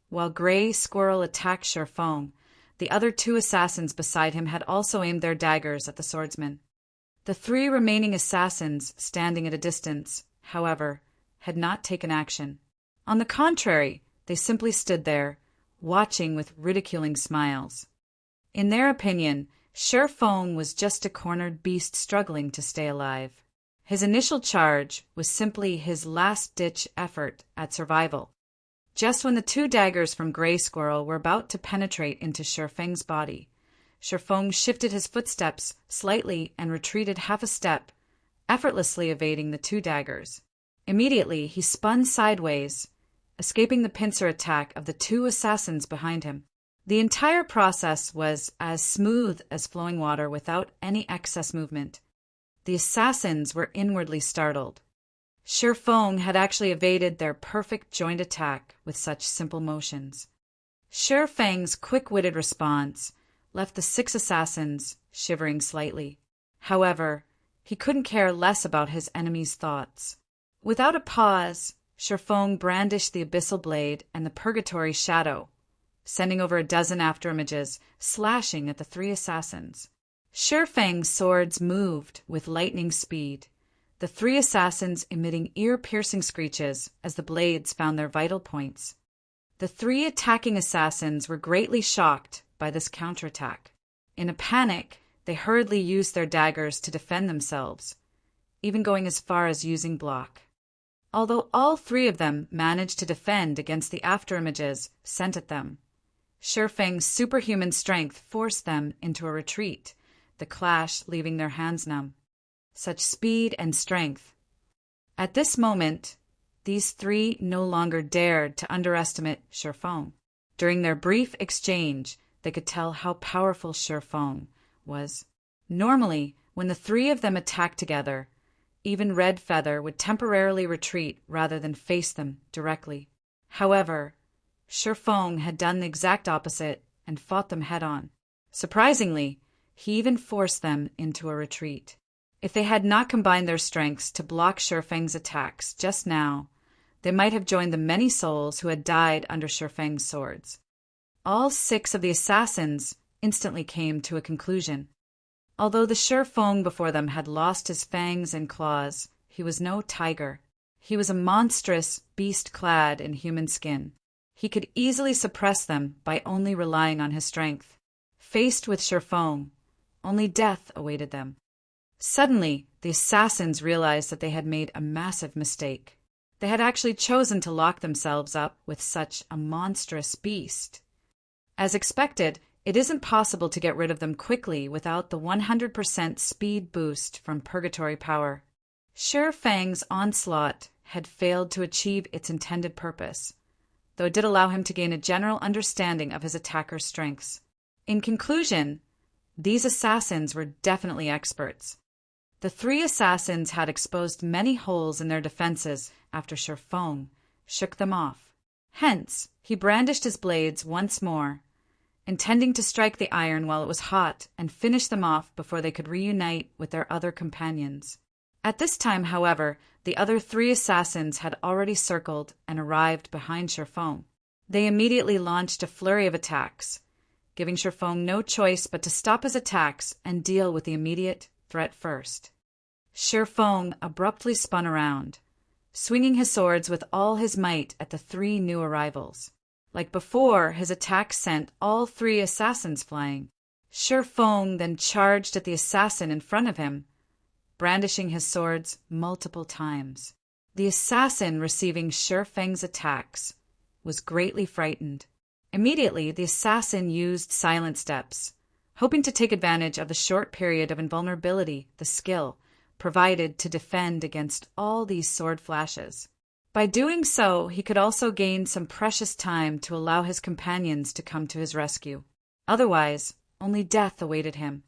while Gray Squirrel attacked Sherfong, the other 2 assassins beside him had also aimed their daggers at the swordsman. The 3 remaining assassins, standing at a distance, however, had not taken action. On the contrary, they simply stood there, watching with ridiculing smiles. In their opinion, Sherfong was just a cornered beast struggling to stay alive. His initial charge was simply his last-ditch effort at survival. Just when the 2 daggers from Gray Squirrel were about to penetrate into Sherfeng's body, Sherfong shifted his footsteps slightly and retreated half a step, effortlessly evading the 2 daggers. Immediately, he spun sideways, escaping the pincer attack of the 2 assassins behind him. The entire process was as smooth as flowing water without any excess movement. The assassins were inwardly startled. Sherfong had actually evaded their perfect joint attack with such simple motions. Sherfeng's quick-witted response left the 6 assassins shivering slightly. However, he couldn't care less about his enemy's thoughts. Without a pause, Sherfong brandished the abyssal blade and the purgatory shadow, sending over a dozen afterimages, slashing at the 3 assassins. Sherfeng's swords moved with lightning speed, the 3 assassins emitting ear-piercing screeches as the blades found their vital points. The 3 attacking assassins were greatly shocked by this counterattack. In a panic, they hurriedly used their daggers to defend themselves, even going as far as using block. Although all 3 of them managed to defend against the afterimages sent at them, Sherfeng's superhuman strength forced them into a retreat, the clash leaving their hands numb. Such speed and strength. At this moment, these 3 no longer dared to underestimate Sherfong. During their brief exchange, they could tell how powerful Sherfong was. Normally, when the 3 of them attacked together, even Red Feather would temporarily retreat rather than face them directly. However, Sherfong had done the exact opposite and fought them head-on. Surprisingly, he even forced them into a retreat. If they had not combined their strengths to block Sherfeng's attacks just now, they might have joined the many souls who had died under Sherfeng's swords. All 6 of the assassins instantly came to a conclusion. Although the Sherfong before them had lost his fangs and claws, he was no tiger. He was a monstrous beast clad in human skin. He could easily suppress them by only relying on his strength. Faced with Sherfong, only death awaited them. Suddenly, the assassins realized that they had made a massive mistake. They had actually chosen to lock themselves up with such a monstrous beast. As expected, it isn't possible to get rid of them quickly without the 100% speed boost from purgatory power. Sherfang's onslaught had failed to achieve its intended purpose, though it did allow him to gain a general understanding of his attacker's strengths. In conclusion, these assassins were definitely experts. The 3 assassins had exposed many holes in their defenses after Sherfong shook them off. Hence, he brandished his blades once more, intending to strike the iron while it was hot and finish them off before they could reunite with their other companions. At this time, however, the other 3 assassins had already circled and arrived behind Sherfong. They immediately launched a flurry of attacks, giving Sherfong no choice but to stop his attacks and deal with the immediate threat first. Sherfong abruptly spun around, swinging his swords with all his might at the 3 new arrivals. Like before, his attack sent all 3 assassins flying. Sherfong then charged at the assassin in front of him, brandishing his swords multiple times. The assassin receiving Sherfeng's attacks was greatly frightened. Immediately, the assassin used silent steps, hoping to take advantage of the short period of invulnerability the skill provided to defend against all these sword flashes. By doing so, he could also gain some precious time to allow his companions to come to his rescue. Otherwise, only death awaited him.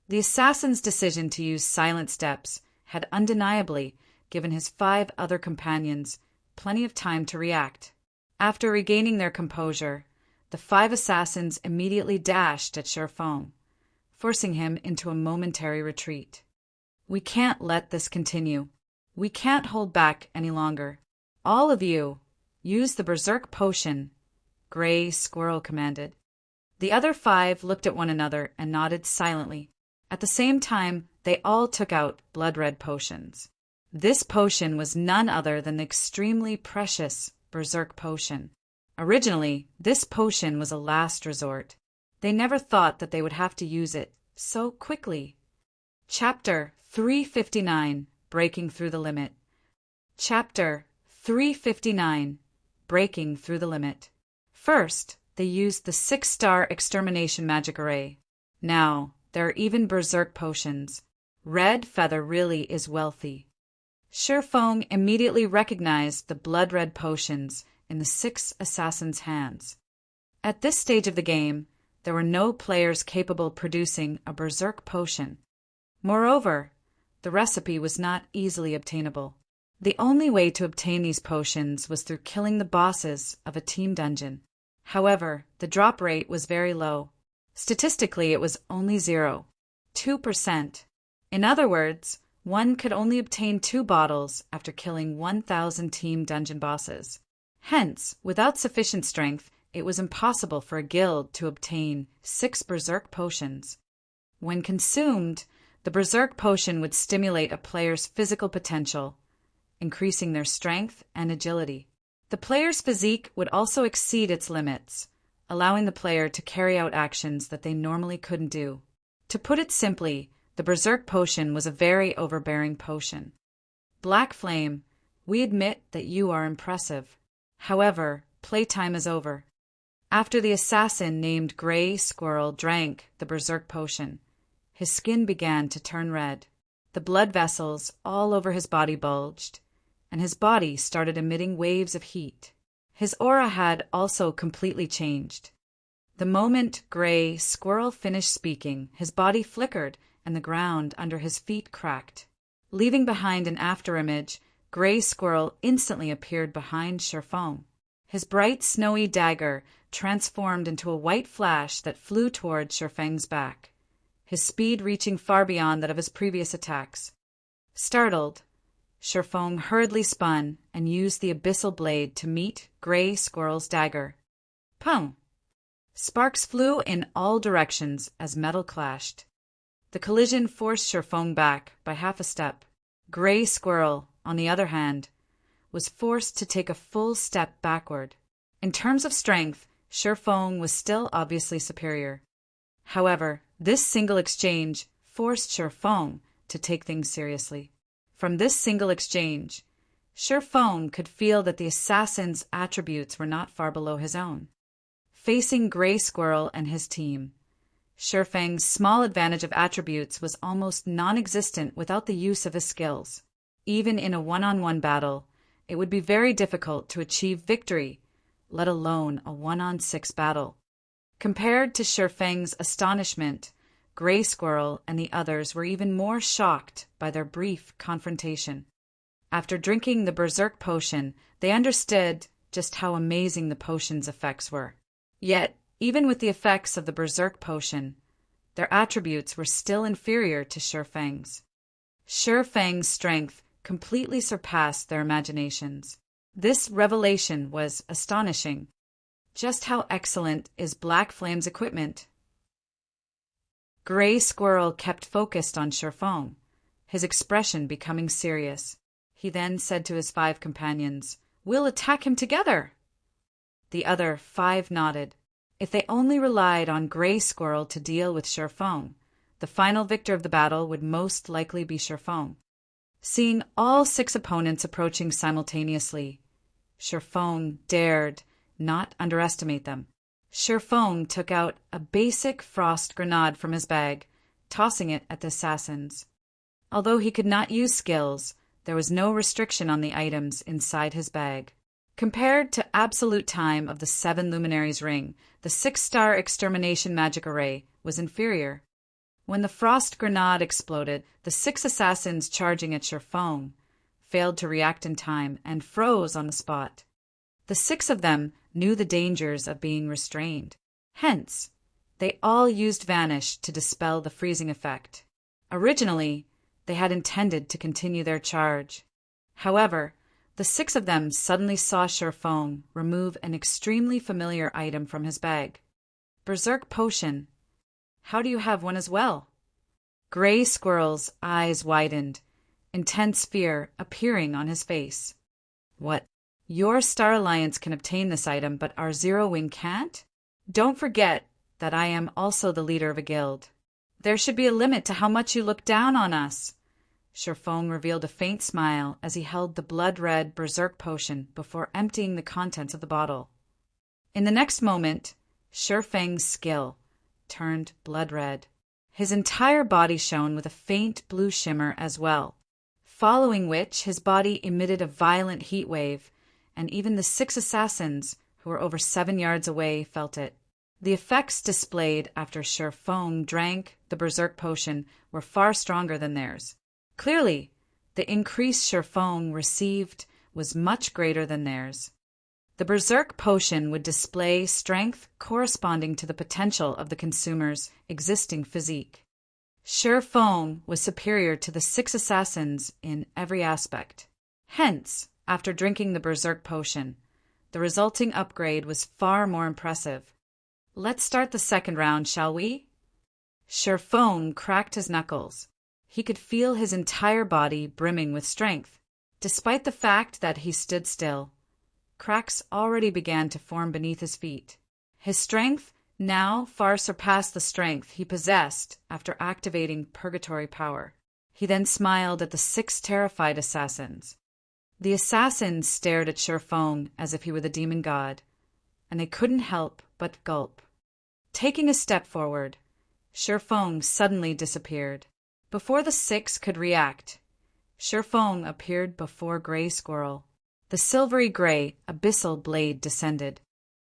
The assassin's decision to use silent steps had undeniably given his 5 other companions plenty of time to react. After regaining their composure, the 5 assassins immediately dashed at Sherfong, forcing him into a momentary retreat. "We can't let this continue. We can't hold back any longer. All of you, use the Berserk Potion," Gray Squirrel commanded. The other 5 looked at one another and nodded silently. At the same time, they all took out blood-red potions. This potion was none other than the extremely precious Berserk Potion. Originally, this potion was a last resort. They never thought that they would have to use it so quickly. Chapter 359, Breaking Through the Limit. Chapter 359, Breaking Through the Limit. First, they used the 6-star extermination magic array. Now, there are even Berserk potions. Red Feather really is wealthy. Sherfong immediately recognized the blood-red potions in the 6 assassins' hands. At this stage of the game, there were no players capable of producing a Berserk potion. Moreover, the recipe was not easily obtainable. The only way to obtain these potions was through killing the bosses of a team dungeon. However, the drop rate was very low. Statistically, it was only 0.2%. In other words, one could only obtain 2 bottles after killing 1,000 team dungeon bosses. Hence, without sufficient strength, it was impossible for a guild to obtain 6 Berserk potions. When consumed, the Berserk potion would stimulate a player's physical potential, increasing their strength and agility. The player's physique would also exceed its limits, allowing the player to carry out actions that they normally couldn't do. To put it simply, the Berserk potion was a very overbearing potion. Black Flame, we admit that you are impressive. However, playtime is over. After the assassin named Gray Squirrel drank the Berserk potion, his skin began to turn red. The blood vessels all over his body bulged, and his body started emitting waves of heat. His aura had also completely changed. The moment Gray Squirrel finished speaking, his body flickered and the ground under his feet cracked. Leaving behind an afterimage, Gray Squirrel instantly appeared behind Sherfong. His bright snowy dagger transformed into a white flash that flew toward Sherfang's back, his speed reaching far beyond that of his previous attacks. Startled, Sherfong hurriedly spun and used the abyssal blade to meet Gray Squirrel's dagger. Pung! Sparks flew in all directions as metal clashed. The collision forced Sherfong back by half a step. Gray Squirrel, on the other hand, was forced to take a full step backward. In terms of strength, Sherfong was still obviously superior. However, this single exchange forced Sherfong to take things seriously. From this single exchange, Sherfong could feel that the assassin's attributes were not far below his own. Facing Gray Squirrel and his team, Sherfang's small advantage of attributes was almost non-existent without the use of his skills. Even in a one-on-one battle, it would be very difficult to achieve victory, let alone a 1-on-6 battle. Compared to Sherfang's astonishment, Gray Squirrel and the others were even more shocked by their brief confrontation. After drinking the Berserk potion, they understood just how amazing the potion's effects were. Yet, even with the effects of the Berserk potion, their attributes were still inferior to Sherfang's. Shi Fang's strength completely surpassed their imaginations. This revelation was astonishing. Just how excellent is Black Flame's equipment? Gray Squirrel kept focused on Shi Fang, his expression becoming serious. He then said to his 5 companions, "We'll attack him together." The other 5 nodded. If they only relied on Gray Squirrel to deal with Shi Fang, the final victor of the battle would most likely be Shi Fang. Seeing all 6 opponents approaching simultaneously, Shi Fang dared not underestimate them. Shi Fang took out a basic frost grenade from his bag, tossing it at the assassins. Although he could not use skills, there was no restriction on the items inside his bag. Compared to absolute time of the 7 Luminaries ring, the 6-star extermination magic array was inferior. When the frost grenade exploded, the 6 assassins charging at Shi Fang failed to react in time and froze on the spot. The 6 of them knew the dangers of being restrained. Hence, they all used Vanish to dispel the freezing effect. Originally, they had intended to continue their charge. However, the 6 of them suddenly saw Shi Fang remove an extremely familiar item from his bag. Berserk Potion. How do you have one as well? Gray Squirrel's eyes widened, intense fear appearing on his face. What? Your Star Alliance can obtain this item, but our Zero Wing can't? Don't forget that I am also the leader of a guild. There should be a limit to how much you look down on us. Shi Fang revealed a faint smile as he held the blood-red Berserk Potion before emptying the contents of the bottle. In the next moment, Shi Fang's skill turned blood-red. His entire body shone with a faint blue shimmer as well, following which his body emitted a violent heat wave, and even the 6 assassins, who were over 7 yards away, felt it. The effects displayed after Shi Fang drank the Berserk Potion were far stronger than theirs. Clearly, the increase Shi Fang received was much greater than theirs. The Berserk Potion would display strength corresponding to the potential of the consumer's existing physique. Shi Fang was superior to the 6 assassins in every aspect. Hence, after drinking the Berserk Potion, the resulting upgrade was far more impressive. Let's start the second round, shall we? Shi Fang cracked his knuckles. He could feel his entire body brimming with strength. Despite the fact that he stood still, cracks already began to form beneath his feet. His strength now far surpassed the strength he possessed after activating Purgatory Power. He then smiled at the 6 terrified assassins. The assassins stared at Shi Fang as if he were the demon god, and they couldn't help but gulp. Taking a step forward, Shi Fang suddenly disappeared. Before the 6 could react, Shi Fang appeared before Gray Squirrel. The silvery gray, abyssal blade descended.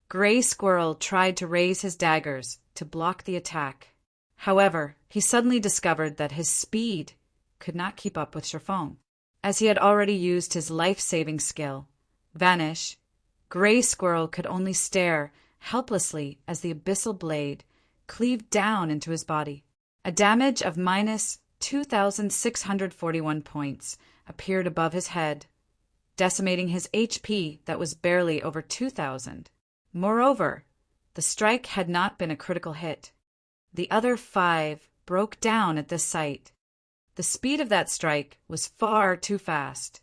Gray Squirrel tried to raise his daggers to block the attack. However, he suddenly discovered that his speed could not keep up with Shi Fang. As he had already used his life-saving skill, Vanish, Gray Squirrel could only stare helplessly as the abyssal blade cleaved down into his body. A damage of minus 2,641 points appeared above his head, decimating his HP that was barely over 2,000. Moreover, the strike had not been a critical hit. The other 5 broke down at this sight. The speed of that strike was far too fast.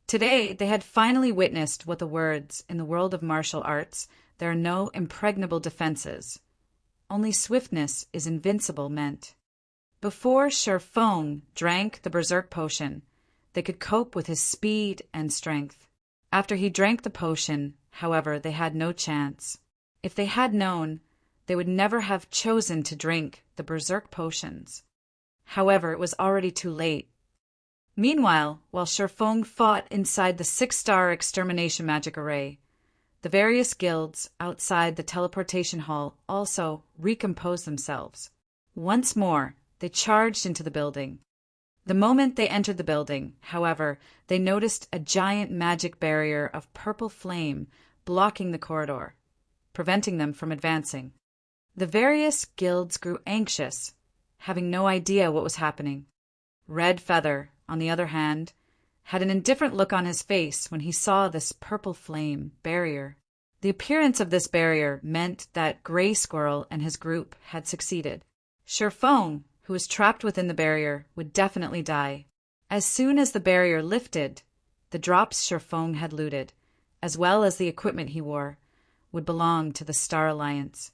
Today, they had finally witnessed what the words, in the world of martial arts, there are no impregnable defenses. Only swiftness is invincible meant. Before Shi Fang drank the Berserk Potion, they could cope with his speed and strength. After he drank the potion, however, they had no chance. If they had known, they would never have chosen to drink the Berserk Potions. However, it was already too late. Meanwhile, while Shi Fang fought inside the 6-star extermination magic array, the various guilds outside the teleportation hall also recomposed themselves. Once more, they charged into the building. The moment they entered the building, however, they noticed a giant magic barrier of purple flame blocking the corridor, preventing them from advancing. The various guilds grew anxious, having no idea what was happening. Red Feather, on the other hand, had an indifferent look on his face when he saw this purple flame barrier. The appearance of this barrier meant that Gray Squirrel and his group had succeeded. Sherfong, who was trapped within the barrier, would definitely die. As soon as the barrier lifted, the drops Sherfong had looted, as well as the equipment he wore, would belong to the Star Alliance.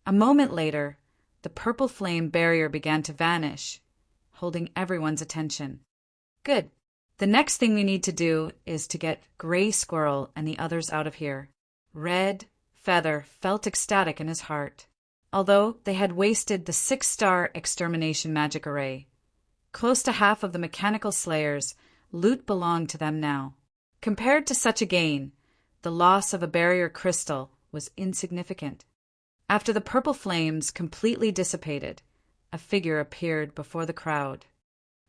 A moment later, the purple flame barrier began to vanish, holding everyone's attention. Good. The next thing we need to do is to get Gray Squirrel and the others out of here. Red Feather felt ecstatic in his heart. Although they had wasted the 6-star extermination magic array, close to half of the mechanical slayers' loot belonged to them now. Compared to such a gain, the loss of a barrier crystal was insignificant. After the purple flames completely dissipated, a figure appeared before the crowd.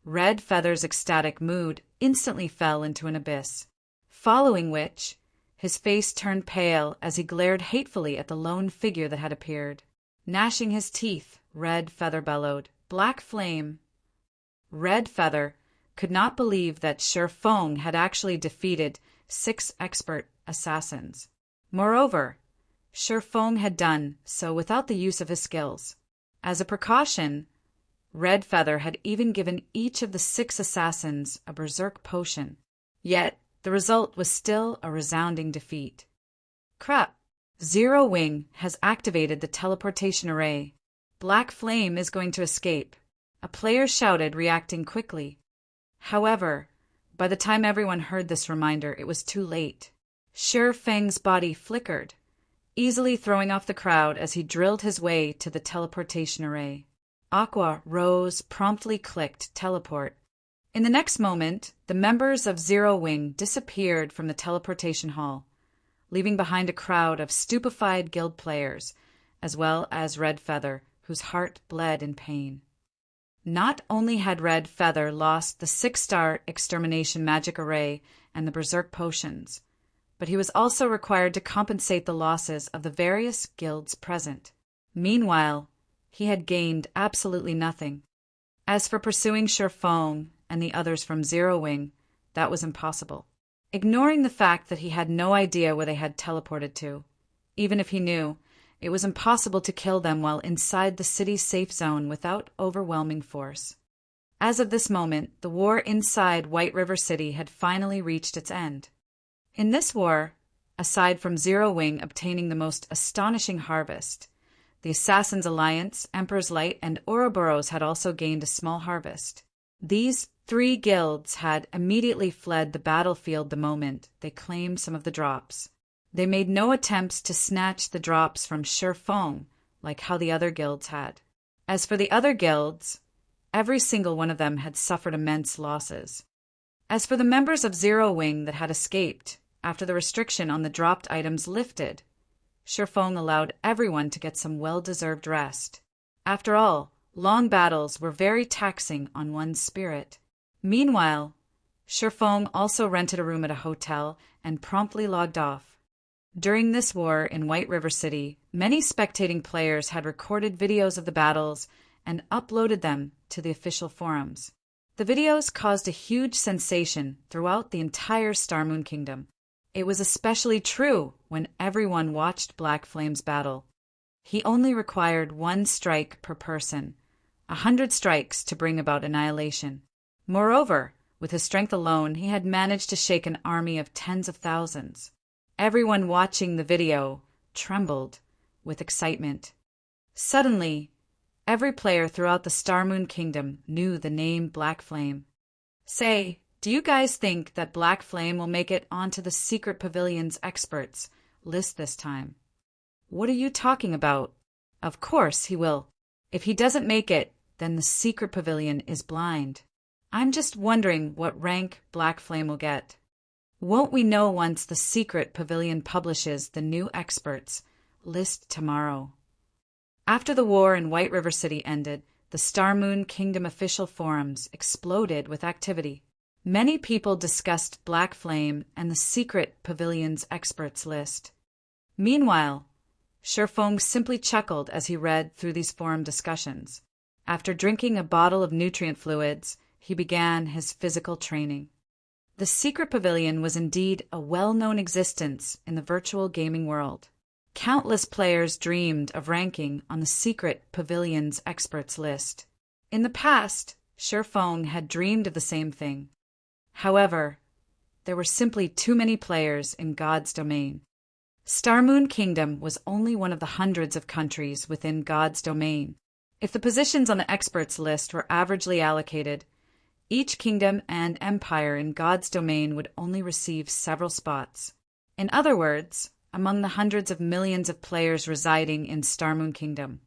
Red Feather's ecstatic mood instantly fell into an abyss, following which his face turned pale as he glared hatefully at the lone figure that had appeared. Gnashing his teeth, Red Feather bellowed, "Black Flame!" Red Feather could not believe that Sherfong had actually defeated 6 expert assassins. Moreover, Sherfong had done so without the use of his skills. As a precaution, Red Feather had even given each of the 6 assassins a berserk potion. Yet, the result was still a resounding defeat. Crap! Zero Wing has activated the teleportation array. Black Flame is going to escape, a player shouted, reacting quickly. However, by the time everyone heard this reminder, it was too late. Sherfang's body flickered, easily throwing off the crowd as he drilled his way to the teleportation array. Aqua Rose promptly clicked teleport. In the next moment, the members of Zero Wing disappeared from the teleportation hall, leaving behind a crowd of stupefied guild players, as well as Red Feather, whose heart bled in pain. Not only had Red Feather lost the 6-star extermination magic array and the berserk potions, but he was also required to compensate the losses of the various guilds present. Meanwhile, he had gained absolutely nothing. As for pursuing Sherfong and the others from Zero Wing, that was impossible. Ignoring the fact that he had no idea where they had teleported to, even if he knew, it was impossible to kill them while inside the city's safe zone without overwhelming force. As of this moment, the war inside White River City had finally reached its end. In this war, aside from Zero Wing obtaining the most astonishing harvest, the Assassin's Alliance, Emperor's Light, and Ouroboros had also gained a small harvest. These 3 guilds had immediately fled the battlefield the moment they claimed some of the drops. They made no attempts to snatch the drops from Sherfong, like how the other guilds had. As for the other guilds, every single one of them had suffered immense losses. As for the members of Zero Wing that had escaped, after the restriction on the dropped items lifted, Sherfong allowed everyone to get some well-deserved rest. After all, long battles were very taxing on one's spirit. Meanwhile, Sherfong also rented a room at a hotel and promptly logged off. During this war in White River City, many spectating players had recorded videos of the battles and uploaded them to the official forums. The videos caused a huge sensation throughout the entire Star Moon Kingdom. It was especially true when everyone watched Black Flame's battle. He only required 1 strike per person, 100 strikes to bring about annihilation. Moreover, with his strength alone, he had managed to shake an army of tens of thousands. Everyone watching the video trembled with excitement. Suddenly, every player throughout the Star Moon Kingdom knew the name Black Flame. Say, do you guys think that Black Flame will make it onto the Secret Pavilion's experts list this time? What are you talking about? Of course he will. If he doesn't make it, then the Secret Pavilion is blind. I'm just wondering what rank Black Flame will get. Won't we know once the Secret Pavilion publishes the new experts list tomorrow? After the war in White River City ended, the Star Moon Kingdom official forums exploded with activity. Many people discussed Black Flame and the Secret Pavilion's experts list. Meanwhile, Sherfong simply chuckled as he read through these forum discussions. After drinking a bottle of nutrient fluids, he began his physical training. The secret pavilion was indeed a well-known existence in the virtual gaming world. Countless players dreamed of ranking on the secret pavilion's experts list. In the past, Shifeng had dreamed of the same thing. However, there were simply too many players in God's domain. Starmoon Kingdom was only one of the hundreds of countries within God's domain. If the positions on the experts list were averagely allocated, each kingdom and empire in God's domain would only receive several spots. In other words, among the hundreds of millions of players residing in Starmoon Kingdom,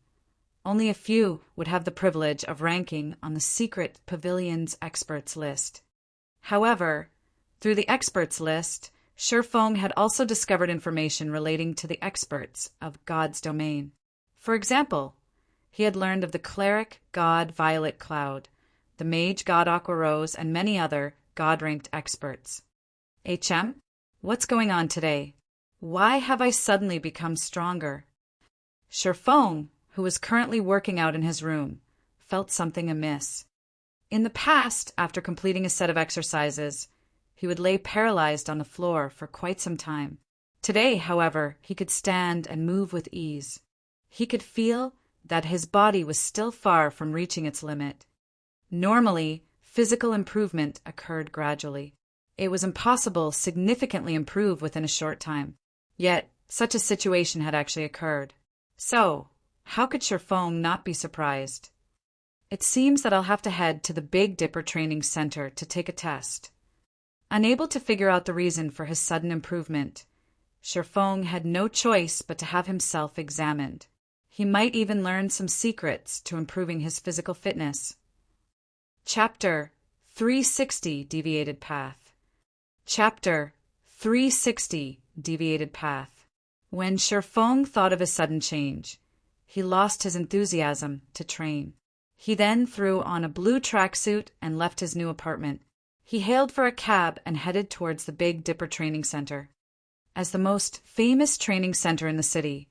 only a few would have the privilege of ranking on the secret pavilion's experts list. However, through the experts list, Shifeng had also discovered information relating to the experts of God's domain. For example, he had learned of the cleric god Violet Cloud, the mage god Aqua Rose, and many other god-ranked experts. What's going on today? Why have I suddenly become stronger? Shifeng, who was currently working out in his room, felt something amiss. In the past, after completing a set of exercises, he would lay paralyzed on the floor for quite some time. Today, however, he could stand and move with ease. He could feel that his body was still far from reaching its limit. Normally, physical improvement occurred gradually. It was impossible to significantly improve within a short time. Yet, such a situation had actually occurred. So, how could Shifeng not be surprised? It seems that I'll have to head to the Big Dipper Training Center to take a test. Unable to figure out the reason for his sudden improvement, Shifeng had no choice but to have himself examined. He might even learn some secrets to improving his physical fitness. Chapter 360 Deviated Path. Chapter 360 Deviated Path. When Shifeng thought of his sudden change, he lost his enthusiasm to train. He then threw on a blue tracksuit and left his new apartment. He hailed for a cab and headed towards the Big Dipper Training Center. As the most famous training center in the city,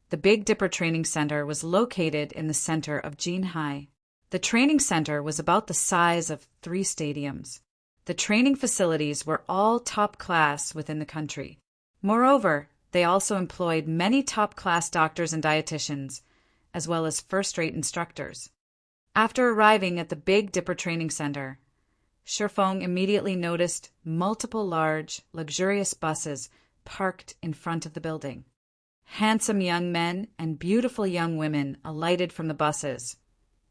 the Big Dipper Training Center was located in the center of Jinhai. The training center was about the size of 3 stadiums. The training facilities were all top class within the country. Moreover, they also employed many top-class doctors and dietitians, as well as first-rate instructors. After arriving at the Big Dipper Training Center, Shifeng immediately noticed multiple large, luxurious buses parked in front of the building. Handsome young men and beautiful young women alighted from the buses,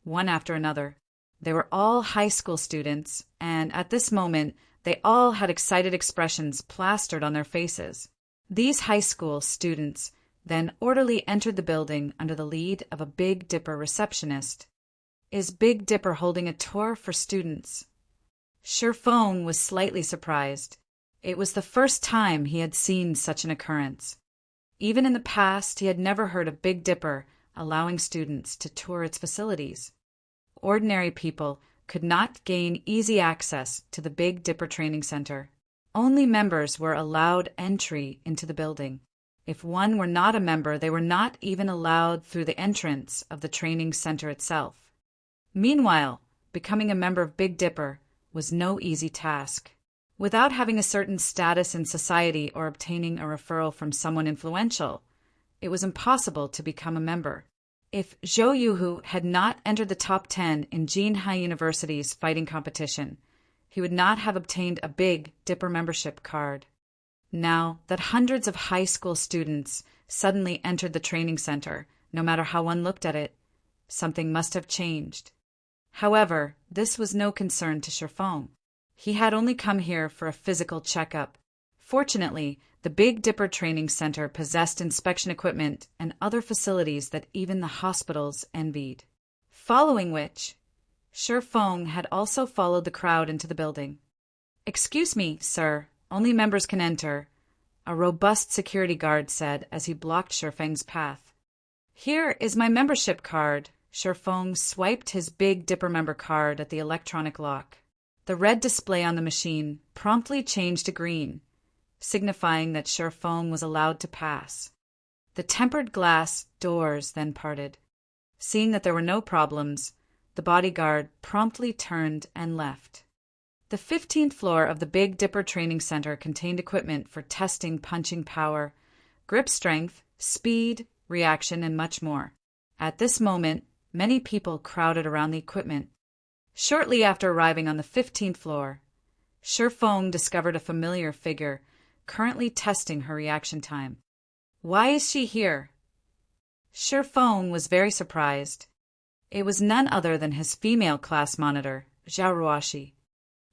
one after another. They were all high school students, and at this moment, they all had excited expressions plastered on their faces. These high school students then orderly entered the building under the lead of a Big Dipper receptionist. Is Big Dipper holding a tour for students? Shifeng was slightly surprised. It was the first time he had seen such an occurrence. Even in the past, he had never heard of Big Dipper allowing students to tour its facilities. Ordinary people could not gain easy access to the Big Dipper Training Center. Only members were allowed entry into the building. If one were not a member, they were not even allowed through the entrance of the training center itself. Meanwhile, becoming a member of Big Dipper was no easy task. Without having a certain status in society or obtaining a referral from someone influential, it was impossible to become a member. If Zhou Yuhu had not entered the top 10 in Jinhai University's fighting competition, he would not have obtained a Big Dipper membership card. Now that hundreds of high school students suddenly entered the training center, no matter how one looked at it, something must have changed. However, this was no concern to Shifeng. He had only come here for a physical checkup. Fortunately, the Big Dipper Training Center possessed inspection equipment and other facilities that even the hospitals envied. Following which, Shifeng had also followed the crowd into the building. "Excuse me, sir, only members can enter," a robust security guard said as he blocked Shifeng's path. "Here is my membership card." Shifeng swiped his Big Dipper member card at the electronic lock. The red display on the machine promptly changed to green, signifying that Shifeng was allowed to pass. The tempered glass doors then parted. Seeing that there were no problems, the bodyguard promptly turned and left. The 15th floor of the Big Dipper Training Center contained equipment for testing punching power, grip strength, speed, reaction, and much more. At this moment, many people crowded around the equipment. Shortly after arriving on the 15th floor, Shifeng discovered a familiar figure, currently testing her reaction time. Why is she here? Shifeng was very surprised. It was none other than his female class monitor, Zhao Ruoshi.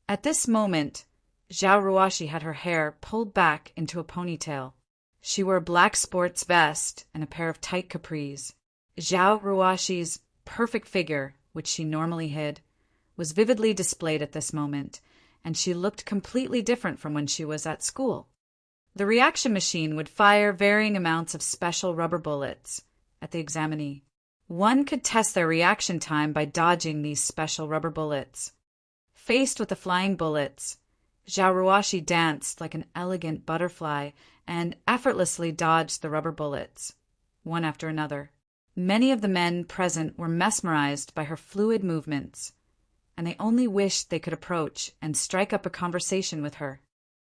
At this moment, Zhao Ruoshi had her hair pulled back into a ponytail. She wore a black sports vest and a pair of tight capris. Zhao Ruoshi's perfect figure, which she normally hid, was vividly displayed at this moment, and she looked completely different from when she was at school. The reaction machine would fire varying amounts of special rubber bullets at the examinee. One could test their reaction time by dodging these special rubber bullets. Faced with the flying bullets, Zhao Ruoshi danced like an elegant butterfly and effortlessly dodged the rubber bullets, one after another. Many of the men present were mesmerized by her fluid movements, and they only wished they could approach and strike up a conversation with her.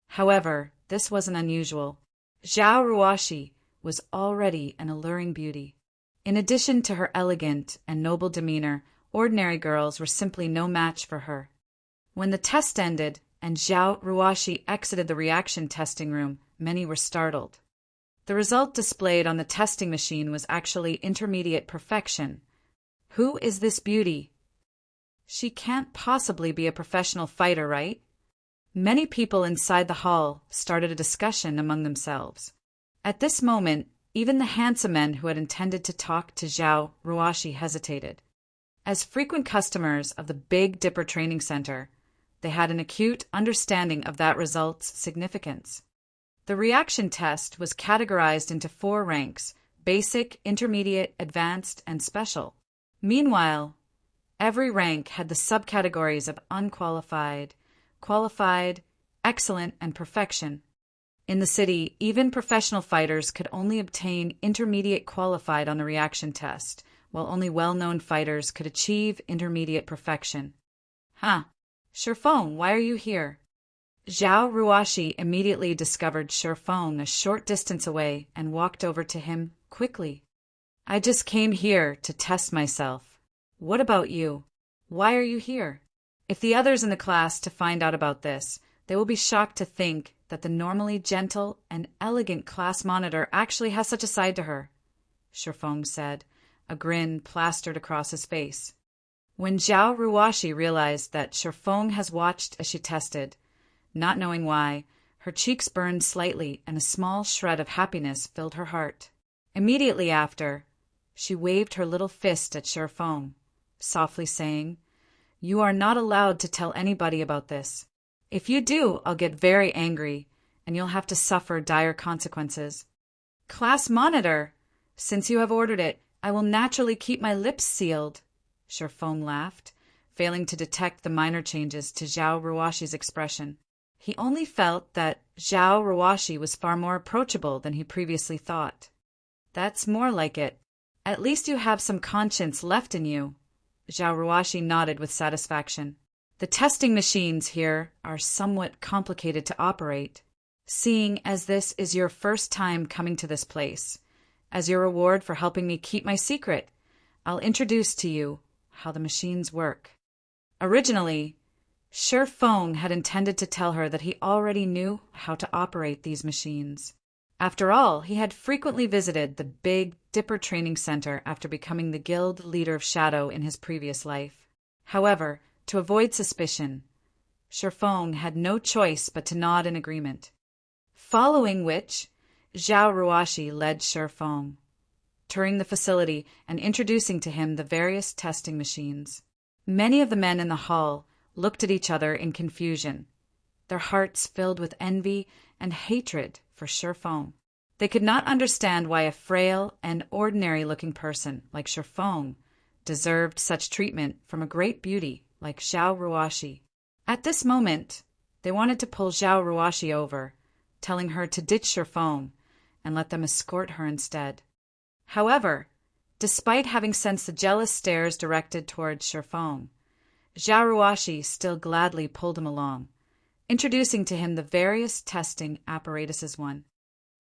However, this wasn't unusual. Zhao Ruoshi was already an alluring beauty. In addition to her elegant and noble demeanor, ordinary girls were simply no match for her. When the test ended and Zhao Ruoshi exited the reaction testing room, many were startled. The result displayed on the testing machine was actually intermediate perfection. Who is this beauty? She can't possibly be a professional fighter, right? Many people inside the hall started a discussion among themselves. At this moment, even the handsome men who had intended to talk to Zhao Ruoshi hesitated. As frequent customers of the Big Dipper Training Center, they had an acute understanding of that result's significance. The reaction test was categorized into 4 ranks: basic, intermediate, advanced, and special. Meanwhile, every rank had the subcategories of unqualified, qualified, excellent, and perfection. In the city, even professional fighters could only obtain intermediate qualified on the reaction test, while only well-known fighters could achieve intermediate perfection. Shifeng, why are you here? Zhao Ruoshi immediately discovered Shifeng a short distance away and walked over to him quickly. I just came here to test myself. What about you? Why are you here? If the others in the class to find out about this, they will be shocked to think that the normally gentle and elegant class monitor actually has such a side to her, Shifeng said, a grin plastered across his face. When Zhao Ruoshi realized that Shifeng has watched as she tested, not knowing why, her cheeks burned slightly and a small shred of happiness filled her heart. Immediately after, she waved her little fist at Shifeng, softly saying, "You are not allowed to tell anybody about this. If you do, I'll get very angry, and you'll have to suffer dire consequences." Class monitor, since you have ordered it, I will naturally keep my lips sealed, Shifeng laughed, failing to detect the minor changes to Zhao Ruoshi's expression. He only felt that Zhao Ruoshi was far more approachable than he previously thought. That's more like it. At least you have some conscience left in you. Zhao Ruoshi nodded with satisfaction. The testing machines here are somewhat complicated to operate. Seeing as this is your first time coming to this place, as your reward for helping me keep my secret, I'll introduce to you how the machines work. Originally, Shifeng had intended to tell her that he already knew how to operate these machines. After all, he had frequently visited the Big Dipper Training Center after becoming the guild leader of Shadow in his previous life. However, to avoid suspicion, Shifeng had no choice but to nod in agreement. Following which, Zhao Ruoshi led Shifeng, touring the facility and introducing to him the various testing machines. Many of the men in the hall looked at each other in confusion, their hearts filled with envy and hatred for Shifeng. They could not understand why a frail and ordinary-looking person like Shifeng deserved such treatment from a great beauty like Zhao Ruoshi. At this moment, they wanted to pull Zhao Ruoshi over, telling her to ditch Shifeng and let them escort her instead. However, Despite having sensed the jealous stares directed towards Shifeng, Zhao Ruoshi still gladly pulled him along, introducing to him the various testing apparatuses.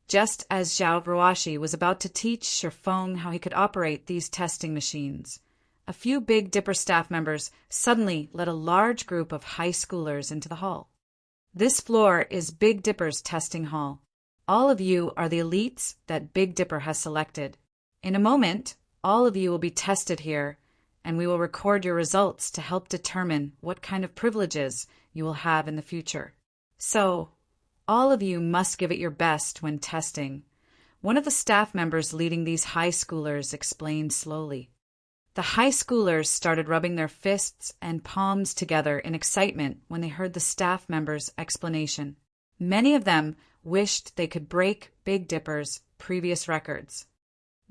Just as Zhao Ruoshi was about to teach Shifeng how he could operate these testing machines, a few Big Dipper staff members suddenly led a large group of high schoolers into the hall. This floor is Big Dipper's testing hall. All of you are the elites that Big Dipper has selected. In a moment, all of you will be tested here, and we will record your results to help determine what kind of privileges you will have in the future. So, all of you must give it your best when testing. One of the staff members leading these high schoolers explained slowly. The high schoolers started rubbing their fists and palms together in excitement when they heard the staff member's explanation. Many of them wished they could break Big Dipper's previous records.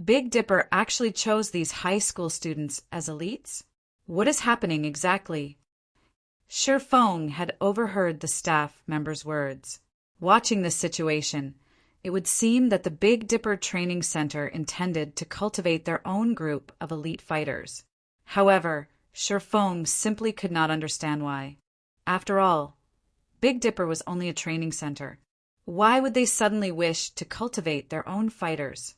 Big Dipper actually chose these high school students as elites? What is happening exactly? Shifeng had overheard the staff members' words. Watching this situation, it would seem that the Big Dipper Training Center intended to cultivate their own group of elite fighters. However, Shifeng simply could not understand why. After all, Big Dipper was only a training center. Why would they suddenly wish to cultivate their own fighters?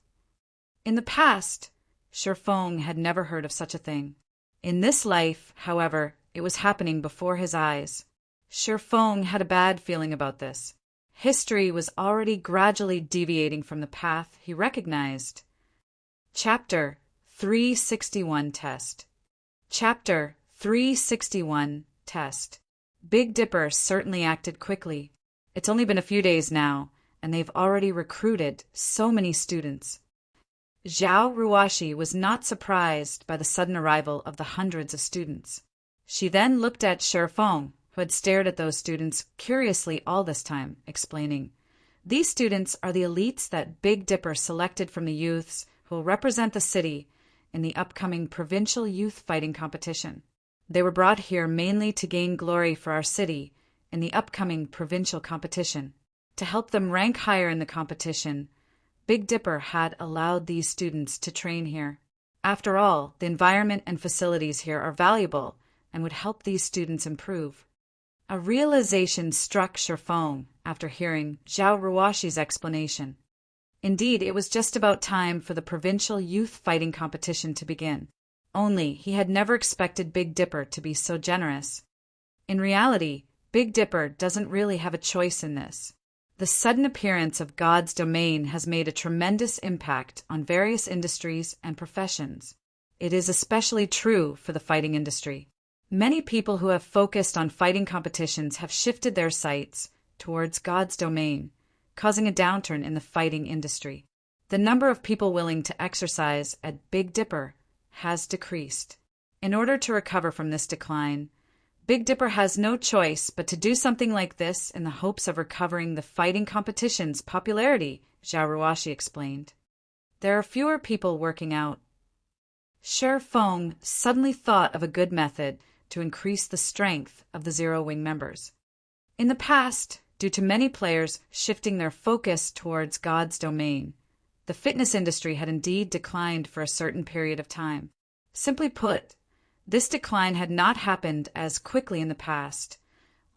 In the past, Shifeng had never heard of such a thing. In this life, however, it was happening before his eyes. Shifeng had a bad feeling about this. History was already gradually deviating from the path he recognized. Chapter 361 Test. Chapter 361 Test. Big Dipper certainly acted quickly. It's only been a few days now, and they've already recruited so many students. Zhao Ruoshi was not surprised by the sudden arrival of the hundreds of students. She then looked at Shifeng, who had stared at those students curiously all this time, explaining, "These students are the elites that Big Dipper selected from the youths who will represent the city in the upcoming provincial youth fighting competition. They were brought here mainly to gain glory for our city in the upcoming provincial competition. To help them rank higher in the competition, Big Dipper had allowed these students to train here. After all, the environment and facilities here are valuable and would help these students improve." A realization struck Shifeng after hearing Zhao Ruoshi's explanation. Indeed, it was just about time for the provincial youth fighting competition to begin. Only he had never expected Big Dipper to be so generous. In reality, Big Dipper doesn't really have a choice in this. The sudden appearance of God's domain has made a tremendous impact on various industries and professions. It is especially true for the fighting industry. Many people who have focused on fighting competitions have shifted their sights towards God's domain, causing a downturn in the fighting industry. The number of people willing to exercise at Big Dipper has decreased. In order to recover from this decline, Big Dipper has no choice but to do something like this in the hopes of recovering the fighting competition's popularity, Zhao Ruoshi explained. There are fewer people working out. Shifeng suddenly thought of a good method to increase the strength of the Zero Wing members. In the past, due to many players shifting their focus towards God's domain, the fitness industry had indeed declined for a certain period of time. Simply put, this decline had not happened as quickly in the past,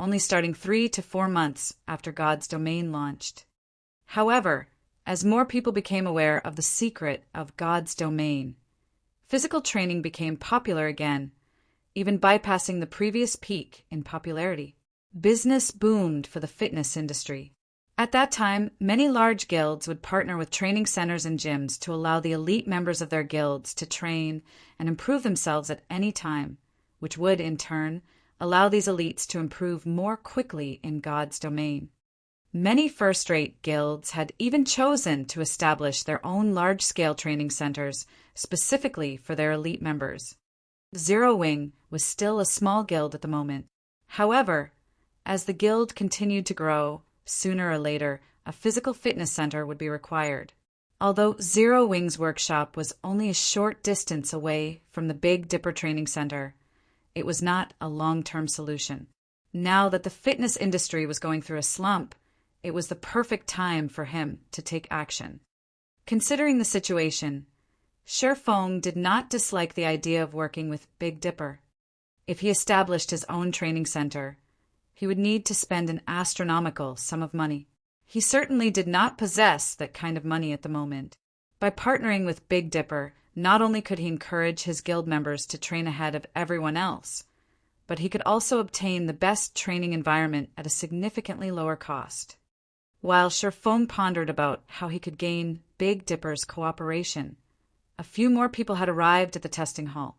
only starting 3 to 4 months after God's domain launched. However, as more people became aware of the secret of God's domain, physical training became popular again, even bypassing the previous peak in popularity. Business boomed for the fitness industry. At that time, many large guilds would partner with training centers and gyms to allow the elite members of their guilds to train and improve themselves at any time, which would, in turn, allow these elites to improve more quickly in God's domain. Many first-rate guilds had even chosen to establish their own large-scale training centers specifically for their elite members. Zero Wing was still a small guild at the moment. However, as the guild continued to grow, sooner or later, a physical fitness center would be required. Although Zero Wing's workshop was only a short distance away from the Big Dipper Training Center, it was not a long-term solution. Now that the fitness industry was going through a slump, it was the perfect time for him to take action. Considering the situation, Feng did not dislike the idea of working with Big Dipper. If he established his own training center, he would need to spend an astronomical sum of money. He certainly did not possess that kind of money at the moment. By partnering with Big Dipper, not only could he encourage his guild members to train ahead of everyone else, but he could also obtain the best training environment at a significantly lower cost. While Feng pondered about how he could gain Big Dipper's cooperation, a few more people had arrived at the testing hall.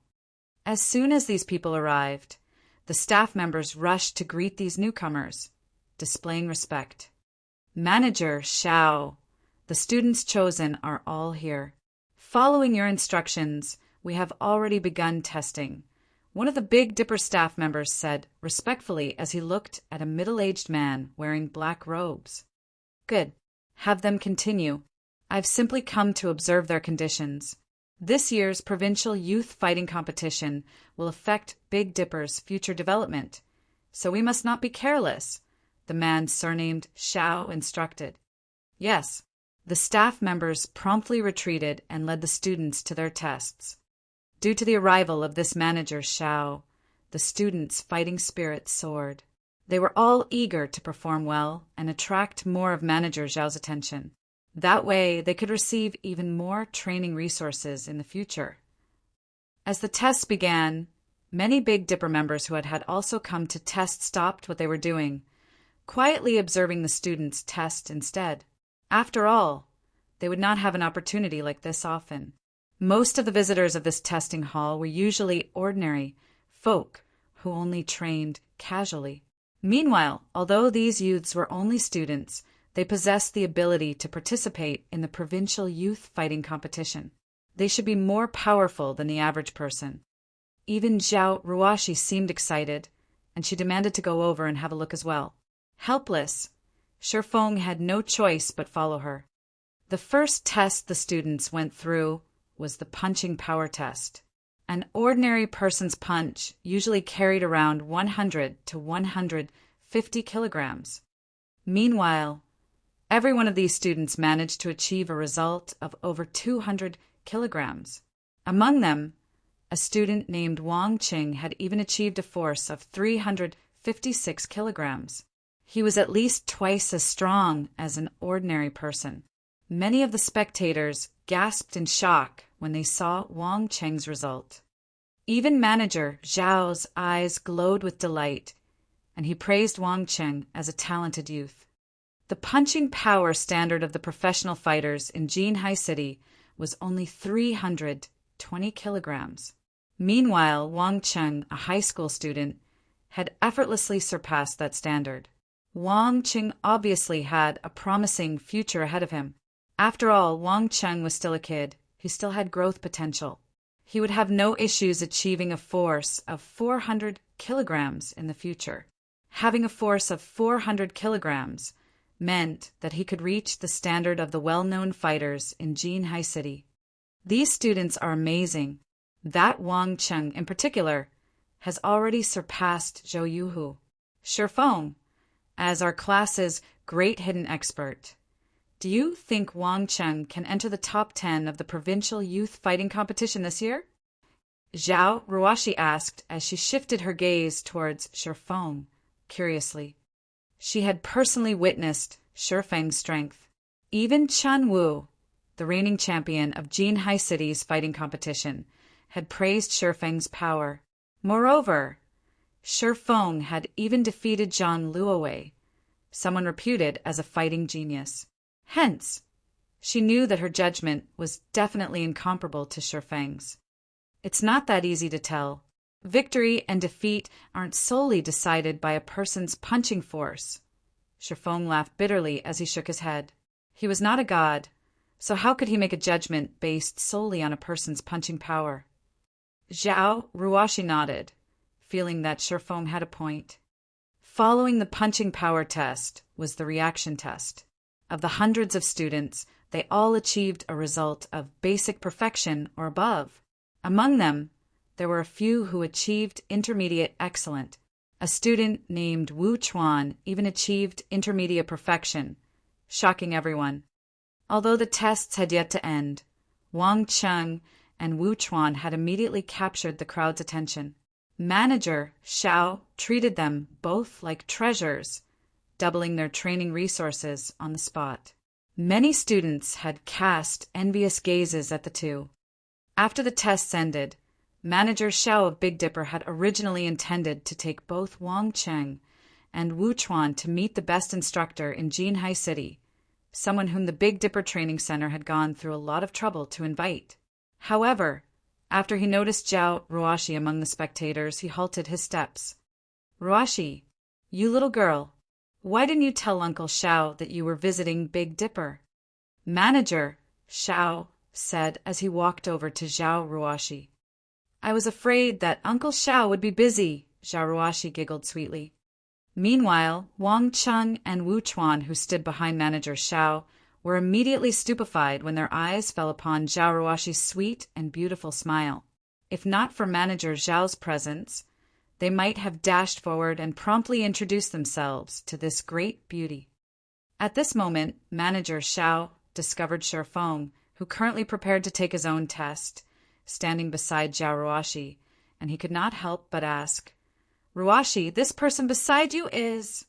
As soon as these people arrived, the staff members rushed to greet these newcomers, displaying respect. Manager Xiao, the students chosen are all here. Following your instructions, we have already begun testing, one of the Big Dipper staff members said respectfully as he looked at a middle-aged man wearing black robes. Good. Have them continue. I've simply come to observe their conditions. This year's provincial youth fighting competition will affect Big Dipper's future development, so we must not be careless, the man surnamed Xiao instructed. Yes. The staff members promptly retreated and led the students to their tests. Due to the arrival of this manager Xiao, the students' fighting spirit soared. They were all eager to perform well and attract more of Manager Xiao's attention. That way, they could receive even more training resources in the future. As the tests began, many Big Dipper members who had also come to test stopped what they were doing, quietly observing the students test instead. After all, they would not have an opportunity like this often. Most of the visitors of this testing hall were usually ordinary folk who only trained casually. Meanwhile, although these youths were only students, they possessed the ability to participate in the provincial youth fighting competition. They should be more powerful than the average person. Even Zhao Ruashi seemed excited, and she demanded to go over and have a look as well. Helpless, Feng had no choice but follow her. The first test the students went through was the punching power test. An ordinary person's punch usually carried around 100 to 150 kilograms. Meanwhile, every one of these students managed to achieve a result of over 200 kilograms. Among them, a student named Wang Qing had even achieved a force of 356 kilograms. He was at least twice as strong as an ordinary person. Many of the spectators gasped in shock when they saw Wang Cheng's result. Even manager Zhao's eyes glowed with delight, and he praised Wang Cheng as a talented youth. The punching power standard of the professional fighters in Jinhai City was only 320 kilograms. Meanwhile, Wang Cheng, a high school student, had effortlessly surpassed that standard. Wang Cheng obviously had a promising future ahead of him. After all, Wang Cheng was still a kid. He still had growth potential. He would have no issues achieving a force of 400 kilograms in the future. Having a force of 400 kilograms meant that he could reach the standard of the well-known fighters in Jinhai City. These students are amazing. That Wang Cheng, in particular, has already surpassed Zhou Yuhu. Feng, as our class's great hidden expert, do you think Wang Cheng can enter the top 10 of the provincial youth fighting competition this year? Zhao Ruashi asked as she shifted her gaze towards Feng, curiously. She had personally witnessed Feng's strength. Even Chen Wu, the reigning champion of Jinhai City's fighting competition, had praised Feng's power. Moreover, Feng had even defeated Zhang Luowei, someone reputed as a fighting genius. Hence, she knew that her judgment was definitely incomparable to Feng's. It's not that easy to tell. Victory and defeat aren't solely decided by a person's punching force. Feng laughed bitterly as he shook his head. He was not a god, so how could he make a judgment based solely on a person's punching power? Zhao Ruashi nodded, feeling that Feng had a point. Following the punching power test was the reaction test. Of the hundreds of students, they all achieved a result of basic perfection or above. Among them, there were a few who achieved intermediate excellent. A student named Wu Chuan even achieved intermediate perfection, shocking everyone. Although the tests had yet to end, Wang Cheng and Wu Chuan had immediately captured the crowd's attention. Manager Xiao treated them both like treasures, doubling their training resources on the spot. Many students had cast envious gazes at the two. After the tests ended, Manager Xiao of Big Dipper had originally intended to take both Wang Cheng and Wu Chuan to meet the best instructor in Jinhai City, someone whom the Big Dipper Training Center had gone through a lot of trouble to invite. However, after he noticed Zhao Ruoshi among the spectators, he halted his steps. "Ruoshi, you little girl, why didn't you tell Uncle Xiao that you were visiting Big Dipper?" "Manager," Xiao said as he walked over to Zhao Ruoshi. "I was afraid that Uncle Xiao would be busy," Zhao Ruoshi giggled sweetly. Meanwhile, Wang Cheng and Wu Chuan, who stood behind Manager Xiao, were immediately stupefied when their eyes fell upon Zhao Ruoshi's sweet and beautiful smile. If not for Manager Zhao's presence, they might have dashed forward and promptly introduced themselves to this great beauty. At this moment, Manager Xiao discovered Shifeng, who currently prepared to take his own test, standing beside Zhao Ruoshi, and he could not help but ask, "Ruoshi, this person beside you is—"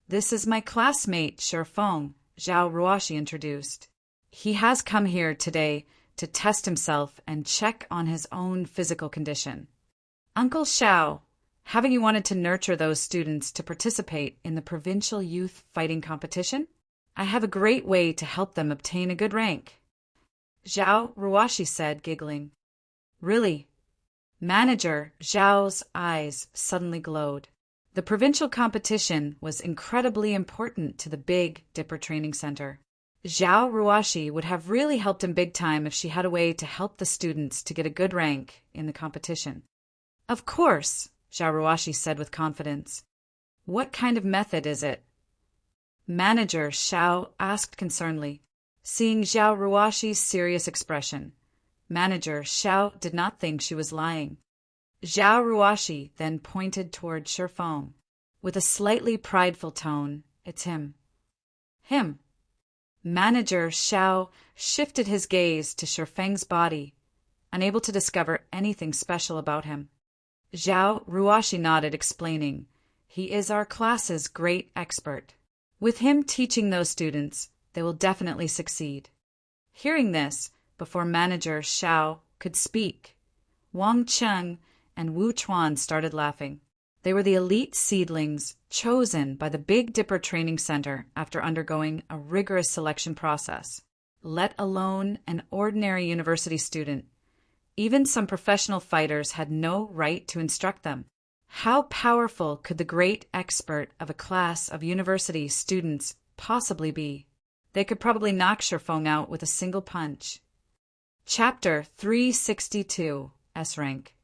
"This is my classmate, Shifeng," Zhao Ruoshi introduced. "He has come here today to test himself and check on his own physical condition." "Uncle Xiao, haven't you wanted to nurture those students to participate in the provincial youth fighting competition? I have a great way to help them obtain a good rank," Zhao Ruoshi said, giggling. "Really?" Manager Zhao's eyes suddenly glowed. The provincial competition was incredibly important to the Big Dipper Training Center. Zhao Ruoshi would have really helped him big time if she had a way to help the students to get a good rank in the competition. "Of course," Zhao Ruoshi said with confidence. "What kind of method is it?" Manager Xiao asked concernedly. Seeing Zhao Ruoshi's serious expression, Manager Xiao did not think she was lying. Zhao Ruoshi then pointed toward Shifeng. With a slightly prideful tone, "It's him." "Him?" Manager Xiao shifted his gaze to Shifeng's body, unable to discover anything special about him. Zhao Ruoshi nodded, explaining, "He is our class's great expert. With him teaching those students, they will definitely succeed." Hearing this, before Manager Xiao could speak, Wang Cheng and Wu Chuan started laughing. They were the elite seedlings chosen by the Big Dipper Training Center after undergoing a rigorous selection process, let alone an ordinary university student. Even some professional fighters had no right to instruct them. How powerful could the great expert of a class of university students possibly be? They could probably knock Shifeng out with a single punch. Chapter 362, S Rank.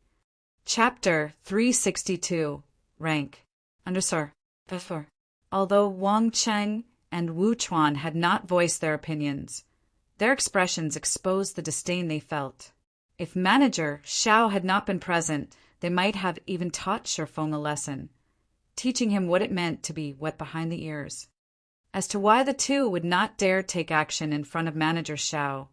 Chapter 362, Rank. Undersir. Before. Although Wang Cheng and Wu Chuan had not voiced their opinions, their expressions exposed the disdain they felt. If Manager Xiao had not been present, they might have even taught Shifeng a lesson, teaching him what it meant to be wet behind the ears. As to why the two would not dare take action in front of Manager Xiao,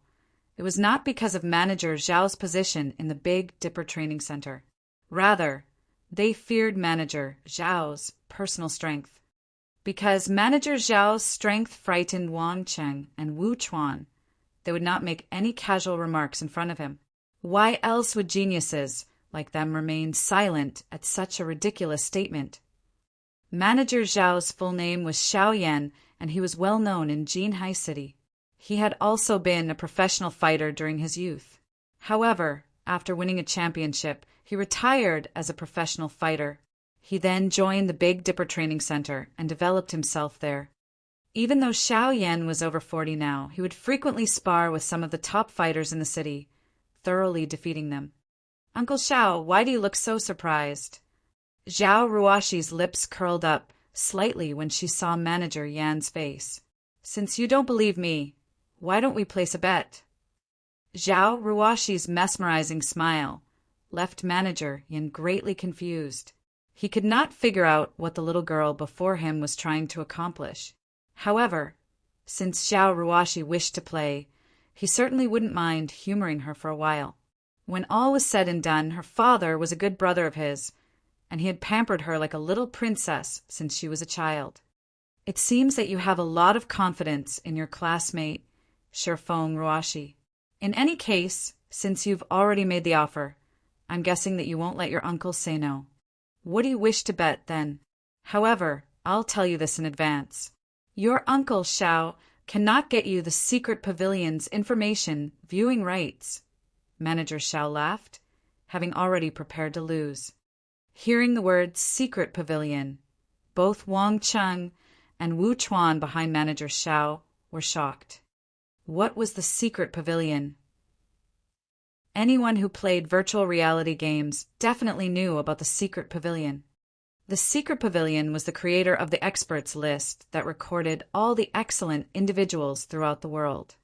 it was not because of Manager Zhao's position in the Big Dipper Training Center. Rather, they feared Manager Zhao's personal strength. Because Manager Zhao's strength frightened Wang Cheng and Wu Chuan, they would not make any casual remarks in front of him. Why else would geniuses like them remain silent at such a ridiculous statement? Manager Zhao's full name was Xiao Yan, and he was well known in Jinhai City. He had also been a professional fighter during his youth. However, after winning a championship, he retired as a professional fighter. He then joined the Big Dipper Training Center and developed himself there. Even though Xiao Yan was over 40 now, he would frequently spar with some of the top fighters in the city, thoroughly defeating them. "Uncle Xiao, why do you look so surprised?" Zhao Ruoshi's lips curled up slightly when she saw Manager Yan's face. "Since you don't believe me, why don't we place a bet?" Zhao Ruoshi's mesmerizing smile left Manager Yan greatly confused. He could not figure out what the little girl before him was trying to accomplish. However, since Zhao Ruoshi wished to play, he certainly wouldn't mind humoring her for a while. When all was said and done, her father was a good brother of his, and he had pampered her like a little princess since she was a child. It seems that you have a lot of confidence in your classmate, Shirfong Ruashi. In any case, since you've already made the offer, I'm guessing that you won't let your uncle say no. What do you wish to bet, then? However, I'll tell you this in advance. Your uncle, Xiao, cannot get you the secret pavilion's information viewing rights. Manager Xiao laughed, having already prepared to lose. Hearing the word secret pavilion, both Wang Cheng and Wu Chuan behind Manager Xiao were shocked. What was the secret pavilion? Anyone who played virtual reality games definitely knew about the secret pavilion. The secret pavilion was the creator of the experts list that recorded all the excellent individuals throughout the world.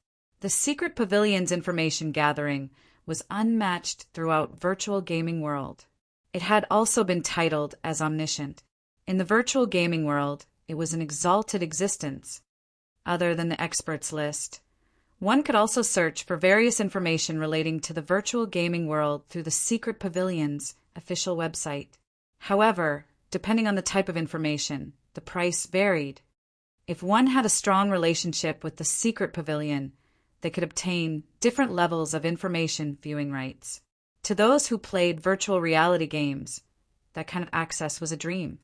The secret pavilion's information gathering was unmatched throughout virtual gaming world. It had also been titled as omniscient. In the virtual gaming world, it was an exalted existence. Other than the experts list, one could also search for various information relating to the virtual gaming world through the Secret Pavilion's official website. However, depending on the type of information, the price varied. If one had a strong relationship with the Secret Pavilion, they could obtain different levels of information viewing rights. To those who played virtual reality games, that kind of access was a dream.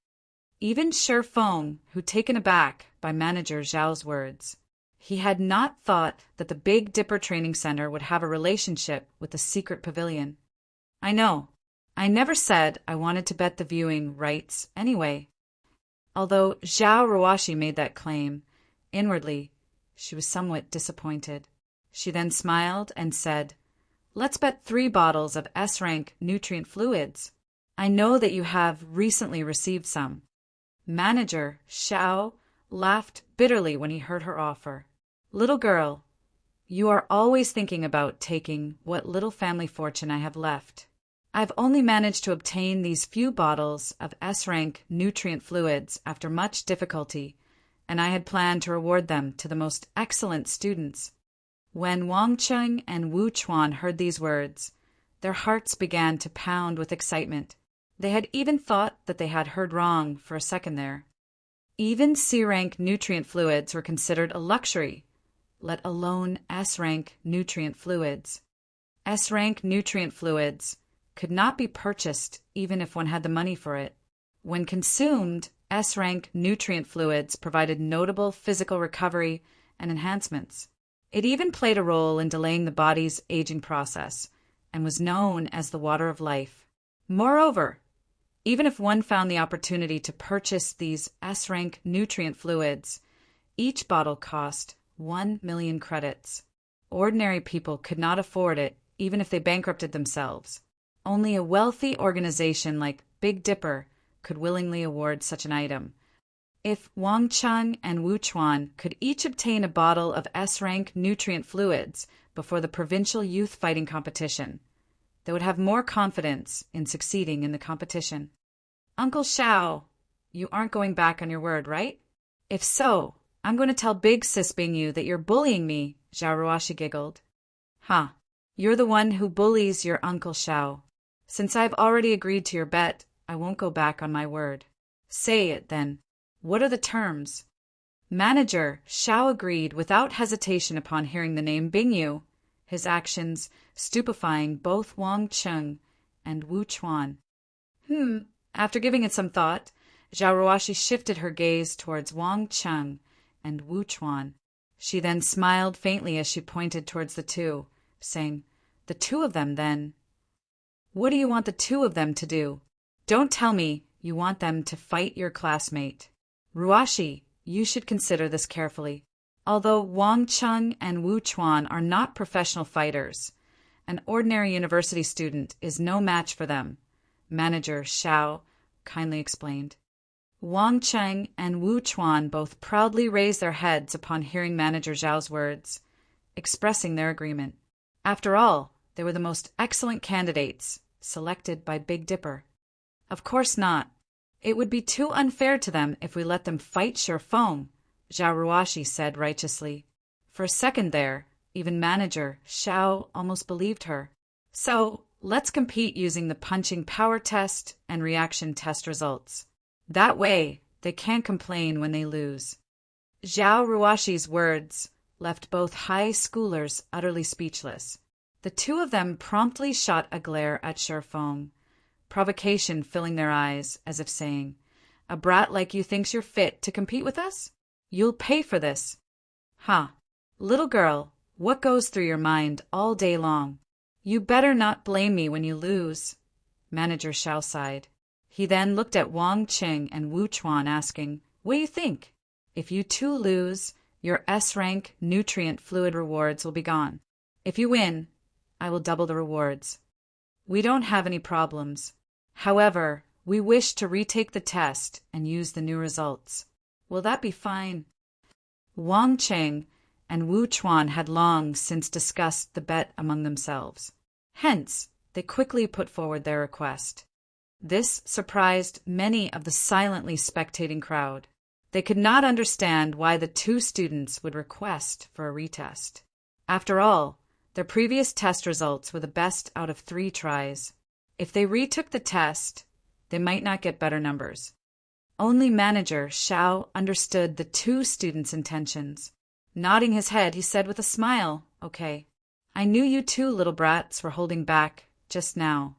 Even Shirfong, who taken aback by Manager Zhao's words, he had not thought that the Big Dipper Training Center would have a relationship with the Secret Pavilion. I know. I never said I wanted to bet the viewing rights anyway. Although Zhao Ruashi made that claim, inwardly, she was somewhat disappointed. She then smiled and said, "Let's bet 3 bottles of S-rank nutrient fluids. I know that you have recently received some." Manager Xiao laughed bitterly when he heard her offer. "Little girl, you are always thinking about taking what little family fortune I have left. I've only managed to obtain these few bottles of S-rank nutrient fluids after much difficulty, and I had planned to reward them to the most excellent students." When Wang Cheng and Wu Chuan heard these words, their hearts began to pound with excitement. They had even thought that they had heard wrong for a second there. Even C-rank nutrient fluids were considered a luxury, let alone S-rank nutrient fluids. S-rank nutrient fluids could not be purchased even if one had the money for it. When consumed, S-rank nutrient fluids provided notable physical recovery and enhancements. It even played a role in delaying the body's aging process and was known as the water of life. Moreover, even if one found the opportunity to purchase these S-rank nutrient fluids, each bottle cost 1 million credits. Ordinary people could not afford it even if they bankrupted themselves. Only a wealthy organization like Big Dipper could willingly award such an item. If Wang Cheng and Wu Chuan could each obtain a bottle of S-rank nutrient fluids before the provincial youth fighting competition, they would have more confidence in succeeding in the competition. "Uncle Xiao, you aren't going back on your word, right? If so, I'm going to tell Big Sis Bingyu that you're bullying me," Zhao Ruashi giggled. "Huh, you're the one who bullies your Uncle Xiao. Since I've already agreed to your bet, I won't go back on my word." "Say it, then. What are the terms?" Manager Xiao agreed without hesitation upon hearing the name Bingyu, his actions stupefying both Wang Cheng and Wu Chuan. After giving it some thought, Zhao Ruashi shifted her gaze towards Wang Cheng and Wu Chuan. She then smiled faintly as she pointed towards the two, saying, "The 2 of them, then." "What do you want the 2 of them to do? Don't tell me you want them to fight your classmate. Ruashi, you should consider this carefully. Although Wang Cheng and Wu Chuan are not professional fighters, an ordinary university student is no match for them," Manager Xiao kindly explained. Wang Cheng and Wu Chuan both proudly raised their heads upon hearing Manager Zhao's words, expressing their agreement. After all, they were the most excellent candidates, selected by Big Dipper. "Of course not. It would be too unfair to them if we let them fight Shirfong," Zhao Ruashi said righteously. For a second there, Even manager Xiao almost believed her. So, let's compete using the punching power test and reaction test results. That way, they can't complain when they lose. Zhao Ruoshi's words left both high schoolers utterly speechless. The two of them promptly shot a glare at Shifeng, provocation filling their eyes, as if saying, "A brat like you thinks you're fit to compete with us? You'll pay for this." "Huh. Little girl, what goes through your mind all day long? You better not blame me when you lose." Manager Xiao sighed. He then looked at Wang Qing and Wu Chuan, asking, "What do you think? If you two lose, your S-rank nutrient fluid rewards will be gone. If you win, I will double the rewards. We don't have any problems. However, we wish to retake the test and use the new results. Will that be fine?" Wang Qing and Wu Chuan had long since discussed the bet among themselves. Hence, they quickly put forward their request. This surprised many of the silently spectating crowd. They could not understand why the two students would request for a retest. After all, their previous test results were the best out of 3 tries. If they retook the test, they might not get better numbers. Only manager Xiao understood the two students' intentions. Nodding his head, he said with a smile, "Okay. I knew you two little brats were holding back just now."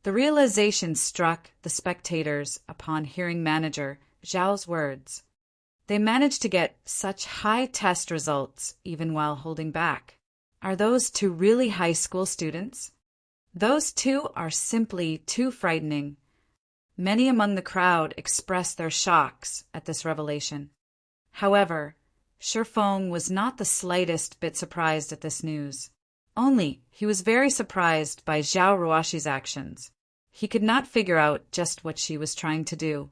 The realization struck the spectators upon hearing manager Zhao's words. They managed to get such high test results even while holding back. Are those two really high school students? Those two are simply too frightening. Many among the crowd expressed their shocks at this revelation. However, Shifeng was not the slightest bit surprised at this news. Only, he was very surprised by Zhao Ruoshi's actions. He could not figure out just what she was trying to do.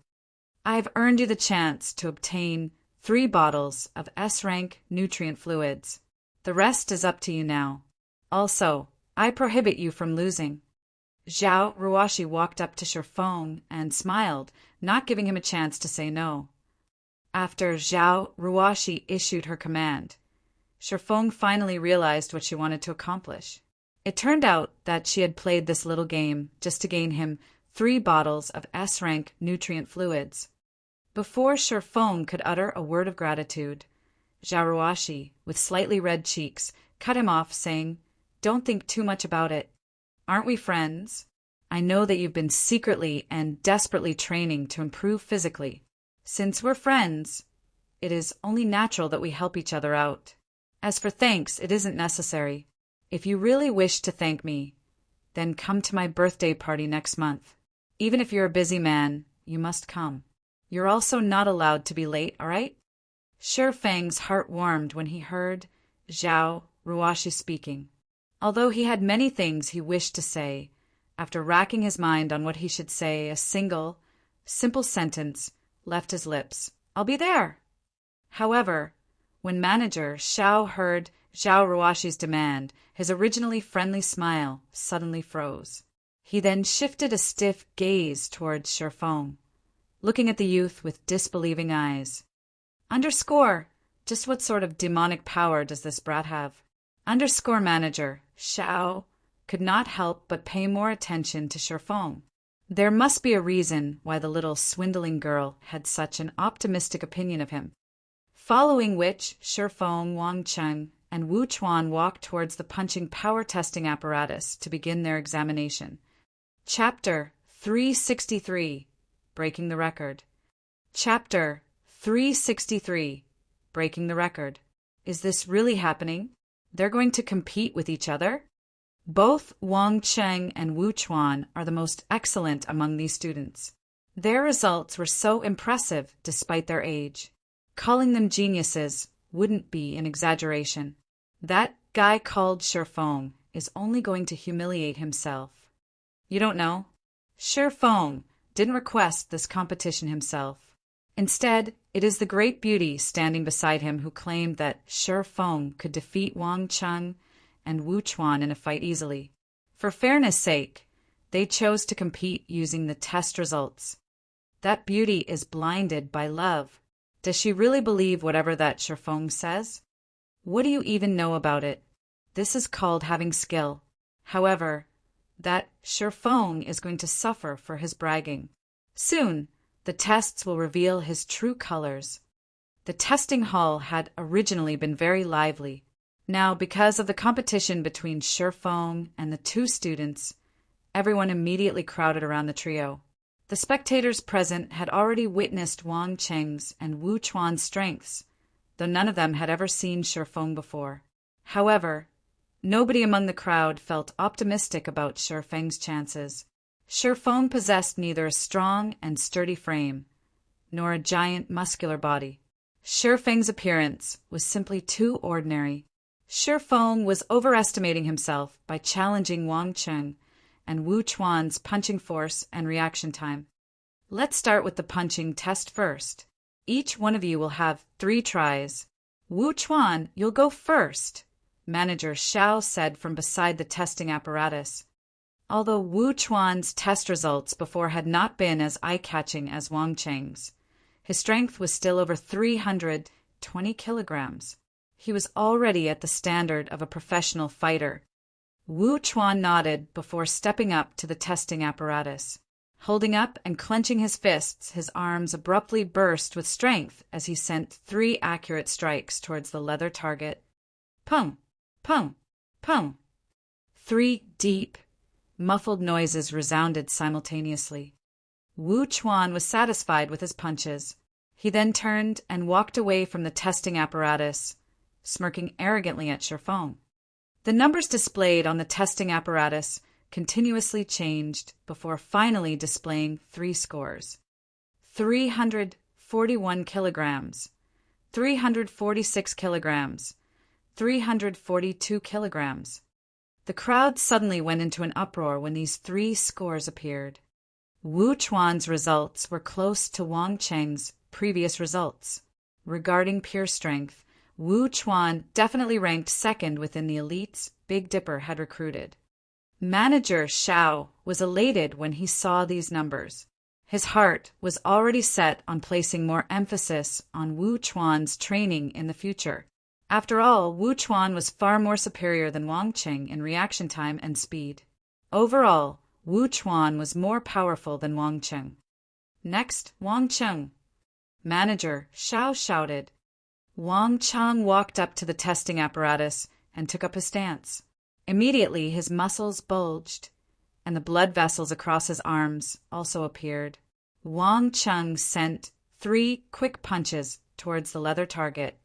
"I've earned you the chance to obtain 3 bottles of S-rank nutrient fluids. The rest is up to you now. Also, I prohibit you from losing." Zhao Ruoshi walked up to Shifeng and smiled, not giving him a chance to say no. After Zhao Ruoshi issued her command, Shifeng finally realized what she wanted to accomplish. It turned out that she had played this little game just to gain him 3 bottles of S-rank nutrient fluids. Before Shifeng could utter a word of gratitude, Zhao Ruoshi, with slightly red cheeks, cut him off, saying, "Don't think too much about it. Aren't we friends? I know that you've been secretly and desperately training to improve physically. Since we're friends, it is only natural that we help each other out. As for thanks, it isn't necessary. If you really wish to thank me, then come to my birthday party next month. Even if you're a busy man, you must come. You're also not allowed to be late, all right?" Shifeng's heart warmed when he heard Zhao Ruoshi speaking. Although he had many things he wished to say, after racking his mind on what he should say, a single, simple sentence left his lips: "I'll be there." However, when manager Xiao heard Zhao Ruoshi's demand, his originally friendly smile suddenly froze. He then shifted a stiff gaze towards Shifeng, looking at the youth with disbelieving eyes. Underscore, just what sort of demonic power does this brat have? Underscore manager Xiao could not help but pay more attention to Shifeng. There must be a reason why the little swindling girl had such an optimistic opinion of him. Following which, Shifeng, Wang Qing, and Wu Chuan walked towards the punching power testing apparatus to begin their examination. Chapter 363, Breaking the Record. Chapter 363, Breaking the Record. Is this really happening? They're going to compete with each other? Both Wang Qing and Wu Chuan are the most excellent among these students. Their results were so impressive despite their age. Calling them geniuses wouldn't be an exaggeration. That guy called Shifeng is only going to humiliate himself. You don't know? Shifeng didn't request this competition himself. Instead, it is the great beauty standing beside him who claimed that Shifeng could defeat Wang Qing and Wu Chuan in a fight easily. For fairness' sake, they chose to compete using the test results. That beauty is blinded by love. Does she really believe whatever that Shifeng says? What do you even know about it? This is called having skill. However, that Shifeng is going to suffer for his bragging. Soon, the tests will reveal his true colors. The testing hall had originally been very lively. Now, because of the competition between Shifeng and the two students, everyone immediately crowded around the trio. The spectators present had already witnessed Wang Cheng's and Wu Chuan's strengths, though none of them had ever seen Shifeng before. However, nobody among the crowd felt optimistic about Shifeng's chances. Shifeng possessed neither a strong and sturdy frame, nor a giant muscular body. Shifeng's appearance was simply too ordinary. Shifeng was overestimating himself by challenging Wang Cheng and Wu Chuan's punching force and reaction time. Let's start with the punching test first. Each one of you will have 3 tries. Wu Chuan, you'll go first, Manager Xiao said from beside the testing apparatus. Although Wu Chuan's test results before had not been as eye-catching as Wang Cheng's, his strength was still over 320 kilograms. He was already at the standard of a professional fighter. Wu Chuan nodded before stepping up to the testing apparatus. Holding up and clenching his fists, his arms abruptly burst with strength as he sent 3 accurate strikes towards the leather target. Pung! Pung! Pung! 3 deep, muffled noises resounded simultaneously. Wu Chuan was satisfied with his punches. He then turned and walked away from the testing apparatus, smirking arrogantly at Shifeng. The numbers displayed on the testing apparatus continuously changed before finally displaying 3 scores. 341 kilograms, 346 kilograms, 342 kilograms. The crowd suddenly went into an uproar when these 3 scores appeared. Wu Chuan's results were close to Wang Cheng's previous results. Regarding pure strength, Wu Chuan definitely ranked second within the elites Big Dipper had recruited. Manager Xiao was elated when he saw these numbers. His heart was already set on placing more emphasis on Wu Chuan's training in the future. After all, Wu Chuan was far more superior than Wang Cheng in reaction time and speed. Overall, Wu Chuan was more powerful than Wang Cheng. Next, Wang Cheng. Manager Xiao shouted. Wang Cheng walked up to the testing apparatus and took up his stance. Immediately, his muscles bulged, and the blood vessels across his arms also appeared. Wang Cheng sent 3 quick punches towards the leather target.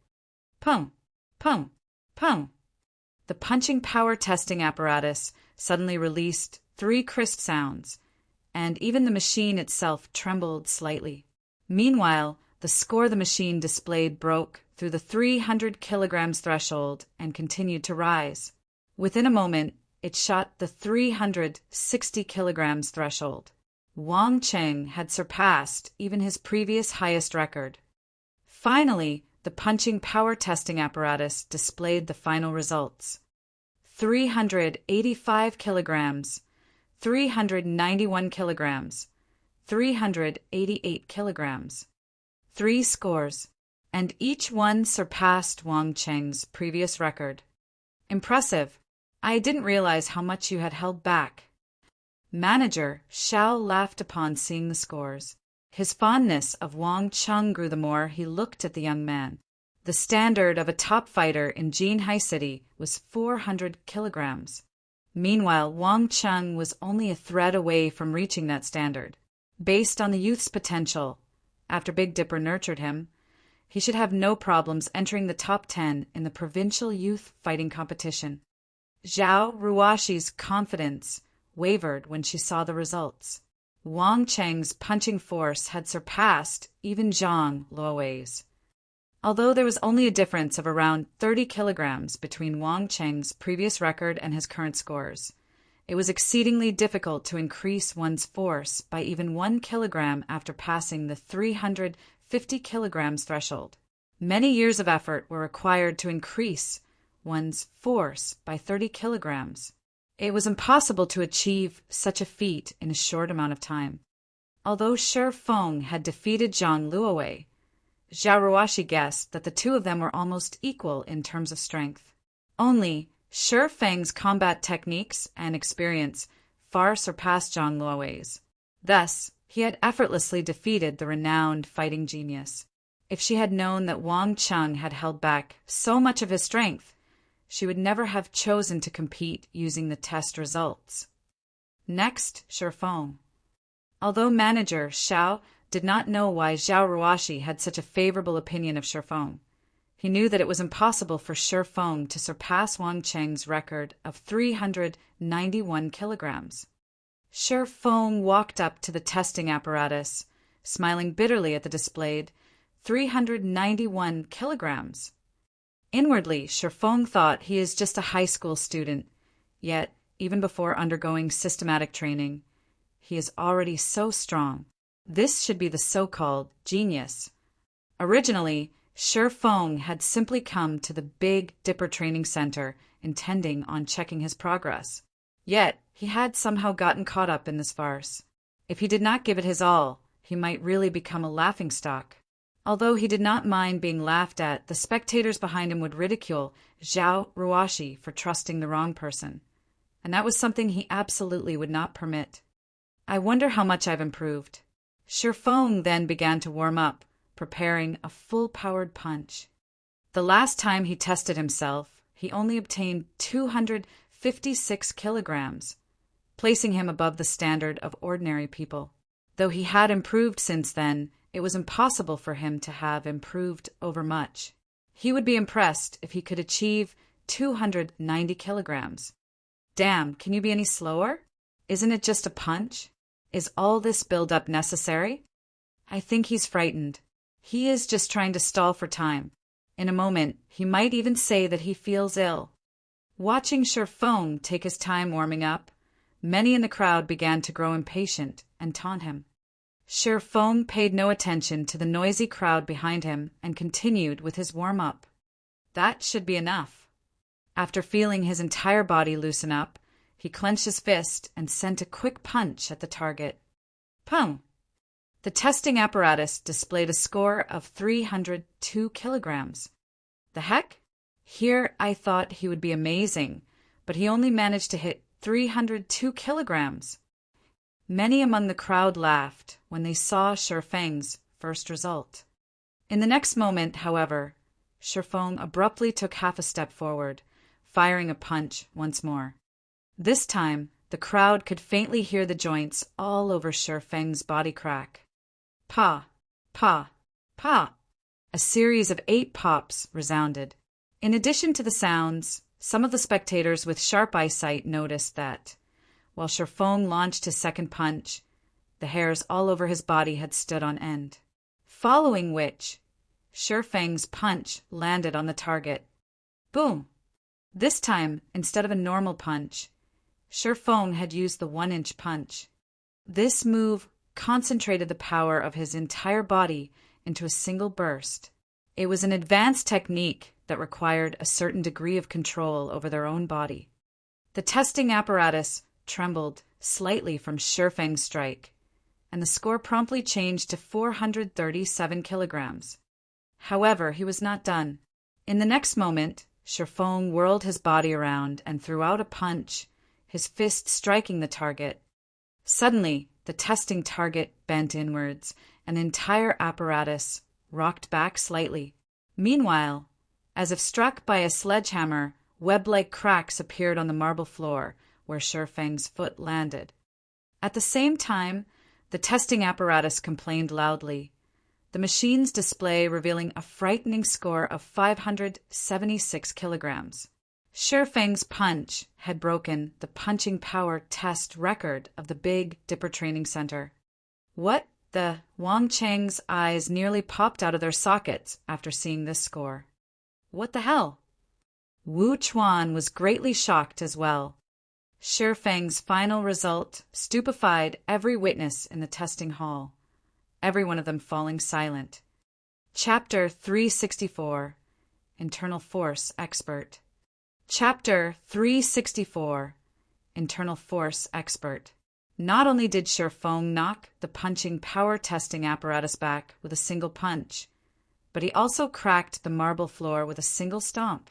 Pung! Pung! Pung! The punching power testing apparatus suddenly released 3 crisp sounds, and even the machine itself trembled slightly. Meanwhile, the score the machine displayed broke through the 300 kilograms threshold and continued to rise. Within a moment, it shot the 360 kilograms threshold. Wang Cheng had surpassed even his previous highest record. Finally, the punching power testing apparatus displayed the final results. 385 kilograms, 391 kilograms, 388 kilograms. 3 scores, and each one surpassed Wang Cheng's previous record. Impressive. I didn't realize how much you had held back. Manager Xiao laughed upon seeing the scores. His fondness of Wang Cheng grew the more he looked at the young man. The standard of a top fighter in Jinhai City was 400 kilograms. Meanwhile, Wang Cheng was only a thread away from reaching that standard. Based on the youth's potential, after Big Dipper nurtured him, he should have no problems entering the top 10 in the provincial youth fighting competition. Zhao Ruoshi's confidence wavered when she saw the results. Wang Cheng's punching force had surpassed even Zhang Luowei's. Although there was only a difference of around 30 kilograms between Wang Cheng's previous record and his current scores, it was exceedingly difficult to increase one's force by even 1 kilogram after passing the 350 kilograms threshold. Many years of effort were required to increase one's force by 30 kilograms. It was impossible to achieve such a feat in a short amount of time. Although Shifeng had defeated Zhang Luowei, Zhao Ruoshi guessed that the two of them were almost equal in terms of strength. Only, Shi Feng's combat techniques and experience far surpassed Zhang Luo's. Thus, he had effortlessly defeated the renowned fighting genius. If she had known that Wang Cheng had held back so much of his strength, she would never have chosen to compete using the test results. Next, Shi Feng. Although manager Xiao did not know why Zhao Ruoshi had such a favorable opinion of Shi Feng, he knew that it was impossible for Shi Feng to surpass Wang Cheng's record of 391 kilograms. Shi Feng walked up to the testing apparatus, smiling bitterly at the displayed 391 kilograms. Inwardly, Shi Feng thought he is just a high school student, yet, even before undergoing systematic training, he is already so strong. This should be the so-called genius. Originally, Shi Feng had simply come to the Big Dipper Training Center intending on checking his progress. Yet, he had somehow gotten caught up in this farce. If he did not give it his all, he might really become a laughingstock. Although he did not mind being laughed at, the spectators behind him would ridicule Zhao Ruoshi for trusting the wrong person. And that was something he absolutely would not permit. I wonder how much I've improved. Shi Feng then began to warm up, preparing a full-powered punch. The last time he tested himself, he only obtained 256 kilograms, placing him above the standard of ordinary people. Though he had improved since then, it was impossible for him to have improved overmuch. He would be impressed if he could achieve 290 kilograms. Damn, can you be any slower? Isn't it just a punch? Is all this build-up necessary? I think he's frightened. He is just trying to stall for time. In a moment, he might even say that he feels ill. Watching Shi Feng take his time warming up, many in the crowd began to grow impatient and taunt him. Shi Feng paid no attention to the noisy crowd behind him and continued with his warm-up. That should be enough. After feeling his entire body loosen up, he clenched his fist and sent a quick punch at the target. Pum! The testing apparatus displayed a score of 302 kilograms. The heck? Here I thought he would be amazing, but he only managed to hit 302 kilograms. Many among the crowd laughed when they saw Shi Feng's first result. In the next moment, however, Shi Feng abruptly took half a step forward, firing a punch once more. This time, the crowd could faintly hear the joints all over Shi Feng's body crack. Pa, pa, pa. A series of 8 pops resounded. In addition to the sounds, some of the spectators with sharp eyesight noticed that, while Shi Feng launched his second punch, the hairs all over his body had stood on end. Following which, Shi Feng's punch landed on the target. Boom! This time, instead of a normal punch, Shi Feng had used the 1-inch punch. This move concentrated the power of his entire body into a single burst. It was an advanced technique that required a certain degree of control over their own body. The testing apparatus trembled slightly from Shi Feng's strike, and the score promptly changed to 437 kilograms. However, he was not done. In the next moment, Shi Feng whirled his body around and threw out a punch, his fist striking the target. Suddenly, the testing target bent inwards, and the entire apparatus rocked back slightly. Meanwhile, as if struck by a sledgehammer, web-like cracks appeared on the marble floor where Shi Feng's foot landed. At the same time, the testing apparatus complained loudly, the machine's display revealing a frightening score of 576 kilograms. Shi Feng's punch had broken the punching power test record of the Big Dipper Training Center. What the? Wang Cheng's eyes nearly popped out of their sockets after seeing this score. What the hell? Wu Chuan was greatly shocked as well. Shi Feng's final result stupefied every witness in the testing hall, every one of them falling silent. Chapter 364, Internal Force Expert. Chapter 364, Internal Force Expert. Not only did Shi Feng knock the punching power testing apparatus back with a single punch, but he also cracked the marble floor with a single stomp.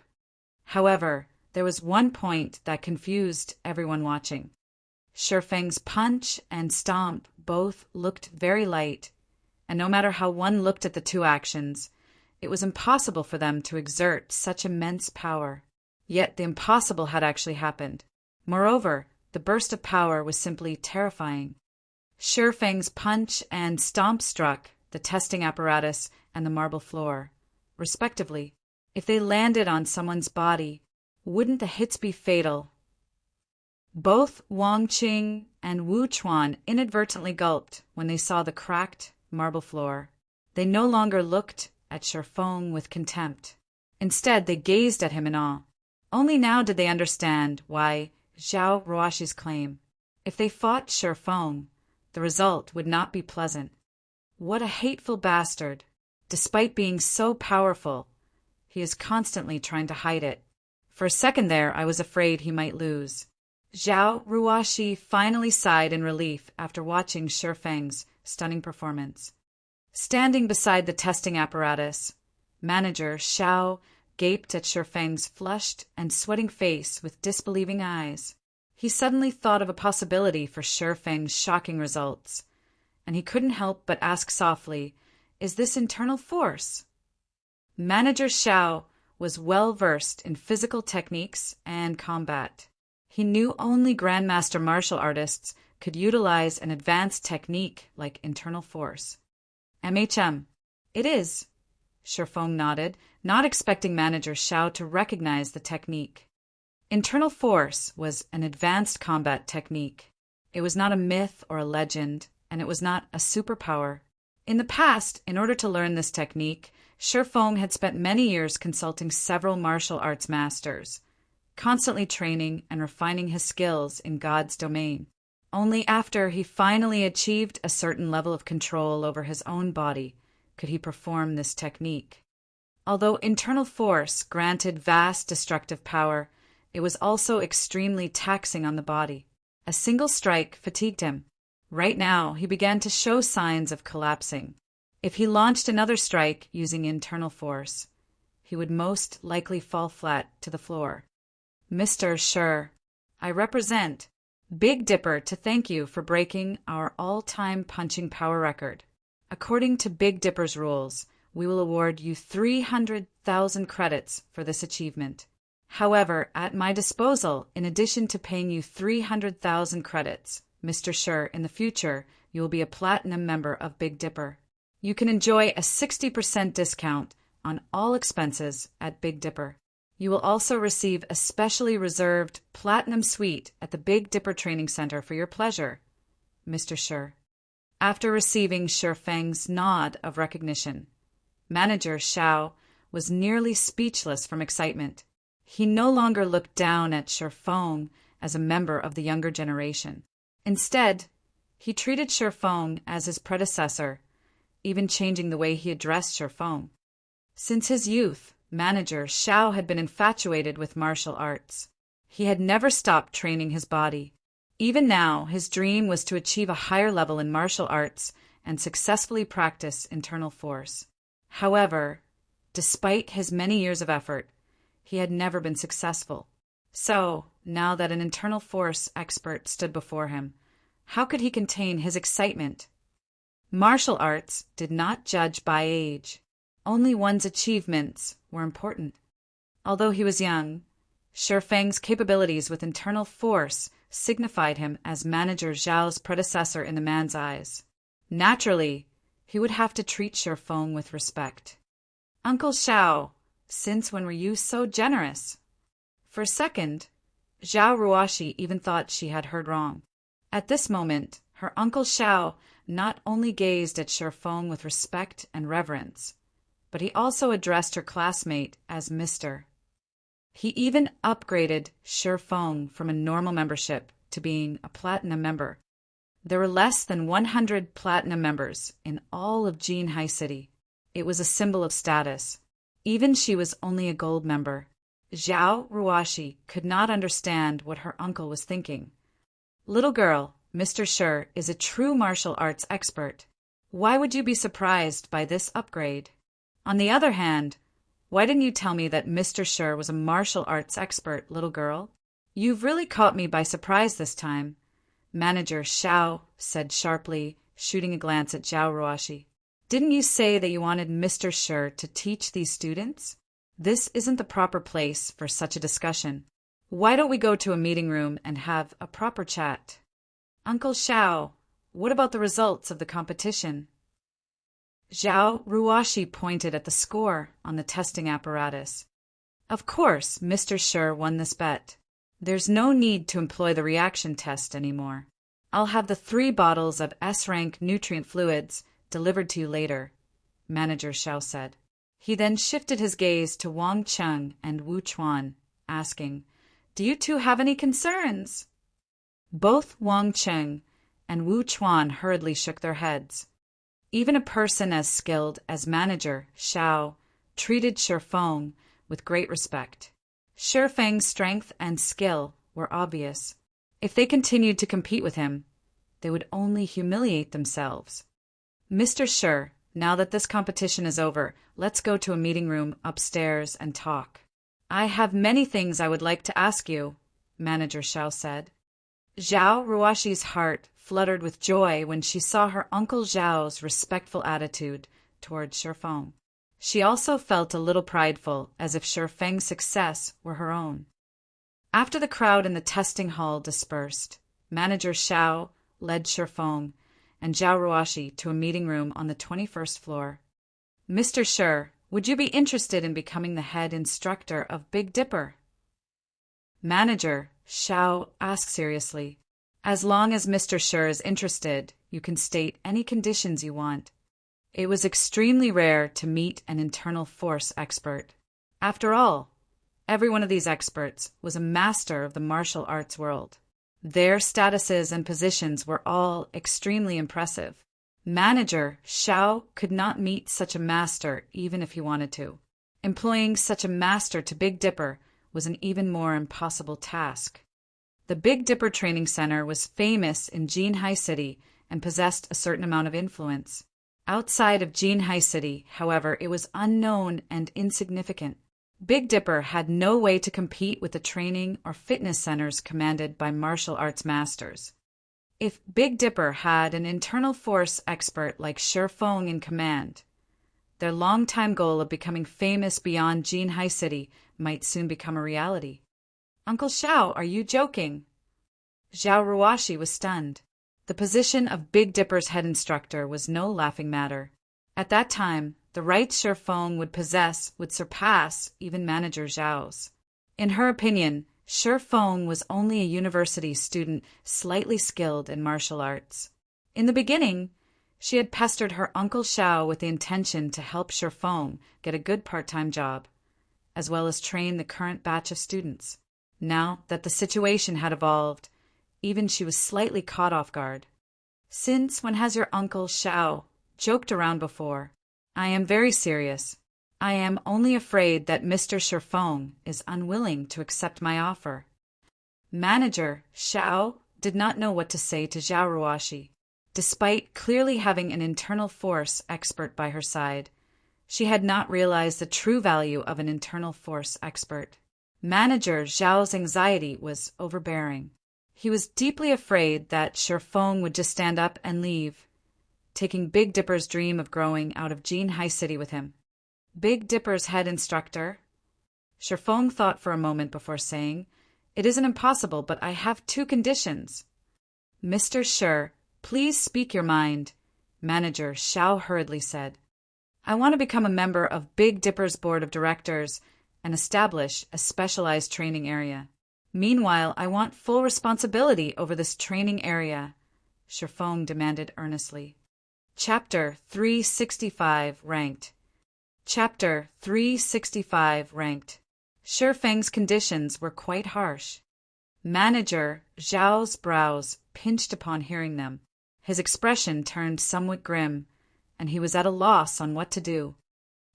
However, there was one point that confused everyone watching. Shifeng's punch and stomp both looked very light, and no matter how one looked at the two actions, it was impossible for them to exert such immense power. Yet the impossible had actually happened. Moreover, the burst of power was simply terrifying. Shifeng's punch and stomp struck the testing apparatus and the marble floor, respectively. If they landed on someone's body, wouldn't the hits be fatal? Both Wang Qing and Wu Chuan inadvertently gulped when they saw the cracked marble floor. They no longer looked at Shifeng with contempt. Instead, they gazed at him in awe. Only now did they understand why Zhao Ruoshi's claim. If they fought Shifeng, the result would not be pleasant. What a hateful bastard! Despite being so powerful, he is constantly trying to hide it. For a second there, I was afraid he might lose. Zhao Ruoshi finally sighed in relief after watching Shifeng's stunning performance. Standing beside the testing apparatus, Manager Xiao gaped at Shifeng's flushed and sweating face with disbelieving eyes. He suddenly thought of a possibility for Shifeng's shocking results, and he couldn't help but ask softly, "Is this internal force?" Manager Xiao was well versed in physical techniques and combat. He knew only grandmaster martial artists could utilize an advanced technique like internal force. "MHM. It is." Shifeng nodded, not expecting Manager Xiao to recognize the technique. Internal force was an advanced combat technique. It was not a myth or a legend, and it was not a superpower. In the past, in order to learn this technique, Shifeng had spent many years consulting several martial arts masters, constantly training and refining his skills in God's domain. Only after he finally achieved a certain level of control over his own body could he perform this technique. Although internal force granted vast destructive power, it was also extremely taxing on the body. A single strike fatigued him. Right now, he began to show signs of collapsing. If he launched another strike using internal force, he would most likely fall flat to the floor. "Mr. Shi, I represent Big Dipper to thank you for breaking our all-time punching power record. According to Big Dipper's rules, we will award you 300,000 credits for this achievement. However, at my disposal, in addition to paying you 300,000 credits, Mr. Shi, in the future, you will be a platinum member of Big Dipper. You can enjoy a 60% discount on all expenses at Big Dipper. You will also receive a specially reserved platinum suite at the Big Dipper Training Center for your pleasure, Mr. Shi." After receiving Shifeng's nod of recognition, Manager Xiao was nearly speechless from excitement. He no longer looked down at Shifeng as a member of the younger generation. Instead, he treated Shifeng as his predecessor, even changing the way he addressed Shifeng. Since his youth, Manager Xiao had been infatuated with martial arts. He had never stopped training his body. Even now, his dream was to achieve a higher level in martial arts and successfully practice internal force. However, despite his many years of effort, he had never been successful. So, now that an internal force expert stood before him, how could he contain his excitement? Martial arts did not judge by age. Only one's achievements were important. Although he was young, Shifeng's capabilities with internal force signified him as Manager Zhao's predecessor in the man's eyes. Naturally, he would have to treat Shifeng with respect. "Uncle Xiao, since when were you so generous?" For a second, Zhao Ruoshi even thought she had heard wrong. At this moment, her Uncle Xiao not only gazed at Shifeng with respect and reverence, but he also addressed her classmate as Mr. He even upgraded Shifeng from a normal membership to being a platinum member. There were less than 100 platinum members in all of Jinhai City. It was a symbol of status. Even she was only a gold member. Zhao Ruoshi could not understand what her uncle was thinking. "Little girl, Mr. Shi is a true martial arts expert. Why would you be surprised by this upgrade?" On the other hand, Why didn't you tell me that Mr. Sher was a martial arts expert, little girl? You've really caught me by surprise this time, Manager Xiao said sharply, shooting a glance at Zhao Ruoshi. Didn't you say that you wanted Mr. Sher to teach these students? This isn't the proper place for such a discussion. Why don't we go to a meeting room and have a proper chat? Uncle Xiao, what about the results of the competition? Zhao Ruoshi pointed at the score on the testing apparatus. Of course, Mr. Sher won this bet. There's no need to employ the reaction test anymore. I'll have the 3 bottles of S-rank nutrient fluids delivered to you later, Manager Xiao said. He then shifted his gaze to Wang Cheng and Wu Chuan, asking, Do you two have any concerns? Both Wang Cheng and Wu Chuan hurriedly shook their heads. Even a person as skilled as Manager Xiao treated Shifeng with great respect. Shifeng's strength and skill were obvious. If they continued to compete with him, they would only humiliate themselves. Mr. Sher, now that this competition is over, let's go to a meeting room upstairs and talk. I have many things I would like to ask you, Manager Xiao said. Zhao Ruoshi's heart fluttered with joy when she saw her Uncle Zhao's respectful attitude toward Shifeng. She also felt a little prideful, as if Shifeng's success were her own. After the crowd in the testing hall dispersed, Manager Xiao led Shifeng and Zhao Ruoshi to a meeting room on the 21st floor. Mr. Sher, would you be interested in becoming the head instructor of Big Dipper? Manager Xiao asked seriously. As long as Mr. Sher is interested, you can state any conditions you want. It was extremely rare to meet an internal force expert. After all, every one of these experts was a master of the martial arts world. Their statuses and positions were all extremely impressive. Manager Xiao could not meet such a master even if he wanted to. Employing such a master to Big Dipper was an even more impossible task. The Big Dipper Training Center was famous in Jinhai City and possessed a certain amount of influence. Outside of Jinhai City, however, it was unknown and insignificant. Big Dipper had no way to compete with the training or fitness centers commanded by martial arts masters. If Big Dipper had an internal force expert like Shifeng in command, their long-time goal of becoming famous beyond Jinhai City might soon become a reality. Uncle Xiao, are you joking? Zhao Ruoshi was stunned. The position of Big Dipper's head instructor was no laughing matter. At that time, the rights Shifeng would possess would surpass even Manager Zhao's. In her opinion, Shifeng was only a university student slightly skilled in martial arts. In the beginning, she had pestered her Uncle Xiao with the intention to help Shifeng get a good part-time job, as well as train the current batch of students. Now that the situation had evolved, even she was slightly caught off guard. Since when has your Uncle Xiao joked around before? I am very serious. I am only afraid that Mr. Shifeng is unwilling to accept my offer. Manager Xiao did not know what to say to Zhao Ruoshi. Despite clearly having an internal force expert by her side, she had not realized the true value of an internal force expert. Manager Zhao's anxiety was overbearing. He was deeply afraid that Shifeng would just stand up and leave, taking Big Dipper's dream of growing out of Jinhai City with him. Big Dipper's head instructor? Shifeng thought for a moment before saying, It isn't impossible, but I have 2 conditions. Mr. Sher, please speak your mind, Manager Xiao hurriedly said. I want to become a member of Big Dipper's board of directors and establish a specialized training area. Meanwhile, I want full responsibility over this training area, Shifeng demanded earnestly. Chapter 365 Ranked. Chapter 365 Ranked. Shifeng's conditions were quite harsh. Manager Zhao's brows pinched upon hearing them. His expression turned somewhat grim, and he was at a loss on what to do.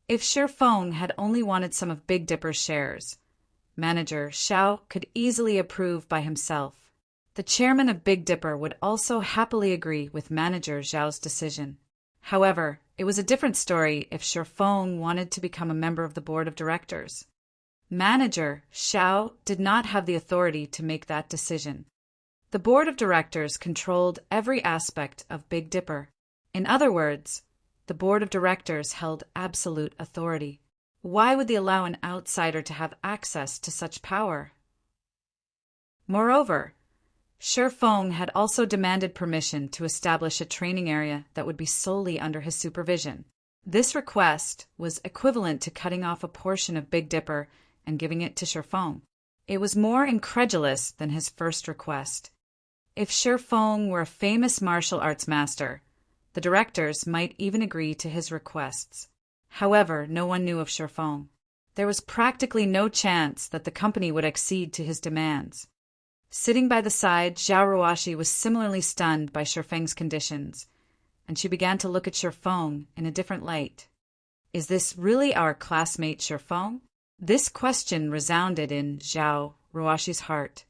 If Shifeng had only wanted some of Big Dipper's shares, Manager Xiao could easily approve by himself. The chairman of Big Dipper would also happily agree with Manager Zhao's decision. However, it was a different story if Shifeng wanted to become a member of the board of directors. Manager Xiao did not have the authority to make that decision. The board of directors controlled every aspect of Big Dipper. In other words, the board of directors held absolute authority. Why would they allow an outsider to have access to such power? Moreover, Shifeng had also demanded permission to establish a training area that would be solely under his supervision. This request was equivalent to cutting off a portion of Big Dipper and giving it to Shifeng. It was more incredulous than his first request. If Shifeng were a famous martial arts master, the directors might even agree to his requests. However, no one knew of Shifeng. There was practically no chance that the company would accede to his demands. Sitting by the side, Zhao Ruoshi was similarly stunned by Shifeng's conditions, and she began to look at Shifeng in a different light. Is this really our classmate Shifeng? This question resounded in Zhao Ruoshi's heart.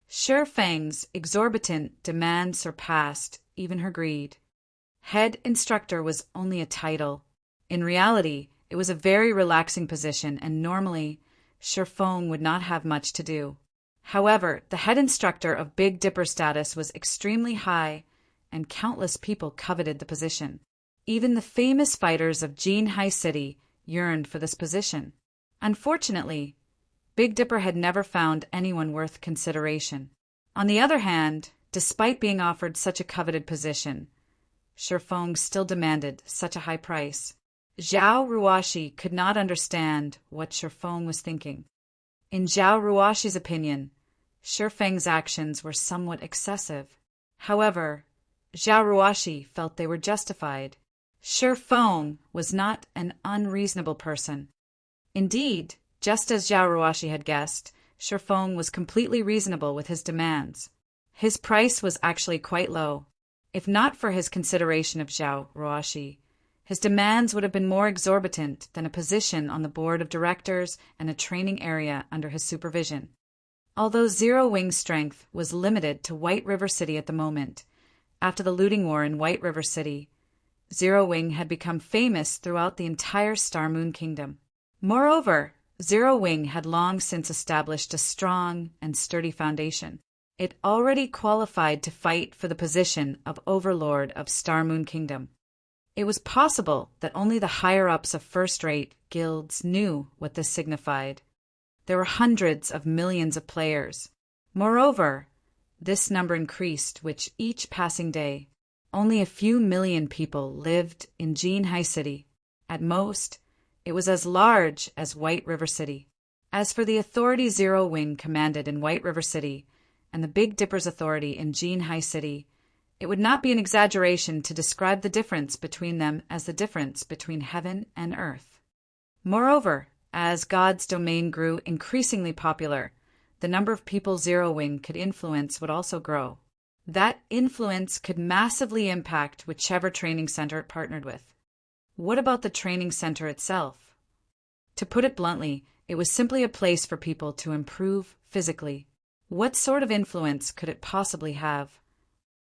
Shifeng's exorbitant demand surpassed even her greed. Head instructor was only a title. In reality, it was a very relaxing position, and normally, Shifeng would not have much to do. However, the head instructor of Big Dipper status was extremely high, and countless people coveted the position. Even the famous fighters of Jinhai City yearned for this position. Unfortunately, Big Dipper had never found anyone worth consideration. On the other hand, despite being offered such a coveted position, Shifeng still demanded such a high price. Zhao Ruoshi could not understand what Shifeng was thinking. In Zhao Ruoshi's opinion, Shifeng's actions were somewhat excessive. However, Zhao Ruoshi felt they were justified. Shifeng was not an unreasonable person. Indeed, just as Zhao Ruoshi had guessed, Shifeng was completely reasonable with his demands. His price was actually quite low. If not for his consideration of Zhao Ruoshi, his demands would have been more exorbitant than a position on the board of directors and a training area under his supervision. Although Zero Wing's strength was limited to White River City at the moment, after the looting war in White River City, Zero Wing had become famous throughout the entire Star Moon Kingdom. Moreover, Zero Wing had long since established a strong and sturdy foundation. It already qualified to fight for the position of Overlord of Star Moon Kingdom. It was possible that only the higher-ups of first-rate guilds knew what this signified. There were hundreds of millions of players. Moreover, this number increased with each passing day. Only a few million people lived in Jinhai City. At most, it was as large as White River City. As for the authority Zero Wing commanded in White River City, and the Big Dipper's authority in Jinhai City, it would not be an exaggeration to describe the difference between them as the difference between heaven and earth. Moreover, as God's domain grew increasingly popular, the number of people Zero Wing could influence would also grow. That influence could massively impact whichever training center it partnered with. What about the training center itself? To put it bluntly, it was simply a place for people to improve physically. What sort of influence could it possibly have?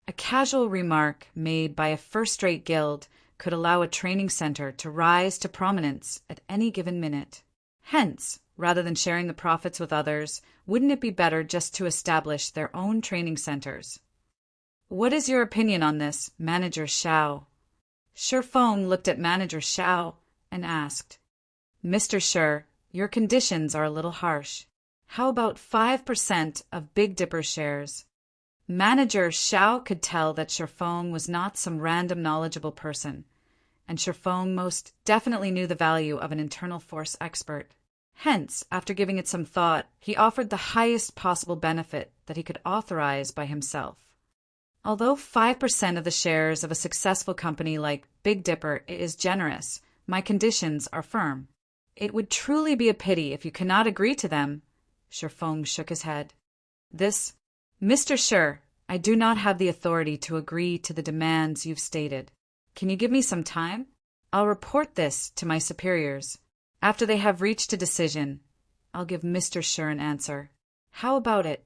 A casual remark made by a first-rate guild could allow a training center to rise to prominence at any given minute. Hence, rather than sharing the profits with others, wouldn't it be better just to establish their own training centers? What is your opinion on this, Manager Xiao? Shifeng looked at Manager Xiao and asked, Mr. Shi, your conditions are a little harsh. How about 5% of Big Dipper shares? Manager Xiao could tell that Shifeng was not some random knowledgeable person, and Shifeng most definitely knew the value of an internal force expert. Hence, after giving it some thought, he offered the highest possible benefit that he could authorize by himself. Although 5% of the shares of a successful company like Big Dipper is generous, my conditions are firm. It would truly be a pity if you cannot agree to them. Shifeng shook his head. Mr. Shi, I do not have the authority to agree to the demands you've stated. Can you give me some time? I'll report this to my superiors. After they have reached a decision, I'll give Mr. Shi an answer. How about it?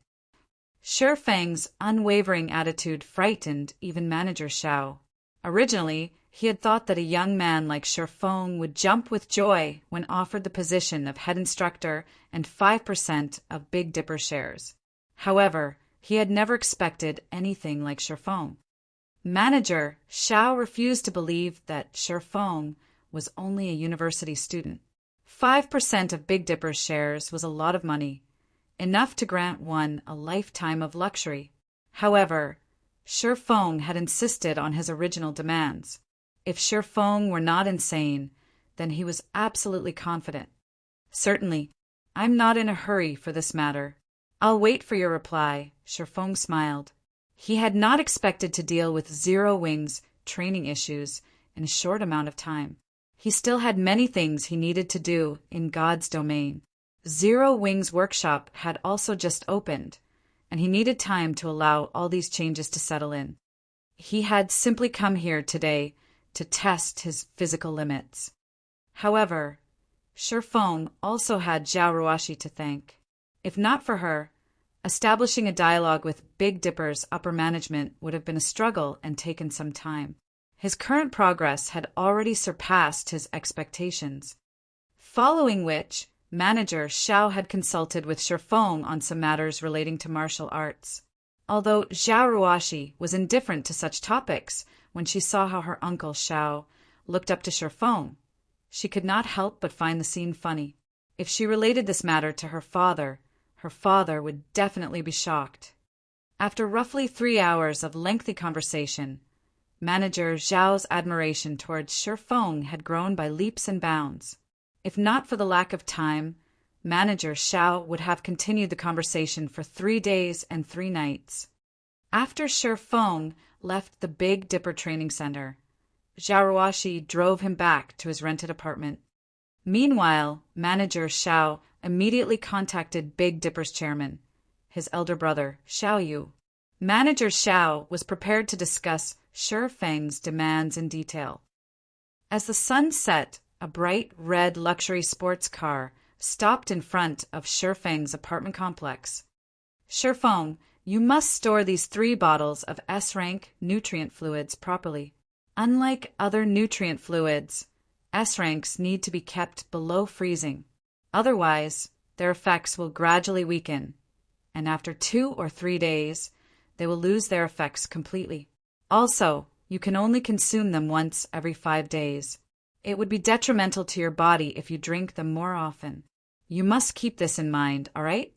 Shifeng's unwavering attitude frightened even Manager Xiao. Originally, He had thought that a young man like Shifeng would jump with joy when offered the position of head instructor and 5% of Big Dipper shares. However, he had never expected anything like Shifeng. Manager Xiao refused to believe that Shifeng was only a university student. 5% of Big Dipper's shares was a lot of money, enough to grant one a lifetime of luxury. However, Shifeng had insisted on his original demands. If Shifeng were not insane, then he was absolutely confident. Certainly, I'm not in a hurry for this matter. I'll wait for your reply, Shifeng smiled. He had not expected to deal with Zero Wing's training issues in a short amount of time. He still had many things he needed to do in God's domain. Zero Wing's workshop had also just opened, and he needed time to allow all these changes to settle in. He had simply come here today to test his physical limits. However, Shifeng also had Zhao Ruoshi to thank. If not for her, establishing a dialogue with Big Dipper's upper management would have been a struggle and taken some time. His current progress had already surpassed his expectations. Following which, Manager Xiao had consulted with Shifeng on some matters relating to martial arts. Although Zhao Ruoshi was indifferent to such topics, when she saw how her uncle Xiao looked up to Shifeng, she could not help but find the scene funny. If she related this matter to her father would definitely be shocked. After roughly 3 hours of lengthy conversation, Manager Zhao's admiration towards Shifeng had grown by leaps and bounds. If not for the lack of time, Manager Xiao would have continued the conversation for 3 days and 3 nights. After Shifeng left the Big Dipper Training Center, Zhao Ruoshi drove him back to his rented apartment. Meanwhile, Manager Xiao immediately contacted Big Dipper's chairman, his elder brother, Xiao Yu. Manager Xiao was prepared to discuss Shifeng's demands in detail. As the sun set, a bright red luxury sports car stopped in front of Shifeng's apartment complex. Shifeng, you must store these 3 bottles of S-rank nutrient fluids properly. Unlike other nutrient fluids, S-ranks need to be kept below freezing. Otherwise, their effects will gradually weaken, and after 2 or 3 days, they will lose their effects completely. Also, you can only consume them once every 5 days. It would be detrimental to your body if you drink them more often. You must keep this in mind, all right?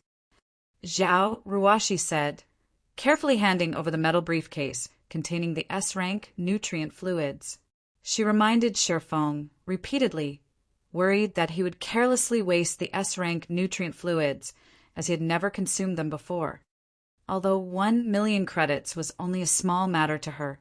Zhao Ruoshi said, carefully handing over the metal briefcase containing the S-rank nutrient fluids. She reminded Shifeng repeatedly, worried that he would carelessly waste the S-rank nutrient fluids as he had never consumed them before. Although 1 million credits was only a small matter to her,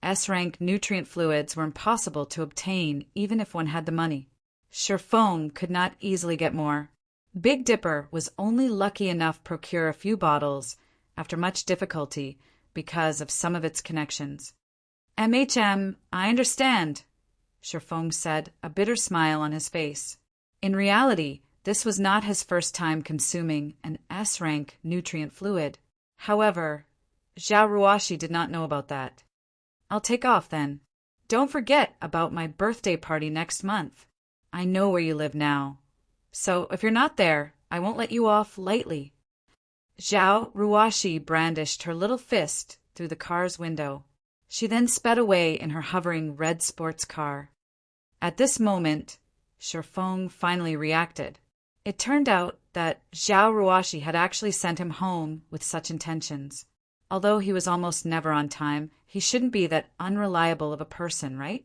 S-rank nutrient fluids were impossible to obtain even if one had the money. Shifeng could not easily get more. Big Dipper was only lucky enough to procure a few bottles after much difficulty because of some of its connections. I understand, Shifeng said, a bitter smile on his face. In reality, this was not his first time consuming an S-rank nutrient fluid. However, Zhao Ruoshi did not know about that. I'll take off then. Don't forget about my birthday party next month. I know where you live now. So if you're not there, I won't let you off lightly. Zhao Ruoshi brandished her little fist through the car's window. She then sped away in her hovering red sports car. At this moment, Shifeng finally reacted. It turned out that Zhao Ruoshi had actually sent him home with such intentions. Although he was almost never on time, he shouldn't be that unreliable of a person, right?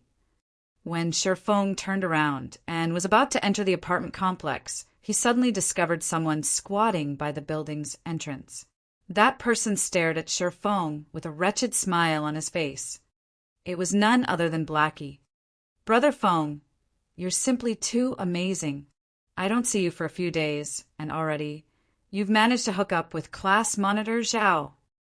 When Shifeng turned around and was about to enter the apartment complex, he suddenly discovered someone squatting by the building's entrance. That person stared at Shifeng with a wretched smile on his face. It was none other than Blackie. Brother Feng, you're simply too amazing. I don't see you for a few days, and already, you've managed to hook up with class monitor Zhao.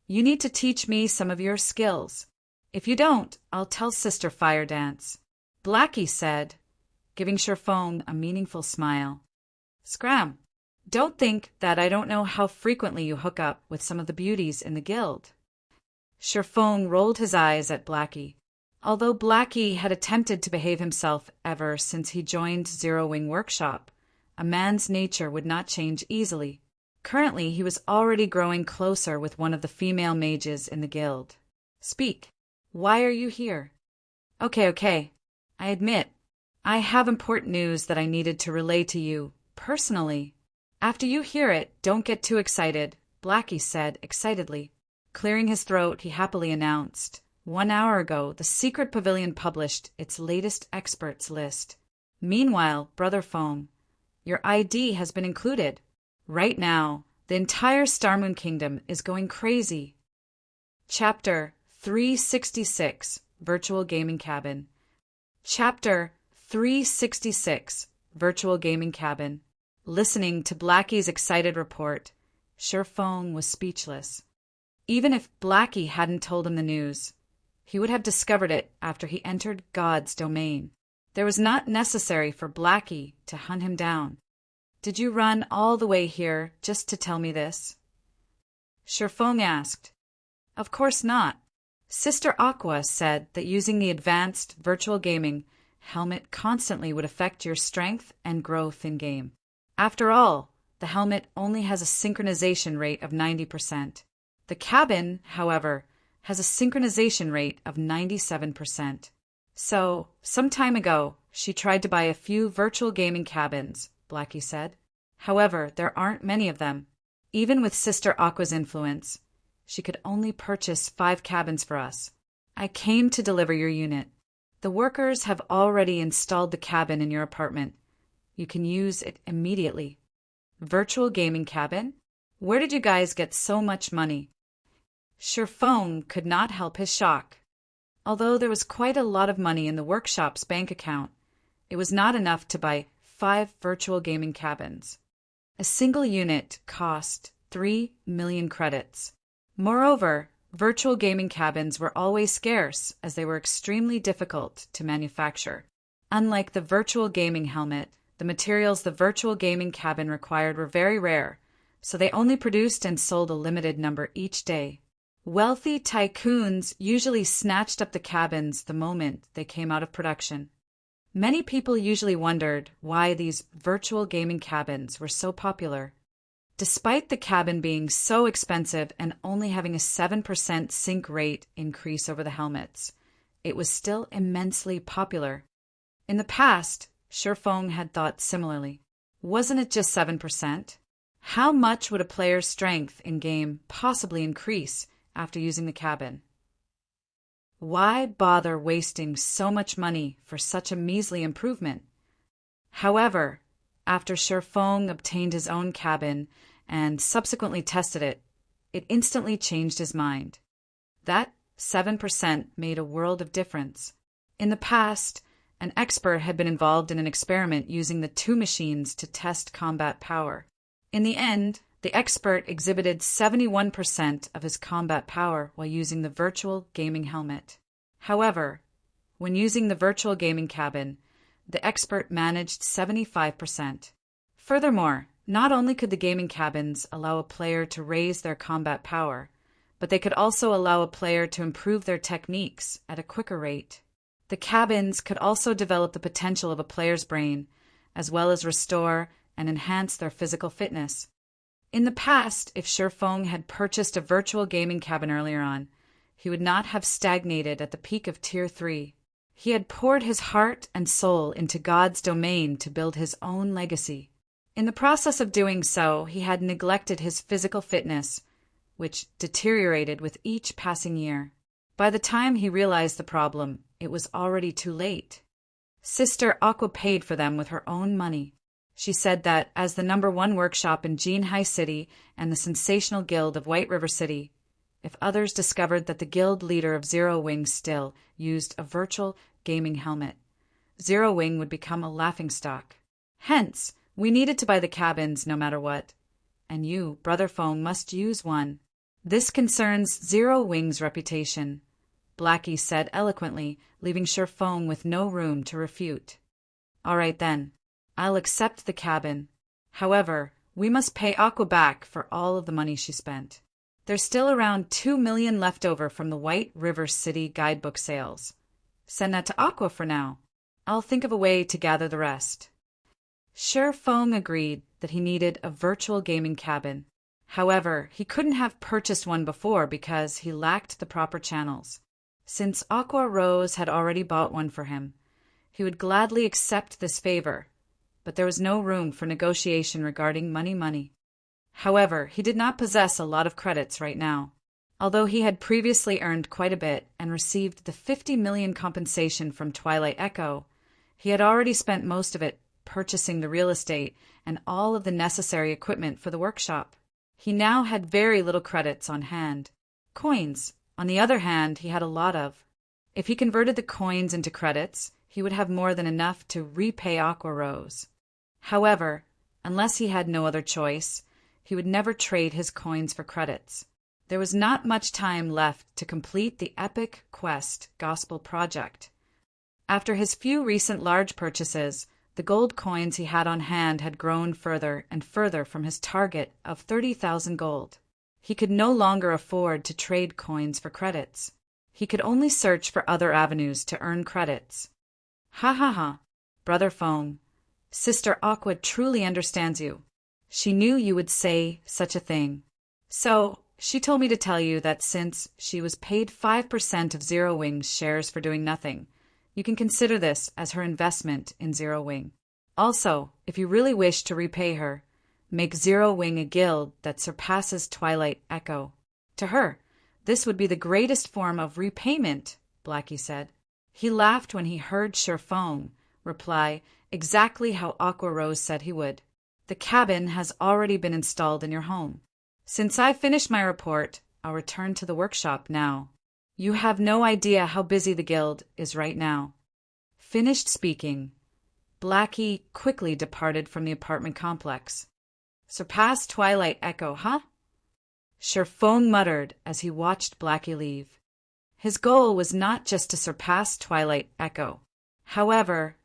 You need to teach me some of your skills. If you don't, I'll tell Sister Fire Dance. Blackie said, giving Shifeng a meaningful smile. Scram, don't think that I don't know how frequently you hook up with some of the beauties in the guild. Shifeng rolled his eyes at Blackie. Although Blackie had attempted to behave himself ever since he joined Zero Wing Workshop, a man's nature would not change easily. Currently, he was already growing closer with one of the female mages in the guild. Speak. Why are you here? Okay. I admit, I have important news that I needed to relay to you, personally. After you hear it, don't get too excited, Blackie said excitedly. Clearing his throat, he happily announced, 1 hour ago, the Secret Pavilion published its latest experts list. Meanwhile, Brother Foam, your ID has been included. Right now, the entire Starmoon Kingdom is going crazy. Chapter 366, Virtual Gaming Cabin. Chapter 366, Virtual Gaming Cabin. Listening to Blackie's excited report, Sherfong was speechless. Even if Blackie hadn't told him the news, he would have discovered it after he entered God's domain. There was not necessary for Blackie to hunt him down. Did you run all the way here just to tell me this? Sherfong asked. Of course not. Sister Aqua said that using the advanced virtual gaming helmet constantly would affect your strength and growth in-game. After all, the helmet only has a synchronization rate of 90%. The cabin, however, has a synchronization rate of 97%. So, some time ago, she tried to buy a few virtual gaming cabins, Blackie said. However, there aren't many of them. Even with Sister Aqua's influence, she could only purchase 5 cabins for us. I came to deliver your unit. The workers have already installed the cabin in your apartment. You can use it immediately. Virtual gaming cabin? Where did you guys get so much money? Sherfong could not help his shock. Although there was quite a lot of money in the workshop's bank account, it was not enough to buy 5 virtual gaming cabins. A single unit cost 3 million credits. Moreover, virtual gaming cabins were always scarce as they were extremely difficult to manufacture. Unlike the virtual gaming helmet, the materials the virtual gaming cabin required were very rare, so they only produced and sold a limited number each day. Wealthy tycoons usually snatched up the cabins the moment they came out of production. Many people usually wondered why these virtual gaming cabins were so popular. Despite the cabin being so expensive and only having a 7% sync rate increase over the helmets, it was still immensely popular. In the past, Sherfong had thought similarly. Wasn't it just 7%? How much would a player's strength in-game possibly increase after using the cabin? Why bother wasting so much money for such a measly improvement? However, after Sherfong obtained his own cabin and subsequently tested it, it instantly changed his mind. That 7% made a world of difference. In the past, an expert had been involved in an experiment using the 2 machines to test combat power. In the end, the expert exhibited 71% of his combat power while using the virtual gaming helmet. However, when using the virtual gaming cabin, the expert managed 75%. Furthermore, not only could the gaming cabins allow a player to raise their combat power, but they could also allow a player to improve their techniques at a quicker rate. The cabins could also develop the potential of a player's brain, as well as restore and enhance their physical fitness. In the past, if Sherfong had purchased a virtual gaming cabin earlier on, he would not have stagnated at the peak of Tier 3. He had poured his heart and soul into God's domain to build his own legacy. In the process of doing so, he had neglected his physical fitness, which deteriorated with each passing year. By the time he realized the problem, it was already too late. Sister Aqua paid for them with her own money. She said that, as the #1 workshop in Jinhai City and the sensational guild of White River City, if others discovered that the guild leader of Zero Wing still used a virtual gaming helmet, Zero Wing would become a laughingstock. Hence, we needed to buy the cabins no matter what. And you, Brother Foam, must use one. This concerns Zero Wing's reputation, Blackie said eloquently, leaving Sherfong with no room to refute. All right then, I'll accept the cabin. However, we must pay Aqua back for all of the money she spent. There's still around 2 million left over from the White River City guidebook sales. Send that to Aqua for now. I'll think of a way to gather the rest. Sure Feng agreed that he needed a virtual gaming cabin. However, he couldn't have purchased one before because he lacked the proper channels. Since Aqua Rose had already bought one for him, he would gladly accept this favor, but there was no room for negotiation regarding money. However, he did not possess a lot of credits right now. Although he had previously earned quite a bit and received the 50 million compensation from Twilight Echo, he had already spent most of it purchasing the real estate and all of the necessary equipment for the workshop. He now had very little credits on hand. Coins, on the other hand, he had a lot of. If he converted the coins into credits, he would have more than enough to repay Aqua Rose. However, unless he had no other choice, he would never trade his coins for credits. There was not much time left to complete the Epic Quest Gospel project. After his few recent large purchases, the gold coins he had on hand had grown further and further from his target of 30,000 gold. He could no longer afford to trade coins for credits. He could only search for other avenues to earn credits. Ha ha ha, Brother Feng. Sister Aqua truly understands you. She knew you would say such a thing. So, she told me to tell you that since she was paid 5% of Zero Wing's shares for doing nothing, you can consider this as her investment in Zero Wing. Also, if you really wish to repay her, make Zero Wing a guild that surpasses Twilight Echo. To her, this would be the greatest form of repayment, Blackie said. He laughed when he heard Sure Feng reply exactly how Aqua Rose said he would. The cabin has already been installed in your home. Since I've finished my report, I'll return to the workshop now. You have no idea how busy the guild is right now. Finished speaking, Blackie quickly departed from the apartment complex. Surpass Twilight Echo, huh? Sure Feng muttered as he watched Blackie leave. His goal was not just to surpass Twilight Echo. However,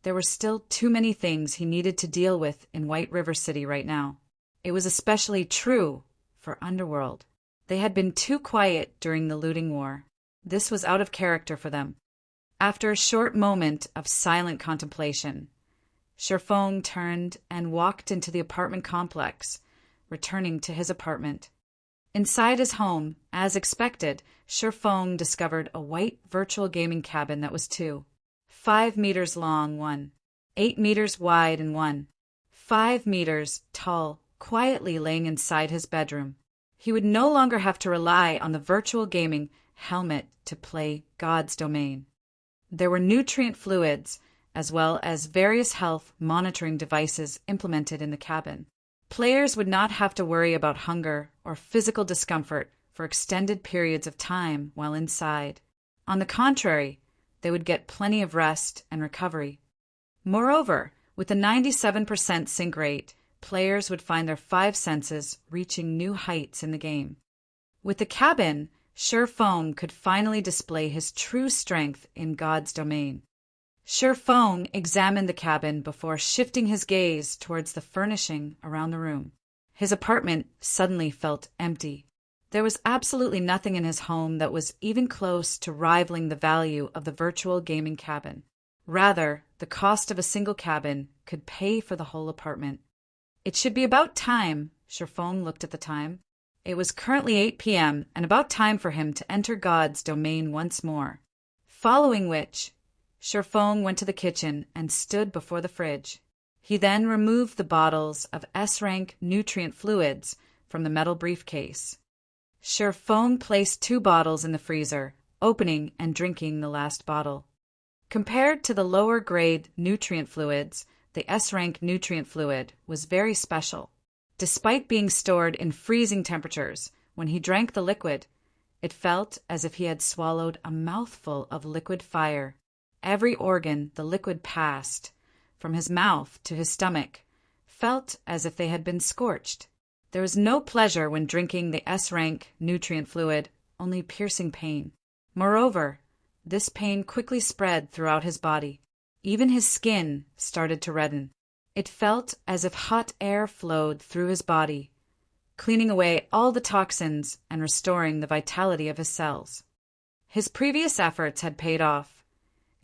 there were still too many things he needed to deal with in White River City right now. It was especially true for Underworld. They had been too quiet during the looting war. This was out of character for them. After a short moment of silent contemplation, Sure Feng turned and walked into the apartment complex, returning to his apartment. Inside his home, as expected, Sure Feng discovered a white virtual gaming cabin that was 5 meters long, 8 meters wide, and 5 meters tall, quietly laying inside his bedroom. He would no longer have to rely on the virtual gaming helmet to play God's Domain. There were nutrient fluids, as well as various health monitoring devices implemented in the cabin. Players would not have to worry about hunger or physical discomfort for extended periods of time while inside. On the contrary, they would get plenty of rest and recovery. Moreover, with a 97% sync rate, players would find their 5 senses reaching new heights in the game. With the cabin, Sure Feng could finally display his true strength in God's Domain. Sure Feng examined the cabin before shifting his gaze towards the furnishing around the room. His apartment suddenly felt empty. There was absolutely nothing in his home that was even close to rivaling the value of the virtual gaming cabin. Rather, the cost of a single cabin could pay for the whole apartment. It should be about time. Sure Feng looked at the time. It was currently 8 p.m. and about time for him to enter God's Domain once more. Following which, Sure Feng went to the kitchen and stood before the fridge. He then removed the bottles of S-rank nutrient fluids from the metal briefcase. Sure Feng placed 2 bottles in the freezer, opening and drinking the last bottle. Compared to the lower-grade nutrient fluids, the S-rank nutrient fluid was very special. Despite being stored in freezing temperatures, when he drank the liquid, it felt as if he had swallowed a mouthful of liquid fire. Every organ the liquid passed, from his mouth to his stomach, felt as if they had been scorched. There was no pleasure when drinking the S-rank nutrient fluid, only piercing pain. Moreover, this pain quickly spread throughout his body. Even his skin started to redden. It felt as if hot air flowed through his body, cleaning away all the toxins and restoring the vitality of his cells. His previous efforts had paid off.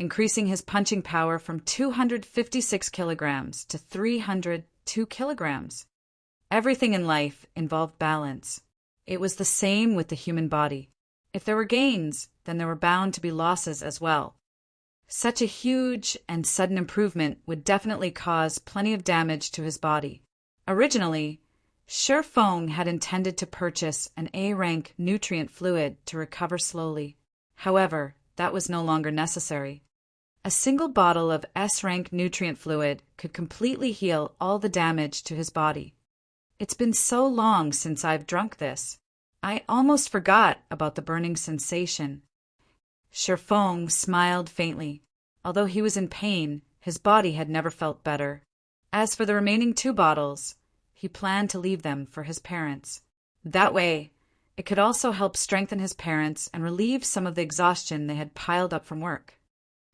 increasing his punching power from 256 kilograms to 302 kilograms. Everything in life involved balance. It was the same with the human body. If there were gains, then there were bound to be losses as well. Such a huge and sudden improvement would definitely cause plenty of damage to his body. Originally, Shi Feng had intended to purchase an A-rank nutrient fluid to recover slowly. However, that was no longer necessary. A single bottle of S-rank nutrient fluid could completely heal all the damage to his body. It's been so long since I've drunk this. I almost forgot about the burning sensation. Shi Feng smiled faintly. Although he was in pain, his body had never felt better. As for the remaining 2 bottles, he planned to leave them for his parents. That way, it could also help strengthen his parents and relieve some of the exhaustion they had piled up from work.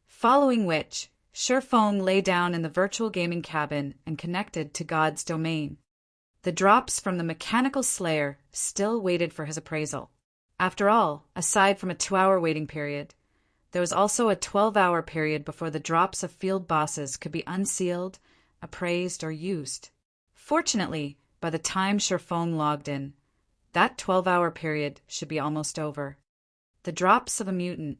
Following which, Shi Feng lay down in the virtual gaming cabin and connected to God's domain. The drops from the mechanical slayer still waited for his appraisal. After all, aside from a 2-hour waiting period, there was also a 12-hour period before the drops of field bosses could be unsealed, appraised, or used. Fortunately, by the time Shi Feng logged in, that 12-hour period should be almost over. The drops of a mutant.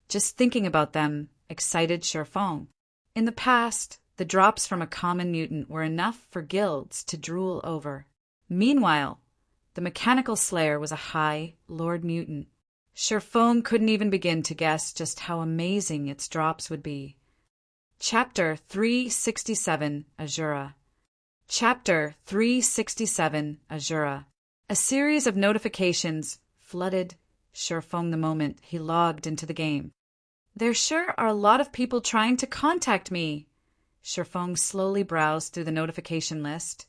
Just thinking about them excited Shi Feng. In the past, the drops from a common mutant were enough for guilds to drool over. Meanwhile, the mechanical slayer was a high Lord Mutant. Shi Feng couldn't even begin to guess just how amazing its drops would be. Chapter 367, Azura. Chapter 367, Azura. A series of notifications flooded Shi Feng the moment he logged into the game. There sure are a lot of people trying to contact me. Shi Feng slowly browsed through the notification list,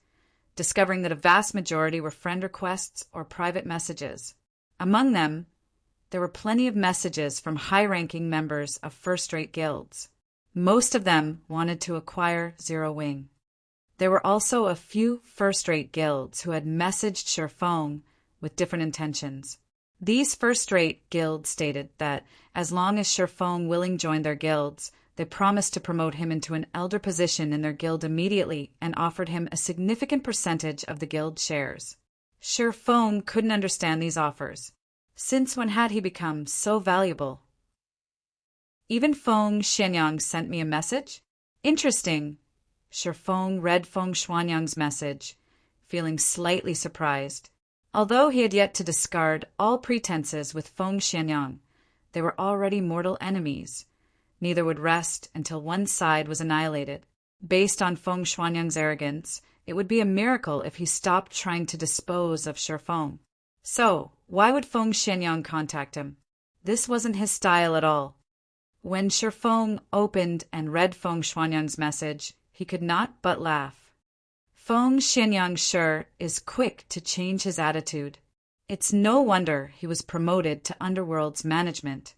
discovering that a vast majority were friend requests or private messages. Among them, there were plenty of messages from high-ranking members of first-rate guilds. Most of them wanted to acquire Zero Wing. There were also a few first-rate guilds who had messaged Shi Feng with different intentions. These first-rate guilds stated that as long as Shi Feng willing joined their guilds, they promised to promote him into an elder position in their guild immediately and offered him a significant percentage of the guild shares. Shi Feng couldn't understand these offers. Since when had he become so valuable? Even Feng Xianyang sent me a message? Interesting. Shi Feng read Feng Xuanyang's message, feeling slightly surprised. Although he had yet to discard all pretenses with Feng Xianyang, they were already mortal enemies. Neither would rest until one side was annihilated. Based on Feng Xuanyang's arrogance, it would be a miracle if he stopped trying to dispose of Shi Feng. So, why would Feng Xianyang contact him? This wasn't his style at all. When Shi Feng opened and read Feng Xuanyang's message, he could not but laugh. Feng Xianyang sure is quick to change his attitude. It's no wonder he was promoted to Underworld's management.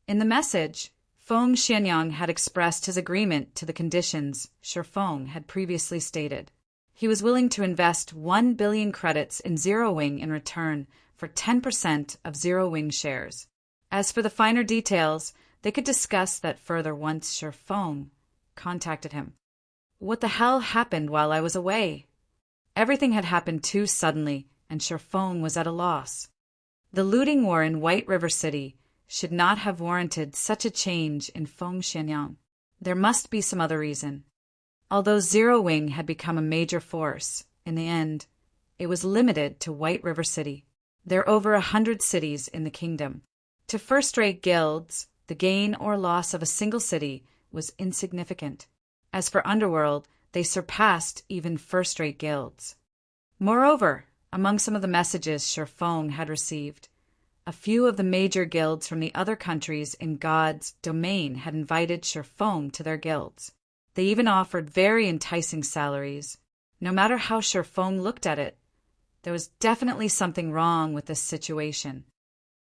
In the message, Feng Xianyang had expressed his agreement to the conditions Shi Feng had previously stated. He was willing to invest 1 billion credits in Zero Wing in return for 10% of Zero Wing shares. As for the finer details, they could discuss that further once Shi Feng contacted him. What the hell happened while I was away? Everything had happened too suddenly, and Shi Feng was at a loss. The looting war in White River City should not have warranted such a change in Feng Xianyang. There must be some other reason. Although Zero Wing had become a major force, in the end, it was limited to White River City. There are over 100 cities in the kingdom. To first-rate guilds, the gain or loss of a single city was insignificant. As for Underworld, they surpassed even first-rate guilds. Moreover, among some of the messages Shi Feng had received, a few of the major guilds from the other countries in God's domain had invited Shi Feng to their guilds. They even offered very enticing salaries. No matter how Shi Feng looked at it, there was definitely something wrong with this situation.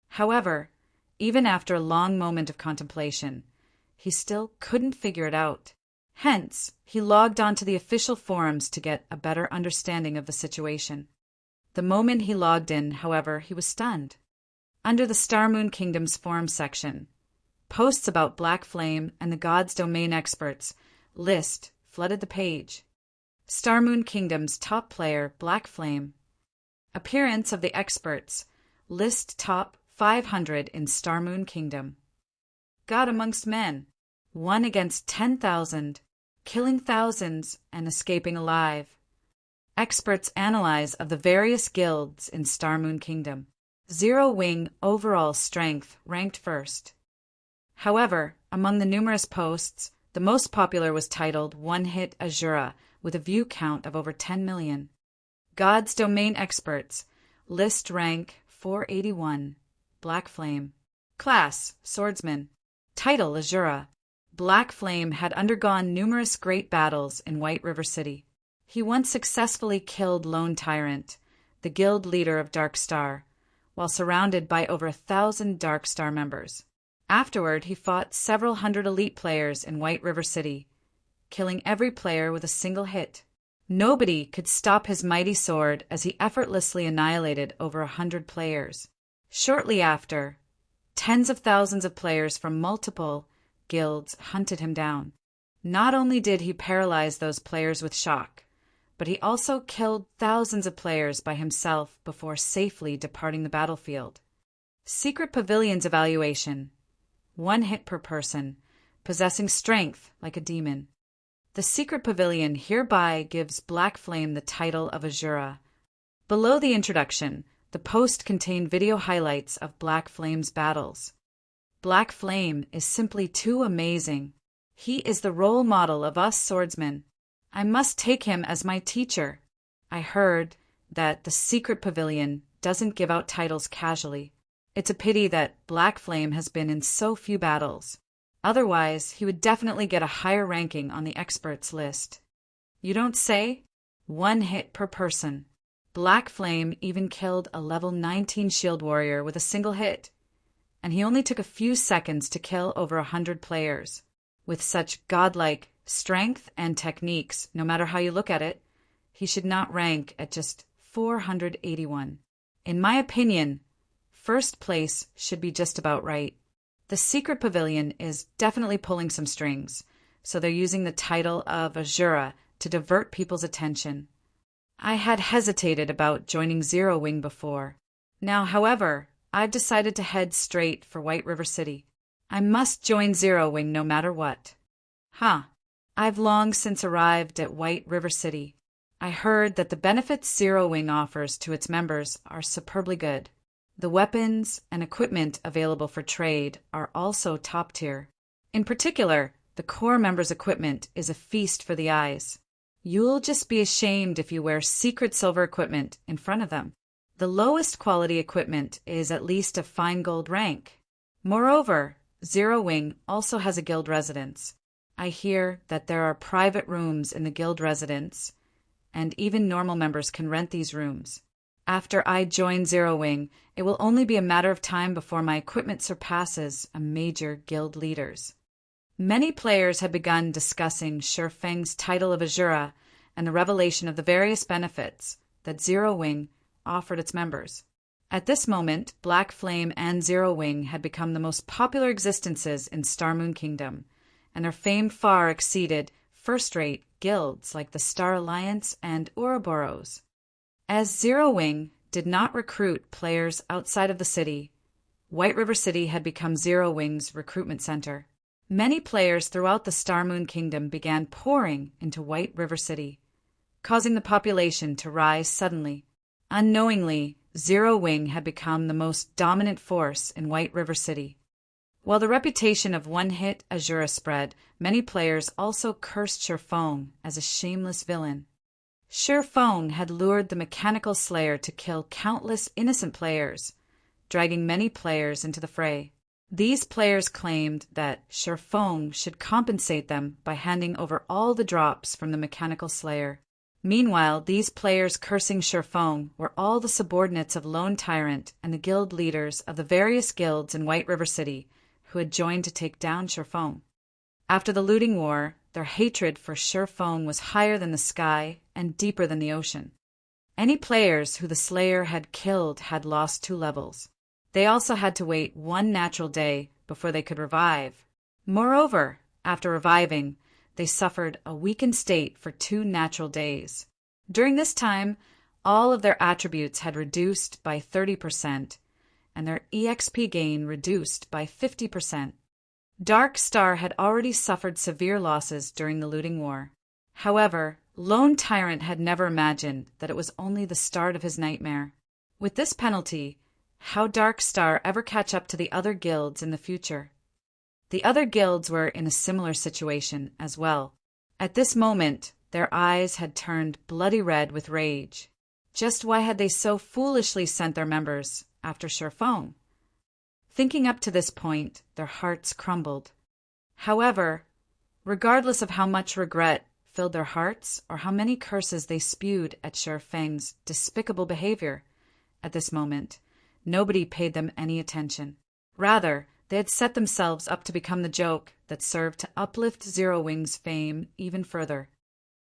However, even after a long moment of contemplation, he still couldn't figure it out. Hence, he logged onto the official forums to get a better understanding of the situation. The moment he logged in, however, he was stunned. Under the Star Moon Kingdom's forum section, Posts about Black Flame and the God's Domain experts list flooded the page. Star Moon Kingdom's top player, Black Flame. Appearance of the experts list top 500 in Star Moon Kingdom. God amongst men, 1 against 10,000, killing thousands and escaping alive. Experts analyze of the various guilds in Star Moon Kingdom. Zero Wing overall strength ranked first. However, among the numerous posts, the most popular was titled One Hit Azura with a view count of over 10 million. God's Domain experts list rank 481. Black Flame. Class, Swordsman. Title, Azura. Black Flame had undergone numerous great battles in White River City. He once successfully killed Lone Tyrant, the guild leader of Dark Star, while surrounded by over 1,000 Dark Star members. Afterward, he fought several hundred elite players in White River City, killing every player with a single hit. Nobody could stop his mighty sword as he effortlessly annihilated over 100 players. Shortly after, tens of thousands of players from multiple guilds hunted him down. Not only did he paralyze those players with shock, but he also killed thousands of players by himself before safely departing the battlefield. Secret Pavilion's evaluation. 1 hit per person, possessing strength like a demon. The Secret Pavilion hereby gives Black Flame the title of Azura. Below the introduction, the post contained video highlights of Black Flame's battles. Black Flame is simply too amazing. He is the role model of us swordsmen. I must take him as my teacher. I heard that the Secret Pavilion doesn't give out titles casually. It's a pity that Black Flame has been in so few battles. Otherwise, he would definitely get a higher ranking on the experts list. You don't say? 1 hit per person. Black Flame even killed a level 19 shield warrior with a single hit, and he only took a few seconds to kill over 100 players. With such godlike strength and techniques, no matter how you look at it, he should not rank at just 481. In my opinion, first place should be just about right. The Secret Pavilion is definitely pulling some strings, so they're using the title of Azura to divert people's attention. I had hesitated about joining Zero Wing before. Now, however, I've decided to head straight for White River City. I must join Zero Wing no matter what. I've long since arrived at White River City. I heard that the benefits Zero Wing offers to its members are superbly good. The weapons and equipment available for trade are also top tier. In particular, the core members' equipment is a feast for the eyes. You'll just be ashamed if you wear secret silver equipment in front of them. The lowest quality equipment is at least a fine gold rank. Moreover, Zero Wing also has a guild residence. I hear that there are private rooms in the guild residence, and even normal members can rent these rooms. After I join Zero Wing, it will only be a matter of time before my equipment surpasses a major guild leader's. Many players had begun discussing Shurfeng's title of Azura and the revelation of the various benefits that Zero Wing offered its members. At this moment, Black Flame and Zero Wing had become the most popular existences in Star Moon Kingdom, and their fame far exceeded first-rate guilds like the Star Alliance and Ouroboros. As Zero Wing did not recruit players outside of the city, White River City had become Zero Wing's recruitment center. Many players throughout the Star Moon Kingdom began pouring into White River City, causing the population to rise suddenly. Unknowingly, Zero Wing had become the most dominant force in White River City. While the reputation of One Hit Azura spread, many players also cursed Shurfeng as a shameless villain. Shurfeng had lured the Mechanical Slayer to kill countless innocent players, dragging many players into the fray. These players claimed that Shurfeng should compensate them by handing over all the drops from the Mechanical Slayer. Meanwhile, these players cursing Shurfeng were all the subordinates of Lone Tyrant and the guild leaders of the various guilds in White River City who had joined to take down Shurfeng. After the looting war, their hatred for Shurfeng was higher than the sky and deeper than the ocean. Any players who the Slayer had killed had lost 2 levels. They also had to wait 1 natural day before they could revive. Moreover, after reviving, they suffered a weakened state for 2 natural days. During this time, all of their attributes had reduced by 30%, and their EXP gain reduced by 50%. Dark Star had already suffered severe losses during the looting war. However, Lone Tyrant had never imagined that it was only the start of his nightmare. With this penalty, how Dark Star ever catch up to the other guilds in the future? The other guilds were in a similar situation as well. At this moment, their eyes had turned bloody red with rage. Just why had they so foolishly sent their members after Shifeng? Thinking up to this point, their hearts crumbled. However, regardless of how much regret filled their hearts or how many curses they spewed at Shifeng's despicable behavior, at this moment, nobody paid them any attention. Rather, they had set themselves up to become the joke that served to uplift Zero Wing's fame even further.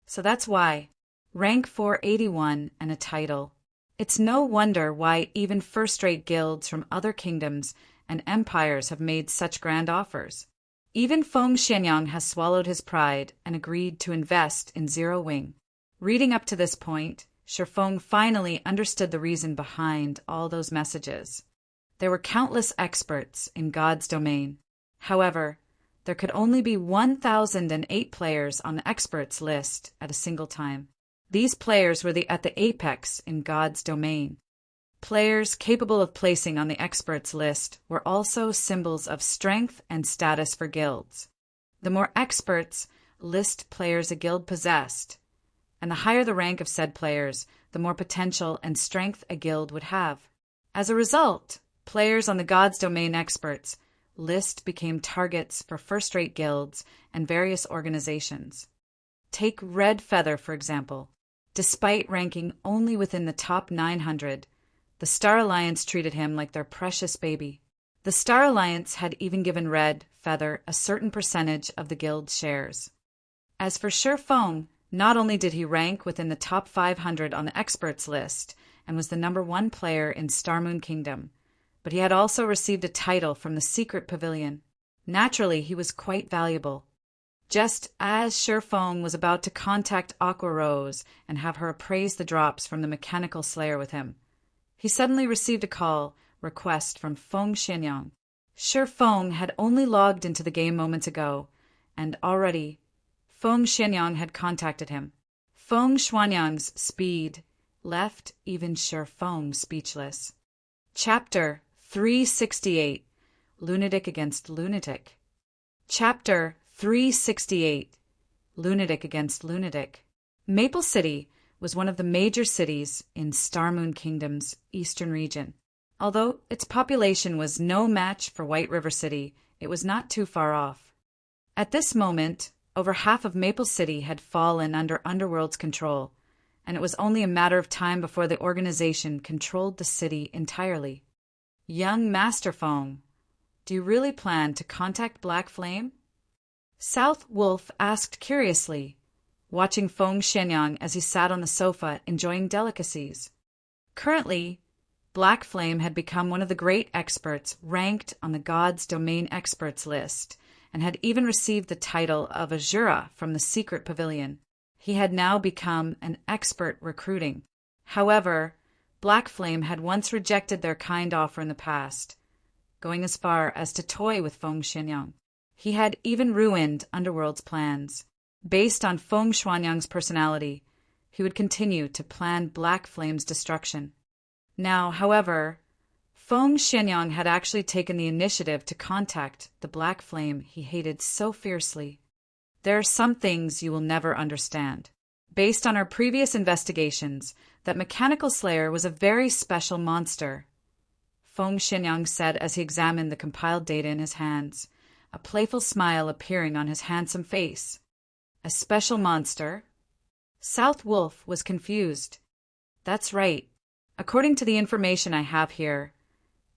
So that's why. Rank 481 and a title. It's no wonder why even first-rate guilds from other kingdoms and empires have made such grand offers. Even Feng Xianyang has swallowed his pride and agreed to invest in Zero Wing. Reading up to this point, Shifeng finally understood the reason behind all those messages. There were countless experts in God's domain. However, there could only be 1,008 players on the experts list at a single time. These players were at the apex in God's domain. Players capable of placing on the experts list were also symbols of strength and status for guilds. The more experts list players a guild possessed, and the higher the rank of said players, the more potential and strength a guild would have. As a result, players on the God's Domain experts list became targets for first-rate guilds and various organizations. Take Red Feather, for example. Despite ranking only within the top 900, the Star Alliance treated him like their precious baby. The Star Alliance had even given Red Feather a certain percentage of the guild's shares. As for Shifeng, not only did he rank within the top 500 on the experts list and was the #1 player in Starmoon Kingdom, but he had also received a title from the Secret Pavilion. Naturally, he was quite valuable. Just as Shifeng was about to contact Aqua Rose and have her appraise the drops from the Mechanical Slayer with him, he suddenly received a call request from Feng Xianyang. Shifeng had only logged into the game moments ago, and already Feng Xianyang had contacted him. Feng Xianyang's speed left even Shifeng speechless. Chapter 368, Lunatic against Lunatic. Chapter 368, Lunatic against Lunatic. Maple City was one of the major cities in Starmoon Kingdom's eastern region. Although its population was no match for White River City, it was not too far off. At this moment, over half of Maple City had fallen under Underworld's control, and it was only a matter of time before the organization controlled the city entirely. Young Master Feng, do you really plan to contact Black Flame? South Wolf asked curiously, watching Feng Xianyang as he sat on the sofa enjoying delicacies. Currently, Black Flame had become one of the great experts ranked on the God's Domain experts list, and had even received the title of Azura from the Secret Pavilion. He had now become an expert recruiting. However, Black Flame had once rejected their kind offer in the past, going as far as to toy with Feng Xianyang. He had even ruined Underworld's plans. Based on Feng Xianyang's personality, he would continue to plan Black Flame's destruction. Now, however, Feng Xianyang had actually taken the initiative to contact the Black Flame he hated so fiercely. There are some things you will never understand. Based on our previous investigations, that Mechanical Slayer was a very special monster, Feng Xianyang said as he examined the compiled data in his hands, a playful smile appearing on his handsome face. A special monster? South Wolf was confused. That's right. According to the information I have here,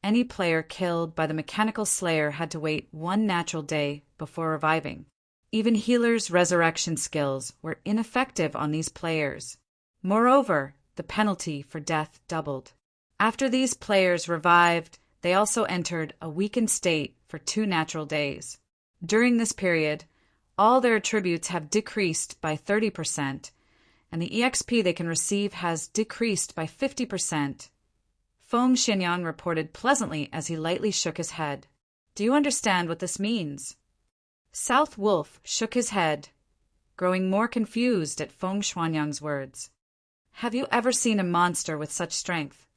any player killed by the Mechanical Slayer had to wait 1 natural day before reviving. Even healers' resurrection skills were ineffective on these players. Moreover, the penalty for death doubled. After these players revived, they also entered a weakened state for 2 natural days. During this period, all their attributes have decreased by 30%, and the EXP they can receive has decreased by 50%. Feng Xianyang reported pleasantly as he lightly shook his head. Do you understand what this means? South Wolf shook his head, growing more confused at Feng Xianyang's words. Have you ever seen a monster with such strength?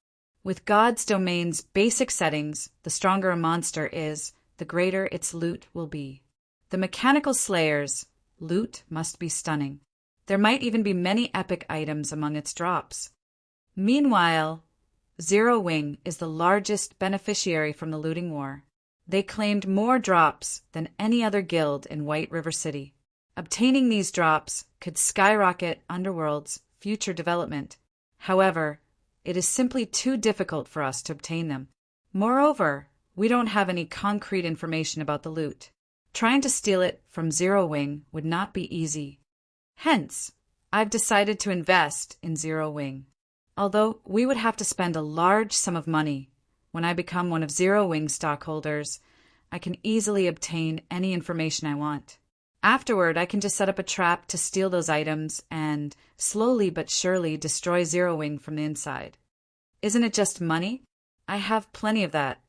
With God's domain's basic settings, the stronger a monster is, the greater its loot will be. The mechanical slayer's loot must be stunning. There might even be many epic items among its drops. Meanwhile, Zero Wing is the largest beneficiary from the looting war. They claimed more drops than any other guild in White River City. Obtaining these drops could skyrocket Underworld's future development. However, it is simply too difficult for us to obtain them. Moreover, we don't have any concrete information about the loot. Trying to steal it from Zero Wing would not be easy. Hence, I've decided to invest in Zero Wing. Although we would have to spend a large sum of money, when I become one of Zero Wing's stockholders, I can easily obtain any information I want. Afterward, I can just set up a trap to steal those items and, slowly but surely, destroy Zero Wing from the inside. Isn't it just money? I have plenty of that.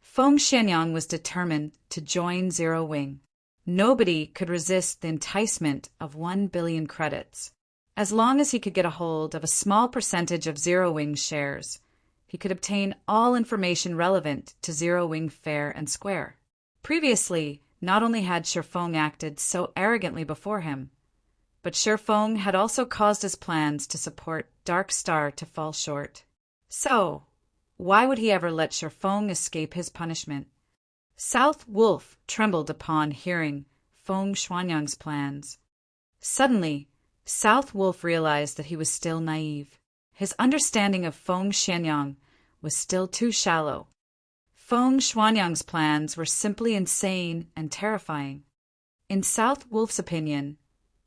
Feng Xianyang was determined to join Zero Wing. Nobody could resist the enticement of 1 billion credits. As long as he could get a hold of a small percentage of Zero Wing's shares, he could obtain all information relevant to Zero Wing fair and square. Previously, not only had Shifeng acted so arrogantly before him, but Shifeng had also caused his plans to support Dark Star to fall short. So, why would he ever let Shifeng escape his punishment? South Wolf trembled upon hearing Feng Xianyang's plans. Suddenly, South Wolf realized that he was still naive. His understanding of Feng Xianyang was still too shallow. Feng Xianyang's plans were simply insane and terrifying. In South Wolf's opinion,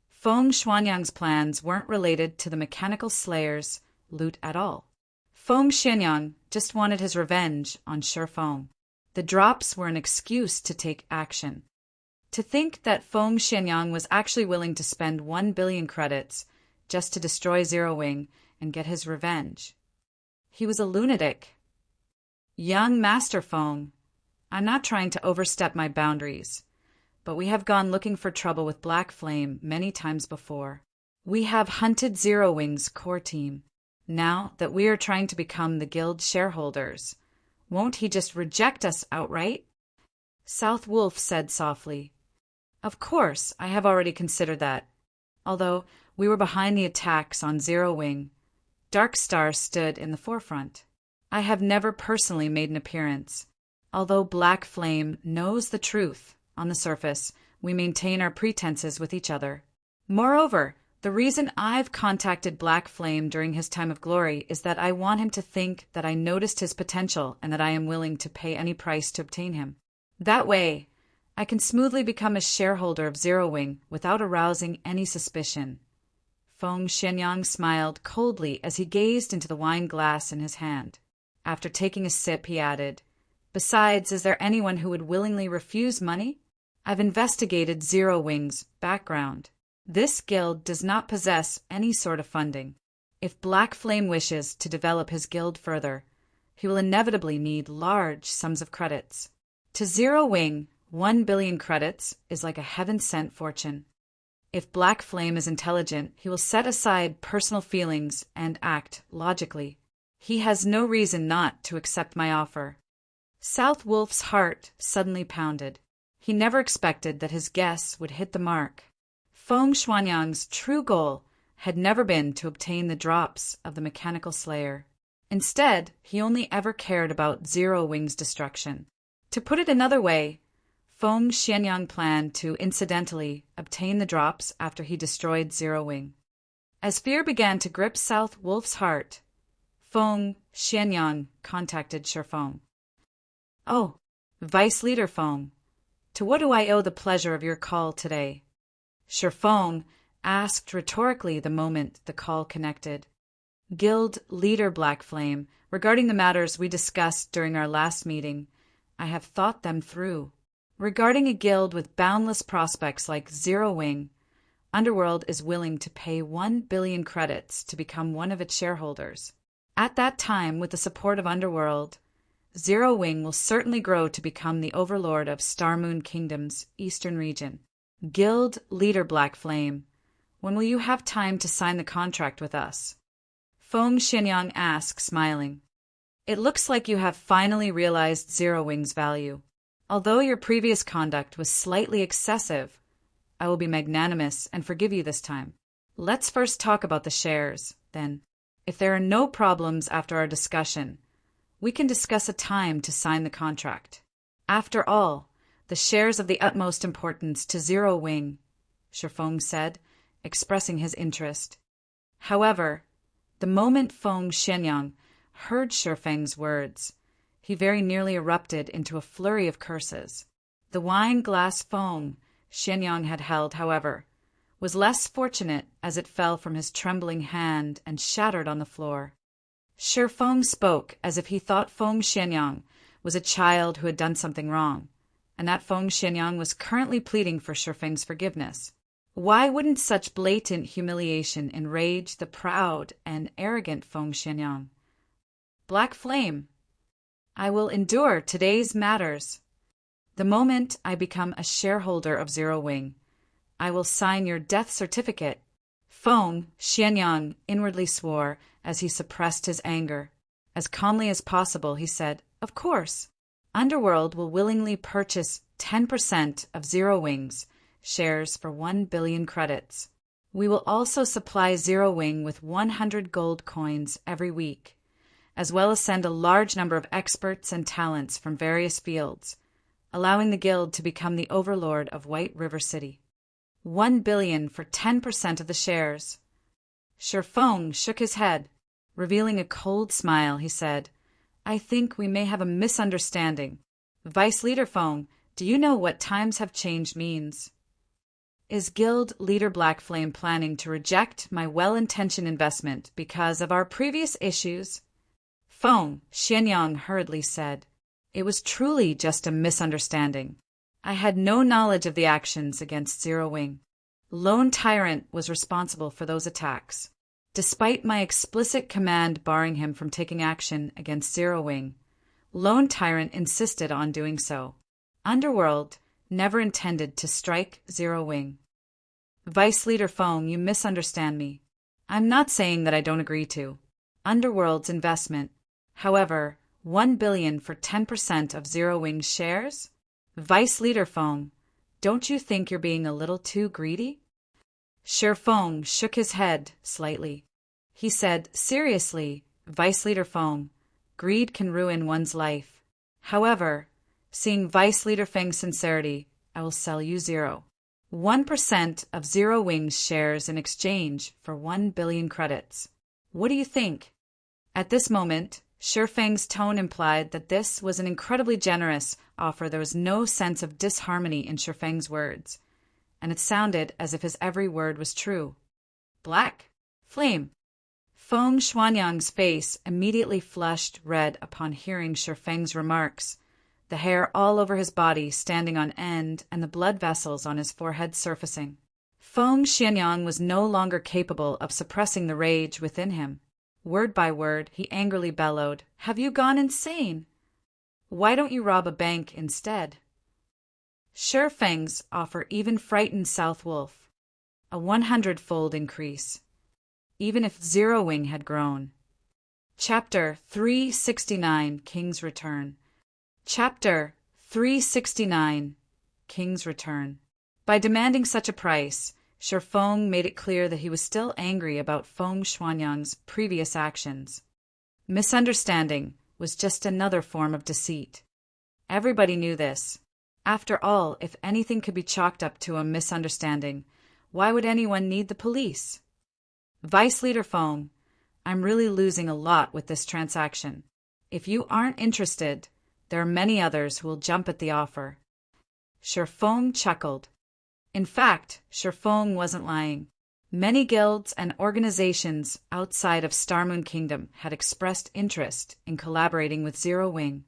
Feng Xianyang's plans weren't related to the mechanical slayer's loot at all. Feng Xianyang just wanted his revenge on Shifeng. The drops were an excuse to take action. To think that Feng Xianyang was actually willing to spend 1 billion credits just to destroy Zero Wing and get his revenge. He was a lunatic. Young Master Feng, I'm not trying to overstep my boundaries, but we have gone looking for trouble with Black Flame many times before. We have hunted Zero Wing's core team. Now that we are trying to become the guild shareholders, won't he just reject us outright? South Wolf said softly. Of course, I have already considered that. Although we were behind the attacks on Zero Wing, Dark Star stood in the forefront. I have never personally made an appearance. Although Black Flame knows the truth, on the surface, we maintain our pretenses with each other. Moreover, the reason I've contacted Black Flame during his time of glory is that I want him to think that I noticed his potential and that I am willing to pay any price to obtain him. That way, I can smoothly become a shareholder of Zero Wing without arousing any suspicion. Feng Xianyang smiled coldly as he gazed into the wine glass in his hand. After taking a sip, he added, Besides, is there anyone who would willingly refuse money? I've investigated Zero Wing's background. This guild does not possess any sort of funding. If Black Flame wishes to develop his guild further, he will inevitably need large sums of credits. To Zero Wing, 1 billion credits is like a heaven-sent fortune. If Black Flame is intelligent, he will set aside personal feelings and act logically. He has no reason not to accept my offer. South Wolf's heart suddenly pounded. He never expected that his guess would hit the mark. Feng Xianyang's true goal had never been to obtain the drops of the mechanical slayer. Instead, he only ever cared about Zero Wing's destruction. To put it another way, Feng Xianyang planned to incidentally obtain the drops after he destroyed Zero Wing. As fear began to grip South Wolf's heart, Feng Xianyang contacted Shifeng. Oh, Vice Leader Feng, to what do I owe the pleasure of your call today? Shifeng asked rhetorically the moment the call connected. Guild Leader Black Flame, regarding the matters we discussed during our last meeting, I have thought them through. Regarding a guild with boundless prospects like Zero Wing, Underworld is willing to pay 1 billion credits to become one of its shareholders. At that time, with the support of Underworld, Zero Wing will certainly grow to become the overlord of Star Moon Kingdom's eastern region. Guild Leader Black Flame, when will you have time to sign the contract with us? Feng Xianyang asked, smiling. It looks like you have finally realized Zero Wing's value. Although your previous conduct was slightly excessive, I will be magnanimous and forgive you this time. Let's first talk about the shares, then. If there are no problems after our discussion, we can discuss a time to sign the contract. After all, the shares of the utmost importance to Zero Wing, Shifeng said, expressing his interest. However, the moment Feng Xianyang heard Shifeng's words, he very nearly erupted into a flurry of curses. The wine glass Feng Xianyang had held, however, was less fortunate as it fell from his trembling hand and shattered on the floor. Shifeng spoke as if he thought Feng Xianyang was a child who had done something wrong, and that Feng Xianyang was currently pleading for Shifeng's forgiveness. Why wouldn't such blatant humiliation enrage the proud and arrogant Feng Xianyang? Black Flame, I will endure today's matters. The moment I become a shareholder of Zero Wing, I will sign your death certificate. Feng Xianyang inwardly swore as he suppressed his anger. As calmly as possible, he said, Of course. Underworld will willingly purchase 10% of Zero Wing's shares for 1 billion credits. We will also supply Zero Wing with 100 gold coins every week, as well as send a large number of experts and talents from various fields, allowing the guild to become the overlord of White River City. 1 billion for 10% of the shares. Shifeng shook his head. Revealing a cold smile, he said, I think we may have a misunderstanding. Vice Leader Feng, do you know what times have changed means? Is Guild Leader Black Flame planning to reject my well-intentioned investment because of our previous issues? Feng Xianyang hurriedly said, It was truly just a misunderstanding. I had no knowledge of the actions against Zero Wing. Lone Tyrant was responsible for those attacks. Despite my explicit command barring him from taking action against Zero Wing, Lone Tyrant insisted on doing so. Underworld never intended to strike Zero Wing. Vice Leader Feng, you misunderstand me. I'm not saying that I don't agree to Underworld's investment. However, 1 billion for 10% of Zero Wing's shares? Vice Leader Feng, don't you think you're being a little too greedy? Shifeng shook his head slightly. He said, Seriously, Vice Leader Feng, greed can ruin one's life. However, seeing Vice Leader Feng's sincerity, I will sell you 1% of Zero Wing's shares in exchange for 1 billion credits. What do you think? At this moment, Shifeng's tone implied that this was an incredibly generous offer. There was no sense of disharmony in Shifeng's words, and it sounded as if his every word was true. Black Flame. Feng Xianyang's face immediately flushed red upon hearing Shifeng's remarks, the hair all over his body standing on end and the blood vessels on his forehead surfacing. Feng Xianyang was no longer capable of suppressing the rage within him. Word by word, he angrily bellowed, Have you gone insane? Why don't you rob a bank instead? Shifeng's offer even frightened South Wolf. A 100-fold increase, even if Zero Wing had grown. Chapter 369, King's Return. Chapter 369, King's Return. By demanding such a price, Shifeng made it clear that he was still angry about Feng Xianyang's previous actions. Misunderstanding was just another form of deceit. Everybody knew this. After all, if anything could be chalked up to a misunderstanding, why would anyone need the police? Vice Leader Feng, I'm really losing a lot with this transaction. If you aren't interested, there are many others who will jump at the offer. Shifeng chuckled. In fact, Shifeng wasn't lying. Many guilds and organizations outside of Starmoon Kingdom had expressed interest in collaborating with Zero Wing.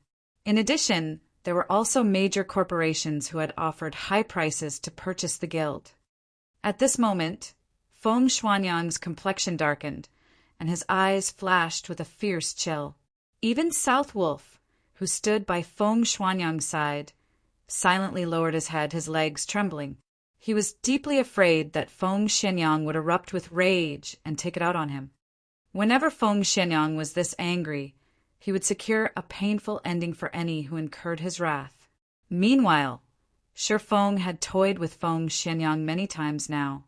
In addition, there were also major corporations who had offered high prices to purchase the guild. At this moment, Feng Xuanyang's complexion darkened, and his eyes flashed with a fierce chill. Even South Wolf, who stood by Feng Xuanyang's side, silently lowered his head, his legs trembling. He was deeply afraid that Feng Xianyang would erupt with rage and take it out on him. Whenever Feng Xianyang was this angry, he would secure a painful ending for any who incurred his wrath. Meanwhile, Feng had toyed with Feng Xianyang many times now.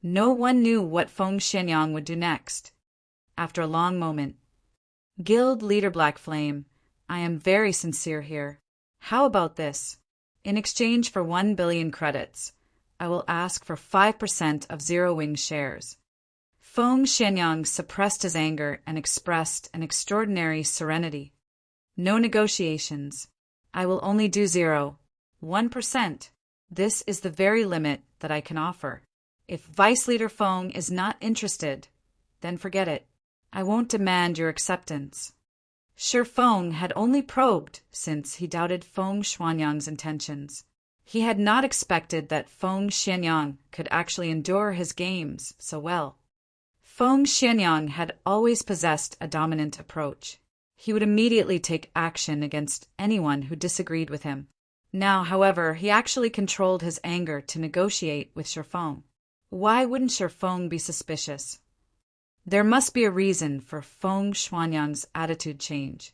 No one knew what Feng Xianyang would do next. After a long moment, Guild Leader Black Flame, I am very sincere here. How about this? In exchange for 1 billion credits, I will ask for 5% of Zero Wing's shares. Feng Xianyang suppressed his anger and expressed an extraordinary serenity. No negotiations. I will only do 1%. This is the very limit that I can offer. If Vice Leader Feng is not interested, then forget it. I won't demand your acceptance. Feng had only probed since he doubted Feng Xuanyang's intentions. He had not expected that Feng Xianyang could actually endure his games so well. Feng Xianyang had always possessed a dominant approach. He would immediately take action against anyone who disagreed with him. Now, however, he actually controlled his anger to negotiate with Feng. Why wouldn't Feng be suspicious? There must be a reason for Feng Xuanyang's attitude change.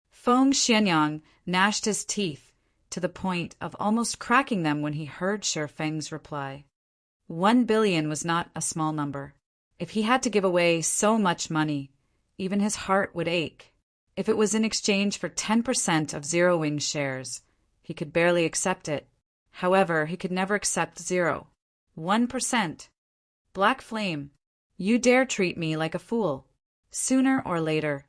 Feng Xianyang gnashed his teeth to the point of almost cracking them when he heard Feng's reply. 1 billion was not a small number. If he had to give away so much money, even his heart would ache. If it was in exchange for 10% of Zero Wing's shares, he could barely accept it. However, he could never accept 1%. Black Flame, you dare treat me like a fool. Sooner or later,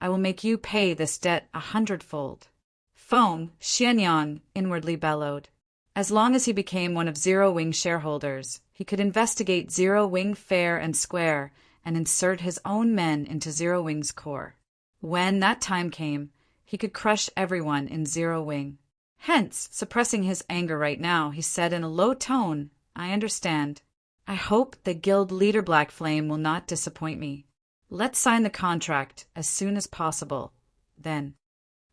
I will make you pay this debt 100-fold. Feng Xianyang inwardly bellowed. As long as he became one of Zero Wing's shareholders, he could investigate Zero Wing fair and square and insert his own men into Zero Wing's core. When that time came, he could crush everyone in Zero Wing. Hence, suppressing his anger right now, he said in a low tone, I understand. I hope the guild leader Black Flame will not disappoint me. Let's sign the contract as soon as possible, then.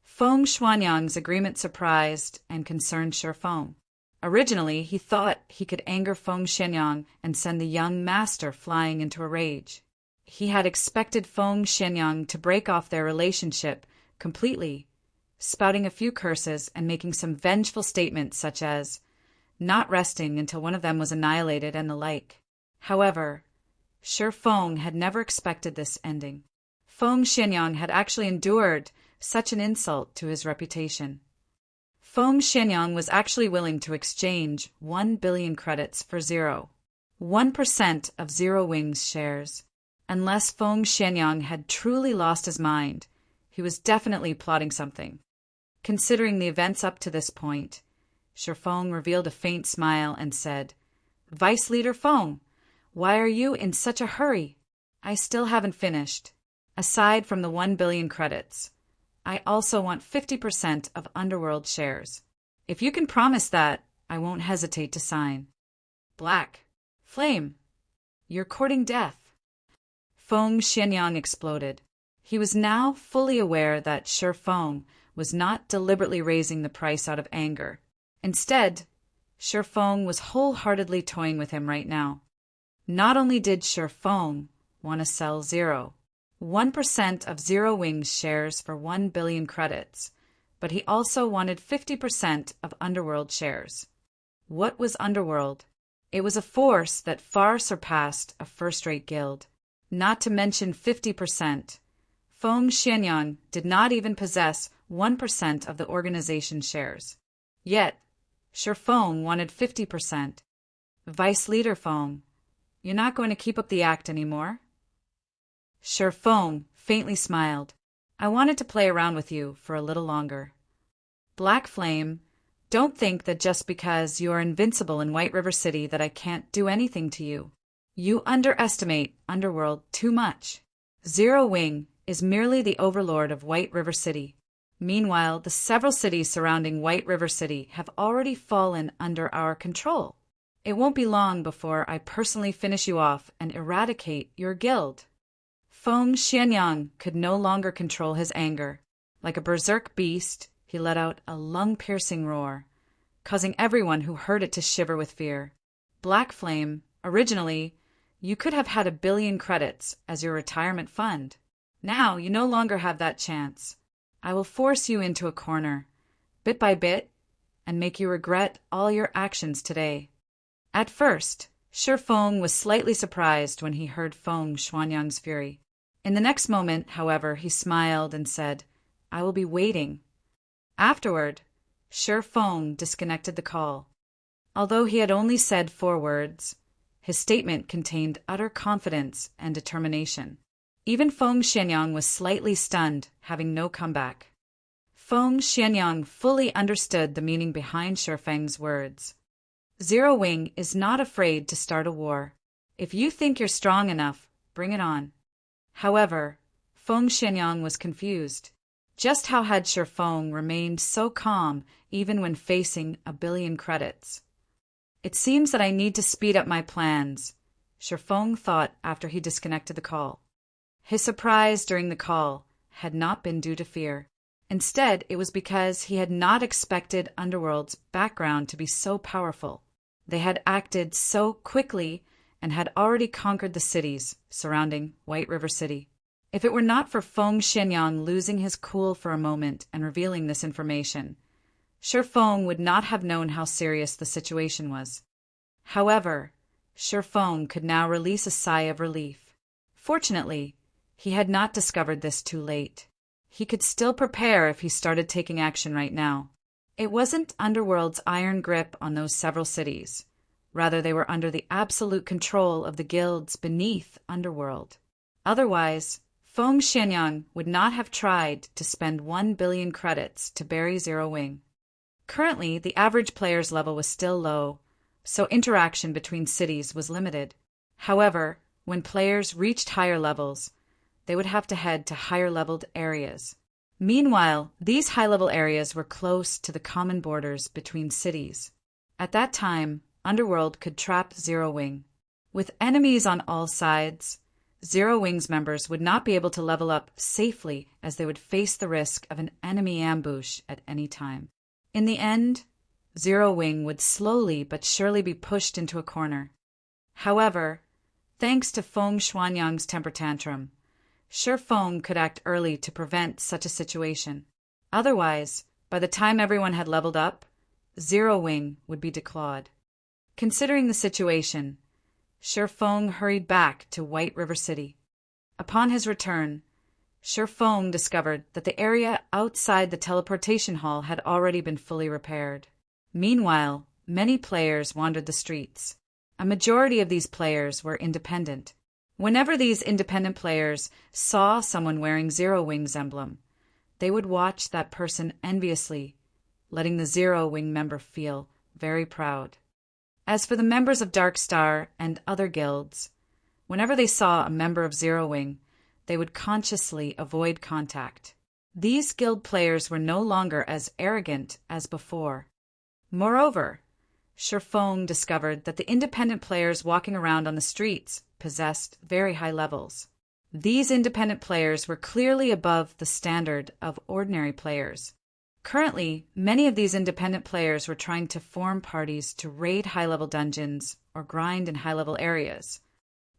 Feng Xuanyang's agreement surprised and concerned Feng. Originally, he thought he could anger Feng Xianyang and send the young master flying into a rage. He had expected Feng Xianyang to break off their relationship completely, spouting a few curses and making some vengeful statements such as, not resting until one of them was annihilated and the like. However, Feng had never expected this ending. Feng Xianyang had actually endured such an insult to his reputation. Feng Xianyang was actually willing to exchange 1 billion credits for 1% of Zero Wing's shares. Unless Feng Xianyang had truly lost his mind, he was definitely plotting something. Considering the events up to this point, Feng revealed a faint smile and said, Vice Leader Feng, why are you in such a hurry? I still haven't finished. Aside from the 1 billion credits, I also want 50% of Underworld shares. If you can promise that, I won't hesitate to sign. Black Flame, you're courting death. Feng Xianyang exploded. He was now fully aware that Feng was not deliberately raising the price out of anger. Instead, Feng was wholeheartedly toying with him right now. Not only did Feng want to sell 1% of Zero Wing's shares for 1 billion credits, but he also wanted 50% of Underworld shares. What was Underworld? It was a force that far surpassed a first-rate guild. Not to mention 50%. Feng Xianyang did not even possess 1% of the organization's shares. Yet, Feng wanted 50%. Vice Leader Feng, you're not going to keep up the act anymore? Feng faintly smiled. I wanted to play around with you for a little longer. Black Flame, don't think that just because you are invincible in White River City that I can't do anything to you. You underestimate Underworld too much. Zero Wing is merely the overlord of White River City. Meanwhile, the several cities surrounding White River City have already fallen under our control. It won't be long before I personally finish you off and eradicate your guild." Feng Xianyang could no longer control his anger. Like a berserk beast, he let out a lung-piercing roar, causing everyone who heard it to shiver with fear. Black Flame, originally, you could have had 1 billion credits as your retirement fund. Now you no longer have that chance. I will force you into a corner, bit by bit, and make you regret all your actions today. At first, Shi Feng was slightly surprised when he heard Feng Xuanyang's fury. In the next moment, however, he smiled and said, "I will be waiting." Afterward, Shi Feng disconnected the call. Although he had only said 4 words, his statement contained utter confidence and determination. Even Feng Xianyang was slightly stunned, having no comeback. Feng Xianyang fully understood the meaning behind Shi Feng's words. Zero Wing is not afraid to start a war. If you think you're strong enough, bring it on. However, Feng Xianyang was confused. Just how had Shi Feng remained so calm even when facing 1 billion credits? "It seems that I need to speed up my plans," Shi Feng thought after he disconnected the call. His surprise during the call had not been due to fear. Instead, it was because he had not expected Underworld's background to be so powerful. They had acted so quickly and had already conquered the cities surrounding White River City. If it were not for Feng Xianyang losing his cool for a moment and revealing this information, Shi Feng would not have known how serious the situation was. However, Shi Feng could now release a sigh of relief. Fortunately, he had not discovered this too late. He could still prepare if he started taking action right now. It wasn't Underworld's iron grip on those several cities. Rather, they were under the absolute control of the guilds beneath Underworld. Otherwise, Feng Xianyang would not have tried to spend 1 billion credits to bury Zero Wing. Currently, the average player's level was still low, so interaction between cities was limited. However, when players reached higher levels, they would have to head to higher-leveled areas. Meanwhile, these high-level areas were close to the common borders between cities. At that time, Underworld could trap Zero Wing. With enemies on all sides, Zero Wing's members would not be able to level up safely as they would face the risk of an enemy ambush at any time. In the end, Zero Wing would slowly but surely be pushed into a corner. However, thanks to Feng Xuanyang's temper tantrum, Shi Feng could act early to prevent such a situation. Otherwise, by the time everyone had leveled up, Zero Wing would be declawed. Considering the situation, Shi Feng hurried back to White River City. Upon his return, Shi Feng discovered that the area outside the teleportation hall had already been fully repaired. Meanwhile, many players wandered the streets. A majority of these players were independent. Whenever these independent players saw someone wearing Zero Wing's emblem, they would watch that person enviously, letting the Zero Wing member feel very proud. As for the members of Dark Star and other guilds, whenever they saw a member of Zero Wing, they would consciously avoid contact. These guild players were no longer as arrogant as before. Moreover, Shi Feng discovered that the independent players walking around on the streets possessed very high levels. These independent players were clearly above the standard of ordinary players. Currently, many of these independent players were trying to form parties to raid high-level dungeons or grind in high-level areas.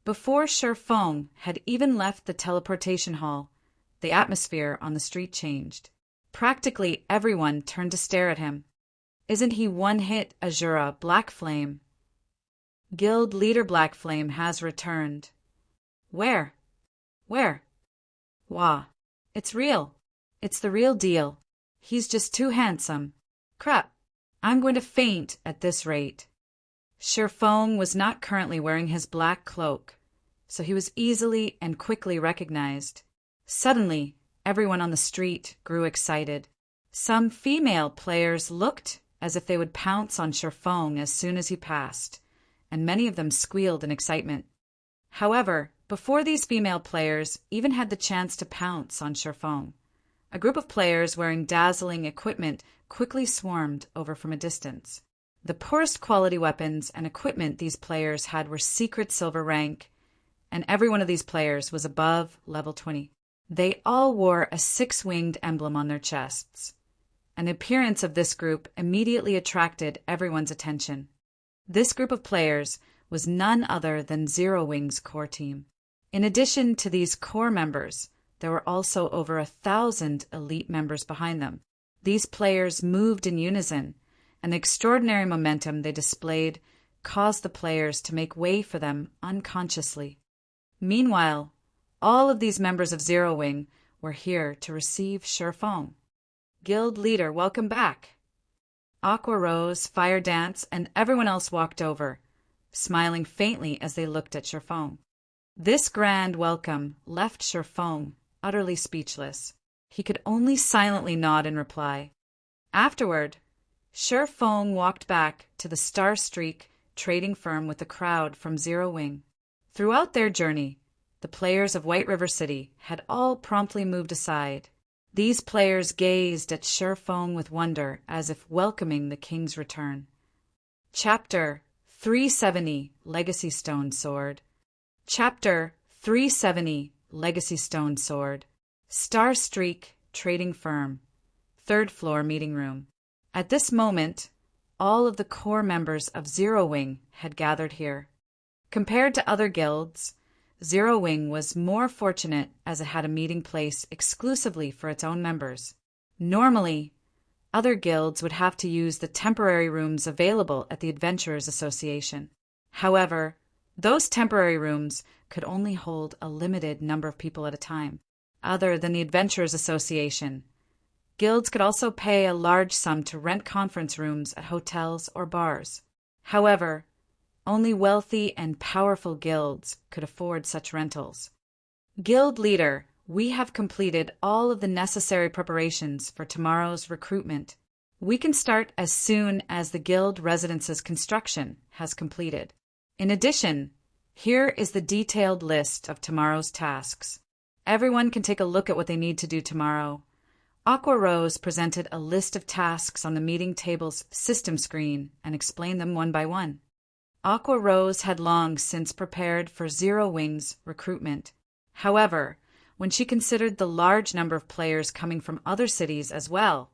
Before Shi Feng had even left the teleportation hall, the atmosphere on the street changed. Practically everyone turned to stare at him. Isn't he one-hit Azura Black Flame? Guild leader Black Flame has returned. Where? Wah. It's real. It's the real deal. He's just too handsome. Crap. I'm going to faint at this rate. Shi Feng was not currently wearing his black cloak, so he was easily and quickly recognized. Suddenly, everyone on the street grew excited. Some female players looked as if they would pounce on Shi Feng as soon as he passed, and many of them squealed in excitement. However, before these female players even had the chance to pounce on Sherfong, a group of players wearing dazzling equipment quickly swarmed over from a distance. The poorest quality weapons and equipment these players had were secret silver rank, and every one of these players was above level 20. They all wore a 6-winged emblem on their chests. An appearance of this group immediately attracted everyone's attention. This group of players was none other than Zero Wing's core team. In addition to these core members, there were also over 1,000 elite members behind them. These players moved in unison, and the extraordinary momentum they displayed caused the players to make way for them unconsciously. Meanwhile, all of these members of Zero Wing were here to receive Sherfong. Guild leader, welcome back. Aqua Rose, Fire Dance, and everyone else walked over, smiling faintly as they looked at Sherfong. This grand welcome left Sherfong utterly speechless. He could only silently nod in reply. Afterward, Sherfong walked back to the Star Streak trading firm with the crowd from Zero Wing. Throughout their journey, the players of White River City had all promptly moved aside. These players gazed at Sherfong with wonder as if welcoming the king's return. Chapter 370 Legacy Stone Sword. Chapter 370 Legacy Stone Sword. Star Streak Trading Firm. 3rd floor meeting room. At this moment, all of the core members of Zero Wing had gathered here. Compared to other guilds, Zero Wing was more fortunate as it had a meeting place exclusively for its own members. Normally, other guilds would have to use the temporary rooms available at the Adventurers Association. However, those temporary rooms could only hold a limited number of people at a time. Other than the Adventurers Association, guilds could also pay a large sum to rent conference rooms at hotels or bars. However, only wealthy and powerful guilds could afford such rentals. Guild leader, we have completed all of the necessary preparations for tomorrow's recruitment. We can start as soon as the guild residence's construction has completed. In addition, here is the detailed list of tomorrow's tasks. Everyone can take a look at what they need to do tomorrow. Aqua Rose presented a list of tasks on the meeting table's system screen and explained them one by one. Aqua Rose had long since prepared for Zero Wing's recruitment. However, when she considered the large number of players coming from other cities as well,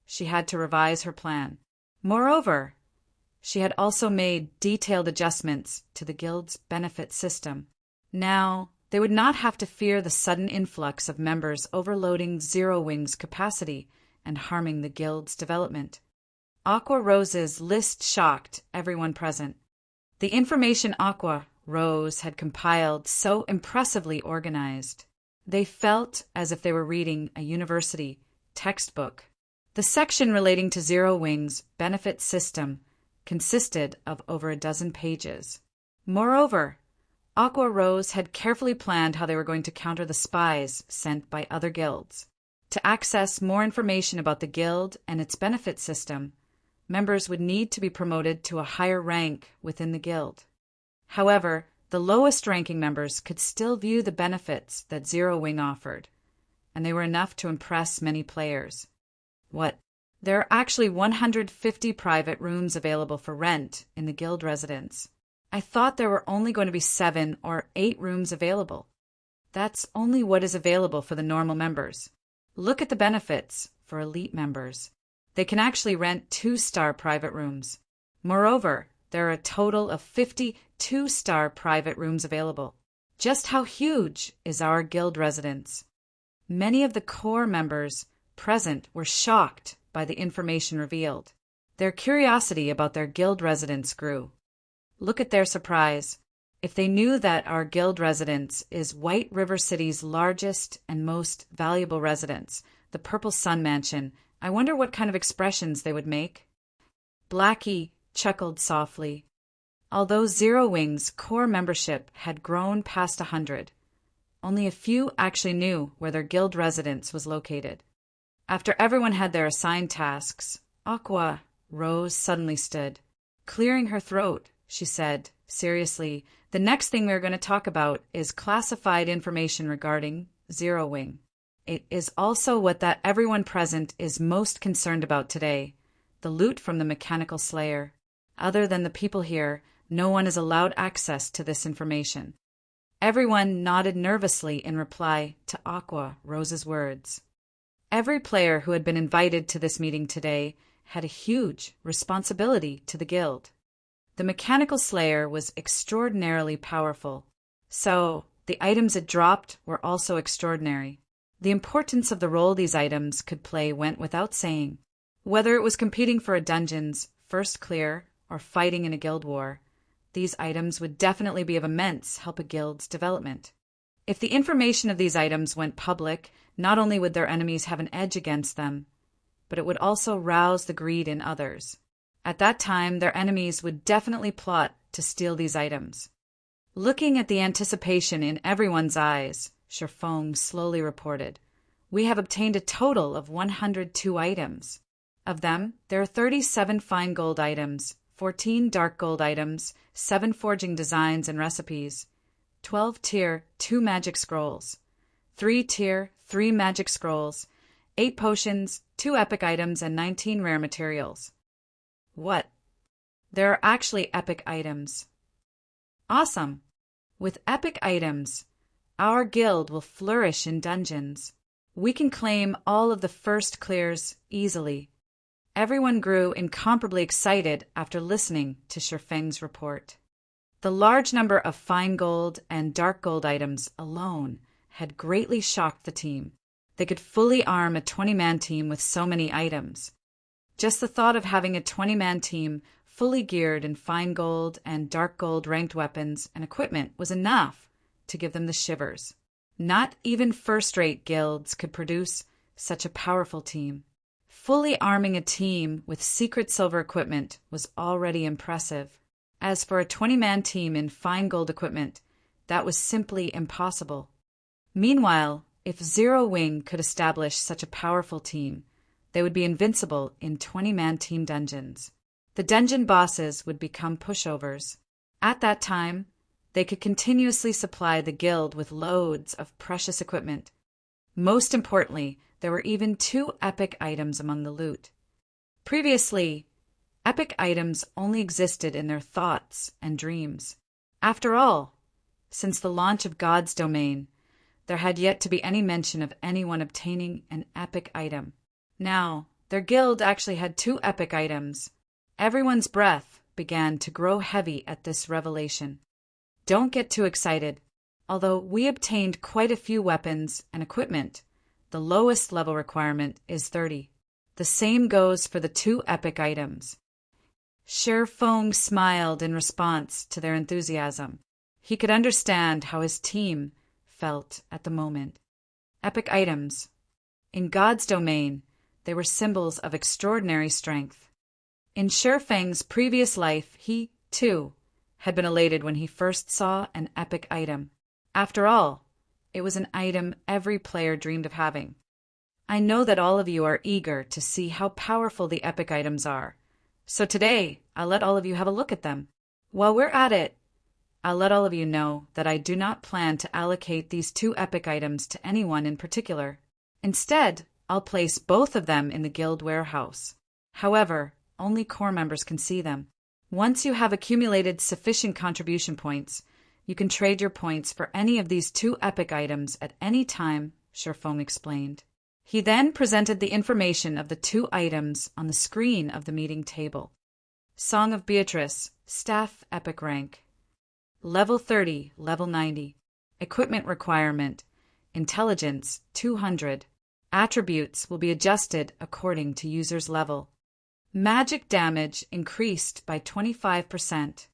she had to revise her plan. Moreover, she had also made detailed adjustments to the guild's benefit system. Now, they would not have to fear the sudden influx of members overloading Zero Wing's capacity and harming the guild's development. Aqua Rose's list shocked everyone present. The information Aqua Rose had compiled so impressively organized. They felt as if they were reading a university textbook. The section relating to Zero Wing's benefit system consisted of over a dozen pages. Moreover, Aqua Rose had carefully planned how they were going to counter the spies sent by other guilds. To access more information about the guild and its benefit system, members would need to be promoted to a higher rank within the guild. However, the lowest ranking members could still view the benefits that Zero Wing offered, and they were enough to impress many players. What? There are actually 150 private rooms available for rent in the guild residence. I thought there were only going to be 7 or 8 rooms available. That's only what is available for the normal members. Look at the benefits for elite members. They can actually rent 2-star private rooms. Moreover, there are a total of 50 2-star private rooms available. Just how huge is our guild residence? Many of the core members present were shocked by the information revealed. Their curiosity about their guild residence grew. Look at their surprise. If they knew that our guild residence is White River City's largest and most valuable residence, the Purple Sun Mansion, I wonder what kind of expressions they would make. Blackie chuckled softly. Although Zero Wing's core membership had grown past 100, only a few actually knew where their guild residence was located. After everyone had their assigned tasks, Aqua Rose suddenly stood. Clearing her throat, she said, Seriously, the next thing we're going to talk about is classified information regarding Zero Wing. It is also what that everyone present is most concerned about today, the loot from the Mechanical Slayer. Other than the people here, no one is allowed access to this information. Everyone nodded nervously in reply to Aqua Rose's words. Every player who had been invited to this meeting today had a huge responsibility to the guild. The Mechanical Slayer was extraordinarily powerful, so the items it dropped were also extraordinary. The importance of the role these items could play went without saying. Whether it was competing for a dungeon's first clear or fighting in a guild war, these items would definitely be of immense help a guild's development. If the information of these items went public, not only would their enemies have an edge against them, but it would also rouse the greed in others. At that time, their enemies would definitely plot to steal these items. Looking at the anticipation in everyone's eyes, Sherfong slowly reported, "We have obtained a total of 102 items. Of them, there are 37 fine gold items, 14 dark gold items, 7 forging designs and recipes, 12 tier 2 magic scrolls, 3 tier 3 magic scrolls, 8 potions, 2 epic items, and 19 rare materials." What? There are actually epic items. Awesome! With epic items, our guild will flourish in dungeons. We can claim all of the first clears easily. Everyone grew incomparably excited after listening to Sherfeng's report. The large number of fine gold and dark gold items alone had greatly shocked the team. They could fully arm a 20-man team with so many items. Just the thought of having a 20-man team fully geared in fine gold and dark gold ranked weapons and equipment was enough to give them the shivers. Not even first-rate guilds could produce such a powerful team. Fully arming a team with secret silver equipment was already impressive. As for a 20-man team in fine gold equipment, that was simply impossible. Meanwhile, if Zero Wing could establish such a powerful team, they would be invincible in 20-man team dungeons. The dungeon bosses would become pushovers. At that time, they could continuously supply the guild with loads of precious equipment. Most importantly, there were even 2 epic items among the loot. Previously, epic items only existed in their thoughts and dreams. After all, since the launch of God's domain, there had yet to be any mention of anyone obtaining an epic item. Now, their guild actually had 2 epic items. Everyone's breath began to grow heavy at this revelation. Don't get too excited. Although we obtained quite a few weapons and equipment, the lowest level requirement is 30. The same goes for the 2 epic items. Sherfong smiled in response to their enthusiasm. He could understand how his team felt at the moment. Epic items. In God's domain, they were symbols of extraordinary strength. In Sherfeng's previous life, he, too, had been elated when he first saw an epic item. After all, it was an item every player dreamed of having. I know that all of you are eager to see how powerful the epic items are, so today I'll let all of you have a look at them. While we're at it, I'll let all of you know that I do not plan to allocate these 2 epic items to anyone in particular. Instead, I'll place both of them in the guild warehouse. However, only core members can see them. Once you have accumulated sufficient contribution points, you can trade your points for any of these 2 epic items at any time, Sherfong explained. He then presented the information of the 2 items on the screen of the meeting table. Song of Beatrice, Staff Epic Rank. Level 30, Level 90. Equipment requirement, Intelligence 200. Attributes will be adjusted according to user's level. Magic damage increased by 25%.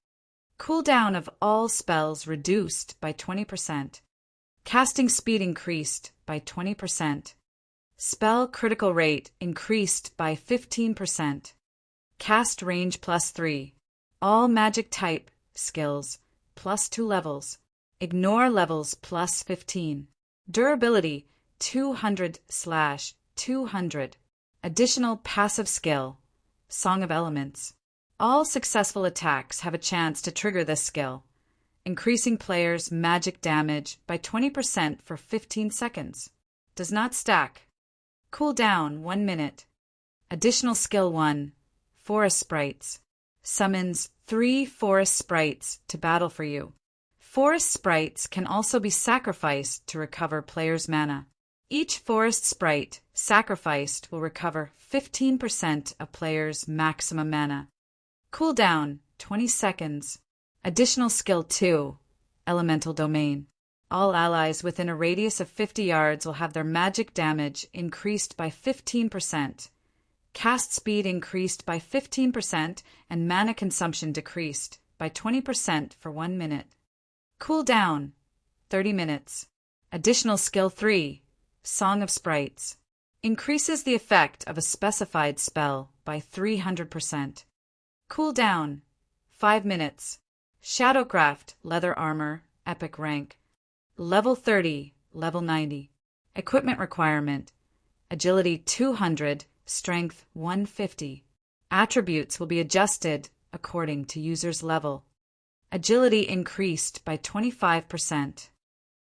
Cooldown of all spells reduced by 20%. Casting speed increased by 20%. Spell critical rate increased by 15%. Cast range +3. All magic type skills +2 levels. Ignore levels +15. Durability 200/200. Additional passive skill, Song of Elements. All successful attacks have a chance to trigger this skill, increasing players' magic damage by 20% for 15 seconds. Does not stack. Cool down 1 minute. Additional skill 1, Forest Sprites. Summons 3 forest sprites to battle for you. Forest sprites can also be sacrificed to recover players' mana. Each forest sprite sacrificed will recover 15% of players' maximum mana. Cooldown 20 seconds. Additional skill 2, Elemental Domain. All allies within a radius of 50 yards will have their magic damage increased by 15%. Cast speed increased by 15% and mana consumption decreased by 20% for 1 minute. Cooldown 30 minutes. Additional skill 3, Song of Sprites. Increases the effect of a specified spell by 300%. Cooldown 5 minutes. Shadowcraft Leather Armor, Epic Rank. Level 30, Level 90. Equipment requirement: Agility 200, Strength 150. Attributes will be adjusted according to user's level. Agility increased by 25%.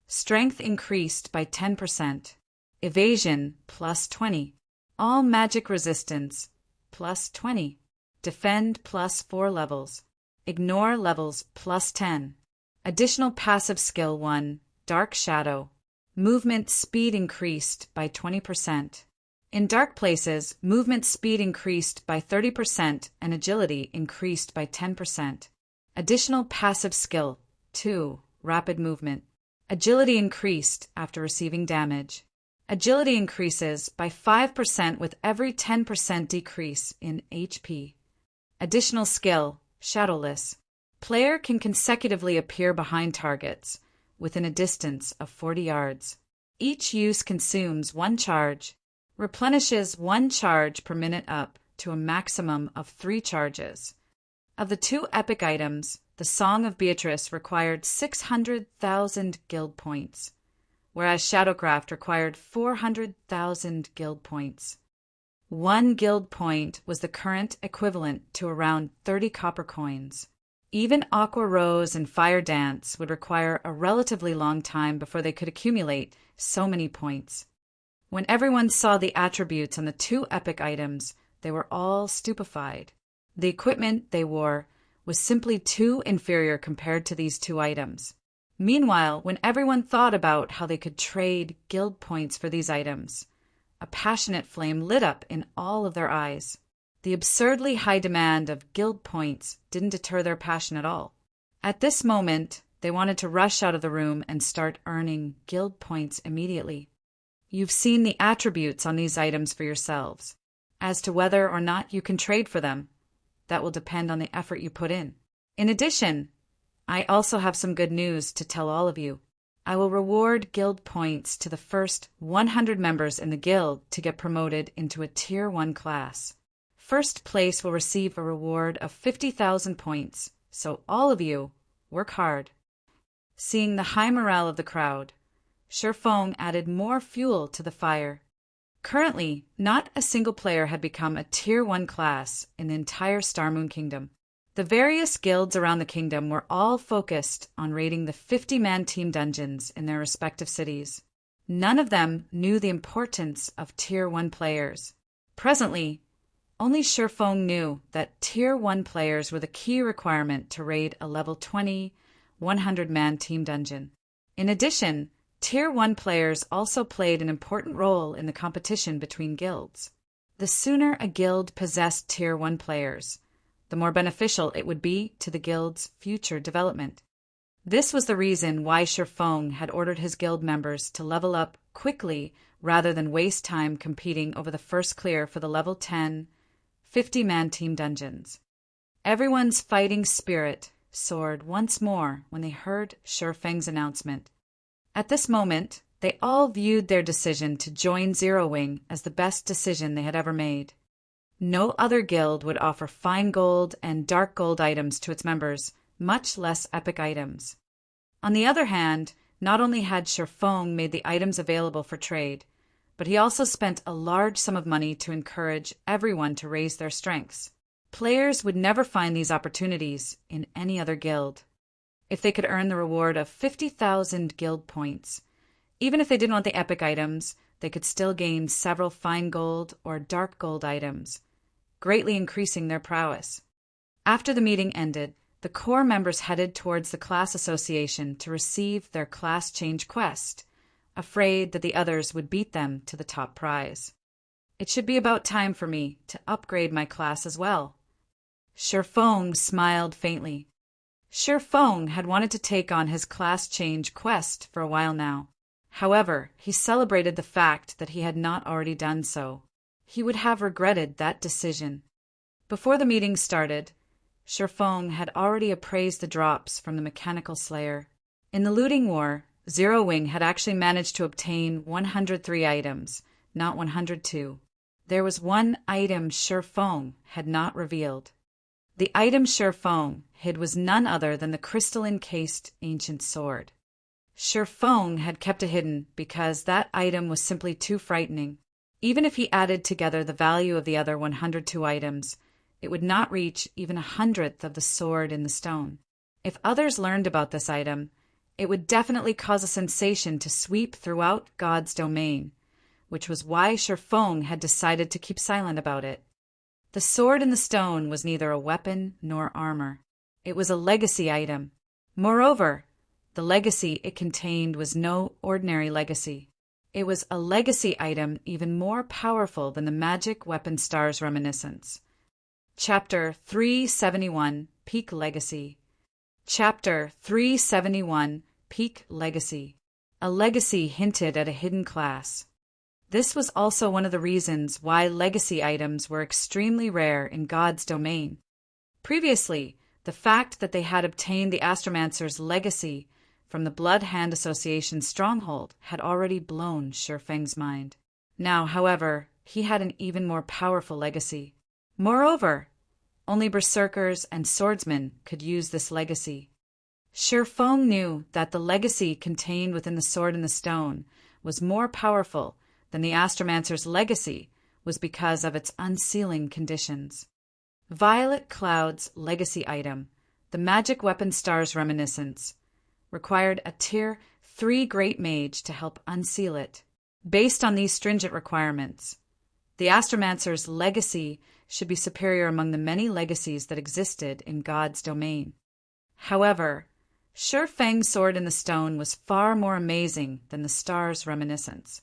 Strength increased by 10%. Evasion plus 20. All magic resistance plus 20. Defend plus 4 levels. Ignore levels plus 10. Additional passive skill 1, Dark Shadow. Movement speed increased by 20%. In dark places, movement speed increased by 30% and agility increased by 10%. Additional passive skill 2, Rapid Movement. Agility increased after receiving damage. Agility increases by 5% with every 10% decrease in HP. Additional skill, Shadowless. Player can consecutively appear behind targets within a distance of 40 yards. Each use consumes 1 charge, replenishes 1 charge per minute up to a maximum of 3 charges. Of the 2 epic items, the Song of Beatrice required 600,000 guild points, whereas Shadowcraft required 400,000 guild points. 1 guild point was the current equivalent to around 30 copper coins. Even Aqua Rose and Fire Dance would require a relatively long time before they could accumulate so many points. When everyone saw the attributes on the 2 epic items, they were all stupefied. The equipment they wore was simply too inferior compared to these 2 items. Meanwhile, when everyone thought about how they could trade guild points for these items, a passionate flame lit up in all of their eyes. The absurdly high demand of guild points didn't deter their passion at all. At this moment, they wanted to rush out of the room and start earning guild points immediately. You've seen the attributes on these items for yourselves. As to whether or not you can trade for them, that will depend on the effort you put in. In addition, I also have some good news to tell all of you. I will reward guild points to the first 100 members in the guild to get promoted into a Tier 1 class. First place will receive a reward of 50,000 points, so all of you, work hard. Seeing the high morale of the crowd, Sherfong added more fuel to the fire. Currently, not a single player had become a Tier 1 class in the entire Starmoon Kingdom. The various guilds around the kingdom were all focused on raiding the 50-man team dungeons in their respective cities. None of them knew the importance of Tier 1 players. Presently, only Sherfong knew that Tier 1 players were the key requirement to raid a level 20, 100-man team dungeon. In addition, Tier 1 players also played an important role in the competition between guilds. The sooner a guild possessed Tier 1 players, the more beneficial it would be to the guild's future development. This was the reason why Sherfong had ordered his guild members to level up quickly rather than waste time competing over the first clear for the level 10, 50-man team dungeons. Everyone's fighting spirit soared once more when they heard Sherfeng's announcement. At this moment, they all viewed their decision to join Zero Wing as the best decision they had ever made. No other guild would offer fine gold and dark gold items to its members, much less epic items. On the other hand, not only had Sherfong made the items available for trade, but he also spent a large sum of money to encourage everyone to raise their strengths. Players would never find these opportunities in any other guild. If they could earn the reward of 50,000 guild points, even if they didn't want the epic items, they could still gain several fine gold or dark gold items, greatly increasing their prowess. After the meeting ended, the core members headed towards the class association to receive their class change quest, afraid that the others would beat them to the top prize. It should be about time for me to upgrade my class as well. Shifeng smiled faintly. Shifeng had wanted to take on his class change quest for a while now. However, he celebrated the fact that he had not already done so. He would have regretted that decision. Before the meeting started, Shifeng had already appraised the drops from the Mechanical Slayer. In the looting war, Zero Wing had actually managed to obtain 103 items, not 102. There was one item Shifeng had not revealed. The item Shifeng hid was none other than the crystal-encased ancient sword. Shifeng had kept it hidden because that item was simply too frightening. Even if he added together the value of the other 102 items, it would not reach even 100th of the sword in the stone. If others learned about this item, it would definitely cause a sensation to sweep throughout God's domain, which was why Shifeng had decided to keep silent about it. The sword in the stone was neither a weapon nor armor. It was a legacy item. Moreover, the legacy it contained was no ordinary legacy. It was a legacy item even more powerful than the magic weapon star's reminiscence. Chapter 371, Peak Legacy. Chapter 371, Peak Legacy. A legacy hinted at a hidden class. This was also one of the reasons why legacy items were extremely rare in God's domain. Previously, the fact that they had obtained the Astromancer's legacy from the Blood Hand Association's stronghold had already blown Shifeng's mind. Now, however, he had an even more powerful legacy. Moreover, only berserkers and swordsmen could use this legacy. Shifeng knew that the legacy contained within the sword in the stone was more powerful than the Astromancer's legacy was because of its unsealing conditions. Violet Cloud's legacy item, the magic weapon star's reminiscence, required a Tier 3 Great Mage to help unseal it. Based on these stringent requirements, the Astromancer's legacy should be superior among the many legacies that existed in God's domain. However, Shifeng's sword in the stone was far more amazing than the star's reminiscence.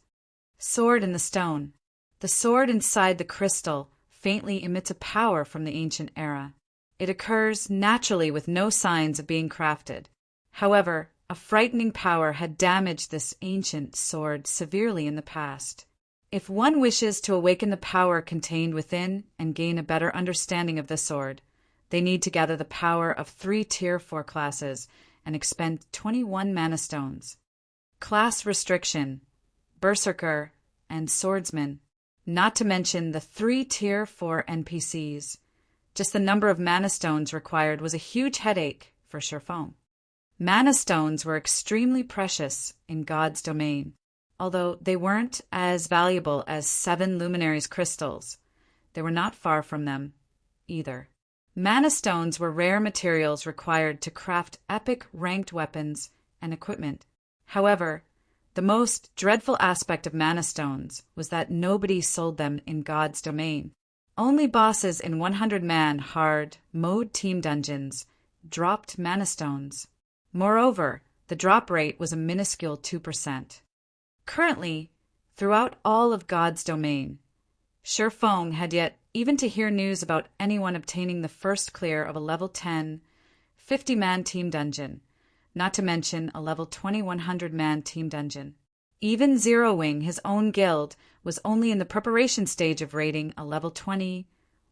Sword in the stone. The sword inside the crystal faintly emits a power from the ancient era. It occurs naturally with no signs of being crafted. However, a frightening power had damaged this ancient sword severely in the past. If one wishes to awaken the power contained within and gain a better understanding of the sword, they need to gather the power of 3 Tier 4 classes and expend 21 mana stones. Class restriction: Berserker and Swordsman, not to mention the 3 Tier 4 NPCs. Just the number of mana stones required was a huge headache for Shifeng. Mana stones were extremely precious in God's domain, although they weren't as valuable as 7 Luminaries crystals. They were not far from them, either. Mana stones were rare materials required to craft epic ranked weapons and equipment. However, the most dreadful aspect of mana stones was that nobody sold them in God's domain. Only bosses in 100-man hard mode team dungeons dropped mana stones. Moreover, the drop rate was a minuscule 2%. Currently, throughout all of God's domain, Shifeng had yet even to hear news about anyone obtaining the first clear of a level 10, 50-man team dungeon, not to mention a level 2100-man team dungeon. Even Zero Wing, his own guild, was only in the preparation stage of raiding a level 20,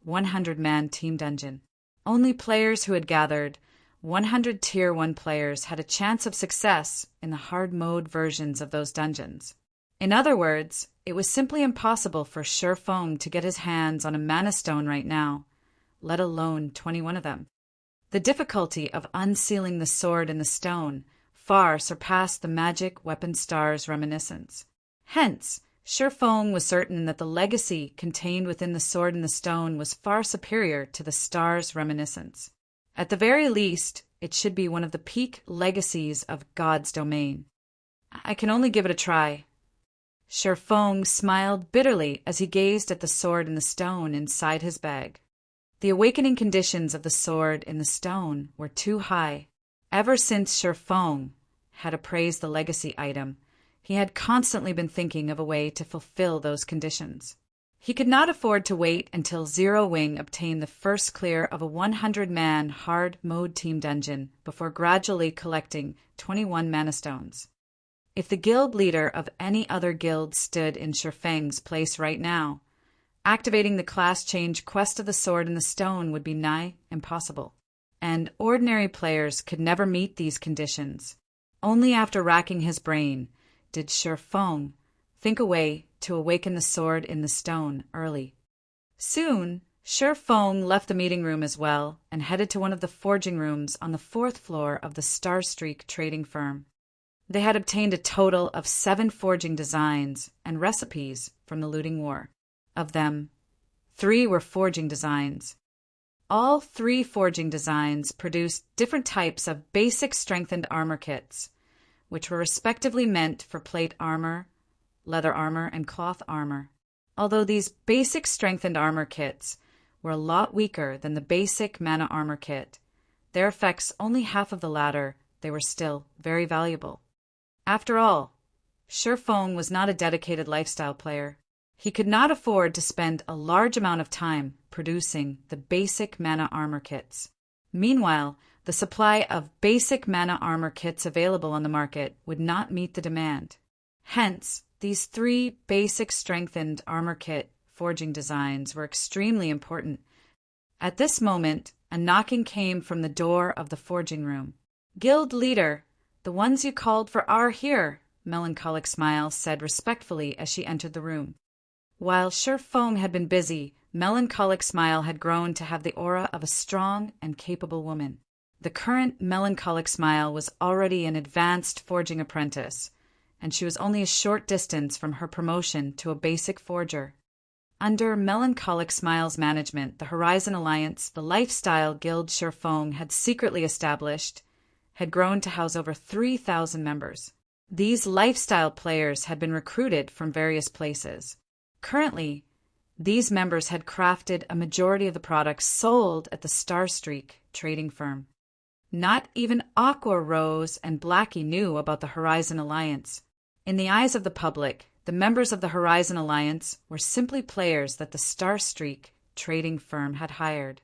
100-man team dungeon. Only players who had gathered 100 Tier 1 players had a chance of success in the hard mode versions of those dungeons. In other words, it was simply impossible for Shifeng to get his hands on a mana stone right now, let alone 21 of them. The difficulty of unsealing the sword in the stone far surpassed the magic weapon star's reminiscence. Hence, Feng was certain that the legacy contained within the sword and the stone was far superior to the star's reminiscence. At the very least, it should be one of the peak legacies of God's domain. I can only give it a try. Feng smiled bitterly as he gazed at the sword and the stone inside his bag. The awakening conditions of the sword and the stone were too high. Ever since Feng had appraised the legacy item, he had constantly been thinking of a way to fulfill those conditions. He could not afford to wait until Zero Wing obtained the first clear of a 100-man hard mode team dungeon before gradually collecting 21 mana stones. If the guild leader of any other guild stood in Feng's place right now, activating the class change Quest of the Sword and the Stone would be nigh impossible. And ordinary players could never meet these conditions. Only after racking his brain did Feng think a way to awaken the sword in the stone early. Soon, Feng left the meeting room as well and headed to one of the forging rooms on the 4th floor of the Starstreak trading firm. They had obtained a total of 7 forging designs and recipes from the looting war. Of them, 3 were forging designs. All 3 forging designs produced different types of basic strengthened armor kits, which were respectively meant for plate armor, leather armor, and cloth armor. Although these basic strengthened armor kits were a lot weaker than the basic mana armor kit, their effects only half of the latter, they were still very valuable. After all, Feng was not a dedicated lifestyle player. He could not afford to spend a large amount of time producing the basic mana armor kits. Meanwhile, the supply of basic mana armor kits available on the market would not meet the demand. Hence, these 3 basic strengthened armor kit forging designs were extremely important. At this moment, a knocking came from the door of the forging room. "Guild leader, the ones you called for are here," Melancholic Smile said respectfully as she entered the room. While Feng had been busy, Melancholic Smile had grown to have the aura of a strong and capable woman. The current Melancholic Smile was already an advanced forging apprentice, and she was only a short distance from her promotion to a basic forger. Under Melancholic Smile's management, the Horizon Alliance, the lifestyle guild Feng had secretly established, had grown to house over 3,000 members. These lifestyle players had been recruited from various places. Currently, these members had crafted a majority of the products sold at the Starstreak trading firm. Not even Aqua Rose and Blackie knew about the Horizon Alliance. In the eyes of the public, the members of the Horizon Alliance were simply players that the Starstreak trading firm had hired.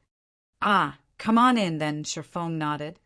"Ah, come on in then," Feng nodded.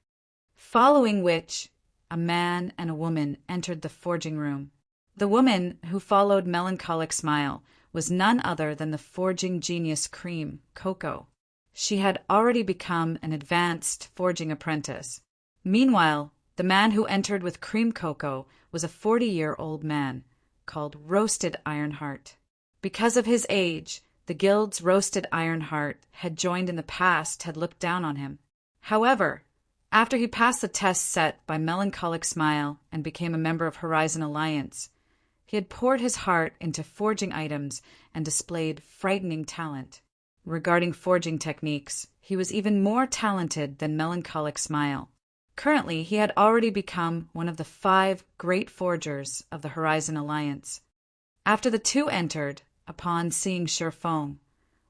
Following which, a man and a woman entered the forging room. The woman who followed Melancholic Smile was none other than the forging genius Cream Coco. She had already become an advanced forging apprentice. Meanwhile, the man who entered with Cream Coco was a 40-year-old man called Roasted Ironheart. Because of his age, the guild's Roasted Ironheart had joined in the past had looked down on him. However, after he passed the test set by Melancholic Smile and became a member of Horizon Alliance, he had poured his heart into forging items and displayed frightening talent. Regarding forging techniques, he was even more talented than Melancholic Smile. Currently, he had already become one of the 5 great forgers of the Horizon Alliance. After the 2 entered, upon seeing Feng,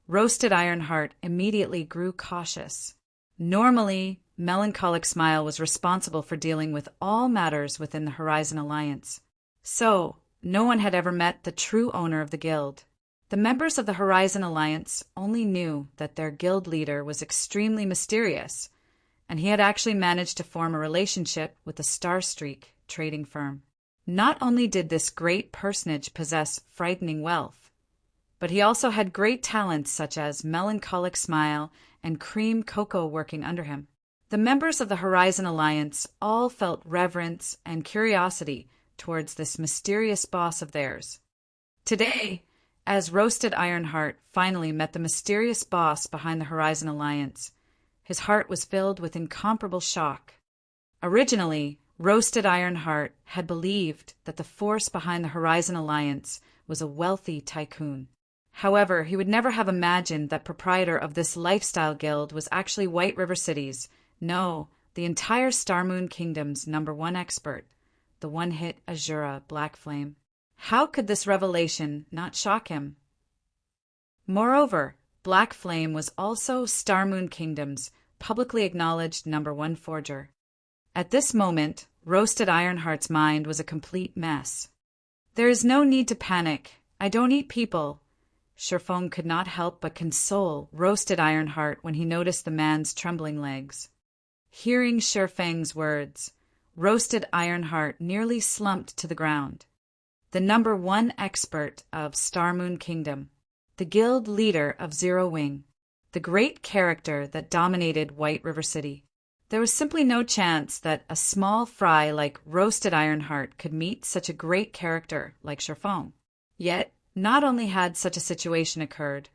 Roasted Ironheart immediately grew cautious. Normally, Melancholic Smile was responsible for dealing with all matters within the Horizon Alliance. So, no one had ever met the true owner of the guild. The members of the Horizon Alliance only knew that their guild leader was extremely mysterious, and he had actually managed to form a relationship with the Starstreak trading firm. Not only did this great personage possess frightening wealth, but he also had great talents such as Melancholic Smile and Cream Coco working under him. The members of the Horizon Alliance all felt reverence and curiosity towards this mysterious boss of theirs. Today, as Roasted Ironheart finally met the mysterious boss behind the Horizon Alliance, his heart was filled with incomparable shock. Originally, Roasted Ironheart had believed that the force behind the Horizon Alliance was a wealthy tycoon. However, he would never have imagined that proprietor of this lifestyle guild was actually White River City's, no, the entire Star Moon Kingdom's #1 expert, the one-hit Azura Black Flame. How could this revelation not shock him? Moreover, Black Flame was also Star Moon Kingdom's publicly acknowledged #1 forger. At this moment, Roasted Ironheart's mind was a complete mess. "There is no need to panic. I don't eat people." Sherfong could not help but console Roasted Ironheart when he noticed the man's trembling legs. Hearing Sherfang's words, Roasted Ironheart nearly slumped to the ground. The #1 expert of Star Moon Kingdom, the guild leader of Zero Wing, the great character that dominated White River City. There was simply no chance that a small fry like Roasted Ironheart could meet such a great character like Sherfong. Yet, not only had such a situation occurred,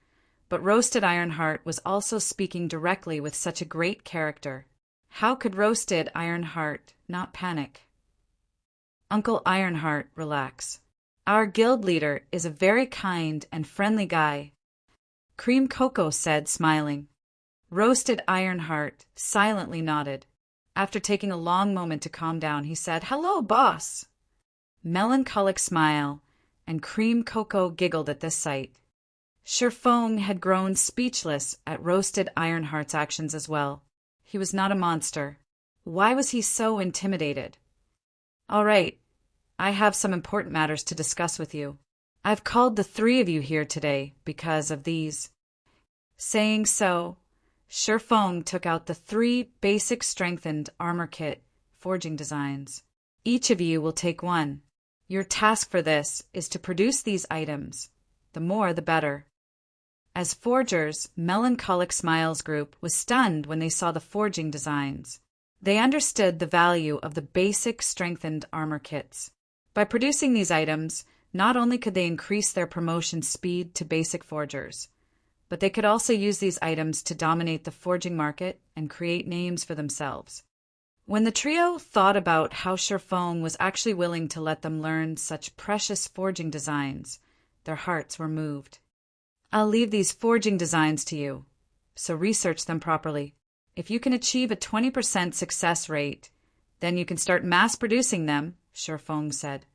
but Roasted Ironheart was also speaking directly with such a great character. How could Roasted Ironheart not panic? "Uncle Ironheart, relax. Our guild leader is a very kind and friendly guy," Cream Cocoa said, smiling. Roasted Ironheart silently nodded. After taking a long moment to calm down, he said, "Hello, boss." Melancholic smile, and Cream Cocoa giggled at this sight. Sherfong had grown speechless at Roasted Ironheart's actions as well. He was not a monster. Why was he so intimidated? "All right, I have some important matters to discuss with you. I've called the three of you here today because of these." Saying so, Sherfong took out the 3 basic strengthened armor kit forging designs. "Each of you will take one. Your task for this is to produce these items. The more, the better." As forgers, Melancholic Smiles Group was stunned when they saw the forging designs. They understood the value of the basic strengthened armor kits. By producing these items, not only could they increase their promotion speed to basic forgers, but they could also use these items to dominate the forging market and create names for themselves. When the trio thought about how Sherfong was actually willing to let them learn such precious forging designs, their hearts were moved. "I'll leave these forging designs to you, so research them properly. If you can achieve a 20% success rate, then you can start mass-producing them," Sherfong said.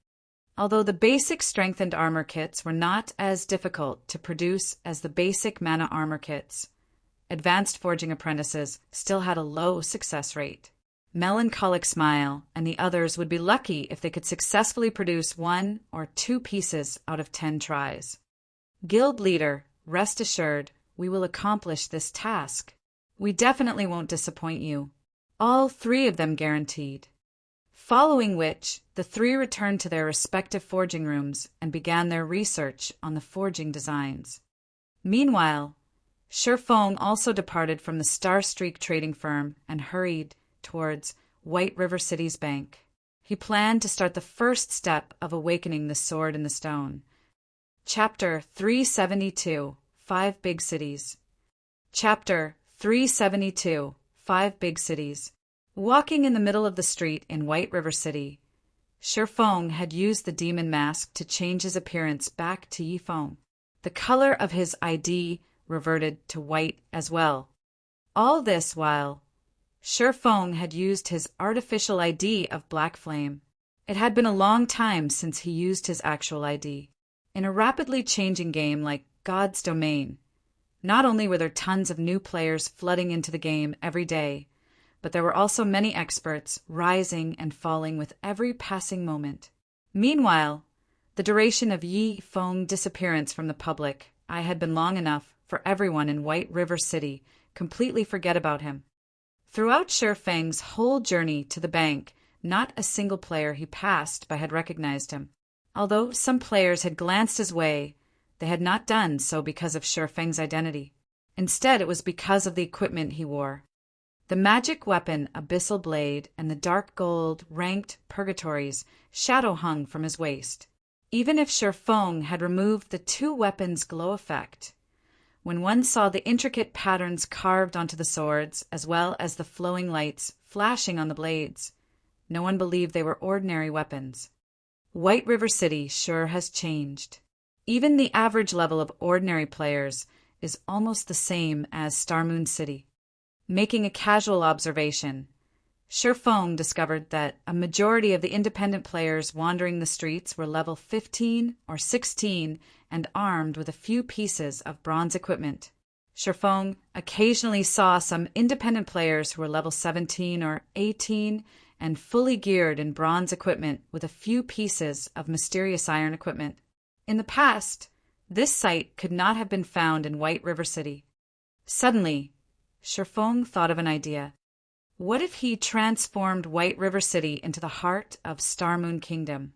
Although the basic strengthened armor kits were not as difficult to produce as the basic mana armor kits, advanced forging apprentices still had a low success rate. Melancholic Smile and the others would be lucky if they could successfully produce 1 or 2 pieces out of 10 tries. "Guild leader, rest assured, we will accomplish this task. We definitely won't disappoint you." All 3 of them guaranteed. Following which, the 3 returned to their respective forging rooms and began their research on the forging designs. Meanwhile, Sherfong also departed from the Star Streak trading firm and hurried towards White River City's bank. He planned to start the first step of awakening the Sword in the Stone. Chapter 372, 5 Big Cities. Chapter 372, 5 Big Cities. Walking in the middle of the street in White River City, Sherfong had used the demon mask to change his appearance back to Yifeng. The color of his ID reverted to white as well. All this while, Sherfong had used his artificial ID of Black Flame. It had been a long time since he used his actual ID. In a rapidly changing game like God's Domain, not only were there tons of new players flooding into the game every day, but there were also many experts rising and falling with every passing moment. Meanwhile, the duration of Yi Feng's disappearance from the public eye had been long enough for everyone in White River City completely forget about him. Throughout Sherfang's whole journey to the bank, not a single player he passed by had recognized him. Although some players had glanced his way, they had not done so because of Sherfang's identity. Instead, it was because of the equipment he wore. The magic weapon Abyssal Blade and the dark gold ranked Purgatories shadow hung from his waist. Even if Sherfong had removed the 2 weapons' glow effect, when one saw the intricate patterns carved onto the swords as well as the flowing lights flashing on the blades, no one believed they were ordinary weapons. White River City sure has changed. Even the average level of ordinary players is almost the same as Star Moon City. Making a casual observation, Shifeng discovered that a majority of the independent players wandering the streets were level 15 or 16 and armed with a few pieces of bronze equipment. Shifeng occasionally saw some independent players who were level 17 or 18 and fully geared in bronze equipment with a few pieces of mysterious iron equipment. In the past, this sight could not have been found in White River City. Suddenly, Shifeng thought of an idea. What if he transformed White River City into the heart of Star Moon Kingdom?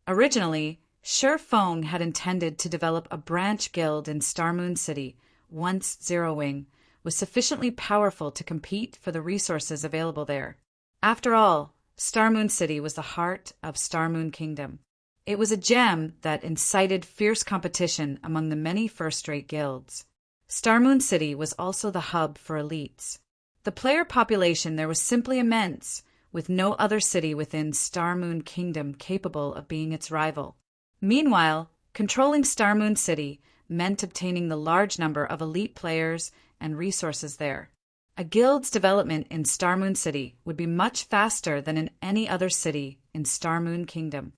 Originally, Shifeng had intended to develop a branch guild in Star Moon City once Zero Wing was sufficiently powerful to compete for the resources available there. After all, Star Moon City was the heart of Star Moon Kingdom. It was a gem that incited fierce competition among the many first-rate guilds. Star Moon City was also the hub for elites. The player population there was simply immense, with no other city within Star Moon Kingdom capable of being its rival. Meanwhile, controlling Star Moon City meant obtaining the large number of elite players and resources there. A guild's development in Star Moon City would be much faster than in any other city in Star Moon Kingdom.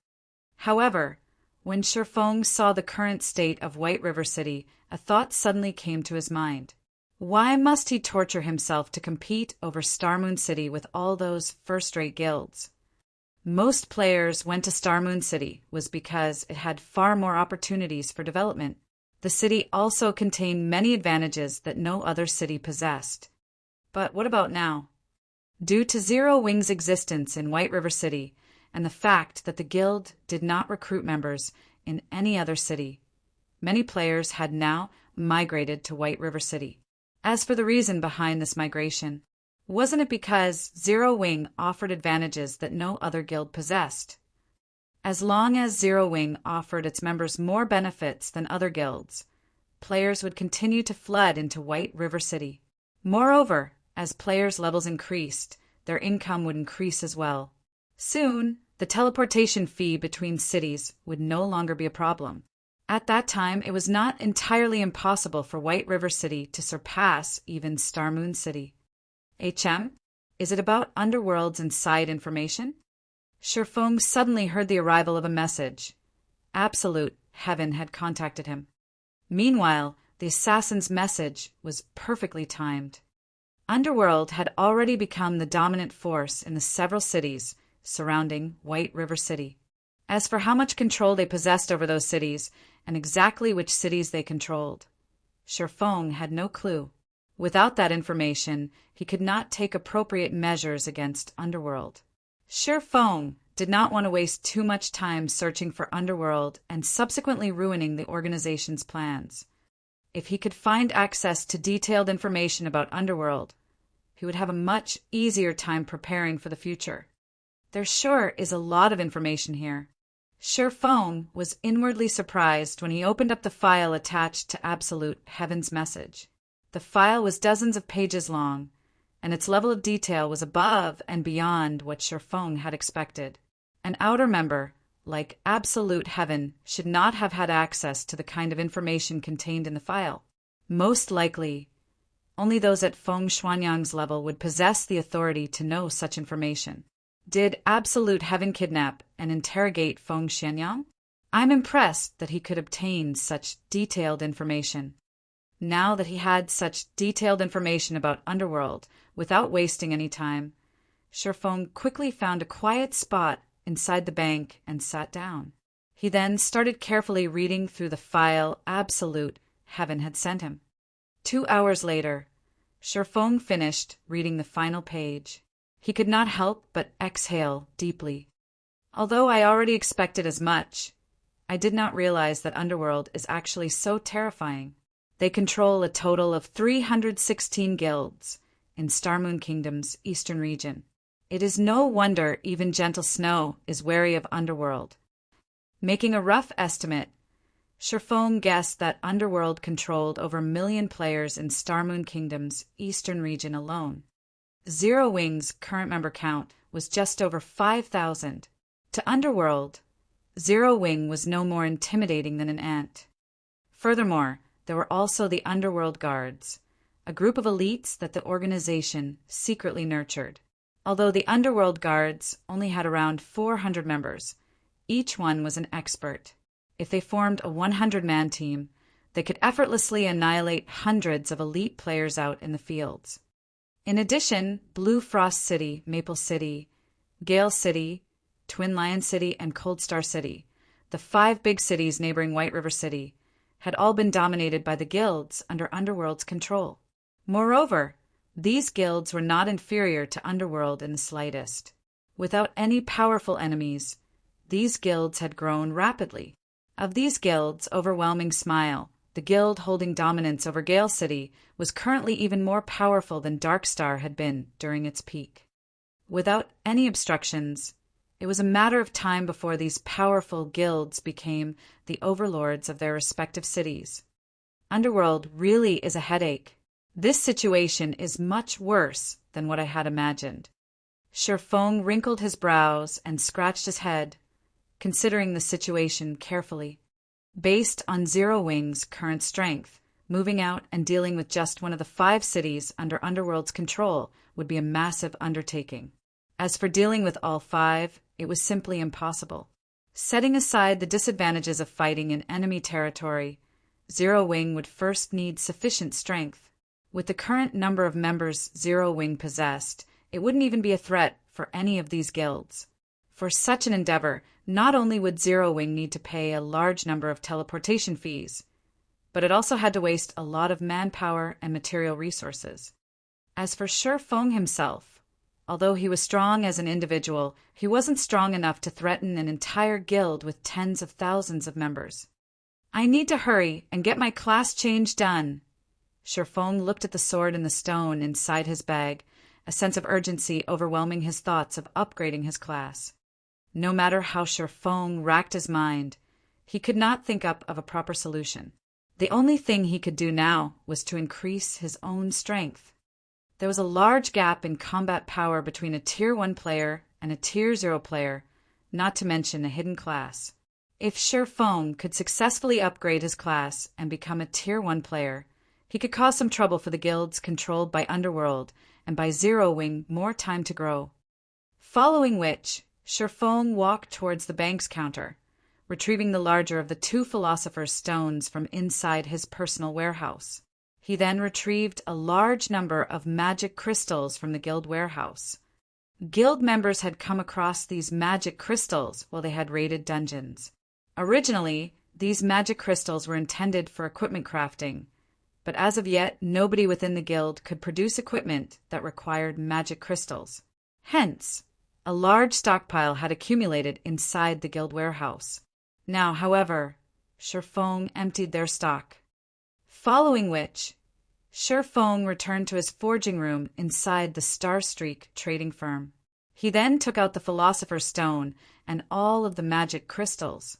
However, when Shifeng saw the current state of White River City, a thought suddenly came to his mind. Why must he torture himself to compete over Star Moon City with all those first-rate guilds? Most players went to Star Moon City was because it had far more opportunities for development. The city also contained many advantages that no other city possessed. But what about now? Due to Zero Wing's existence in White River City and the fact that the guild did not recruit members in any other city, many players had now migrated to White River City. As for the reason behind this migration, wasn't it because Zero Wing offered advantages that no other guild possessed? As long as Zero Wing offered its members more benefits than other guilds, players would continue to flood into White River City. Moreover, as players' levels increased, their income would increase as well. Soon, the teleportation fee between cities would no longer be a problem. At that time, it was not entirely impossible for White River City to surpass even Star Moon City. HM, is it about Underworld's inside information? Shifeng suddenly heard the arrival of a message. Absolute Heaven had contacted him. Meanwhile, the assassin's message was perfectly timed. Underworld had already become the dominant force in the several cities surrounding White River City. As for how much control they possessed over those cities, and exactly which cities they controlled, Shifeng had no clue. Without that information, he could not take appropriate measures against Underworld. Shifeng did not want to waste too much time searching for Underworld and subsequently ruining the organization's plans. If he could find access to detailed information about Underworld, he would have a much easier time preparing for the future. There sure is a lot of information here. Shifeng was inwardly surprised when he opened up the file attached to Absolute Heaven's message. The file was dozens of pages long, and its level of detail was above and beyond what Shifeng had expected. An outer member, like Absolute Heaven, should not have had access to the kind of information contained in the file. Most likely, only those at Feng Xuanyang's level would possess the authority to know such information. Did Absolute Heaven kidnap and interrogate Feng Xuanyang? I'm impressed that he could obtain such detailed information. Now that he had such detailed information about Underworld, without wasting any time, Shifeng quickly found a quiet spot inside the bank and sat down. He then started carefully reading through the file Absolute Heaven had sent him. 2 hours later, Shifeng finished reading the final page. He could not help but exhale deeply. Although I already expected as much, I did not realize that Underworld is actually so terrifying. They control a total of 316 guilds in Star Moon Kingdom's eastern region. It is no wonder even Gentle Snow is wary of Underworld. Making a rough estimate, Shifeng guessed that Underworld controlled over 1 million players in Star Moon Kingdom's eastern region alone. Zero Wing's current member count was just over 5,000. To Underworld, Zero Wing was no more intimidating than an ant. Furthermore, there were also the Underworld Guards, a group of elites that the organization secretly nurtured. Although the Underworld Guards only had around 400 members, each one was an expert. If they formed a 100-man team, they could effortlessly annihilate hundreds of elite players out in the fields. In addition, Blue Frost City, Maple City, Gale City, Twin Lion City, and Cold Star City, the 5 big cities neighboring White River City, had all been dominated by the guilds under Underworld's control. Moreover, these guilds were not inferior to Underworld in the slightest. Without any powerful enemies, these guilds had grown rapidly. Of these guilds, overwhelming Smile, the guild holding dominance over Gale City, was currently even more powerful than Darkstar had been during its peak. Without any obstructions, it was a matter of time before these powerful guilds became the overlords of their respective cities. Underworld really is a headache. This situation is much worse than what I had imagined. Shifeng wrinkled his brows and scratched his head, considering the situation carefully. Based on Zero Wing's current strength, moving out and dealing with just one of the 5 cities under Underworld's control would be a massive undertaking. As for dealing with all 5, it was simply impossible. Setting aside the disadvantages of fighting in enemy territory, Zero Wing would first need sufficient strength. With the current number of members Zero Wing possessed, it wouldn't even be a threat for any of these guilds. For such an endeavor, not only would Zero Wing need to pay a large number of teleportation fees, but it also had to waste a lot of manpower and material resources. As for Shifeng himself, although he was strong as an individual, he wasn't strong enough to threaten an entire guild with tens of thousands of members. I need to hurry and get my class change done. Shifeng looked at the sword and the stone inside his bag, a sense of urgency overwhelming his thoughts of upgrading his class. No matter how Shifeng racked his mind, he could not think up of a proper solution. The only thing he could do now was to increase his own strength. There was a large gap in combat power between a Tier 1 player and a Tier 0 player, not to mention a hidden class. If Shifeng could successfully upgrade his class and become a Tier 1 player, he could cause some trouble for the guilds controlled by Underworld and buy Zero Wing more time to grow. Following which, Shifeng walked towards the bank's counter, retrieving the larger of the 2 Philosopher's Stones from inside his personal warehouse. He then retrieved a large number of magic crystals from the guild warehouse. Guild members had come across these magic crystals while they had raided dungeons. Originally, these magic crystals were intended for equipment crafting, but as of yet, nobody within the guild could produce equipment that required magic crystals. Hence, a large stockpile had accumulated inside the guild warehouse. Now, however, Shifeng emptied their stock. Following which, Shifeng returned to his forging room inside the Starstreak trading firm. He then took out the Philosopher's Stone and all of the magic crystals.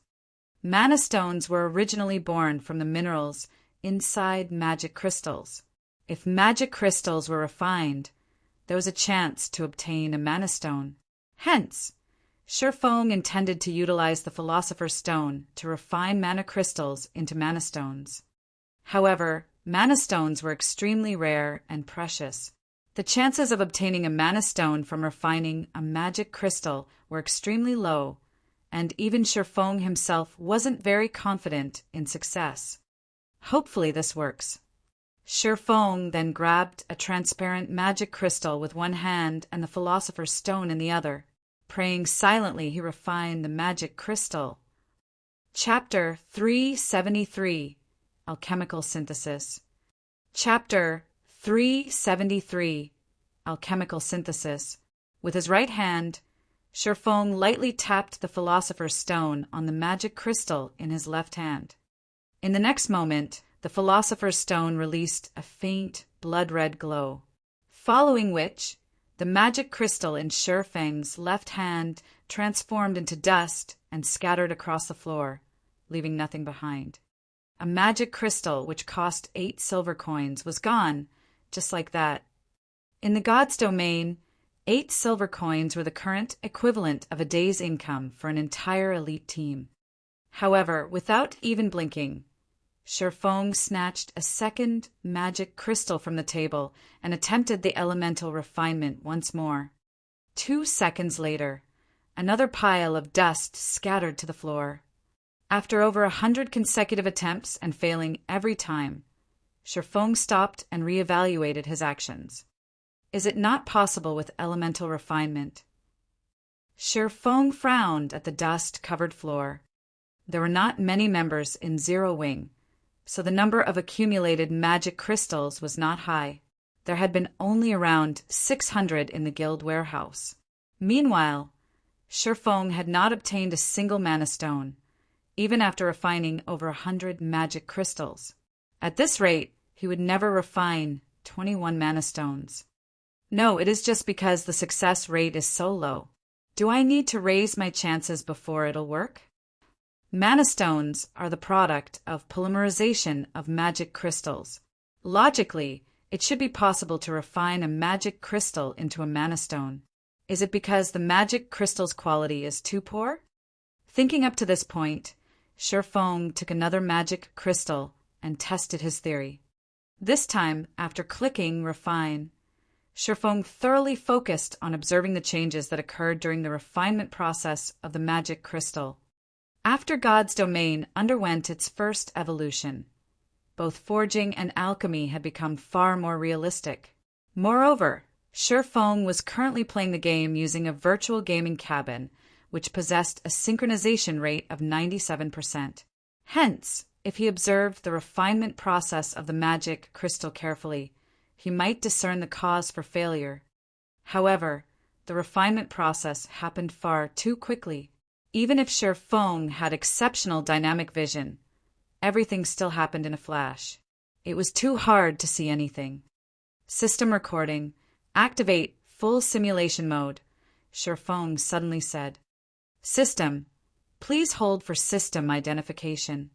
Mana stones were originally born from the minerals inside magic crystals. If magic crystals were refined, there was a chance to obtain a mana stone. Hence, Shifeng intended to utilize the Philosopher's Stone to refine mana crystals into mana stones. However, mana stones were extremely rare and precious. The chances of obtaining a mana stone from refining a magic crystal were extremely low, and even Shifeng himself wasn't very confident in success. Hopefully this works. Shifeng then grabbed a transparent magic crystal with one hand and the Philosopher's Stone in the other. Praying silently, he refined the magic crystal. Chapter 373. Alchemical Synthesis. Chapter 373. Alchemical Synthesis. With his right hand, Shifeng lightly tapped the Philosopher's Stone on the magic crystal in his left hand. In the next moment, the Philosopher's Stone released a faint, blood-red glow, following which, the magic crystal in Shifeng's left hand transformed into dust and scattered across the floor, leaving nothing behind. A magic crystal which cost 8 silver coins was gone, just like that. In the god's domain, 8 silver coins were the current equivalent of a day's income for an entire elite team. However, without even blinking, Shifeng snatched a second magic crystal from the table and attempted the elemental refinement once more. 2 seconds later, another pile of dust scattered to the floor. After over 100 consecutive attempts and failing every time, Shifeng stopped and reevaluated his actions. Is it not possible with elemental refinement? Shifeng frowned at the dust-covered floor. There were not many members in Zero Wing, so the number of accumulated magic crystals was not high. There had been only around 600 in the guild warehouse. Meanwhile, Shifeng had not obtained a single mana stone, even after refining over 100 magic crystals. At this rate, he would never refine 21 mana stones. No, it is just because the success rate is so low. Do I need to raise my chances before it'll work? Mana stones are the product of polymerization of magic crystals. Logically, it should be possible to refine a magic crystal into a mana stone. Is it because the magic crystal's quality is too poor? Thinking up to this point, Shifeng took another magic crystal and tested his theory. This time, after clicking Refine, Shifeng thoroughly focused on observing the changes that occurred during the refinement process of the magic crystal. After God's domain underwent its first evolution, both forging and alchemy had become far more realistic. Moreover, Shifeng was currently playing the game using a virtual gaming cabin, which possessed a synchronization rate of 97%. Hence, if he observed the refinement process of the magic crystal carefully, he might discern the cause for failure. However, the refinement process happened far too quickly. Even if Shifeng had exceptional dynamic vision, everything still happened in a flash. It was too hard to see anything. System recording. Activate full simulation mode, Shifeng suddenly said. System. Please hold for system identification.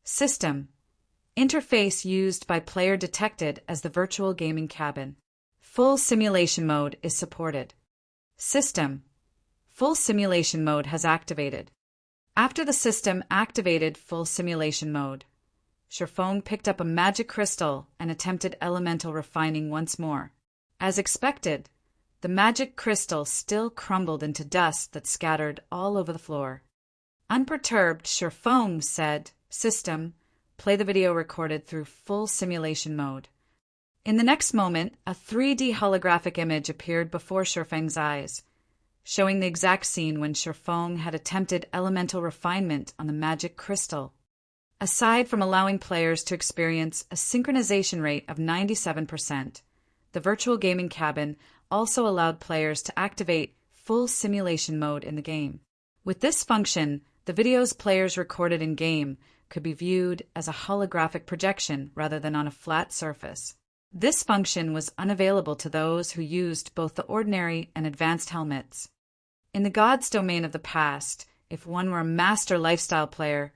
System. Interface used by player detected as the virtual gaming cabin. Full simulation mode is supported. System. Full simulation mode has activated. After the system activated full simulation mode, Shifeng picked up a magic crystal and attempted elemental refining once more. As expected, the magic crystal still crumbled into dust that scattered all over the floor. Unperturbed, Shifeng said, System, play the video recorded through full simulation mode. In the next moment, a 3D holographic image appeared before Shifeng's eyes, showing the exact scene when Shifeng had attempted elemental refinement on the magic crystal. Aside from allowing players to experience a synchronization rate of 97%, the virtual gaming cabin also allowed players to activate full simulation mode in the game. With this function, the videos players recorded in-game could be viewed as a holographic projection rather than on a flat surface. This function was unavailable to those who used both the ordinary and advanced helmets. In the God's domain of the past, if one were a master lifestyle player,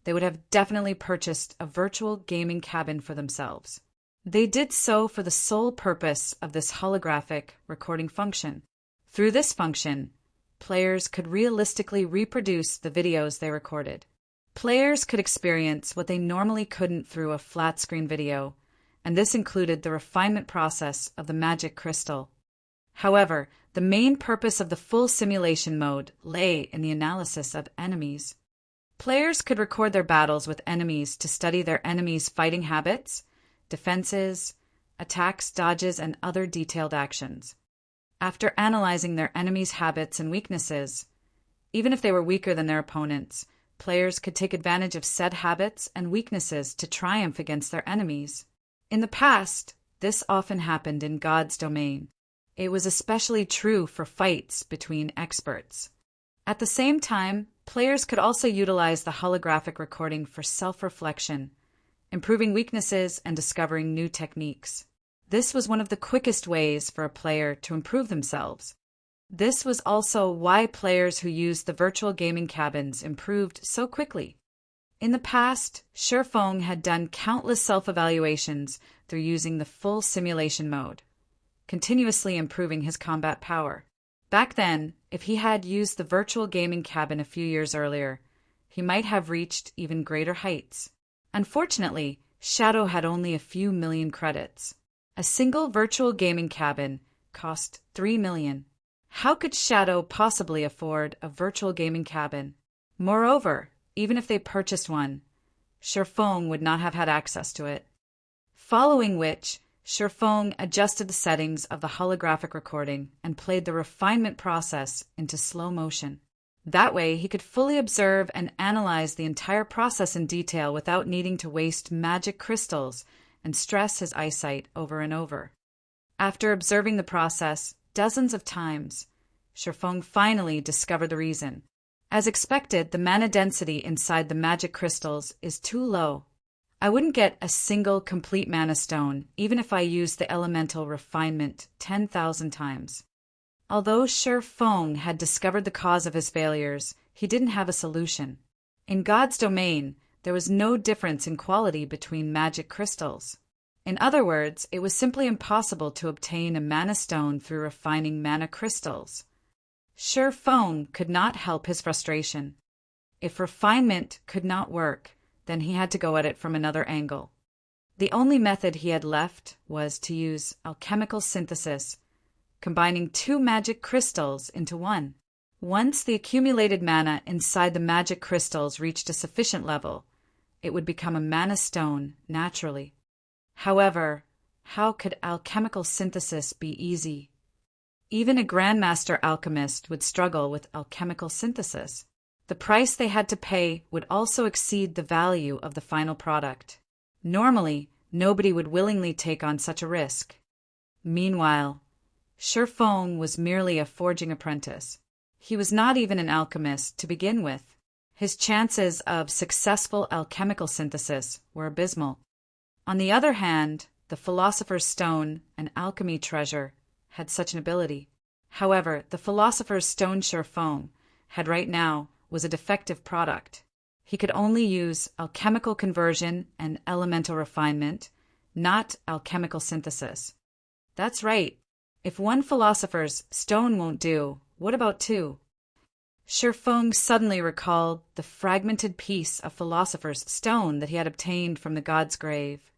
they would have definitely purchased a virtual gaming cabin for themselves. They did so for the sole purpose of this holographic recording function. Through this function, players could realistically reproduce the videos they recorded. Players could experience what they normally couldn't through a flat-screen video, and this included the refinement process of the magic crystal. However, the main purpose of the full simulation mode lay in the analysis of enemies. Players could record their battles with enemies to study their enemies' fighting habits, defenses, attacks, dodges, and other detailed actions. After analyzing their enemies' habits and weaknesses, even if they were weaker than their opponents, players could take advantage of said habits and weaknesses to triumph against their enemies. In the past, this often happened in God's domain. It was especially true for fights between experts. At the same time, players could also utilize the holographic recording for self-reflection, improving weaknesses and discovering new techniques. This was one of the quickest ways for a player to improve themselves. This was also why players who used the virtual gaming cabins improved so quickly. In the past, Shifeng had done countless self-evaluations through using the full simulation mode. continuously improving his combat power. Back then, if he had used the virtual gaming cabin a few years earlier, he might have reached even greater heights. Unfortunately, Shadow had only a few million credits. A single virtual gaming cabin cost 3 million. How could Shadow possibly afford a virtual gaming cabin? Moreover, even if they purchased one, Shifeng would not have had access to it. Following which, Shifeng adjusted the settings of the holographic recording and played the refinement process into slow motion. That way, he could fully observe and analyze the entire process in detail without needing to waste magic crystals and stress his eyesight over and over. After observing the process dozens of times, Shifeng finally discovered the reason. As expected, the mana density inside the magic crystals is too low. I wouldn't get a single complete mana stone, even if I used the elemental refinement 10,000 times. Although Shifeng had discovered the cause of his failures, he didn't have a solution. In God's domain, there was no difference in quality between magic crystals. In other words, it was simply impossible to obtain a mana stone through refining mana crystals. Shifeng could not help his frustration. If refinement could not work, then he had to go at it from another angle. The only method he had left was to use alchemical synthesis, combining two magic crystals into one. Once the accumulated mana inside the magic crystals reached a sufficient level, it would become a mana stone naturally. However, how could alchemical synthesis be easy? Even a grandmaster alchemist would struggle with alchemical synthesis. The price they had to pay would also exceed the value of the final product. Normally, nobody would willingly take on such a risk. Meanwhile, Shifeng was merely a forging apprentice. He was not even an alchemist to begin with. His chances of successful alchemical synthesis were abysmal. On the other hand, the Philosopher's Stone, an alchemy treasure, had such an ability. However, the Philosopher's Stone Shifeng had right now was a defective product. He could only use alchemical conversion and elemental refinement, not alchemical synthesis. That's right. If one Philosopher's Stone won't do, what about two? Shifeng suddenly recalled the fragmented piece of Philosopher's Stone that he had obtained from the god's grave.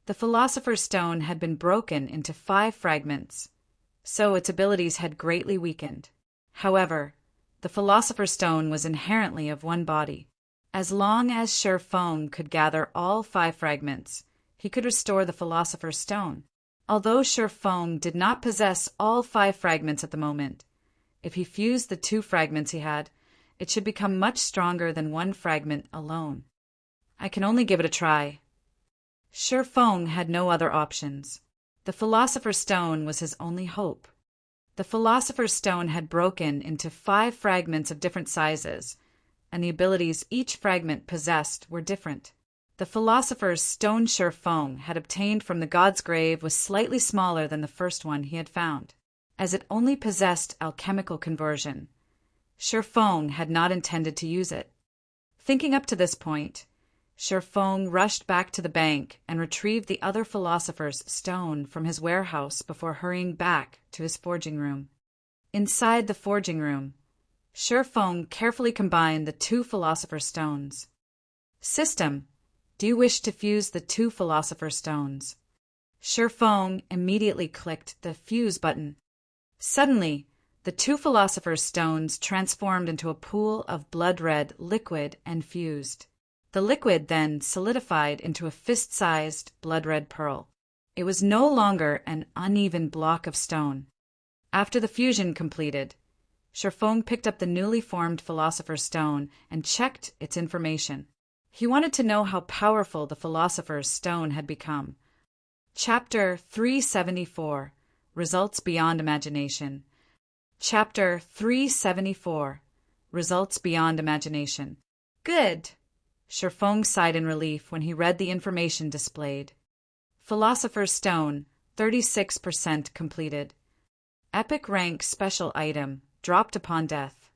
The Philosopher's Stone had been broken into 5 fragments, so its abilities had greatly weakened. However, the Philosopher's Stone was inherently of one body. As long as Shifeng could gather all 5 fragments, he could restore the Philosopher's Stone. Although Shifeng did not possess all 5 fragments at the moment, if he fused the 2 fragments he had, it should become much stronger than 1 fragment alone. I can only give it a try. Shifeng had no other options. The Philosopher's Stone was his only hope. The Philosopher's Stone had broken into 5 fragments of different sizes, and the abilities each fragment possessed were different. The Philosopher's Stone Shifeng had obtained from the god's grave was slightly smaller than the first one he had found, as it only possessed alchemical conversion. Shifeng had not intended to use it. Thinking up to this point, Shifeng rushed back to the bank and retrieved the other Philosopher's Stone from his warehouse before hurrying back to his forging room. Inside the forging room, Shifeng carefully combined the 2 Philosopher's Stones. System, do you wish to fuse the 2 Philosopher's Stones? Shifeng immediately clicked the fuse button. Suddenly, the 2 Philosopher's Stones transformed into a pool of blood-red liquid and fused. The liquid then solidified into a fist-sized blood-red pearl. It was no longer an uneven block of stone. After the fusion completed, Shifeng picked up the newly formed Philosopher's Stone and checked its information. He wanted to know how powerful the Philosopher's Stone had become. Chapter 374, Results Beyond Imagination. Chapter 374, Results Beyond Imagination. Good! Shifeng sighed in relief when he read the information displayed. Philosopher's Stone, 36% completed. Epic rank special item, dropped upon death.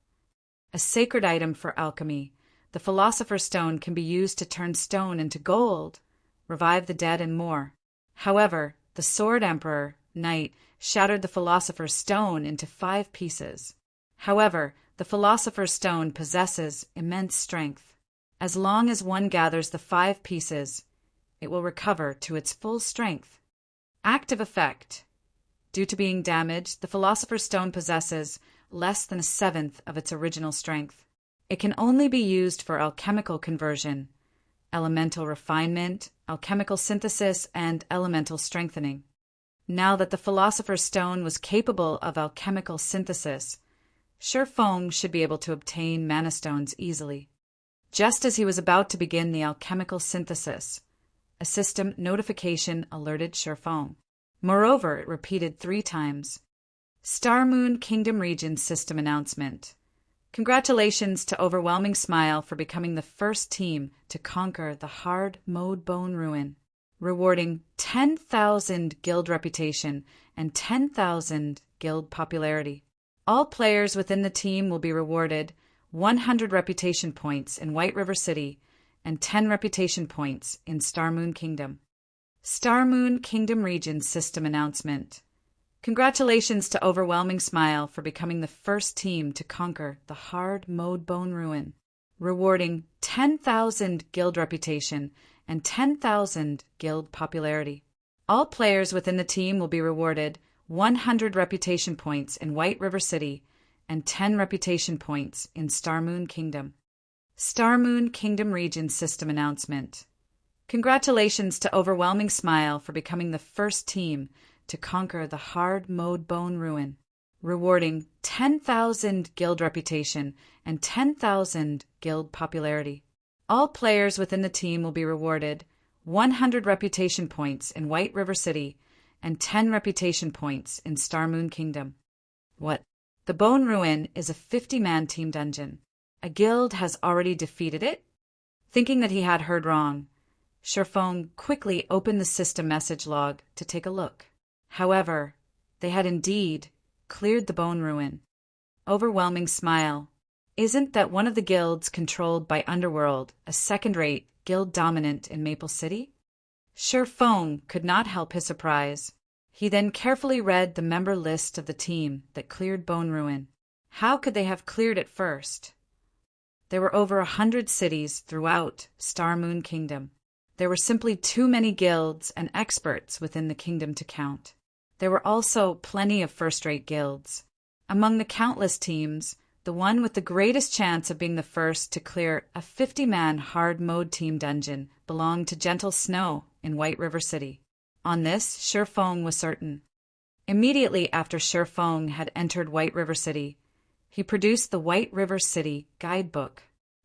A sacred item for alchemy, the Philosopher's Stone can be used to turn stone into gold, revive the dead, and more. However, the Sword Emperor, night shattered the Philosopher's Stone into 5 pieces. However, the Philosopher's Stone possesses immense strength. As long as one gathers the 5 pieces, it will recover to its full strength. Active effect. Due to being damaged, the Philosopher's Stone possesses less than a seventh of its original strength. It can only be used for alchemical conversion, elemental refinement, alchemical synthesis, and elemental strengthening. Now that the Philosopher's Stone was capable of alchemical synthesis, Shifeng should be able to obtain mana stones easily. Just as he was about to begin the alchemical synthesis, a system notification alerted Shifeng. Moreover, it repeated 3 times. Star Moon Kingdom Region System Announcement. Congratulations to Overwhelming Smile for becoming the first team to conquer the hard mode bone ruin, rewarding 10,000 guild reputation and 10,000 guild popularity. All players within the team will be rewarded 100 reputation points in White River City and 10 reputation points in Star Moon Kingdom. Star Moon Kingdom Region System Announcement. Congratulations to Overwhelming Smile for becoming the first team to conquer the hard mode bone ruin, rewarding 10,000 guild reputation and 10,000 guild popularity. All players within the team will be rewarded 100 reputation points in White River City and 10 reputation points in Star Moon Kingdom. Star Moon Kingdom Region System Announcement. Congratulations to Overwhelming Smile for becoming the first team to conquer the hard mode bone ruin, rewarding 10,000 guild reputation and 10,000 guild popularity. All players within the team will be rewarded 100 reputation points in White River City and 10 reputation points in Star Moon Kingdom. What? The Bone Ruin is a 50-man team dungeon. A guild has already defeated it? Thinking that he had heard wrong, Shifeng quickly opened the system message log to take a look. However, they had indeed cleared the Bone Ruin. Overwhelming Smile. Isn't that one of the guilds controlled by Underworld, a second-rate guild dominant in Maple City? Shifeng could not help his surprise. He then carefully read the member list of the team that cleared Bone Ruin. How could they have cleared it first? There were over 100 cities throughout Star Moon Kingdom. There were simply too many guilds and experts within the kingdom to count. There were also plenty of first-rate guilds. Among the countless teams, the one with the greatest chance of being the first to clear a 50-man hard mode team dungeon belonged to Gentle Snow in White River City. On this, Shifeng was certain. Immediately after Shifeng had entered White River City, he produced the White River City Guidebook.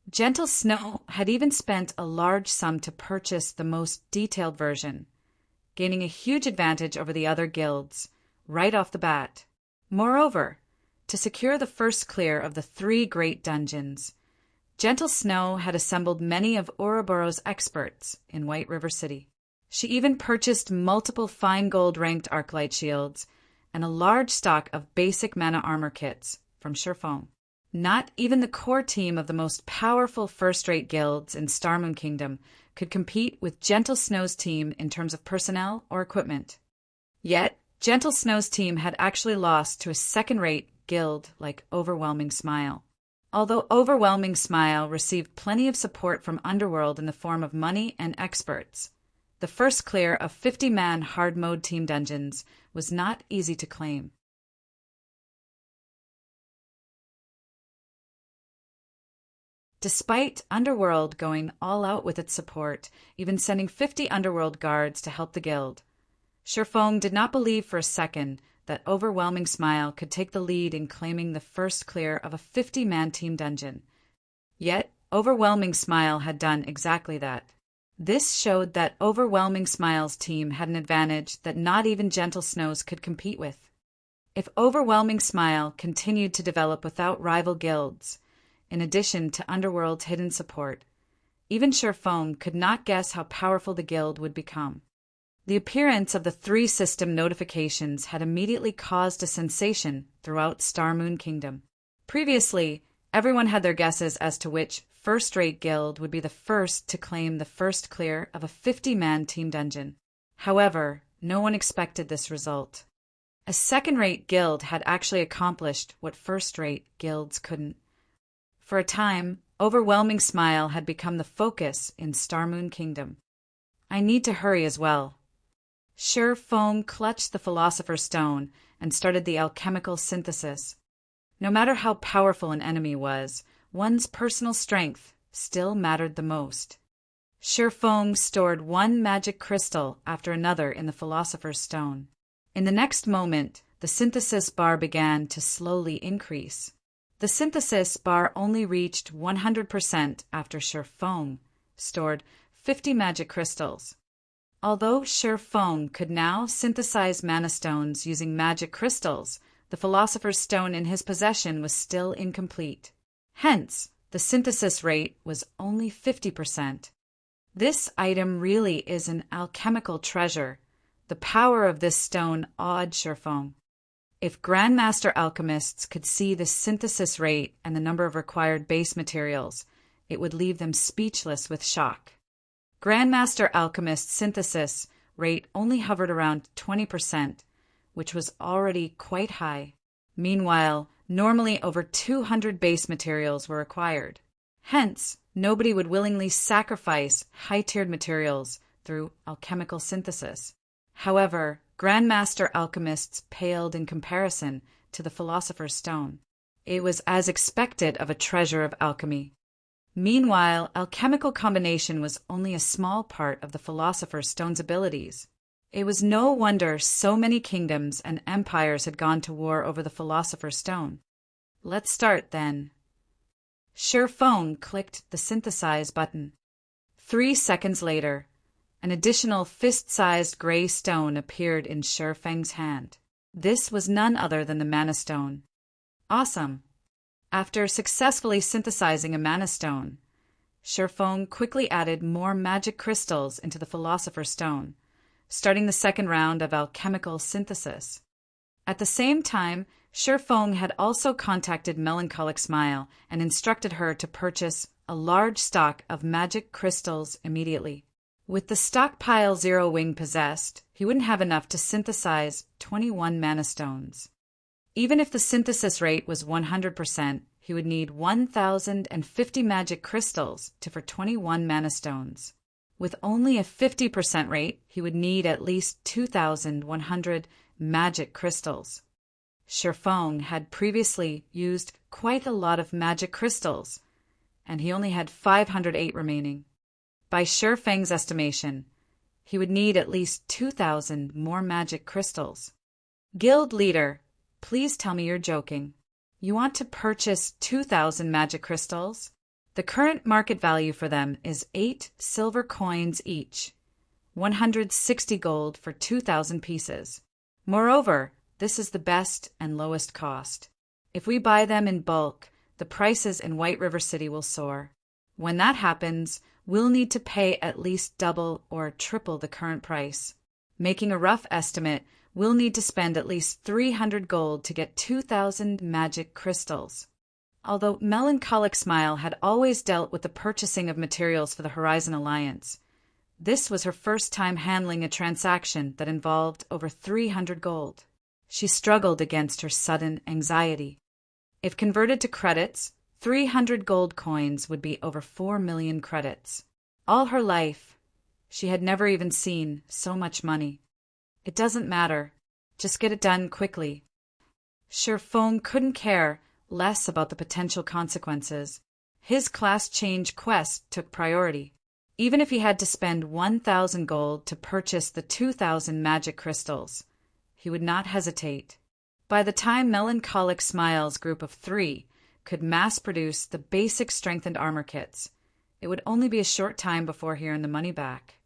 Gentle Snow had even spent a large sum to purchase the most detailed version, gaining a huge advantage over the other guilds right off the bat. Moreover, to secure the first clear of the 3 great dungeons, Gentle Snow had assembled many of Ouroboros' experts in White River City. She even purchased multiple fine gold ranked arclight shields and a large stock of basic mana armor kits from Shifeng. Not even the core team of the most powerful first-rate guilds in Star Moon Kingdom could compete with Gentle Snow's team in terms of personnel or equipment. Yet, Gentle Snow's team had actually lost to a second-rate guild like Overwhelming Smile. Although Overwhelming Smile received plenty of support from Underworld in the form of money and experts, the first clear of 50-man hard mode team dungeons was not easy to claim. Despite Underworld going all out with its support, even sending 50 Underworld guards to help the guild, Shifeng did not believe for a second that Overwhelming Smile could take the lead in claiming the first clear of a 50-man team dungeon. Yet, Overwhelming Smile had done exactly that. This showed that Overwhelming Smile's team had an advantage that not even Gentle Snow's could compete with. If Overwhelming Smile continued to develop without rival guilds, in addition to Underworld's hidden support, even Shifeng could not guess how powerful the guild would become. The appearance of the 3 system notifications had immediately caused a sensation throughout Star Moon Kingdom. Previously, everyone had their guesses as to which first-rate guild would be the first to claim the first clear of a 50-man team dungeon. However, no one expected this result. A second-rate guild had actually accomplished what first-rate guilds couldn't. For a time, Overwhelming Smile had become the focus in Starmoon Kingdom. I need to hurry as well. Sure Fong clutched the Philosopher's Stone and started the alchemical synthesis. No matter how powerful an enemy was, one's personal strength still mattered the most. Sure Fong stored one magic crystal after another in the Philosopher's Stone. In the next moment, the synthesis bar began to slowly increase. The synthesis bar only reached 100% after Sure Fong stored 50 magic crystals. Although Sure Fong could now synthesize mana stones using magic crystals, the Philosopher's Stone in his possession was still incomplete. Hence, the synthesis rate was only 50%. This item really is an alchemical treasure. The power of this stone awed Sure Fong. If Grandmaster alchemists could see the synthesis rate and the number of required base materials, it would leave them speechless with shock. Grandmaster alchemists' synthesis rate only hovered around 20%, which was already quite high. Meanwhile, normally over 200 base materials were required. Hence, nobody would willingly sacrifice high-tiered materials through alchemical synthesis. However, Grandmaster alchemists paled in comparison to the Philosopher's Stone. It was as expected of a treasure of alchemy. Meanwhile, alchemical combination was only a small part of the Philosopher's Stone's abilities. It was no wonder so many kingdoms and empires had gone to war over the Philosopher's Stone. Let's start, then. Sure Fong clicked the synthesize button. 3 seconds later, an additional fist-sized gray stone appeared in Sure Feng's hand. This was none other than the Mana Stone. Awesome! After successfully synthesizing a Mana Stone, Sure Feng quickly added more magic crystals into the Philosopher's Stone, starting the second round of alchemical synthesis. At the same time, Sure Feng had also contacted Melancholic Smile and instructed her to purchase a large stock of magic crystals immediately. With the stockpile Zero Wing possessed, he wouldn't have enough to synthesize 21 Mana Stones. Even if the synthesis rate was 100%, he would need 1,050 magic crystals for 21 Mana Stones. With only a 50% rate, he would need at least 2,100 magic crystals. Sure Feng had previously used quite a lot of magic crystals, and he only had 508 remaining. By Sure Feng's estimation, he would need at least 2,000 more magic crystals. Guild leader, please tell me you're joking. You want to purchase 2,000 magic crystals? The current market value for them is 8 silver coins each, 160 gold for 2,000 pieces. Moreover, this is the best and lowest cost. If we buy them in bulk, the prices in White River City will soar. When that happens, we'll need to pay at least double or triple the current price. Making a rough estimate, we'll need to spend at least 300 gold to get 2,000 magic crystals. Although Melancholic Smile had always dealt with the purchasing of materials for the Horizon Alliance, this was her first time handling a transaction that involved over 300 gold. She struggled against her sudden anxiety. If converted to credits, 300 gold coins would be over 4 million credits. All her life, she had never even seen so much money. It doesn't matter. Just get it done quickly. Sure Feng couldn't care less about the potential consequences. His class change quest took priority. Even if he had to spend 1,000 gold to purchase the 2,000 magic crystals, he would not hesitate. By the time Melancholic Smile's group of 3 could mass-produce the basic strengthened armor kits, it would only be a short time before he earned the money back.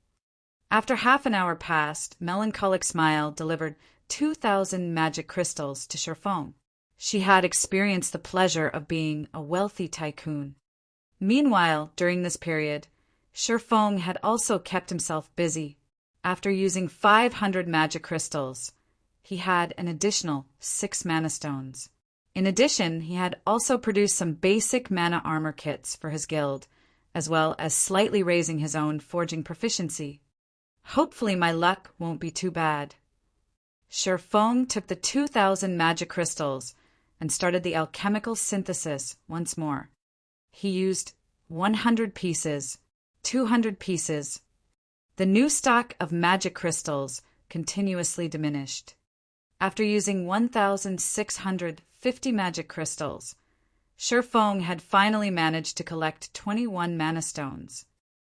After half an hour passed, Melancholic Smile delivered 2,000 magic crystals to Sure Feng. She had experienced the pleasure of being a wealthy tycoon. Meanwhile, during this period, Sure Feng had also kept himself busy. After using 500 magic crystals, he had an additional 6 mana stones. In addition, he had also produced some basic mana armor kits for his guild, as well as slightly raising his own forging proficiency. Hopefully my luck won't be too bad. Feng took the 2,000 magic crystals and started the alchemical synthesis once more. He used 100 pieces, 200 pieces. The new stock of magic crystals continuously diminished. After using 1,650 magic crystals, Feng had finally managed to collect 21 mana stones.